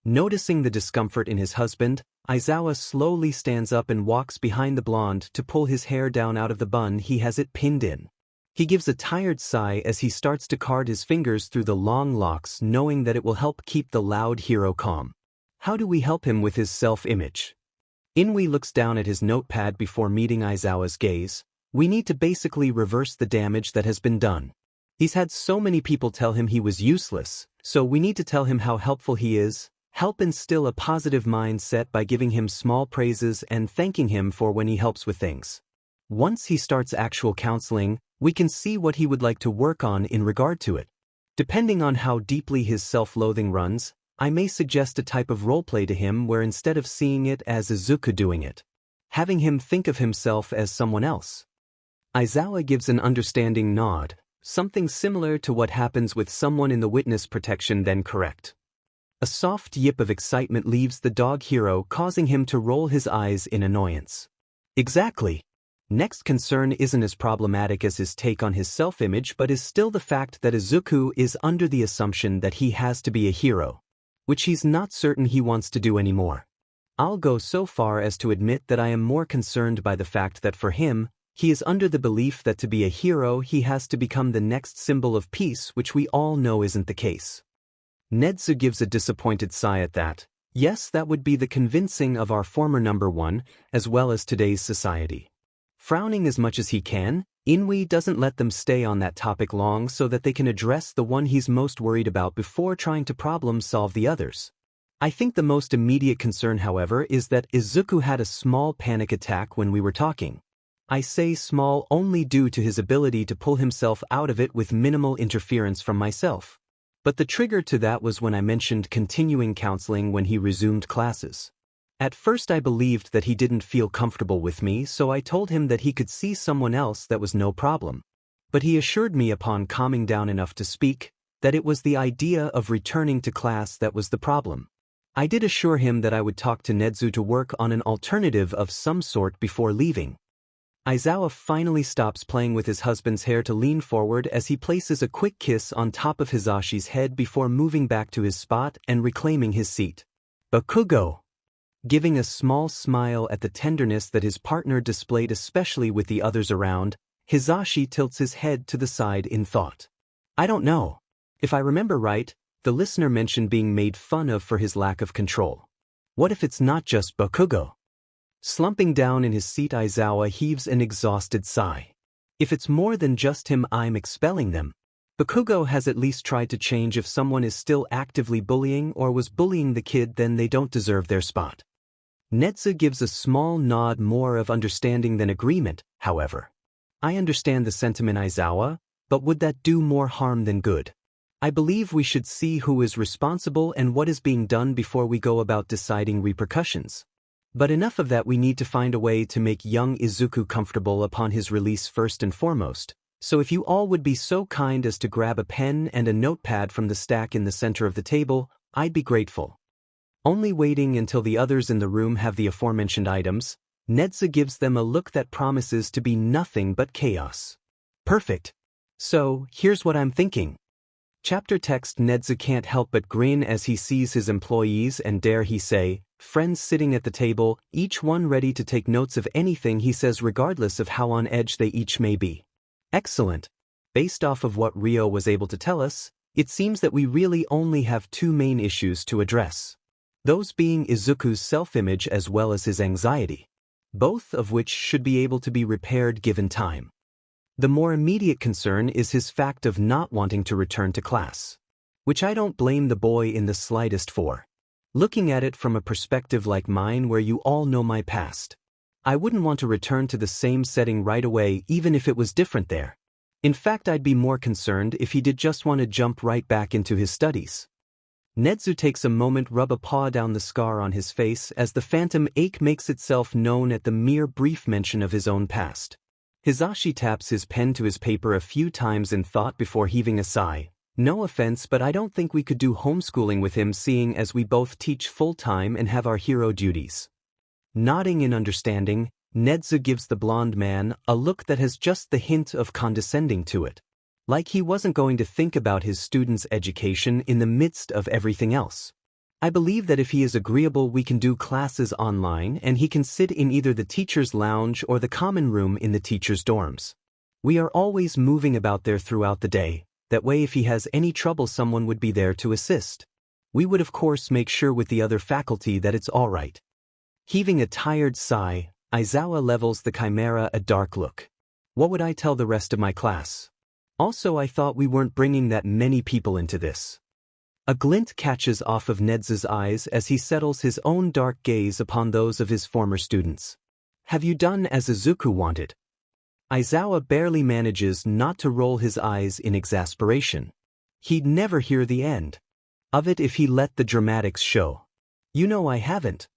Speaker 1: Noticing the discomfort in his husband, Aizawa slowly stands up and walks behind the blonde to pull his hair down out of the bun he has it pinned in. He gives a tired sigh as he starts to card his fingers through the long locks, knowing that it will help keep the loud hero calm. How do we help him with his self-image? Inui looks down at his notepad before meeting Aizawa's gaze, We need to basically reverse the damage that has been done. He's had so many people tell him he was useless, so we need to tell him how helpful he is, help instill a positive mindset by giving him small praises and thanking him for when he helps with things. Once he starts actual counseling, we can see what he would like to work on in regard to it. Depending on how deeply his self-loathing runs, I may suggest a type of roleplay to him where instead of seeing it as Izuku doing it, having him think of himself as someone else. Aizawa gives an understanding nod, something similar to what happens with someone in the witness protection then correct. A soft yip of excitement leaves the dog hero, causing him to roll his eyes in annoyance. Exactly. Next concern isn't as problematic as his take on his self-image but is still the fact that Izuku is under the assumption that he has to be a hero, which he's not certain he wants to do anymore. I'll go so far as to admit that I am more concerned by the fact that for him, he is under the belief that to be a hero he has to become the next symbol of peace, which we all know isn't the case. Nedu gives a disappointed sigh at that. Yes, that would be the convincing of our former number one, as well as today's society. Frowning as much as he can, Inui doesn't let them stay on that topic long so that they can address the one he's most worried about before trying to problem-solve the others. I think the most immediate concern, however, is that Izuku had a small panic attack when we were talking. I say small only due to his ability to pull himself out of it with minimal interference from myself. But the trigger to that was when I mentioned continuing counseling when he resumed classes. At first I believed that he didn't feel comfortable with me, so I told him that he could see someone else, that was no problem. But he assured me upon calming down enough to speak, that it was the idea of returning to class that was the problem. I did assure him that I would talk to Nedu to work on an alternative of some sort before leaving. Aizawa finally stops playing with his husband's hair to lean forward as he places a quick kiss on top of Hizashi's head before moving back to his spot and reclaiming his seat. Bakugo! Giving a small smile at the tenderness that his partner displayed, especially with the others around, Hizashi tilts his head to the side in thought. I don't know. If I remember right, the listener mentioned being made fun of for his lack of control. What if it's not just Bakugo? Slumping down in his seat, Aizawa heaves an exhausted sigh. If it's more than just him, I'm expelling them. Bakugo has at least tried to change. If someone is still actively bullying or was bullying the kid, then they don't deserve their spot. Nedu gives a small nod, more of understanding than agreement, however. I understand the sentiment, Aizawa, but would that do more harm than good? I believe we should see who is responsible and what is being done before we go about deciding repercussions. But enough of that, we need to find a way to make young Izuku comfortable upon his release first and foremost, so if you all would be so kind as to grab a pen and a notepad from the stack in the center of the table, I'd be grateful. Only waiting until the others in the room have the aforementioned items, Nedu gives them a look that promises to be nothing but chaos. Perfect. So, here's what I'm thinking. Chapter text. Nedu can't help but grin as he sees his employees and, dare he say, friends sitting at the table, each one ready to take notes of anything he says regardless of how on edge they each may be. Excellent. Based off of what Ryo was able to tell us, it seems that we really only have two main issues to address. Those being Izuku's self-image as well as his anxiety, both of which should be able to be repaired given time. The more immediate concern is his fact of not wanting to return to class, which I don't blame the boy in the slightest for. Looking at it from a perspective like mine, where you all know my past, I wouldn't want to return to the same setting right away even if it was different there. In fact, I'd be more concerned if he did just want to jump right back into his studies. Nedu takes a moment, rub a paw down the scar on his face as the phantom ache makes itself known at the mere brief mention of his own past. Hizashi taps his pen to his paper a few times in thought before heaving a sigh. No offense, but I don't think we could do homeschooling with him, seeing as we both teach full-time and have our hero duties. Nodding in understanding, Nedu gives the blonde man a look that has just the hint of condescending to it. Like he wasn't going to think about his student's education in the midst of everything else. I believe that if he is agreeable, we can do classes online and he can sit in either the teacher's lounge or the common room in the teacher's dorms. We are always moving about there throughout the day, that way if he has any trouble someone would be there to assist. We would of course make sure with the other faculty that it's all right. Heaving a tired sigh, Aizawa levels the chimera a dark look. What would I tell the rest of my class? Also, I thought we weren't bringing that many people into this. A glint catches off of Nedu's eyes as he settles his own dark gaze upon those of his former students. Have you done as Izuku wanted? Aizawa barely manages not to roll his eyes in exasperation. He'd never hear the end of it if he let the dramatics show. You know I haven't.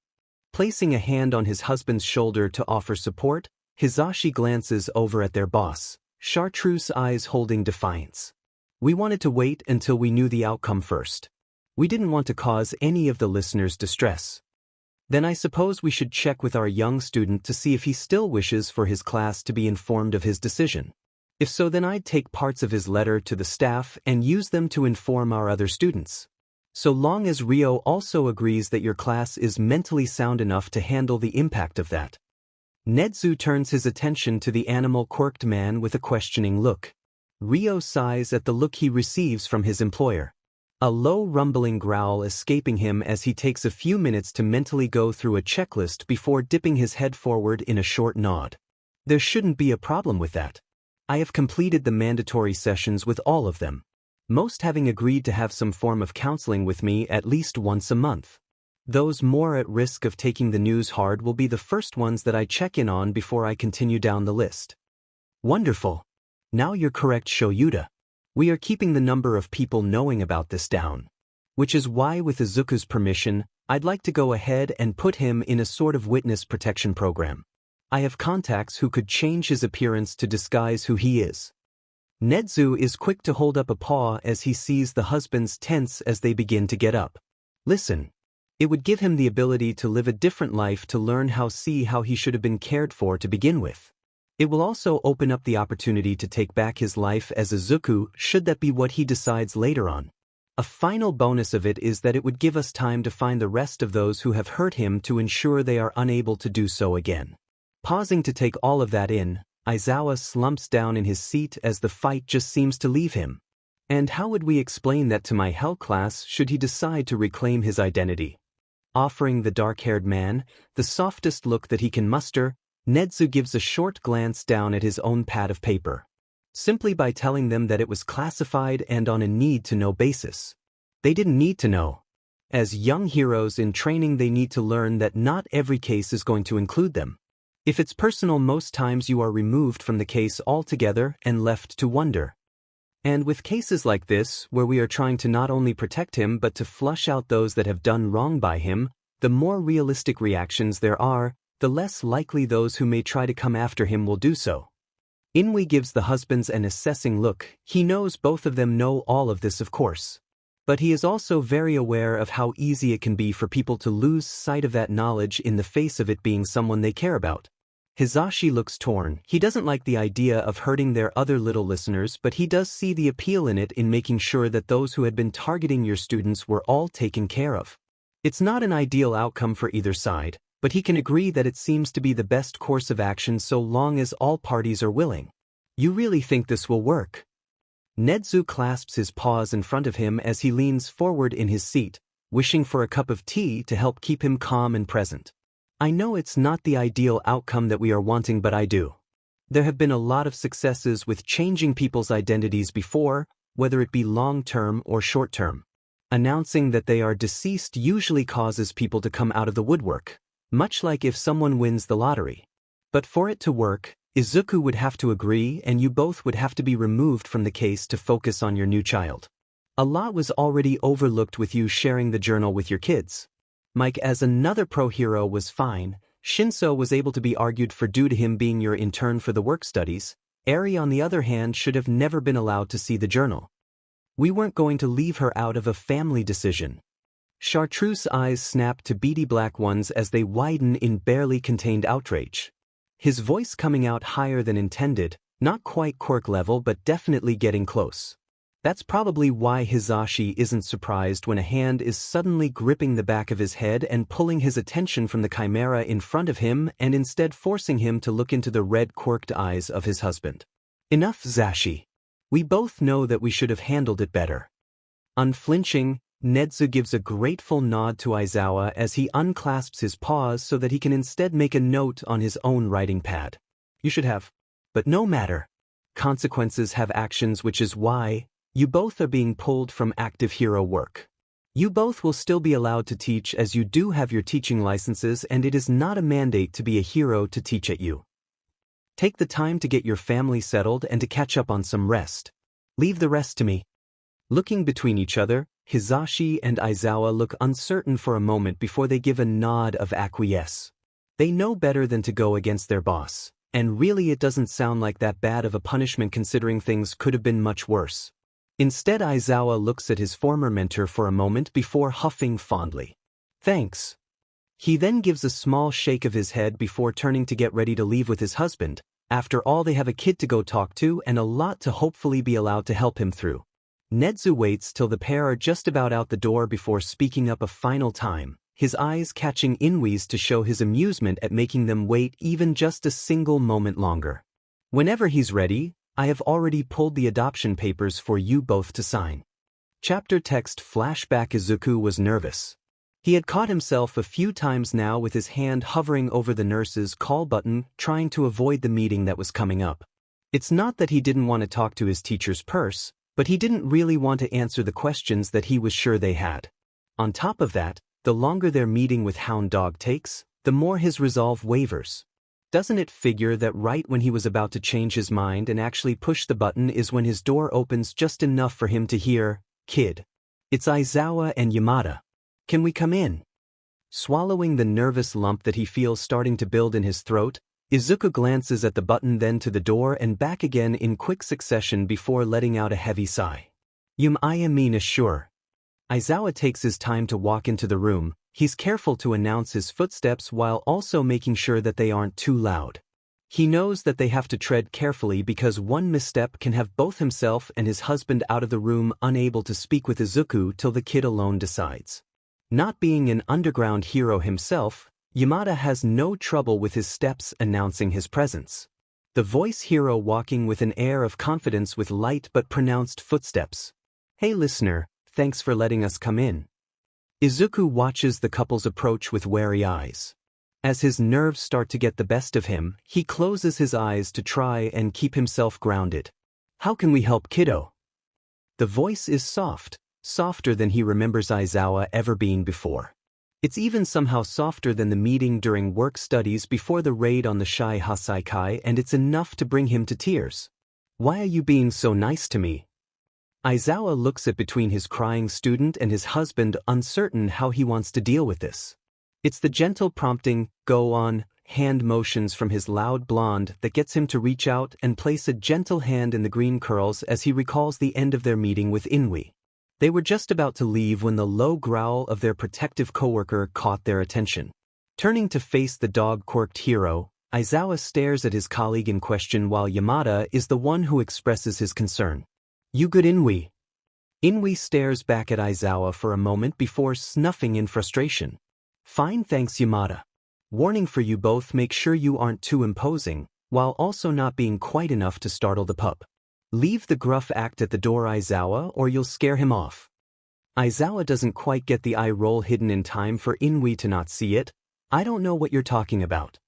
Speaker 1: Placing a hand on his husband's shoulder to offer support, Hizashi glances over at their boss, Chartreuse eyes holding defiance. We wanted to wait until we knew the outcome first. We didn't want to cause any of the listeners distress. Then I suppose we should check with our young student to see if he still wishes for his class to be informed of his decision. If so, then I'd take parts of his letter to the staff and use them to inform our other students. So long as Rio also agrees that your class is mentally sound enough to handle the impact of that. Nedu turns his attention to the animal-quirked man with a questioning look. Rio sighs at the look he receives from his employer. A low rumbling growl escaping him as he takes a few minutes to mentally go through a checklist before dipping his head forward in a short nod. There shouldn't be a problem with that. I have completed the mandatory sessions with all of them, most having agreed to have some form of counseling with me at least once a month. Those more at risk of taking the news hard will be the first ones that I check in on before I continue down the list. Wonderful. Now you're correct, Shoyuta. We are keeping the number of people knowing about this down. Which is why, with Izuku's permission, I'd like to go ahead and put him in a sort of witness protection program. I have contacts who could change his appearance to disguise who he is. Nedu is quick to hold up a paw as he sees the husbands tense as they begin to get up. Listen. It would give him the ability to live a different life, to learn how he should have been cared for to begin with. It will also open up the opportunity to take back his life as Izuku, should that be what he decides later on. A final bonus of it is that it would give us time to find the rest of those who have hurt him to ensure they are unable to do so again. Pausing to take all of that in, Aizawa slumps down in his seat as the fight just seems to leave him. And how would we explain that to my Hell class should he decide to reclaim his identity? Offering the dark-haired man the softest look that he can muster, Nedu gives a short glance down at his own pad of paper. Simply by telling them that it was classified and on a need-to-know basis. They didn't need to know. As young heroes in training, they need to learn that not every case is going to include them. If it's personal, most times you are removed from the case altogether and left to wonder. And with cases like this, where we are trying to not only protect him but to flush out those that have done wrong by him, the more realistic reactions there are, the less likely those who may try to come after him will do so. Inui gives the husbands an assessing look. He knows both of them know all of this, of course. But he is also very aware of how easy it can be for people to lose sight of that knowledge in the face of it being someone they care about. Hizashi looks torn. He doesn't like the idea of hurting their other little listeners, but he does see the appeal in it, in making sure that those who had been targeting your students were all taken care of. It's not an ideal outcome for either side, but he can agree that it seems to be the best course of action so long as all parties are willing. You really think this will work? Nedu clasps his paws in front of him as he leans forward in his seat, wishing for a cup of tea to help keep him calm and present. I know it's not the ideal outcome that we are wanting, but I do. There have been a lot of successes with changing people's identities before, whether it be long-term or short-term. Announcing that they are deceased usually causes people to come out of the woodwork, much like if someone wins the lottery. But for it to work, Izuku would have to agree, and you both would have to be removed from the case to focus on your new child. A lot was already overlooked with you sharing the journal with your kids. Mike as another pro-hero was fine. Shinso was able to be argued for due to him being your intern for the work studies. Aries, on the other hand, should have never been allowed to see the journal. We weren't going to leave her out of a family decision. Chartreuse eyes snap to beady black ones as they widen in barely contained outrage. His voice coming out higher than intended, not quite quirk level but definitely getting close. That's probably why Hizashi isn't surprised when a hand is suddenly gripping the back of his head and pulling his attention from the chimera in front of him and instead forcing him to look into the red quirked eyes of his husband. Enough, Zashi. We both know that we should have handled it better. Unflinching, Nedu gives a grateful nod to Aizawa as he unclasps his paws so that he can instead make a note on his own writing pad. You should have. But no matter. Consequences have actions, which is why you both are being pulled from active hero work. You both will still be allowed to teach as you do have your teaching licenses, and it is not a mandate to be a hero to teach at you. Take the time to get your family settled and to catch up on some rest. Leave the rest to me. Looking between each other, Hisashi and Aizawa look uncertain for a moment before they give a nod of acquiesce. They know better than to go against their boss, and really it doesn't sound like that bad of a punishment considering things could have been much worse. Instead, Aizawa looks at his former mentor for a moment before huffing fondly. Thanks. He then gives a small shake of his head before turning to get ready to leave with his husband. After all, they have a kid to go talk to and a lot to hopefully be allowed to help him through. Nedu waits till the pair are just about out the door before speaking up a final time, his eyes catching Inui's to show his amusement at making them wait even just a single moment longer. Whenever he's ready, I have already pulled the adoption papers for you both to sign. Chapter text flashback. Izuku was nervous. He had caught himself a few times now with his hand hovering over the nurse's call button, trying to avoid the meeting that was coming up. It's not that he didn't want to talk to his teacher's purse, but he didn't really want to answer the questions that he was sure they had. On top of that, the longer their meeting with Hound Dog takes, the more his resolve wavers. Doesn't it figure that right when he was about to change his mind and actually push the button is when his door opens just enough for him to hear, "Kid. It's Aizawa and Yamada. Can we come in?" Swallowing the nervous lump that he feels starting to build in his throat, Izuku glances at the button, then to the door and back again in quick succession before letting out a heavy sigh. I mean sure. Aizawa takes his time to walk into the room. He's careful to announce his footsteps while also making sure that they aren't too loud. He knows that they have to tread carefully because one misstep can have both himself and his husband out of the room, unable to speak with Izuku till the kid alone decides. Not being an underground hero himself, Yamada has no trouble with his steps announcing his presence. The voice hero walking with an air of confidence with light but pronounced footsteps. "Hey listener, thanks for letting us come in." Izuku watches the couple's approach with wary eyes. As his nerves start to get the best of him, he closes his eyes to try and keep himself grounded. "How can we help, kiddo?" The voice is soft, softer than he remembers Aizawa ever being before. It's even somehow softer than the meeting during work studies before the raid on the Shai Hasaikai, and it's enough to bring him to tears. "Why are you being so nice to me?" Aizawa looks at between his crying student and his husband, uncertain how he wants to deal with this. It's the gentle prompting, "Go on," hand motions from his loud blonde that gets him to reach out and place a gentle hand in the green curls as he recalls the end of their meeting with Inui. They were just about to leave when the low growl of their protective coworker caught their attention. Turning to face the dog-quirked hero, Aizawa stares at his colleague in question while Yamada is the one who expresses his concern. "You good, Inui?" Inui stares back at Aizawa for a moment before snuffing in frustration. "Fine, thanks, Yamada. Warning for you both, make sure you aren't too imposing, while also not being quite enough to startle the pup. Leave the gruff act at the door, Aizawa, or you'll scare him off." Aizawa doesn't quite get the eye roll hidden in time for Inui to not see it. "I don't know what you're talking about."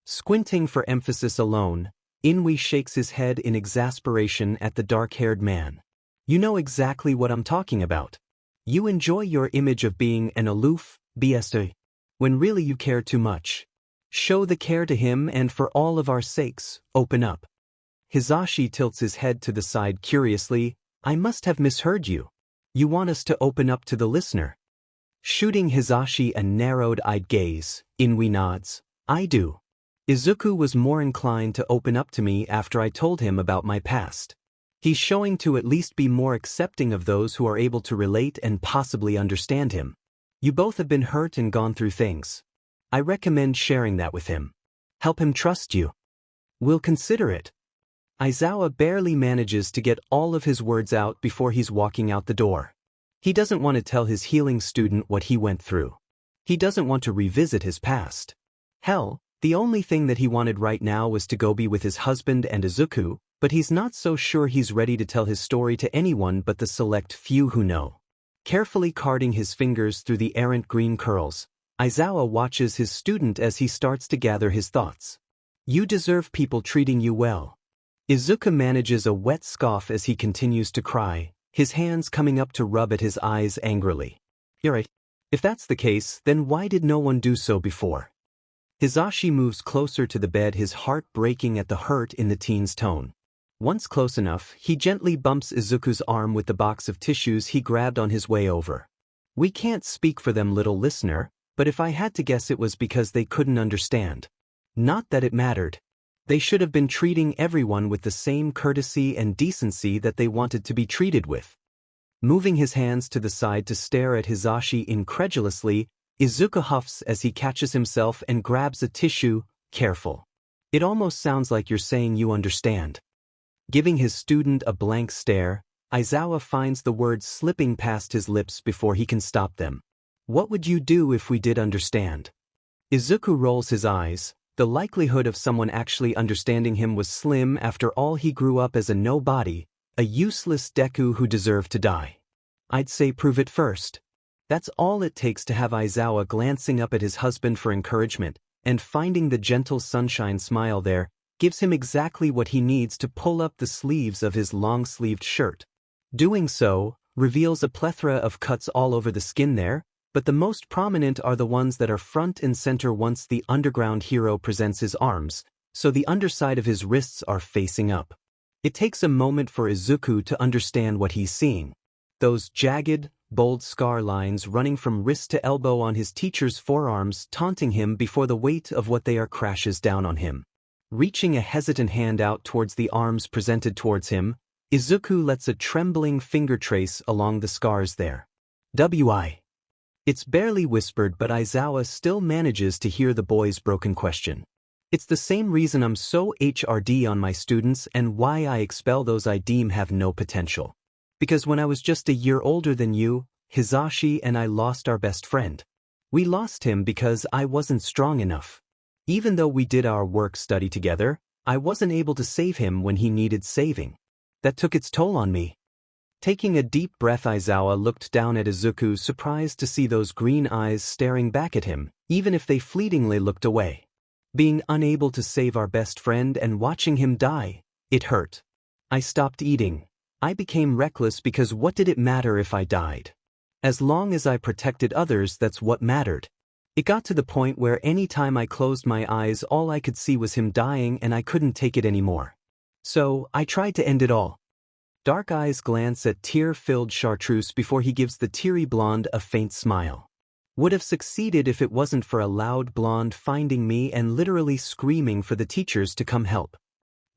Speaker 1: Squinting for emphasis alone, Inui shakes his head in exasperation at the dark-haired man. "You know exactly what I'm talking about. You enjoy your image of being an aloof, BSA, when really you care too much. Show the care to him, and for all of our sakes, open up." Hisashi tilts his head to the side curiously. "I must have misheard you. You want us to open up to the listener?" Shooting Hisashi a narrowed-eyed gaze, Inui nods. "I do. Izuku was more inclined to open up to me after I told him about my past. He's showing to at least be more accepting of those who are able to relate and possibly understand him. You both have been hurt and gone through things. I recommend sharing that with him. Help him trust you. We'll consider it." Aizawa barely manages to get all of his words out before he's walking out the door. He doesn't want to tell his healing student what he went through. He doesn't want to revisit his past. Hell, the only thing that he wanted right now was to go be with his husband and Izuku, but he's not so sure he's ready to tell his story to anyone but the select few who know. Carefully carding his fingers through the errant green curls, Aizawa watches his student as he starts to gather his thoughts. "You deserve people treating you well. Izuku manages a wet scoff as he continues to cry, his hands coming up to rub at his eyes angrily. You're right. If that's the case, then why did no one do so before? Hisashi moves closer to the bed, his heart breaking at the hurt in the teen's tone. Once close enough, he gently bumps Izuku's arm with the box of tissues he grabbed on his way over. We can't speak for them, little listener, but if I had to guess, it was because they couldn't understand. Not that it mattered. They should have been treating everyone with the same courtesy and decency that they wanted to be treated with. Moving his hands to the side to stare at Hisashi incredulously, Izuku huffs as he catches himself and grabs a tissue, careful. It almost sounds like you're saying you understand. Giving his student a blank stare, Aizawa finds the words slipping past his lips before he can stop them. What would you do if we did understand? Izuku rolls his eyes. The likelihood of someone actually understanding him was slim. After all, he grew up as a nobody, a useless Deku who deserved to die. I'd say prove it first. That's all it takes to have Aizawa glancing up at his husband for encouragement, and finding the gentle sunshine smile there, gives him exactly what he needs to pull up the sleeves of his long-sleeved shirt. Doing so reveals a plethora of cuts all over the skin there, but the most prominent are the ones that are front and center once the underground hero presents his arms, so the underside of his wrists are facing up. It takes a moment for Izuku to understand what he's seeing. Those jagged, bold scar lines running from wrist to elbow on his teacher's forearms, taunting him before the weight of what they are crashes down on him. Reaching a hesitant hand out towards the arms presented towards him, Izuku lets a trembling finger trace along the scars there. "Why?" It's barely whispered, but Aizawa still manages to hear the boy's broken question. "It's the same reason I'm so HRD on my students and why I expel those I deem have no potential. Because when I was just a year older than you, Hisashi and I lost our best friend. We lost him because I wasn't strong enough. Even though we did our work study together, I wasn't able to save him when he needed saving. That took its toll on me." Taking a deep breath, Aizawa looked down at Izuku, surprised to see those green eyes staring back at him, even if they fleetingly looked away. "Being unable to save our best friend and watching him die, it hurt. I stopped eating. I became reckless because what did it matter if I died? As long as I protected others, that's what mattered. It got to the point where any time I closed my eyes, all I could see was him dying and I couldn't take it anymore. So, I tried to end it all." Dark eyes glance at tear-filled Chartreuse before he gives the teary blonde a faint smile. "Would have succeeded if it wasn't for a loud blonde finding me and literally screaming for the teachers to come help."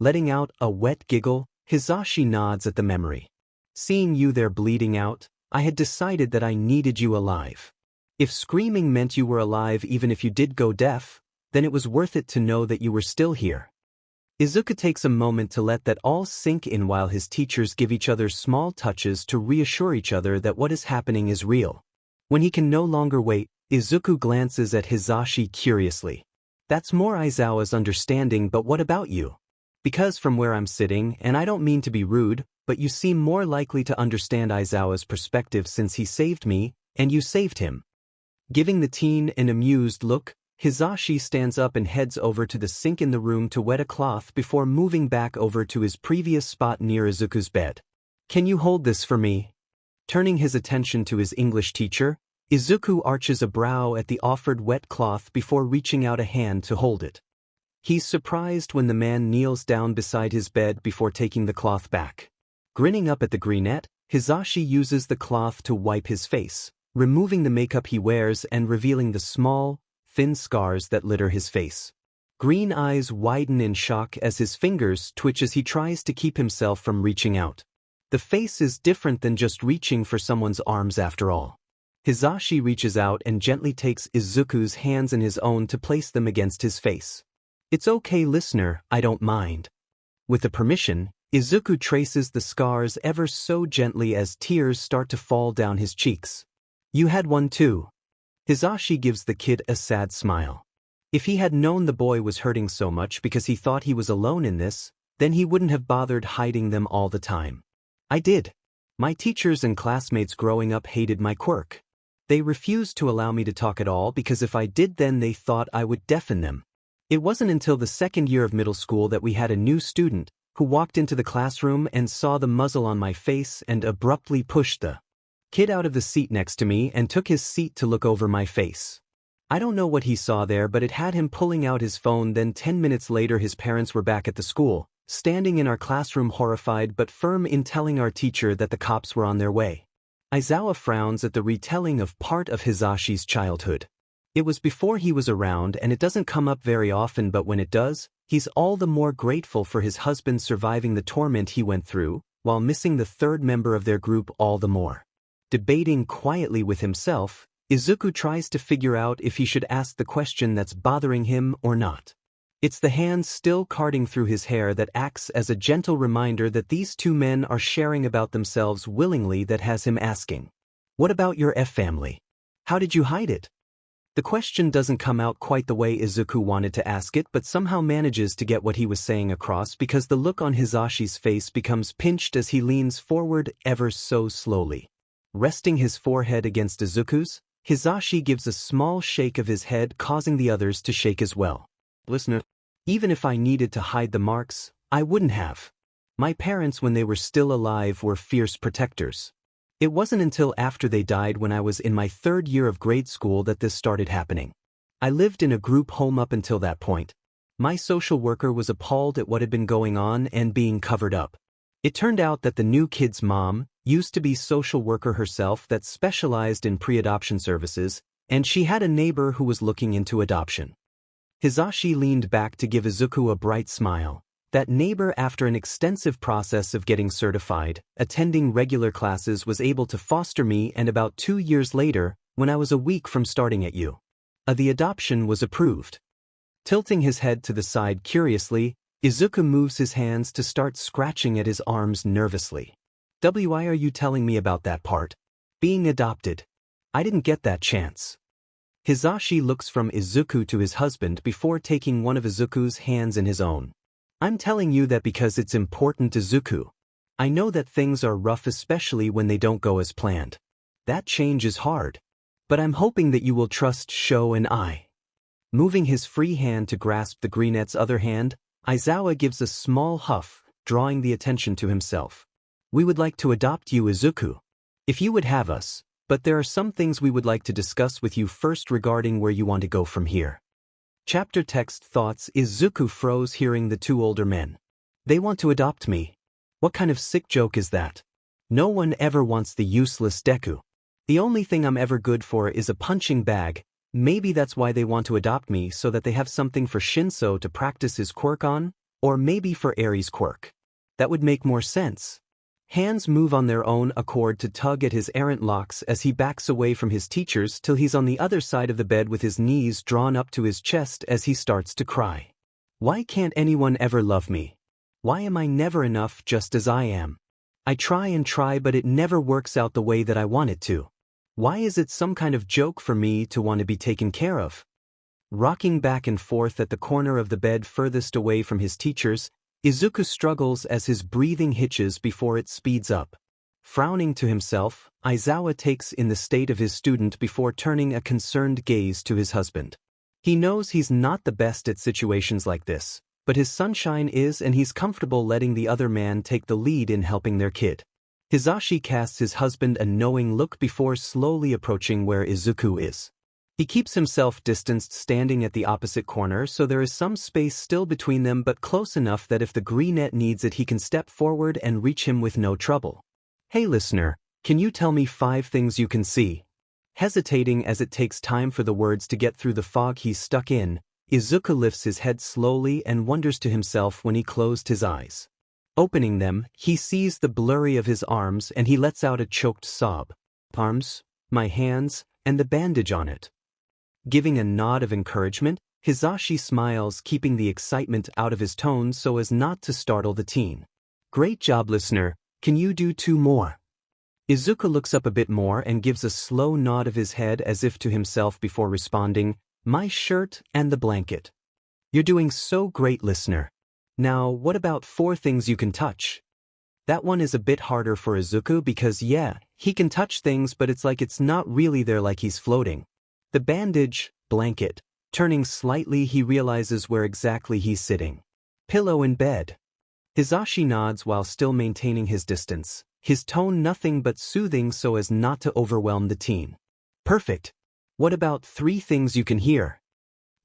Speaker 1: Letting out a wet giggle, Hisashi nods at the memory. "Seeing you there bleeding out, I had decided that I needed you alive. If screaming meant you were alive even if you did go deaf, then it was worth it to know that you were still here." Izuku takes a moment to let that all sink in while his teachers give each other small touches to reassure each other that what is happening is real. When he can no longer wait, Izuku glances at Hisashi curiously. "That's more Aizawa's understanding, but what about you? Because from where I'm sitting, and I don't mean to be rude, but you seem more likely to understand Aizawa's perspective since he saved me, and you saved him." Giving the teen an amused look, Hisashi stands up and heads over to the sink in the room to wet a cloth before moving back over to his previous spot near Izuku's bed. "Can you hold this for me?" Turning his attention to his English teacher, Izuku arches a brow at the offered wet cloth before reaching out a hand to hold it. He's surprised when the man kneels down beside his bed before taking the cloth back. Grinning up at the greenette, Hisashi uses the cloth to wipe his face, removing the makeup he wears and revealing the small, thin scars that litter his face. Green eyes widen in shock as his fingers twitch as he tries to keep himself from reaching out. The face is different than just reaching for someone's arms after all. Hisashi reaches out and gently takes Izuku's hands in his own to place them against his face. "It's okay, listener, I don't mind." With the permission, Izuku traces the scars ever so gently as tears start to fall down his cheeks. "You had one too." Hisashi gives the kid a sad smile. If he had known the boy was hurting so much because he thought he was alone in this, then he wouldn't have bothered hiding them all the time. "I did. My teachers and classmates growing up hated my quirk. They refused to allow me to talk at all because if I did then they thought I would deafen them. It wasn't until the second year of middle school that we had a new student, who walked into the classroom and saw the muzzle on my face and abruptly pushed the kid out of the seat next to me and took his seat to look over my face. I don't know what he saw there, but it had him pulling out his phone. Then 10 minutes later his parents were back at the school, standing in our classroom horrified but firm in telling our teacher that the cops were on their way. Aizawa frowns at the retelling of part of Hisashi's childhood. It was before he was around and it doesn't come up very often, but when it does, he's all the more grateful for his husband surviving the torment he went through, while missing the third member of their group all the more. Debating quietly with himself, Izuku tries to figure out if he should ask the question that's bothering him or not. It's the hand still carding through his hair that acts as a gentle reminder that these two men are sharing about themselves willingly that has him asking, "What about your family? How did you hide it?" The question doesn't come out quite the way Izuku wanted to ask it, but somehow manages to get what he was saying across because the look on Hisashi's face becomes pinched as he leans forward ever so slowly. Resting his forehead against Izuku's, Hisashi gives a small shake of his head, causing the others to shake as well. "Listener, even if I needed to hide the marks, I wouldn't have. My parents, when they were still alive, were fierce protectors. It wasn't until after they died, when I was in my 3rd year of grade school, that this started happening. I lived in a group home up until that point. My social worker was appalled at what had been going on and being covered up. It turned out that the new kid's mom used to be social worker herself that specialized in pre-adoption services, and she had a neighbor who was looking into adoption." Hisashi leaned back to give Izuku a bright smile. That neighbor, after an extensive process of getting certified, attending regular classes, was able to foster me, and about 2 years later, when I was a week from starting at U, the adoption was approved. Tilting his head to the side curiously, Izuku moves his hands to start scratching at his arms nervously. "Why are you telling me about that part? Being adopted? I didn't get that chance." Hisashi looks from Izuku to his husband before taking one of Izuku's hands in his own. "I'm telling you that because it's important, Izuku. I know that things are rough, especially when they don't go as planned. That change is hard. But I'm hoping that you will trust Sho and I." Moving his free hand to grasp the greenette's other hand, Aizawa gives a small huff, drawing the attention to himself. "We would like to adopt you, Izuku. If you would have us, but there are some things we would like to discuss with you first regarding where you want to go from here." Chapter text thoughts. Izuku froze hearing the two older men. "They want to adopt me? What kind of sick joke is that? No one ever wants the useless Deku. The only thing I'm ever good for is a punching bag. Maybe that's why they want to adopt me, so that they have something for Shinso to practice his quirk on, or maybe for Aries' quirk. That would make more sense." Hands move on their own accord to tug at his errant locks as he backs away from his teachers till he's on the other side of the bed with his knees drawn up to his chest as he starts to cry. "Why can't anyone ever love me? Why am I never enough just as I am? I try and try, but it never works out the way that I want it to. Why is it some kind of joke for me to want to be taken care of?" Rocking back and forth at the corner of the bed furthest away from his teachers, Izuku struggles as his breathing hitches before it speeds up. Frowning to himself, Aizawa takes in the state of his student before turning a concerned gaze to his husband. He knows he's not the best at situations like this, but his sunshine is, and he's comfortable letting the other man take the lead in helping their kid. Hisashi casts his husband a knowing look before slowly approaching where Izuku is. He keeps himself distanced, standing at the opposite corner, so there is some space still between them, but close enough that if the greenette needs it he can step forward and reach him with no trouble. "Hey listener, can you tell me 5 things you can see?" Hesitating as it takes time for the words to get through the fog he's stuck in, Izuku lifts his head slowly and wonders to himself when he closed his eyes. Opening them, he sees the blurry of his arms and he lets out a choked sob. "Arms, my hands, and the bandage on it." Giving a nod of encouragement, Hisashi smiles, keeping the excitement out of his tone so as not to startle the teen. "Great job, listener. Can you do 2 more? Izuku looks up a bit more and gives a slow nod of his head as if to himself before responding, "My shirt and the blanket." "You're doing so great, listener. Now, what about 4 things you can touch?" That one is a bit harder for Izuku because he can touch things, but it's like it's not really there, like he's floating. The bandage, blanket. Turning slightly, he realizes where exactly he's sitting. Pillow in bed. Hizashi nods while still maintaining his distance, his tone nothing but soothing so as not to overwhelm the teen. Perfect. What about 3 things you can hear?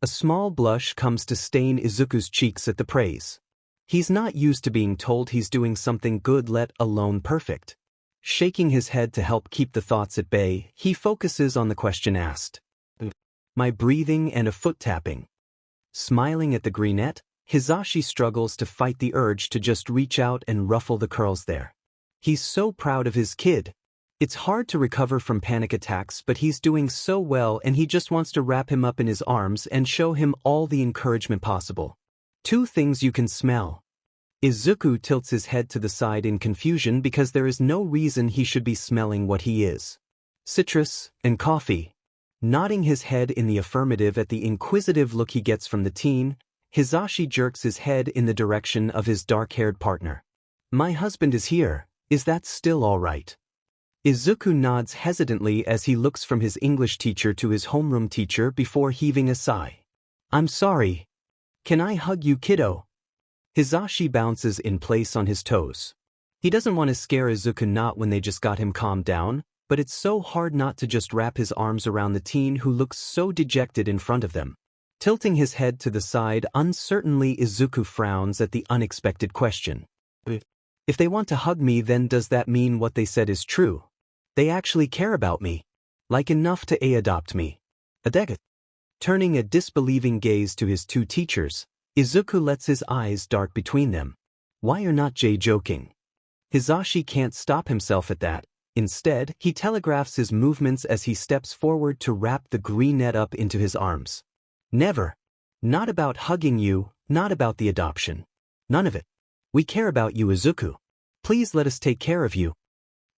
Speaker 1: A small blush comes to stain Izuku's cheeks at the praise. He's not used to being told he's doing something good, let alone perfect. Shaking his head to help keep the thoughts at bay, he focuses on the question asked. My breathing and a foot tapping. Smiling at the greenette, Hizashi struggles to fight the urge to just reach out and ruffle the curls there. He's so proud of his kid. It's hard to recover from panic attacks, but he's doing so well and he just wants to wrap him up in his arms and show him all the encouragement possible. 2 things you can smell. Izuku tilts his head to the side in confusion because there is no reason he should be smelling what he is. Citrus and coffee. Nodding his head in the affirmative at the inquisitive look he gets from the teen, Hizashi jerks his head in the direction of his dark-haired partner. My husband is here, is that still all right? Izuku nods hesitantly as he looks from his English teacher to his homeroom teacher before heaving a sigh. I'm sorry. Can I hug you, kiddo? Hizashi bounces in place on his toes. He doesn't want to scare Izuku not when they just got him calmed down, but it's so hard not to just wrap his arms around the teen who looks so dejected in front of them. Tilting his head to the side uncertainly, Izuku frowns at the unexpected question. If they want to hug me, then does that mean what they said is true? They actually care about me. Like enough to adopt me. Adega. Turning a disbelieving gaze to his 2 teachers, Izuku lets his eyes dart between them. Why are not Jay joking? Hizashi can't stop himself at that. Instead, he telegraphs his movements as he steps forward to wrap the greenette up into his arms. Never. Not about hugging you, not about the adoption. None of it. We care about you, Izuku. Please let us take care of you.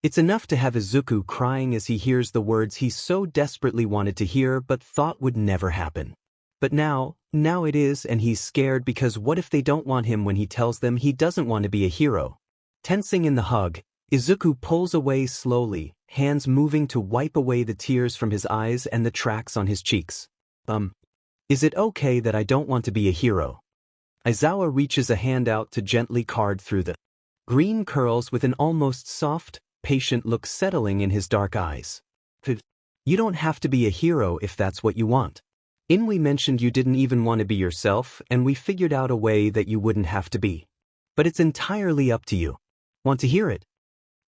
Speaker 1: It's enough to have Izuku crying as he hears the words he so desperately wanted to hear but thought would never happen. But now it is, and he's scared because what if they don't want him when he tells them he doesn't want to be a hero? Tensing in the hug, Izuku pulls away slowly, hands moving to wipe away the tears from his eyes and the tracks on his cheeks. Is it okay that I don't want to be a hero? Aizawa reaches a hand out to gently card through the green curls with an almost soft, patient look settling in his dark eyes. You don't have to be a hero if that's what you want. We mentioned you didn't even want to be yourself, and we figured out a way that you wouldn't have to be. But it's entirely up to you. Want to hear it?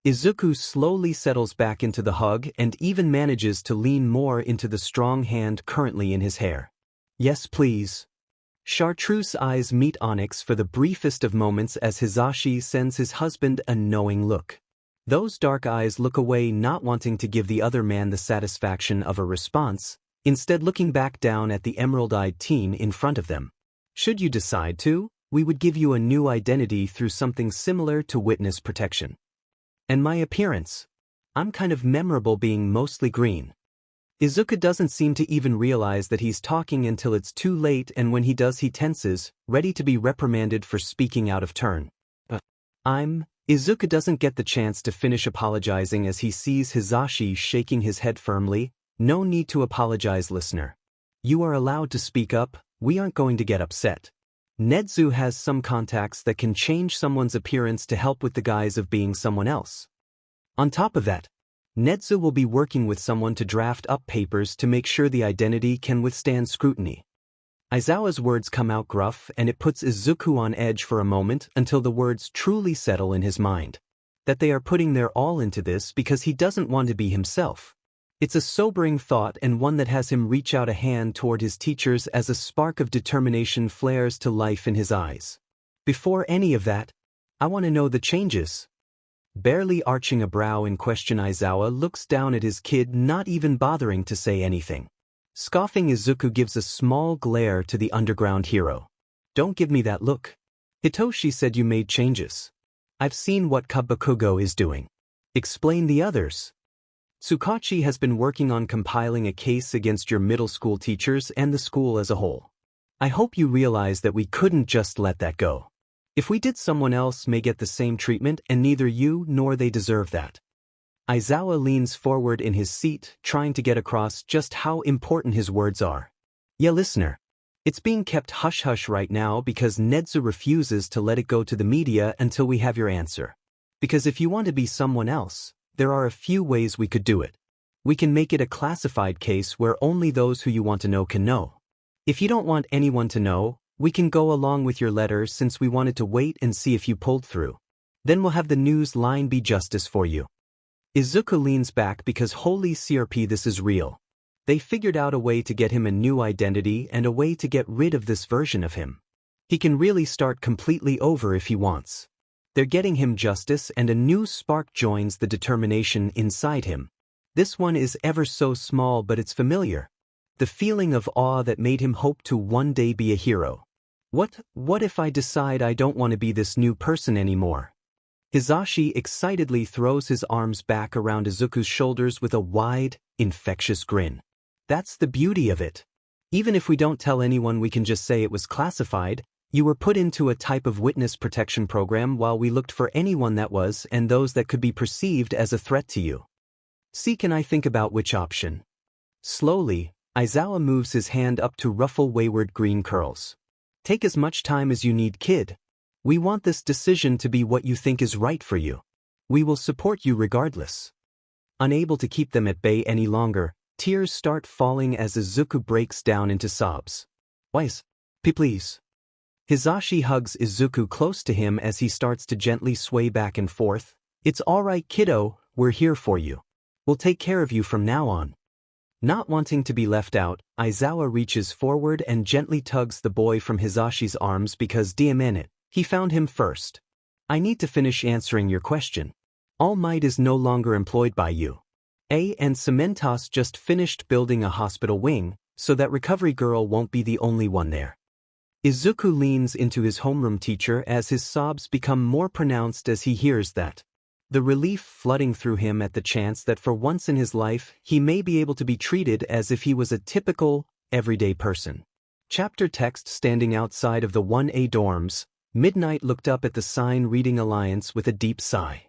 Speaker 1: Izuku slowly settles back into the hug and even manages to lean more into the strong hand currently in his hair. Yes, please. Chartreuse eyes meet Onyx for the briefest of moments as Hizashi sends his husband a knowing look. Those dark eyes look away, not wanting to give the other man the satisfaction of a response, instead looking back down at the emerald-eyed teen in front of them. Should you decide to, we would give you a new identity through something similar to witness protection. And my appearance. I'm kind of memorable being mostly green. Izuku doesn't seem to even realize that he's talking until it's too late, and when he does he tenses, ready to be reprimanded for speaking out of turn. Izuku doesn't get the chance to finish apologizing as he sees Hizashi shaking his head firmly. No need to apologize, listener. You are allowed to speak up, we aren't going to get upset. Nedu has some contacts that can change someone's appearance to help with the guise of being someone else. On top of that, Nedu will be working with someone to draft up papers to make sure the identity can withstand scrutiny. Aizawa's words come out gruff, and it puts Izuku on edge for a moment until the words truly settle in his mind. That they are putting their all into this because he doesn't want to be himself. It's a sobering thought, and one that has him reach out a hand toward his teachers as a spark of determination flares to life in his eyes. Before any of that, I want to know the changes. Barely arching a brow in question, Aizawa looks down at his kid, not even bothering to say anything. Scoffing, Izuku gives a small glare to the underground hero. Don't give me that look. Hitoshi said you made changes. I've seen what Bakugo is doing. Explain the others. Tsukachi has been working on compiling a case against your middle school teachers and the school as a whole. I hope you realize that we couldn't just let that go. If we did, someone else may get the same treatment, and neither you nor they deserve that. Aizawa leans forward in his seat, trying to get across just how important his words are. Yeah, listener. It's being kept hush-hush right now because Nedu refuses to let it go to the media until we have your answer. Because if you want to be someone else, there are a few ways we could do it. We can make it a classified case where only those who you want to know can know. If you don't want anyone to know, we can go along with your letter since we wanted to wait and see if you pulled through. Then we'll have the news line be justice for you. Izuku leans back because holy CRP, this is real. They figured out a way to get him a new identity and a way to get rid of this version of him. He can really start completely over if he wants. They're getting him justice and a new spark joins the determination inside him. This one is ever so small but it's familiar. The feeling of awe that made him hope to one day be a hero. What if I decide I don't want to be this new person anymore? Hisashi excitedly throws his arms back around Izuku's shoulders with a wide, infectious grin. That's the beauty of it. Even if we don't tell anyone, we can just say it was classified. You were put into a type of witness protection program while we looked for anyone that was and those that could be perceived as a threat to you. See, can I think about which option? Slowly, Aizawa moves his hand up to ruffle wayward green curls. Take as much time as you need, kid. We want this decision to be what you think is right for you. We will support you regardless. Unable to keep them at bay any longer, tears start falling as Izuku breaks down into sobs. Wise, please. Hisashi hugs Izuku close to him as he starts to gently sway back and forth. It's alright, kiddo, we're here for you. We'll take care of you from now on. Not wanting to be left out, Aizawa reaches forward and gently tugs the boy from Hisashi's arms because damn it, he found him first. I need to finish answering your question. All Might is no longer employed by you. And Cementos just finished building a hospital wing, so that recovery girl won't be the only one there. Izuku leans into his homeroom teacher as his sobs become more pronounced as he hears that. The relief flooding through him at the chance that for once in his life he may be able to be treated as if he was a typical, everyday person. Chapter text standing outside of the 1A dorms, Midnight looked up at the sign reading Alliance with a deep sigh.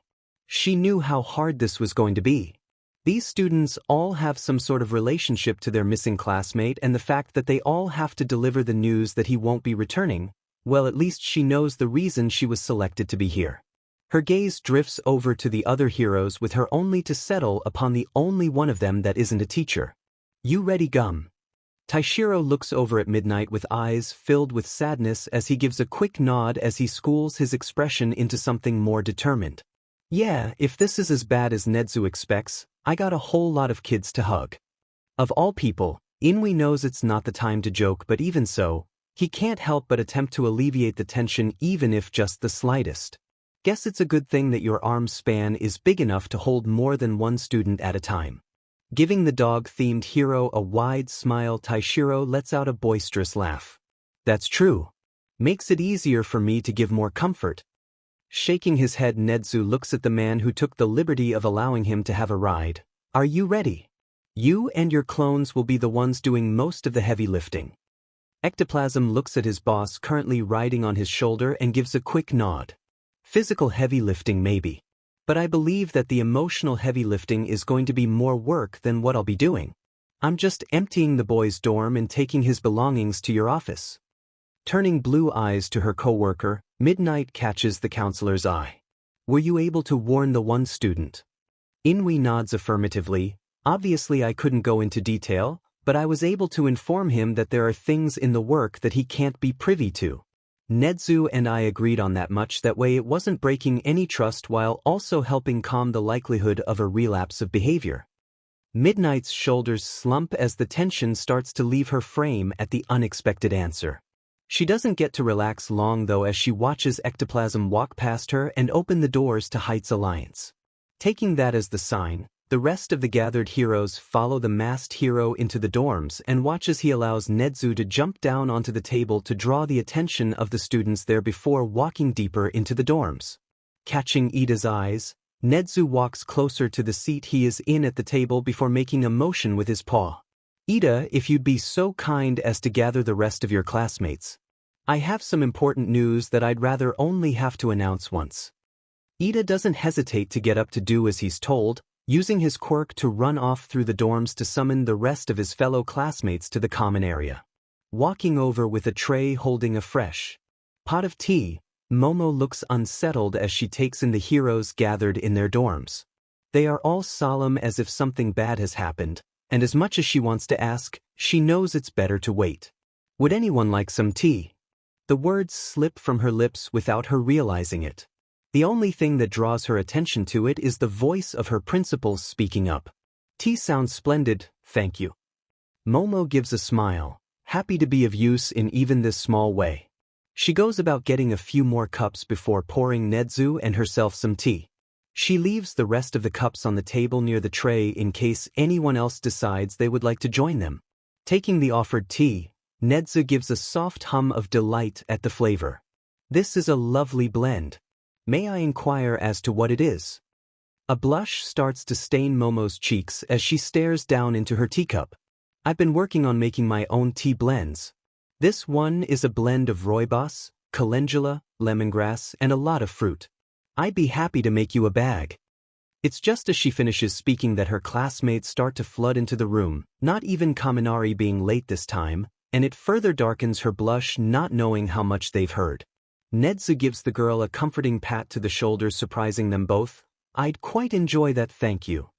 Speaker 1: She knew how hard this was going to be. These students all have some sort of relationship to their missing classmate, and the fact that they all have to deliver the news that he won't be returning, well, at least she knows the reason she was selected to be here. Her gaze drifts over to the other heroes with her only to settle upon the only one of them that isn't a teacher. You ready, Gum? Taishiro looks over at Midnight with eyes filled with sadness as he gives a quick nod as he schools his expression into something more determined. Yeah, if this is as bad as Nedu expects, I got a whole lot of kids to hug. Of all people, Inui knows it's not the time to joke, but even so, he can't help but attempt to alleviate the tension even if just the slightest. Guess it's a good thing that your arm span is big enough to hold more than one student at a time. Giving the dog-themed hero a wide smile, Taishiro lets out a boisterous laugh. That's true. Makes it easier for me to give more comfort. Shaking his head, Nedu looks at the man who took the liberty of allowing him to have a ride. Are you ready? You and your clones will be the ones doing most of the heavy lifting. Ectoplasm looks at his boss currently riding on his shoulder and gives a quick nod. Physical heavy lifting maybe. But I believe that the emotional heavy lifting is going to be more work than what I'll be doing. I'm just emptying the boy's dorm and taking his belongings to your office. Turning blue eyes to her coworker, Midnight catches the counselor's eye. Were you able to warn the one student? Inui nods affirmatively. Obviously I couldn't go into detail, but I was able to inform him that there are things in the work that he can't be privy to. Nedu and I agreed on that much, that way it wasn't breaking any trust while also helping calm the likelihood of a relapse of behavior. Midnight's shoulders slump as the tension starts to leave her frame at the unexpected answer. She doesn't get to relax long though as she watches Ectoplasm walk past her and open the doors to Heights Alliance. Taking that as the sign, the rest of the gathered heroes follow the masked hero into the dorms and watch as he allows Nedu to jump down onto the table to draw the attention of the students there before walking deeper into the dorms. Catching Ida's eyes, Nedu walks closer to the seat he is in at the table before making a motion with his paw. Ida, if you'd be so kind as to gather the rest of your classmates. I have some important news that I'd rather only have to announce once. Ida doesn't hesitate to get up to do as he's told, using his quirk to run off through the dorms to summon the rest of his fellow classmates to the common area. Walking over with a tray holding a fresh pot of tea, Momo looks unsettled as she takes in the heroes gathered in their dorms. They are all solemn as if something bad has happened, and as much as she wants to ask, she knows it's better to wait. Would anyone like some tea? The words slip from her lips without her realizing it. The only thing that draws her attention to it is the voice of her principal speaking up. Tea sounds splendid, thank you. Momo gives a smile, happy to be of use in even this small way. She goes about getting a few more cups before pouring Nedu and herself some tea. She leaves the rest of the cups on the table near the tray in case anyone else decides they would like to join them. Taking the offered tea, Nedu gives a soft hum of delight at the flavor. This is a lovely blend. May I inquire as to what it is? A blush starts to stain Momo's cheeks as she stares down into her teacup. I've been working on making my own tea blends. This one is a blend of rooibos, calendula, lemongrass, and a lot of fruit. I'd be happy to make you a bag. It's just as she finishes speaking that her classmates start to flood into the room, not even Kaminari being late this time, and it further darkens her blush not knowing how much they've heard. Nedu gives the girl a comforting pat to the shoulder, surprising them both. I'd quite enjoy that, thank you.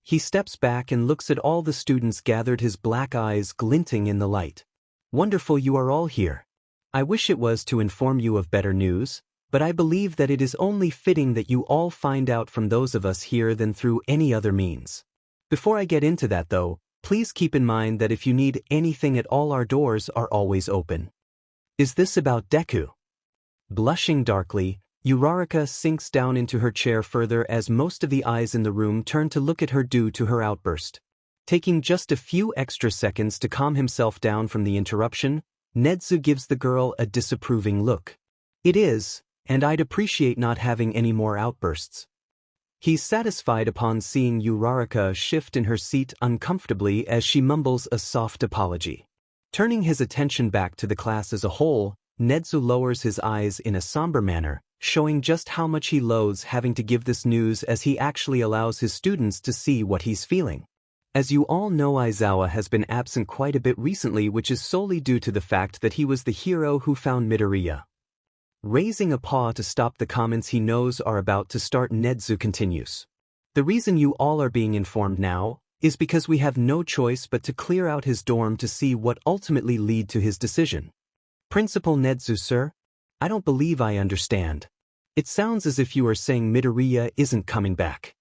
Speaker 1: He steps back and looks at all the students gathered, his black eyes glinting in the light. Wonderful you are all here. I wish it was to inform you of better news, but I believe that it is only fitting that you all find out from those of us here than through any other means. Before I get into that though, please keep in mind that if you need anything at all, our doors are always open. Is this about Deku? Blushing darkly, Uraraka sinks down into her chair further as most of the eyes in the room turn to look at her due to her outburst. Taking just a few extra seconds to calm himself down from the interruption, Nedu gives the girl a disapproving look. It is, and I'd appreciate not having any more outbursts. He's satisfied upon seeing Uraraka shift in her seat uncomfortably as she mumbles a soft apology. Turning his attention back to the class as a whole, Nedu lowers his eyes in a somber manner, showing just how much he loathes having to give this news as he actually allows his students to see what he's feeling. As you all know, Aizawa has been absent quite a bit recently, which is solely due to the fact that he was the hero who found Midoria. Raising a paw to stop the comments he knows are about to start, Nedu continues. The reason you all are being informed now is because we have no choice but to clear out his dorm to see what ultimately lead to his decision. Principal Nedu, sir? I don't believe I understand. It sounds as if you are saying Midoriya isn't coming back.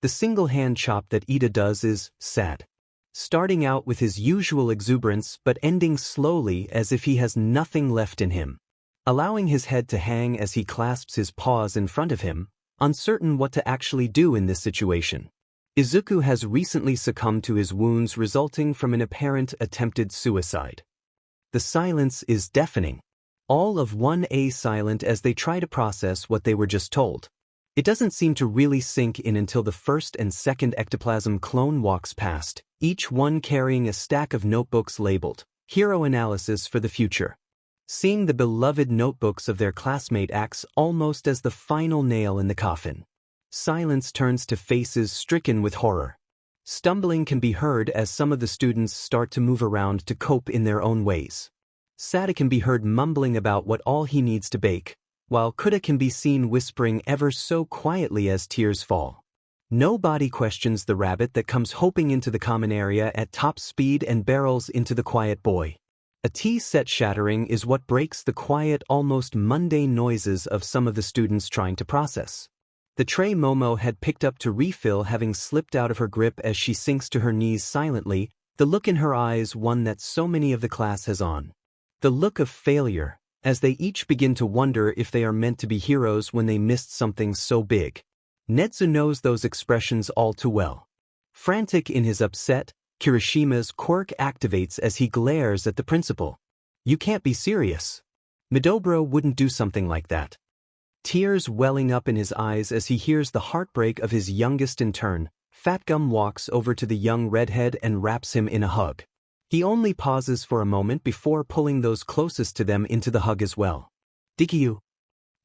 Speaker 1: The single hand chop that Ida does is sad. Starting out with his usual exuberance but ending slowly as if he has nothing left in him. Allowing his head to hang as he clasps his paws in front of him, uncertain what to actually do in this situation. Izuku has recently succumbed to his wounds resulting from an apparent attempted suicide. The silence is deafening. All of 1A silent as they try to process what they were just told. It doesn't seem to really sink in until the first and second ectoplasm clone walks past, each one carrying a stack of notebooks labeled, Hero Analysis for the Future. Seeing the beloved notebooks of their classmate acts almost as the final nail in the coffin. Silence turns to faces stricken with horror. Stumbling can be heard as some of the students start to move around to cope in their own ways. Sada can be heard mumbling about what all he needs to bake, while Kuda can be seen whispering ever so quietly as tears fall. Nobody questions the rabbit that comes hopping into the common area at top speed and barrels into the quiet boy. A tea set shattering is what breaks the quiet, almost mundane noises of some of the students trying to process. The tray Momo had picked up to refill having slipped out of her grip as she sinks to her knees silently, the look in her eyes one that so many of the class has on. The look of failure, as they each begin to wonder if they are meant to be heroes when they missed something so big. Nedu knows those expressions all too well. Frantic in his upset, Kirishima's quirk activates as he glares at the principal. You can't be serious. Midobro wouldn't do something like that. Tears welling up in his eyes as he hears the heartbreak of his youngest in turn, Fatgum walks over to the young redhead and wraps him in a hug. He only pauses for a moment before pulling those closest to them into the hug as well. Dikyu.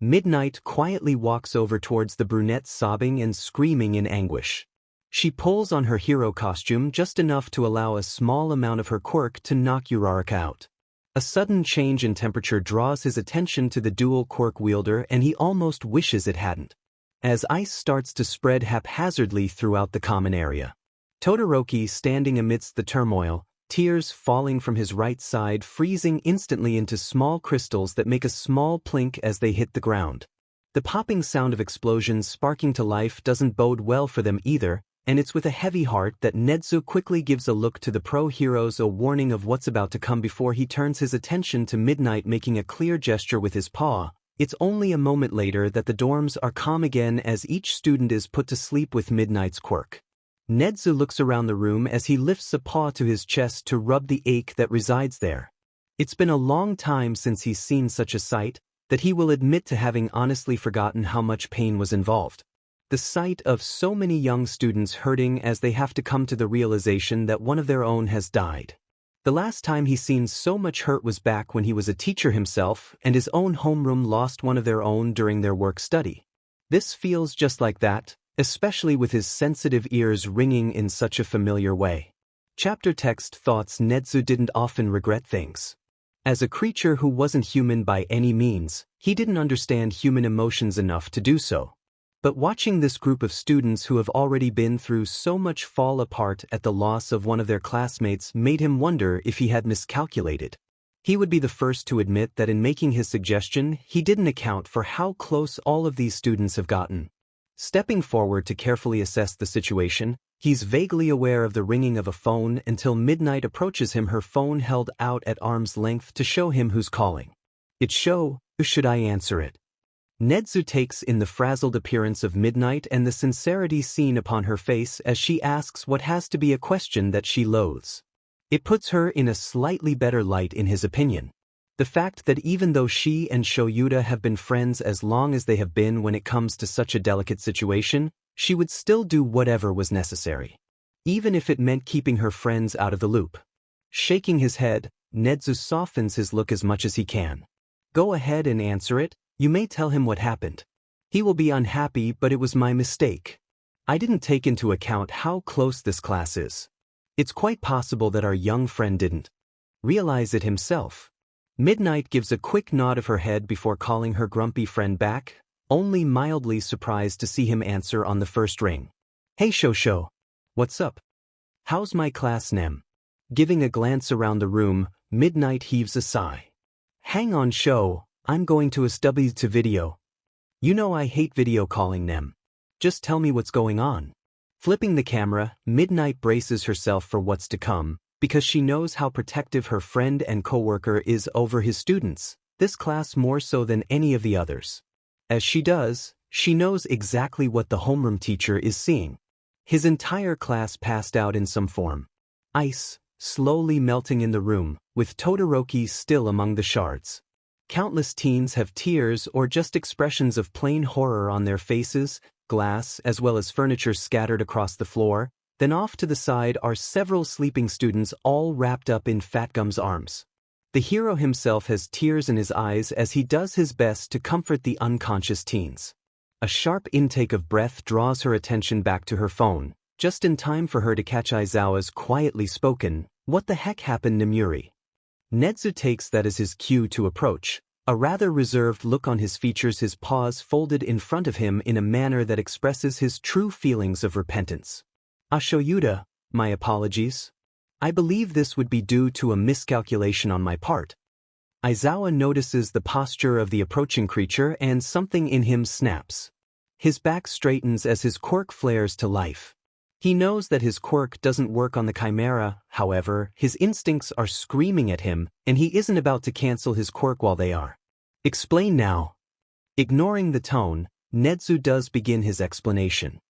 Speaker 1: Midnight quietly walks over towards the brunette sobbing and screaming in anguish. She pulls on her hero costume just enough to allow a small amount of her quirk to knock Uraraka out. A sudden change in temperature draws his attention to the dual quirk wielder and he almost wishes it hadn't. As ice starts to spread haphazardly throughout the common area. Todoroki standing amidst the turmoil, tears falling from his right side freezing instantly into small crystals that make a small plink as they hit the ground. The popping sound of explosions sparking to life doesn't bode well for them either, and it's with a heavy heart that Nedu quickly gives a look to the pro-heroes, a warning of what's about to come before he turns his attention to Midnight making a clear gesture with his paw. It's only a moment later that the dorms are calm again as each student is put to sleep with Midnight's quirk. Nedu looks around the room as he lifts a paw to his chest to rub the ache that resides there. It's been a long time since he's seen such a sight, that he will admit to having honestly forgotten how much pain was involved. The sight of so many young students hurting as they have to come to the realization that one of their own has died. The last time he's seen so much hurt was back when he was a teacher himself and his own homeroom lost one of their own during their work study. This feels just like that, especially with his sensitive ears ringing in such a familiar way. Chapter text thoughts. Nedu didn't often regret things. As a creature who wasn't human by any means, he didn't understand human emotions enough to do so. But watching this group of students who have already been through so much fall apart at the loss of one of their classmates made him wonder if he had miscalculated. He would be the first to admit that in making his suggestion, he didn't account for how close all of these students have gotten. Stepping forward to carefully assess the situation, he's vaguely aware of the ringing of a phone until Midnight approaches him, her phone held out at arm's length to show him who's calling. It's Sho. Should I answer it? Nedu takes in the frazzled appearance of Midnight and the sincerity seen upon her face as she asks what has to be a question that she loathes. It puts her in a slightly better light in his opinion. The fact that even though she and Shoyuta have been friends as long as they have been when it comes to such a delicate situation, she would still do whatever was necessary. Even if it meant keeping her friends out of the loop. Shaking his head, Nedu softens his look as much as he can. Go ahead and answer it. You may tell him what happened. He will be unhappy, but it was my mistake. I didn't take into account how close this class is. It's quite possible that our young friend didn't realize it himself. Midnight gives a quick nod of her head before calling her grumpy friend back, only mildly surprised to see him answer on the first ring. Hey Sho. What's up? How's my class Nem? Giving a glance around the room, Midnight heaves a sigh. Hang on Sho. I'm going to SW to video. You know I hate video calling them. Just tell me what's going on. Flipping the camera, Midnight braces herself for what's to come, because she knows how protective her friend and coworker is over his students, this class more so than any of the others. As she does, she knows exactly what the homeroom teacher is seeing. His entire class passed out in some form. Ice, slowly melting in the room, with Todoroki still among the shards. Countless teens have tears or just expressions of plain horror on their faces, glass as well as furniture scattered across the floor. Then off to the side are several sleeping students all wrapped up in Fatgum's arms. The hero himself has tears in his eyes as he does his best to comfort the unconscious teens. A sharp intake of breath draws her attention back to her phone, just in time for her to catch Aizawa's quietly spoken, "What the heck happened, Nemuri?" Nedu takes that as his cue to approach, a rather reserved look on his features, his paws folded in front of him in a manner that expresses his true feelings of repentance. Shoyuta, my apologies. I believe this would be due to a miscalculation on my part. Aizawa notices the posture of the approaching creature and something in him snaps. His back straightens as his quirk flares to life. He knows that his quirk doesn't work on the chimera, however, his instincts are screaming at him, and he isn't about to cancel his quirk while they are. Explain now. Ignoring the tone, Nedu does begin his explanation.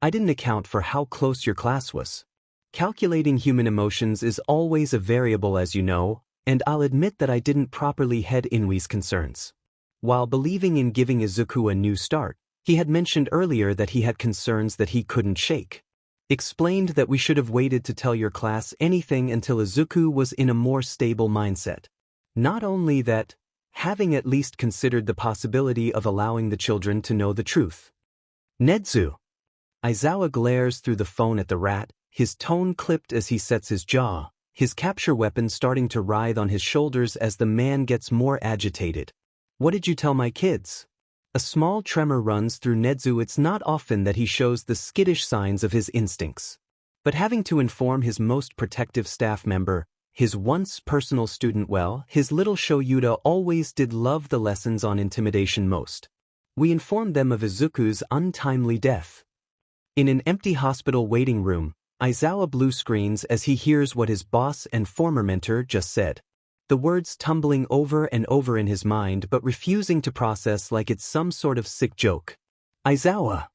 Speaker 1: I didn't account for how close your class was. Calculating human emotions is always a variable, as you know, and I'll admit that I didn't properly head Inui's concerns. While believing in giving Izuku a new start, he had mentioned earlier that he had concerns that he couldn't shake. Explained that we should have waited to tell your class anything until Izuku was in a more stable mindset. Not only that, having at least considered the possibility of allowing the children to know the truth. Nedu. Aizawa glares through the phone at the rat, his tone clipped as he sets his jaw, his capture weapon starting to writhe on his shoulders as the man gets more agitated. What did you tell my kids? A small tremor runs through Nedu. It's not often that he shows the skittish signs of his instincts. But having to inform his most protective staff member, his once personal student, well, his little Shoyuta always did love the lessons on intimidation most. We informed them of Izuku's untimely death. In an empty hospital waiting room, Aizawa blue screens as he hears what his boss and former mentor just said. The words tumbling over and over in his mind but refusing to process like it's some sort of sick joke. Aizawa!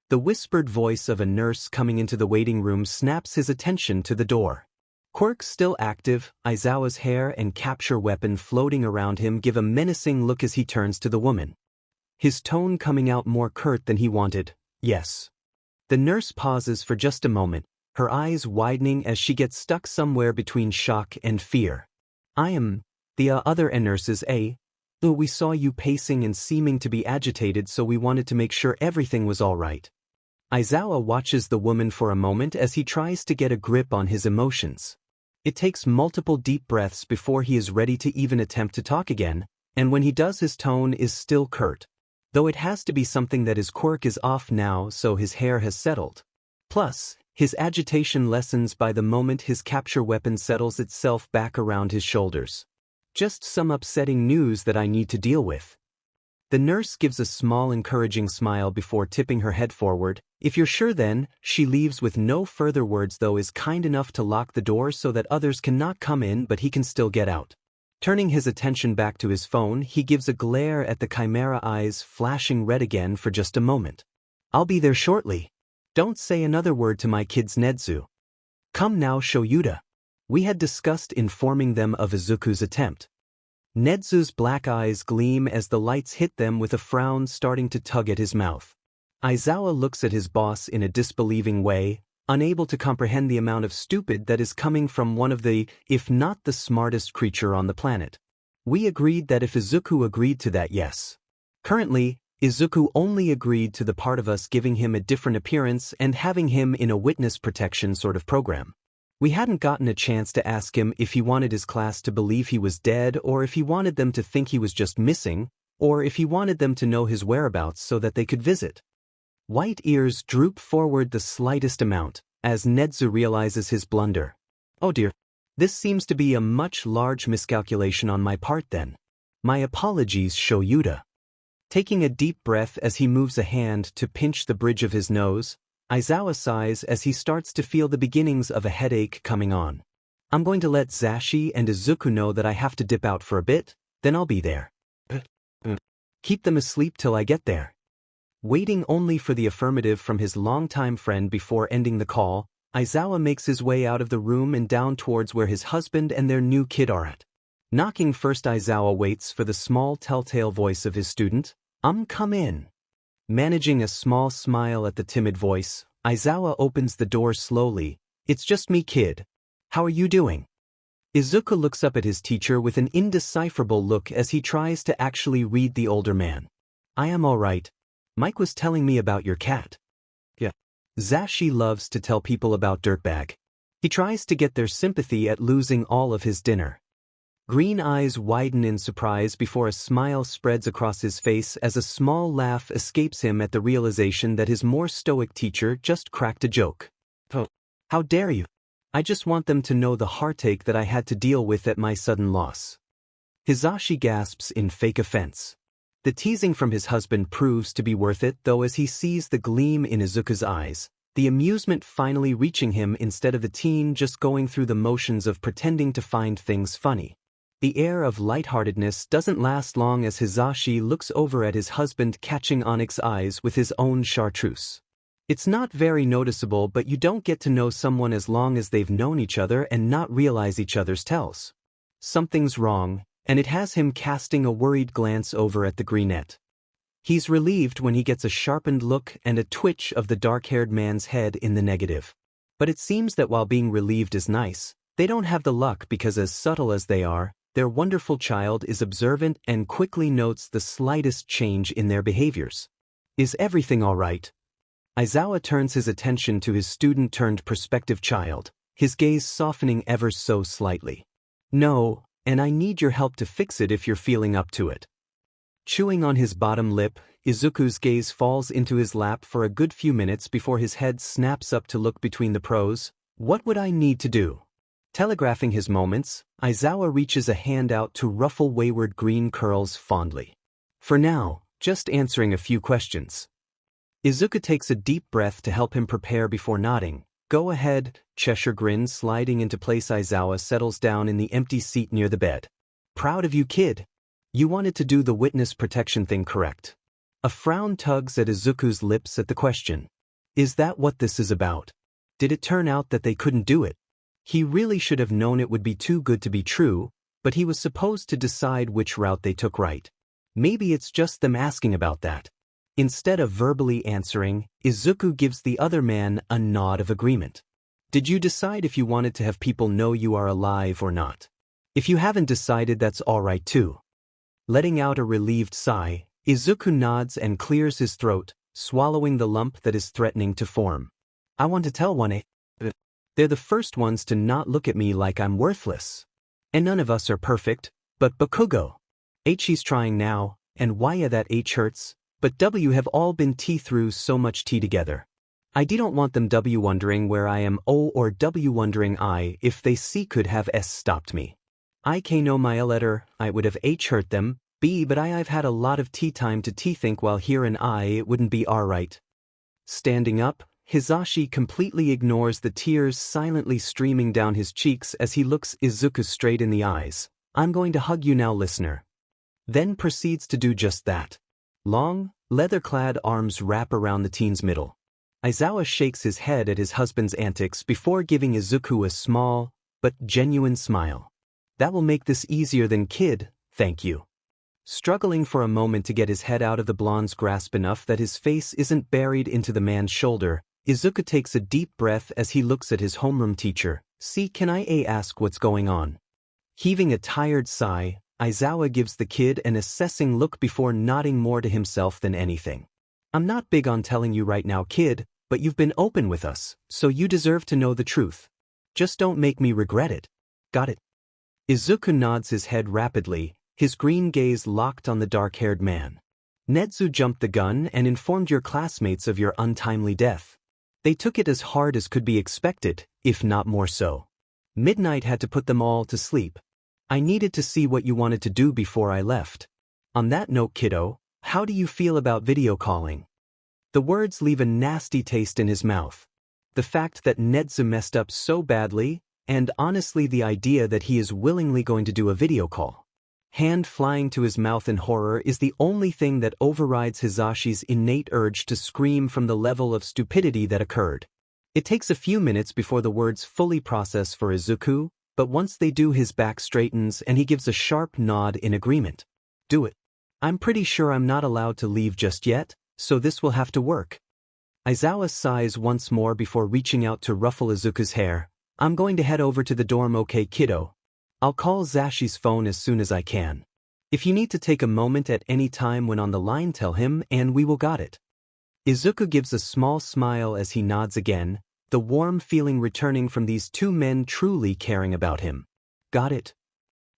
Speaker 1: The whispered voice of a nurse coming into the waiting room snaps his attention to the door. Quirk still active, Aizawa's hair and capture weapon floating around him give a menacing look as he turns to the woman. His tone coming out more curt than he wanted. Yes. The nurse pauses for just a moment, her eyes widening as she gets stuck somewhere between shock and fear. I am the other nurses, eh? We saw you pacing and seeming to be agitated, so we wanted to make sure everything was all right. Aizawa watches the woman for a moment as he tries to get a grip on his emotions. It takes multiple deep breaths before he is ready to even attempt to talk again, and when he does his tone is still curt. Though it has to be something that his quirk is off now, so his hair has settled. Plus, his agitation lessens by the moment his capture weapon settles itself back around his shoulders. Just some upsetting news that I need to deal with. The nurse gives a small encouraging smile before tipping her head forward. If you're sure then, she leaves with no further words, though is kind enough to lock the door so that others cannot come in but he can still get out. Turning his attention back to his phone, he gives a glare at the chimera eyes flashing red again for just a moment. I'll be there shortly. Don't say another word to my kids, Nedu. Come now, Shoyuta. We had discussed informing them of Izuku's attempt. Nezu's black eyes gleam as the lights hit them with a frown starting to tug at his mouth. Aizawa looks at his boss in a disbelieving way, unable to comprehend the amount of stupid that is coming from one of the, if not the smartest creature on the planet. We agreed that if Izuku agreed to that, yes. Currently, Izuku only agreed to the part of us giving him a different appearance and having him in a witness protection sort of program. We hadn't gotten a chance to ask him if he wanted his class to believe he was dead, or if he wanted them to think he was just missing, or if he wanted them to know his whereabouts so that they could visit. White ears droop forward the slightest amount, as Nedu realizes his blunder. Oh dear. This seems to be a much large miscalculation on my part then. My apologies, Shoyuta. Taking a deep breath as he moves a hand to pinch the bridge of his nose, Aizawa sighs as he starts to feel the beginnings of a headache coming on. I'm going to let Zashi and Izuku know that I have to dip out for a bit, then I'll be there. Keep them asleep till I get there. Waiting only for the affirmative from his longtime friend before ending the call, Aizawa makes his way out of the room and down towards where his husband and their new kid are at. Knocking first, Aizawa waits for the small telltale voice of his student. Come in. Managing a small smile at the timid voice, Aizawa opens the door slowly. It's just me, kid. How are you doing? Izuku looks up at his teacher with an indecipherable look as he tries to actually read the older man. I am all right. Mike was telling me about your cat. Yeah. Zashi loves to tell people about Dirtbag. He tries to get their sympathy at losing all of his dinner. Green eyes widen in surprise before a smile spreads across his face as a small laugh escapes him at the realization that his more stoic teacher just cracked a joke. Oh, how dare you? I just want them to know the heartache that I had to deal with at my sudden loss. Hizashi gasps in fake offense. The teasing from his husband proves to be worth it, though, as he sees the gleam in Izuku's eyes, the amusement finally reaching him instead of the teen just going through the motions of pretending to find things funny. The air of lightheartedness doesn't last long as Hizashi looks over at his husband, catching Onyx's eyes with his own chartreuse. It's not very noticeable, but you don't get to know someone as long as they've known each other and not realize each other's tells. Something's wrong, and it has him casting a worried glance over at the greenette. He's relieved when he gets a sharpened look and a twitch of the dark-haired man's head in the negative. But it seems that while being relieved is nice, they don't have the luck, because as subtle as they are, their wonderful child is observant and quickly notes the slightest change in their behaviors. Is everything all right? Aizawa turns his attention to his student-turned-prospective child. his gaze softening ever so slightly. No, and I need your help to fix it if you're feeling up to it. Chewing on his bottom lip, Izuku's gaze falls into his lap for a good few minutes before his head snaps up to look between the pros. What would I need to do? Telegraphing his moments, Aizawa reaches a hand out to ruffle wayward green curls fondly. For now, just answering a few questions. Izuku takes a deep breath to help him prepare before nodding. Go ahead, Cheshire grin sliding into place. Aizawa settles down in the empty seat near the bed. Proud of you, kid. You wanted to do the witness protection thing, correct? A frown tugs at Izuku's lips at the question. Is that what this is about? Did it turn out that they couldn't do it? He really should have known it would be too good to be true, but he was supposed to decide which route they took, right? Maybe it's just them asking about that. Instead of verbally answering, Izuku gives the other man a nod of agreement. Did you decide if you wanted to have people know you are alive or not? If you haven't decided, that's alright too. Letting out a relieved sigh, Izuku nods and clears his throat, swallowing the lump that is threatening to form. I want to tell one. They're the first ones to not look at me like I'm worthless. And none of us are perfect, but Bakugo. He's trying now, and why that H hurts, but W have all been through so much tea together. I don't want them W wondering where I am or W wondering I if they C could have S stopped me. I know my letter, I would have H hurt them, B but I've had a lot of tea time to think while here and it wouldn't be alright. Standing up, Hisashi completely ignores the tears silently streaming down his cheeks as he looks Izuku straight in the eyes. I'm going to hug you now, listener. Then proceeds to do just that. Long, leather-clad arms wrap around the teen's middle. Aizawa shakes his head at his husband's antics before giving Izuku a small, but genuine smile. That will make this easier than kid, thank you. Struggling for a moment to get his head out of the blonde's grasp enough that his face isn't buried into the man's shoulder, Izuku takes a deep breath as he looks at his homeroom teacher. See, can I ask what's going on? Heaving a tired sigh, Aizawa gives the kid an assessing look before nodding more to himself than anything. I'm not big on telling you right now, kid, but you've been open with us, so you deserve to know the truth. Just don't make me regret it. Got it? Izuku nods his head rapidly, his green gaze locked on the dark-haired man. Nedu jumped the gun and informed your classmates of your untimely death. They took it as hard as could be expected, if not more so. Midnight had to put them all to sleep. I needed to see what you wanted to do before I left. On that note, kiddo, how do you feel about video calling? The words leave a nasty taste in his mouth. The fact that Nedu messed up so badly, and honestly the idea that he is willingly going to do a video call. Hand flying to his mouth in horror is the only thing that overrides Hisashi's innate urge to scream from the level of stupidity that occurred. It takes a few minutes before the words fully process for Izuku, but once they do, his back straightens and he gives a sharp nod in agreement. Do it. I'm pretty sure I'm not allowed to leave just yet, so this will have to work. Aizawa sighs once more before reaching out to ruffle Izuku's hair. I'm going to head over to the dorm, okay, kiddo? I'll call Zashi's phone as soon as I can. If you need to take a moment at any time when on the line, tell him and we will got it. Izuku gives a small smile as he nods again, the warm feeling returning from these two men truly caring about him. Got it.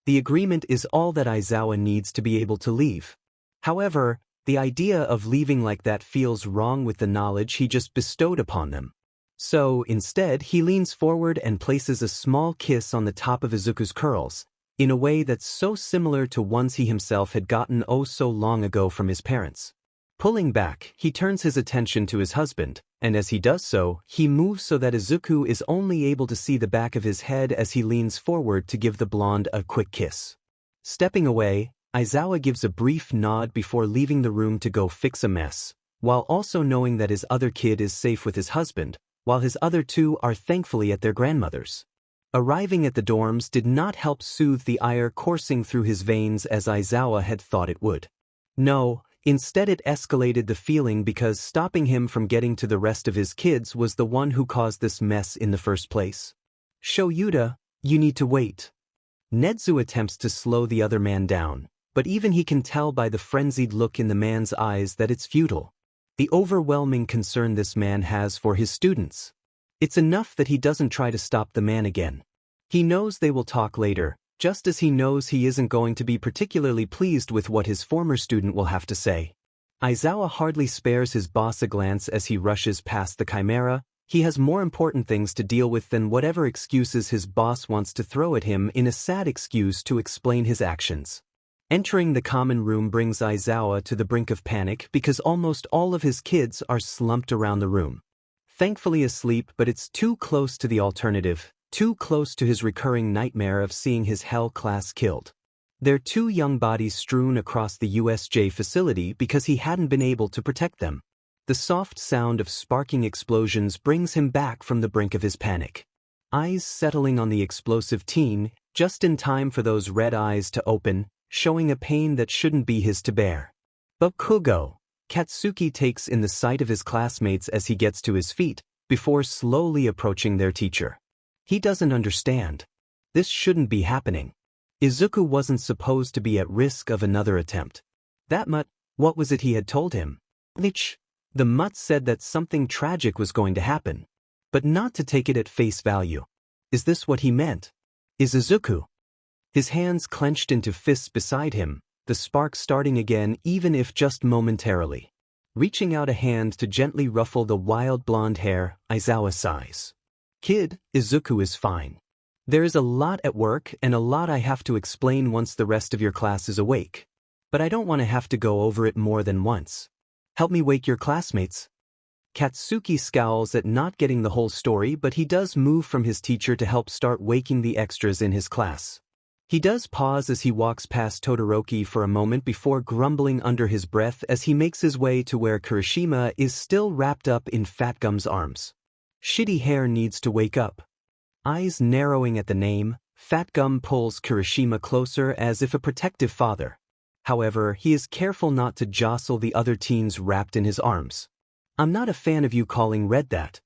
Speaker 1: The agreement is all that Aizawa needs to be able to leave. However, the idea of leaving like that feels wrong with the knowledge he just bestowed upon them. So, instead, he leans forward and places a small kiss on the top of Izuku's curls, in a way that's so similar to ones he himself had gotten oh so long ago from his parents. Pulling back, he turns his attention to his husband, and as he does so, he moves so that Izuku is only able to see the back of his head as he leans forward to give the blonde a quick kiss. Stepping away, Aizawa gives a brief nod before leaving the room to go fix a mess, while also knowing that his other kid is safe with his husband, while his other two are thankfully at their grandmother's. Arriving at the dorms did not help soothe the ire coursing through his veins as Aizawa had thought it would. No, instead it escalated the feeling because stopping him from getting to the rest of his kids was the one who caused this mess in the first place. Shoyuta, you need to wait. Nedu attempts to slow the other man down, but even he can tell by the frenzied look in the man's eyes that it's futile. The overwhelming concern this man has for his students. It's enough that he doesn't try to stop the man again. He knows they will talk later, just as he knows he isn't going to be particularly pleased with what his former student will have to say. Aizawa hardly spares his boss a glance as he rushes past the chimera. He has more important things to deal with than whatever excuses his boss wants to throw at him in a sad excuse to explain his actions. Entering the common room brings Aizawa to the brink of panic because almost all of his kids are slumped around the room. Thankfully asleep, but it's too close to the alternative, too close to his recurring nightmare of seeing his Hell class killed. Their 2 young bodies strewn across the USJ facility because he hadn't been able to protect them. The soft sound of sparking explosions brings him back from the brink of his panic. Eyes settling on the explosive teen, just in time for those red eyes to open, showing a pain that shouldn't be his to bear. Bakugo, Katsuki takes in the sight of his classmates as he gets to his feet, before slowly approaching their teacher. He doesn't understand. This shouldn't be happening. Izuku wasn't supposed to be at risk of another attempt. That mutt, what was it he had told him? The mutt said that something tragic was going to happen. But not to take it at face value. Is this what he meant? Is Izuku? His hands clenched into fists beside him, the spark starting again even if just momentarily. Reaching out a hand to gently ruffle the wild blonde hair, Aizawa sighs. Kid, Izuku is fine. There is a lot at work and a lot I have to explain once the rest of your class is awake. But I don't want to have to go over it more than once. Help me wake your classmates. Katsuki scowls at not getting the whole story, but he does move from his teacher to help start waking the extras in his class. He does pause as he walks past Todoroki for a moment before grumbling under his breath as he makes his way to where Kirishima is still wrapped up in Fat Gum's arms. Shitty hair needs to wake up. Eyes narrowing at the name, Fat Gum pulls Kirishima closer as if a protective father. However, he is careful not to jostle the other teens wrapped in his arms. I'm not a fan of you calling Red that.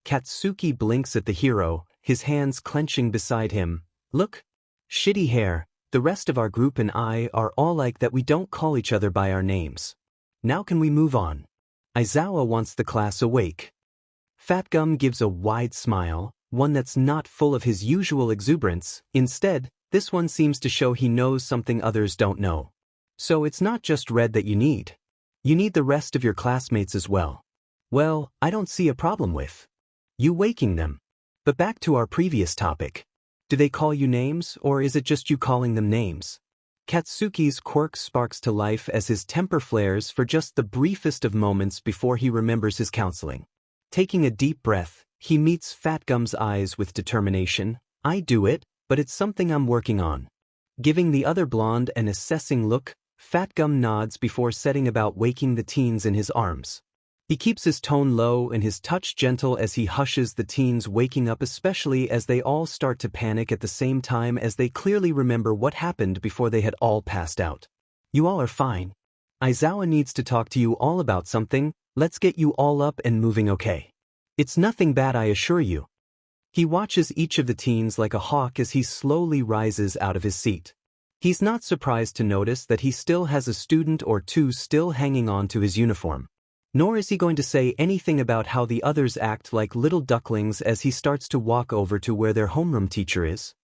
Speaker 1: Katsuki blinks at the hero, his hands clenching beside him. Look. Shitty hair, the rest of our group and I are all like that, we don't call each other by our names. Now can we move on? Aizawa wants the class awake. Fat Gum gives a wide smile, one that's not full of his usual exuberance. Instead, this one seems to show he knows something others don't know. So it's not just Red that you need. You need the rest of your classmates as well. Well, I don't see a problem with you waking them. But back to our previous topic. Do they call you names, or is it just you calling them names? Katsuki's quirk sparks to life as his temper flares for just the briefest of moments before he remembers his counseling. Taking a deep breath, he meets Fat Gum's eyes with determination. I do it, but it's something I'm working on. Giving the other blonde an assessing look, Fat Gum nods before setting about waking the teens in his arms. He keeps his tone low and his touch gentle as he hushes the teens waking up, especially as they all start to panic at the same time as they clearly remember what happened before they had all passed out. You all are fine. Aizawa needs to talk to you all about something. Let's get you all up and moving, okay? It's nothing bad, I assure you. He watches each of the teens like a hawk as he slowly rises out of his seat. He's not surprised to notice that he still has a student or two still hanging on to his uniform. Nor is he going to say anything about how the others act like little ducklings as he starts to walk over to where their homeroom teacher is.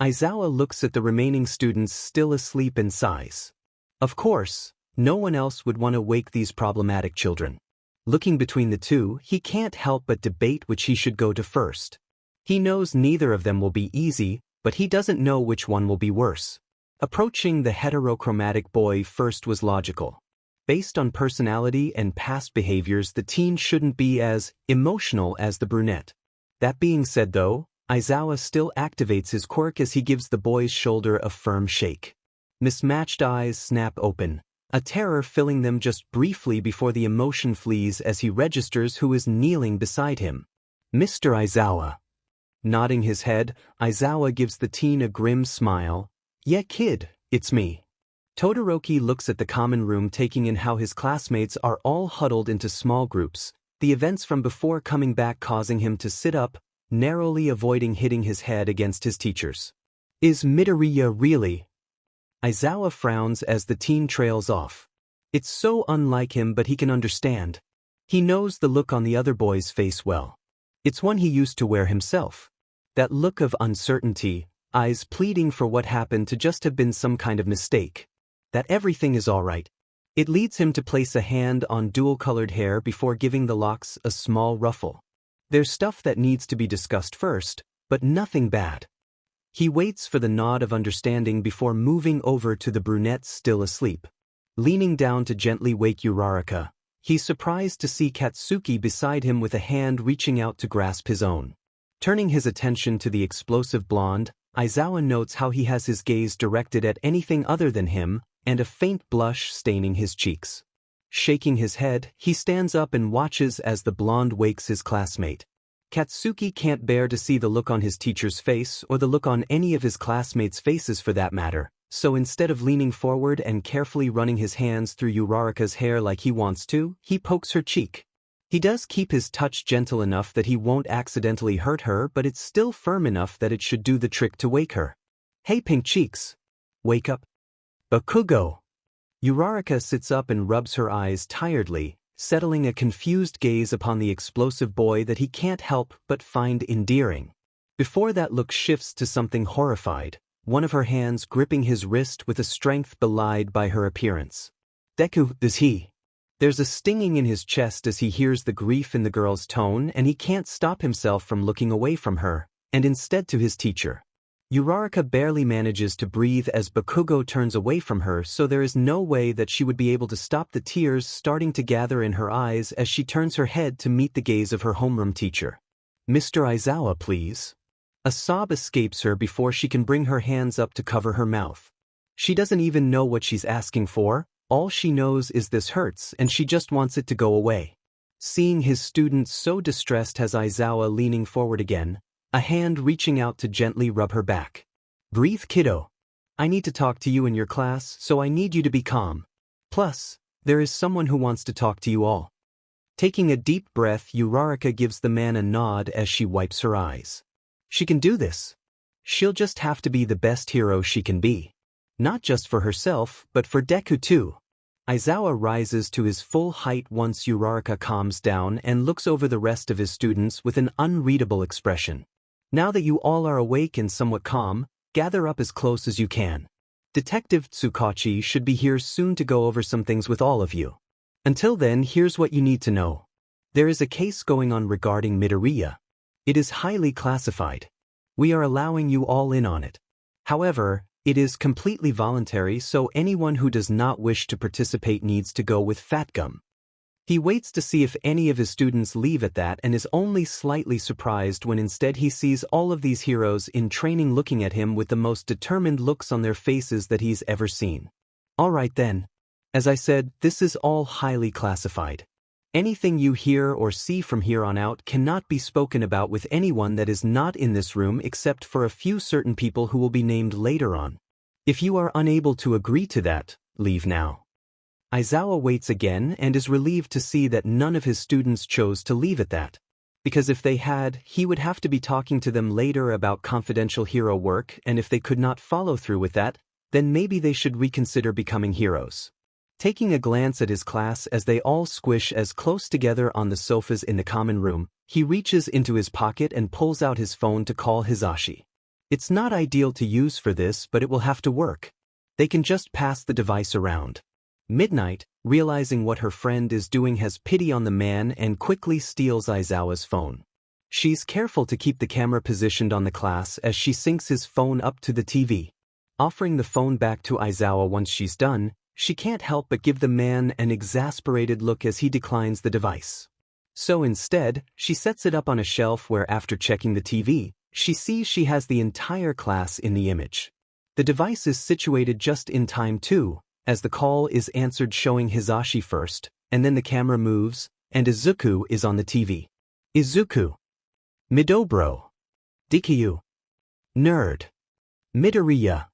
Speaker 1: Aizawa looks at the remaining students still asleep and sighs. Of course, no one else would want to wake these problematic children. Looking between the two, he can't help but debate which he should go to first. He knows neither of them will be easy, but he doesn't know which one will be worse. Approaching the heterochromatic boy first was logical. Based on personality and past behaviors, the teen shouldn't be as emotional as the brunette. That being said though, Aizawa still activates his quirk as he gives the boy's shoulder a firm shake. Mismatched eyes snap open, a terror filling them just briefly before the emotion flees as he registers who is kneeling beside him. Mr. Aizawa. Nodding his head, Aizawa gives the teen a grim smile. Yeah kid, it's me. Todoroki looks at the common room, taking in how his classmates are all huddled into small groups, the events from before coming back causing him to sit up, narrowly avoiding hitting his head against his teachers. Is Midoriya really? Aizawa frowns as the teen trails off. It's so unlike him, but he can understand. He knows the look on the other boy's face well. It's one he used to wear himself. That look of uncertainty, eyes pleading for what happened to just have been some kind of mistake. That everything is all right. It leads him to place a hand on dual-colored hair before giving the locks a small ruffle. There's stuff that needs to be discussed first, but nothing bad. He waits for the nod of understanding before moving over to the brunette still asleep. Leaning down to gently wake Uraraka, he's surprised to see Katsuki beside him with a hand reaching out to grasp his own. Turning his attention to the explosive blonde, Aizawa notes how he has his gaze directed at anything other than him, and a faint blush staining his cheeks. Shaking his head, he stands up and watches as the blonde wakes his classmate. Katsuki can't bear to see the look on his teacher's face or the look on any of his classmates' faces for that matter, so instead of leaning forward and carefully running his hands through Uraraka's hair like he wants to, he pokes her cheek. He does keep his touch gentle enough that he won't accidentally hurt her, but it's still firm enough that it should do the trick to wake her. Hey pink cheeks. Wake up. Bakugo. Uraraka sits up and rubs her eyes tiredly, settling a confused gaze upon the explosive boy that he can't help but find endearing. Before that look shifts to something horrified, one of her hands gripping his wrist with a strength belied by her appearance. Deku, is he? There's a stinging in his chest as he hears the grief in the girl's tone, and he can't stop himself from looking away from her, and instead to his teacher. Uraraka barely manages to breathe as Bakugo turns away from her, so there is no way that she would be able to stop the tears starting to gather in her eyes as she turns her head to meet the gaze of her homeroom teacher. Mr. Aizawa, please. A sob escapes her before she can bring her hands up to cover her mouth. She doesn't even know what she's asking for, all she knows is this hurts and she just wants it to go away. Seeing his student so distressed has Aizawa leaning forward again, a hand reaching out to gently rub her back. Breathe, kiddo. I need to talk to you in your class, so I need you to be calm. Plus, there is someone who wants to talk to you all. Taking a deep breath, Uraraka gives the man a nod as she wipes her eyes. She can do this. She'll just have to be the best hero she can be. Not just for herself, but for Deku too. Aizawa rises to his full height once Uraraka calms down and looks over the rest of his students with an unreadable expression. Now that you all are awake and somewhat calm, gather up as close as you can. Detective Tsukachi should be here soon to go over some things with all of you. Until then, here's what you need to know. There is a case going on regarding Midoria. It is highly classified. We are allowing you all in on it. However, it is completely voluntary, so anyone who does not wish to participate needs to go with fat gum. He waits to see if any of his students leave at that and is only slightly surprised when instead he sees all of these heroes in training looking at him with the most determined looks on their faces that he's ever seen. Alright then. As I said, this is all highly classified. Anything you hear or see from here on out cannot be spoken about with anyone that is not in this room except for a few certain people who will be named later on. If you are unable to agree to that, leave now. Aizawa waits again and is relieved to see that none of his students chose to leave at that. Because if they had, he would have to be talking to them later about confidential hero work, and if they could not follow through with that, then maybe they should reconsider becoming heroes. Taking a glance at his class as they all squish as close together on the sofas in the common room, he reaches into his pocket and pulls out his phone to call Hizashi. It's not ideal to use for this, but it will have to work. They can just pass the device around. Midnight, realizing what her friend is doing, has pity on the man and quickly steals Aizawa's phone. She's careful to keep the camera positioned on the class as she syncs his phone up to the TV. Offering the phone back to Aizawa once she's done, she can't help but give the man an exasperated look as he declines the device. So instead, she sets it up on a shelf where, after checking the TV, she sees she has the entire class in the image. The device is situated just in time too, as the call is answered showing Hizashi first, and then the camera moves, and Izuku is on the TV. Izuku. Midobro. Deku. Nerd. Midoriya.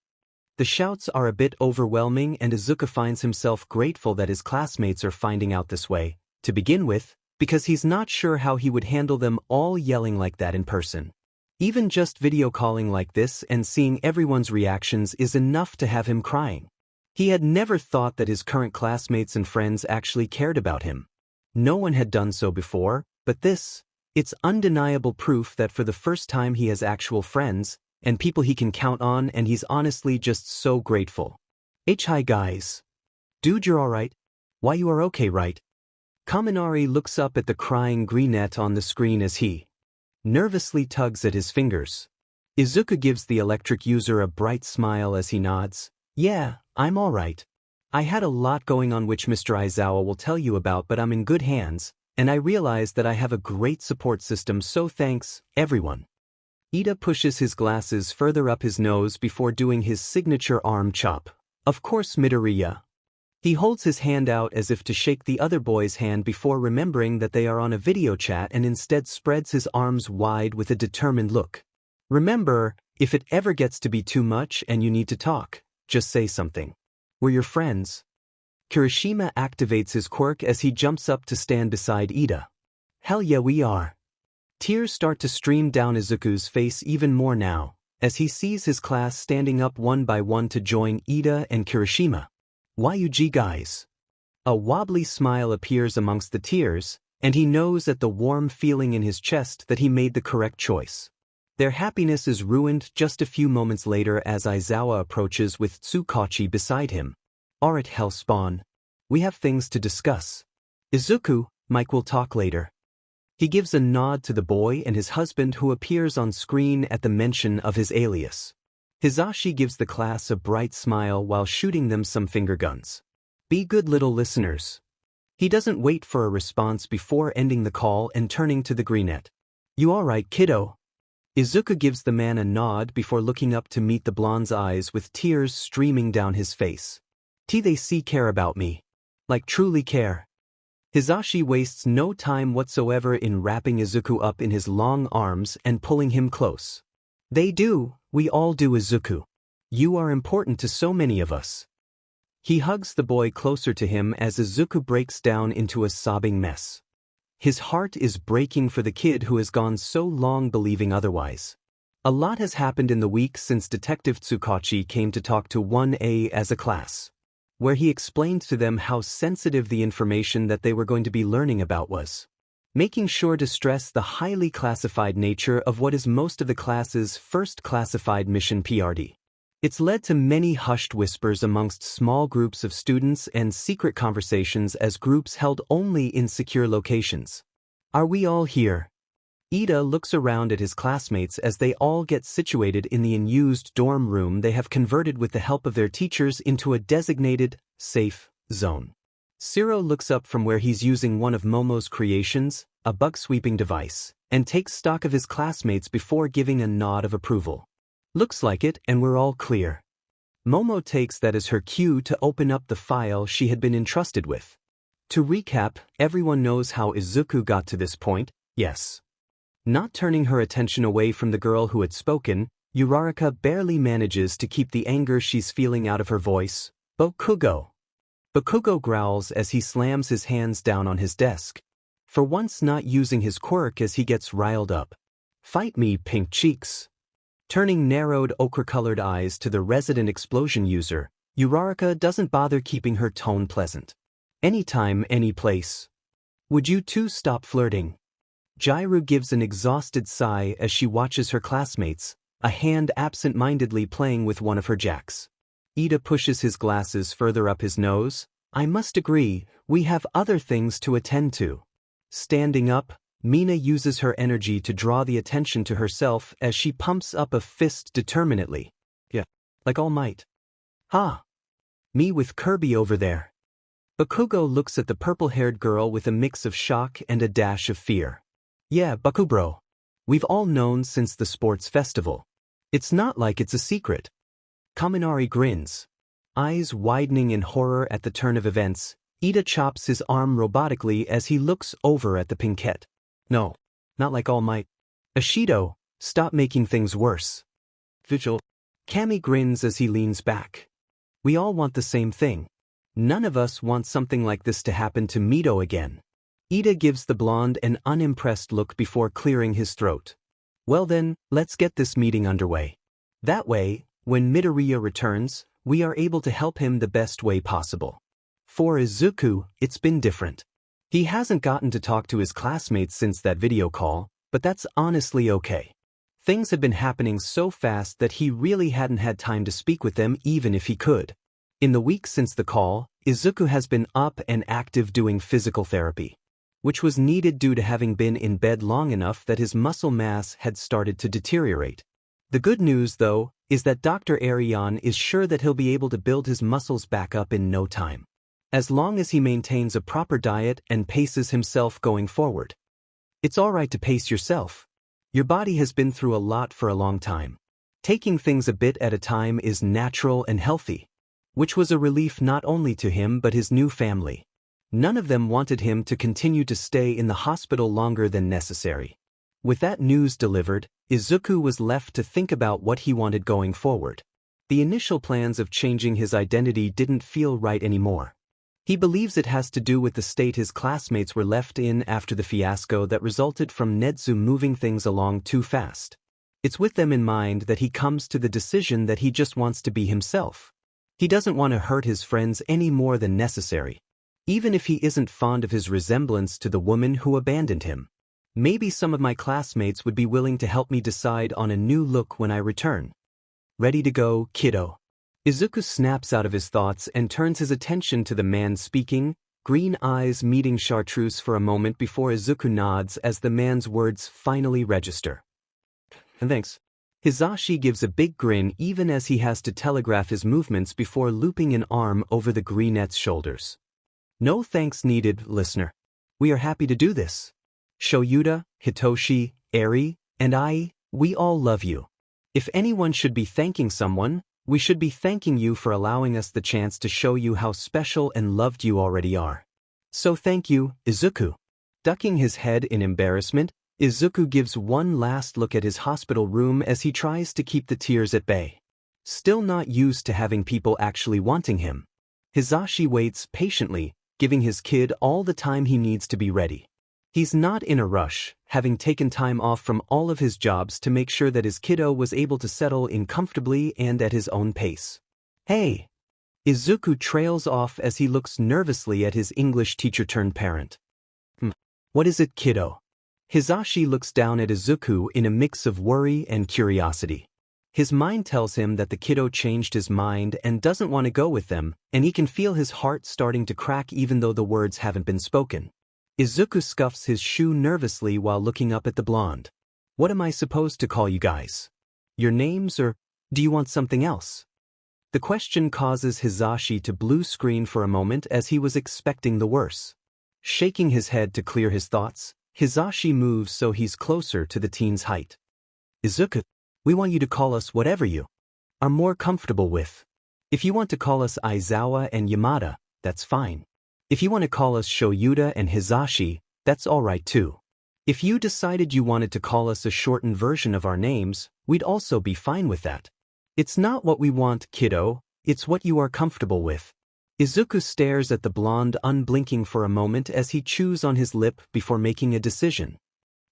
Speaker 1: The shouts are a bit overwhelming and Izuku finds himself grateful that his classmates are finding out this way, to begin with, because he's not sure how he would handle them all yelling like that in person. Even just video calling like this and seeing everyone's reactions is enough to have him crying. He had never thought that his current classmates and friends actually cared about him. No one had done so before, but this It's undeniable proof that for the first time he has actual friends, and people he can count on, and he's honestly just so grateful. Hi guys. Dude, you're alright? Why, you are okay, right? Kaminari looks up at the crying greenette on the screen as he nervously tugs at his fingers. Izuku gives the electric user a bright smile as he nods. Yeah, I'm alright. I had a lot going on which Mr. Aizawa will tell you about, but I'm in good hands, and I realize that I have a great support system, so thanks, everyone. Ida pushes his glasses further up his nose before doing his signature arm chop. Of course, Midoriya. He holds his hand out as if to shake the other boy's hand before remembering that they are on a video chat and instead spreads his arms wide with a determined look. Remember, if it ever gets to be too much and you need to talk, just say something. We're your friends. Kirishima activates his quirk as he jumps up to stand beside Ida. Hell yeah, we are. Tears start to stream down Izuku's face even more now, as he sees his class standing up one by one to join Ida and Kirishima. YUG guys. A wobbly smile appears amongst the tears, and he knows at the warm feeling in his chest that he made the correct choice. Their happiness is ruined just a few moments later as Aizawa approaches with Tsukachi beside him. Alright, Hellspawn. We have things to discuss. Izuku, Mike will talk later. He gives a nod to the boy and his husband who appears on screen at the mention of his alias. Hisashi gives the class a bright smile while shooting them some finger guns. Be good little listeners. He doesn't wait for a response before ending the call and turning to the greenette. You alright, kiddo? Izuku gives the man a nod before looking up to meet the blonde's eyes with tears streaming down his face. They care about me. Like truly care. Hisashi wastes no time whatsoever in wrapping Izuku up in his long arms and pulling him close. They do, we all do, Izuku. You are important to so many of us. He hugs the boy closer to him as Izuku breaks down into a sobbing mess. His heart is breaking for the kid who has gone so long believing otherwise. A lot has happened in the week since Detective Tsukachi came to talk to 1A as a class, where he explained to them how sensitive the information that they were going to be learning about was, making sure to stress the highly classified nature of what is most of the class's first classified mission PRD. It's led to many hushed whispers amongst small groups of students and secret conversations as groups held only in secure locations. Are we all here? Ida looks around at his classmates as they all get situated in the unused dorm room they have converted with the help of their teachers into a designated, safe zone. Siro looks up from where he's using one of Momo's creations, a bug-sweeping device, and takes stock of his classmates before giving a nod of approval. Looks like it, and we're all clear. Momo takes that as her cue to open up the file she had been entrusted with. To recap, everyone knows how Izuku got to this point, yes. Not turning her attention away from the girl who had spoken, Uraraka barely manages to keep the anger she's feeling out of her voice. Bakugo. Bakugo growls as he slams his hands down on his desk, for once not using his quirk as he gets riled up. Fight me, pink cheeks. Turning narrowed ochre-colored eyes to the resident explosion user, Uraraka doesn't bother keeping her tone pleasant. Anytime, any place. Would you two stop flirting? Jairu gives an exhausted sigh as she watches her classmates, a hand absent-mindedly playing with one of her jacks. Ida pushes his glasses further up his nose. I must agree, we have other things to attend to. Standing up, Mina uses her energy to draw the attention to herself as she pumps up a fist determinedly. Yeah, like All Might. Ha! Me with Kirby over there. Bakugo looks at the purple-haired girl with a mix of shock and a dash of fear. Yeah, Bakubro. We've all known since the sports festival. It's not like it's a secret. Kaminari grins. Eyes widening in horror at the turn of events, Ida chops his arm robotically as he looks over at the pinkette. No, not like All Might. Ashido, stop making things worse. Vigil. Kami grins as he leans back. We all want the same thing. None of us want something like this to happen to Mido again. Ida gives the blonde an unimpressed look before clearing his throat. Well then, let's get this meeting underway. That way, when Midoriya returns, we are able to help him the best way possible. For Izuku, it's been different. He hasn't gotten to talk to his classmates since that video call, but that's honestly okay. Things had been happening so fast that he really hadn't had time to speak with them even if he could. In the week since the call, Izuku has been up and active doing physical therapy, which was needed due to having been in bed long enough that his muscle mass had started to deteriorate. The good news, though, is that Dr. Arion is sure that he'll be able to build his muscles back up in no time, as long as he maintains a proper diet and paces himself going forward. It's alright to pace yourself. Your body has been through a lot for a long time. Taking things a bit at a time is natural and healthy, which was a relief not only to him but his new family. None of them wanted him to continue to stay in the hospital longer than necessary. With that news delivered, Izuku was left to think about what he wanted going forward. The initial plans of changing his identity didn't feel right anymore. He believes it has to do with the state his classmates were left in after the fiasco that resulted from Nedu moving things along too fast. It's with them in mind that he comes to the decision that he just wants to be himself. He doesn't want to hurt his friends any more than necessary, even if he isn't fond of his resemblance to the woman who abandoned him. Maybe some of my classmates would be willing to help me decide on a new look when I return. Ready to go, kiddo? Izuku snaps out of his thoughts and turns his attention to the man speaking, green eyes meeting chartreuse for a moment before Izuku nods as the man's words finally register. Thanks. Hizashi gives a big grin even as he has to telegraph his movements before looping an arm over the greenette's shoulders. No thanks needed, listener. We are happy to do this. Shoyuta, Hitoshi, Aries, and I, we all love you. If anyone should be thanking someone, we should be thanking you for allowing us the chance to show you how special and loved you already are. So thank you, Izuku. Ducking his head in embarrassment, Izuku gives one last look at his hospital room as he tries to keep the tears at bay. Still not used to having people actually wanting him, Hizashi waits patiently, giving his kid all the time he needs to be ready. He's not in a rush, having taken time off from all of his jobs to make sure that his kiddo was able to settle in comfortably and at his own pace. Hey! Izuku trails off as he looks nervously at his English teacher-turned-parent. What is it, kiddo? Hizashi looks down at Izuku in a mix of worry and curiosity. His mind tells him that the kiddo changed his mind and doesn't want to go with them, and he can feel his heart starting to crack even though the words haven't been spoken. Izuku scuffs his shoe nervously while looking up at the blonde. What am I supposed to call you guys? Your names, or do you want something else? The question causes Hizashi to blue screen for a moment as he was expecting the worst. Shaking his head to clear his thoughts, Hizashi moves so he's closer to the teen's height. Izuku, we want you to call us whatever you are more comfortable with. If you want to call us Aizawa and Yamada, that's fine. If you want to call us Shoyuta and Hizashi, that's alright too. If you decided you wanted to call us a shortened version of our names, we'd also be fine with that. It's not what we want, kiddo, it's what you are comfortable with. Izuku stares at the blonde unblinking for a moment as he chews on his lip before making a decision.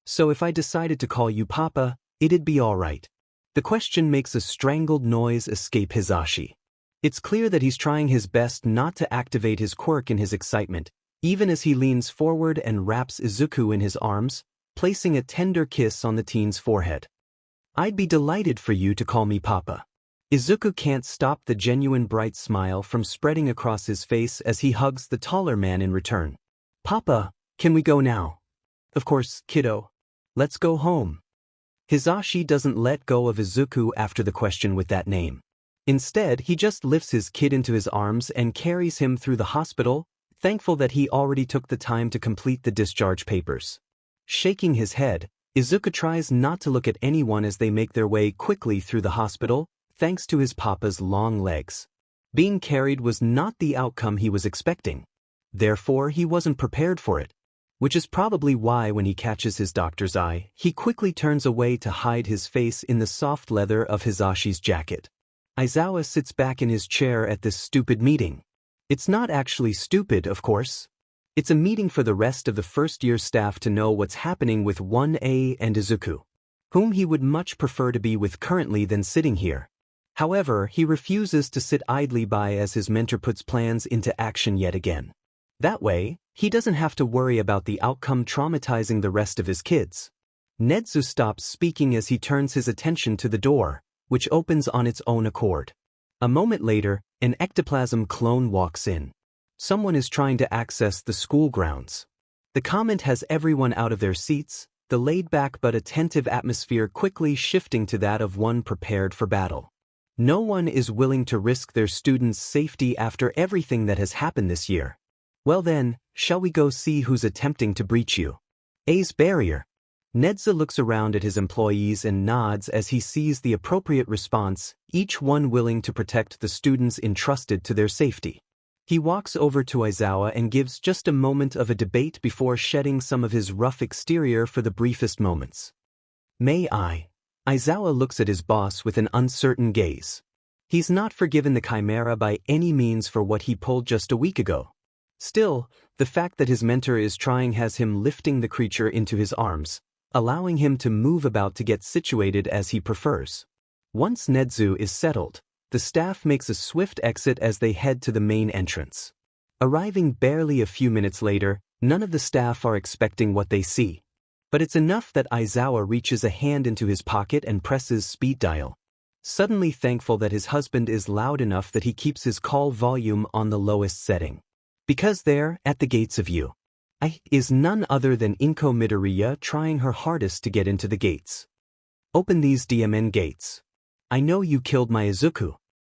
Speaker 1: So if I decided to call you Papa, it'd be alright. The question makes a strangled noise escape Hizashi. It's clear that he's trying his best not to activate his quirk in his excitement, even as he leans forward and wraps Izuku in his arms, placing a tender kiss on the teen's forehead. I'd be delighted for you to call me Papa. Izuku can't stop the genuine bright smile from spreading across his face as he hugs the taller man in return. Papa, can we go now? Of course, kiddo. Let's go home. Hizashi doesn't let go of Izuku after the question with that name. Instead, he just lifts his kid into his arms and carries him through the hospital, thankful that he already took the time to complete the discharge papers. Shaking his head, Izuku tries not to look at anyone as they make their way quickly through the hospital, thanks to his papa's long legs. Being carried was not the outcome he was expecting. Therefore, he wasn't prepared for it, which is probably why when he catches his doctor's eye, he quickly turns away to hide his face in the soft leather of Hizashi's jacket. Aizawa sits back in his chair at this stupid meeting. It's not actually stupid, of course. It's a meeting for the rest of the first-year staff to know what's happening with 1A and Izuku, whom he would much prefer to be with currently than sitting here. However, he refuses to sit idly by as his mentor puts plans into action yet again. That way, he doesn't have to worry about the outcome traumatizing the rest of his kids. Nedu stops speaking as he turns his attention to the door, which opens on its own accord. A moment later, an ectoplasm clone walks in. Someone is trying to access the school grounds. The comment has everyone out of their seats, the laid-back but attentive atmosphere quickly shifting to that of one prepared for battle. No one is willing to risk their students' safety after everything that has happened this year. Well then, shall we go see who's attempting to breach you? A's barrier. Nedu looks around at his employees and nods as he sees the appropriate response, each one willing to protect the students entrusted to their safety. He walks over to Aizawa and gives just a moment of a debate before shedding some of his rough exterior for the briefest moments. May I? Aizawa looks at his boss with an uncertain gaze. He's not forgiven the Chimera by any means for what he pulled just a week ago. Still, the fact that his mentor is trying has him lifting the creature into his arms, allowing him to move about to get situated as he prefers. Once Nedu is settled, the staff makes a swift exit as they head to the main entrance. Arriving barely a few minutes later, none of the staff are expecting what they see. But it's enough that Aizawa reaches a hand into his pocket and presses speed dial. Suddenly thankful that his husband is loud enough that he keeps his call volume on the lowest setting. Because there, at the gates of you, is none other than Inko Midoria trying her hardest to get into the gates. Open these DMN gates. I know you killed my Izuku.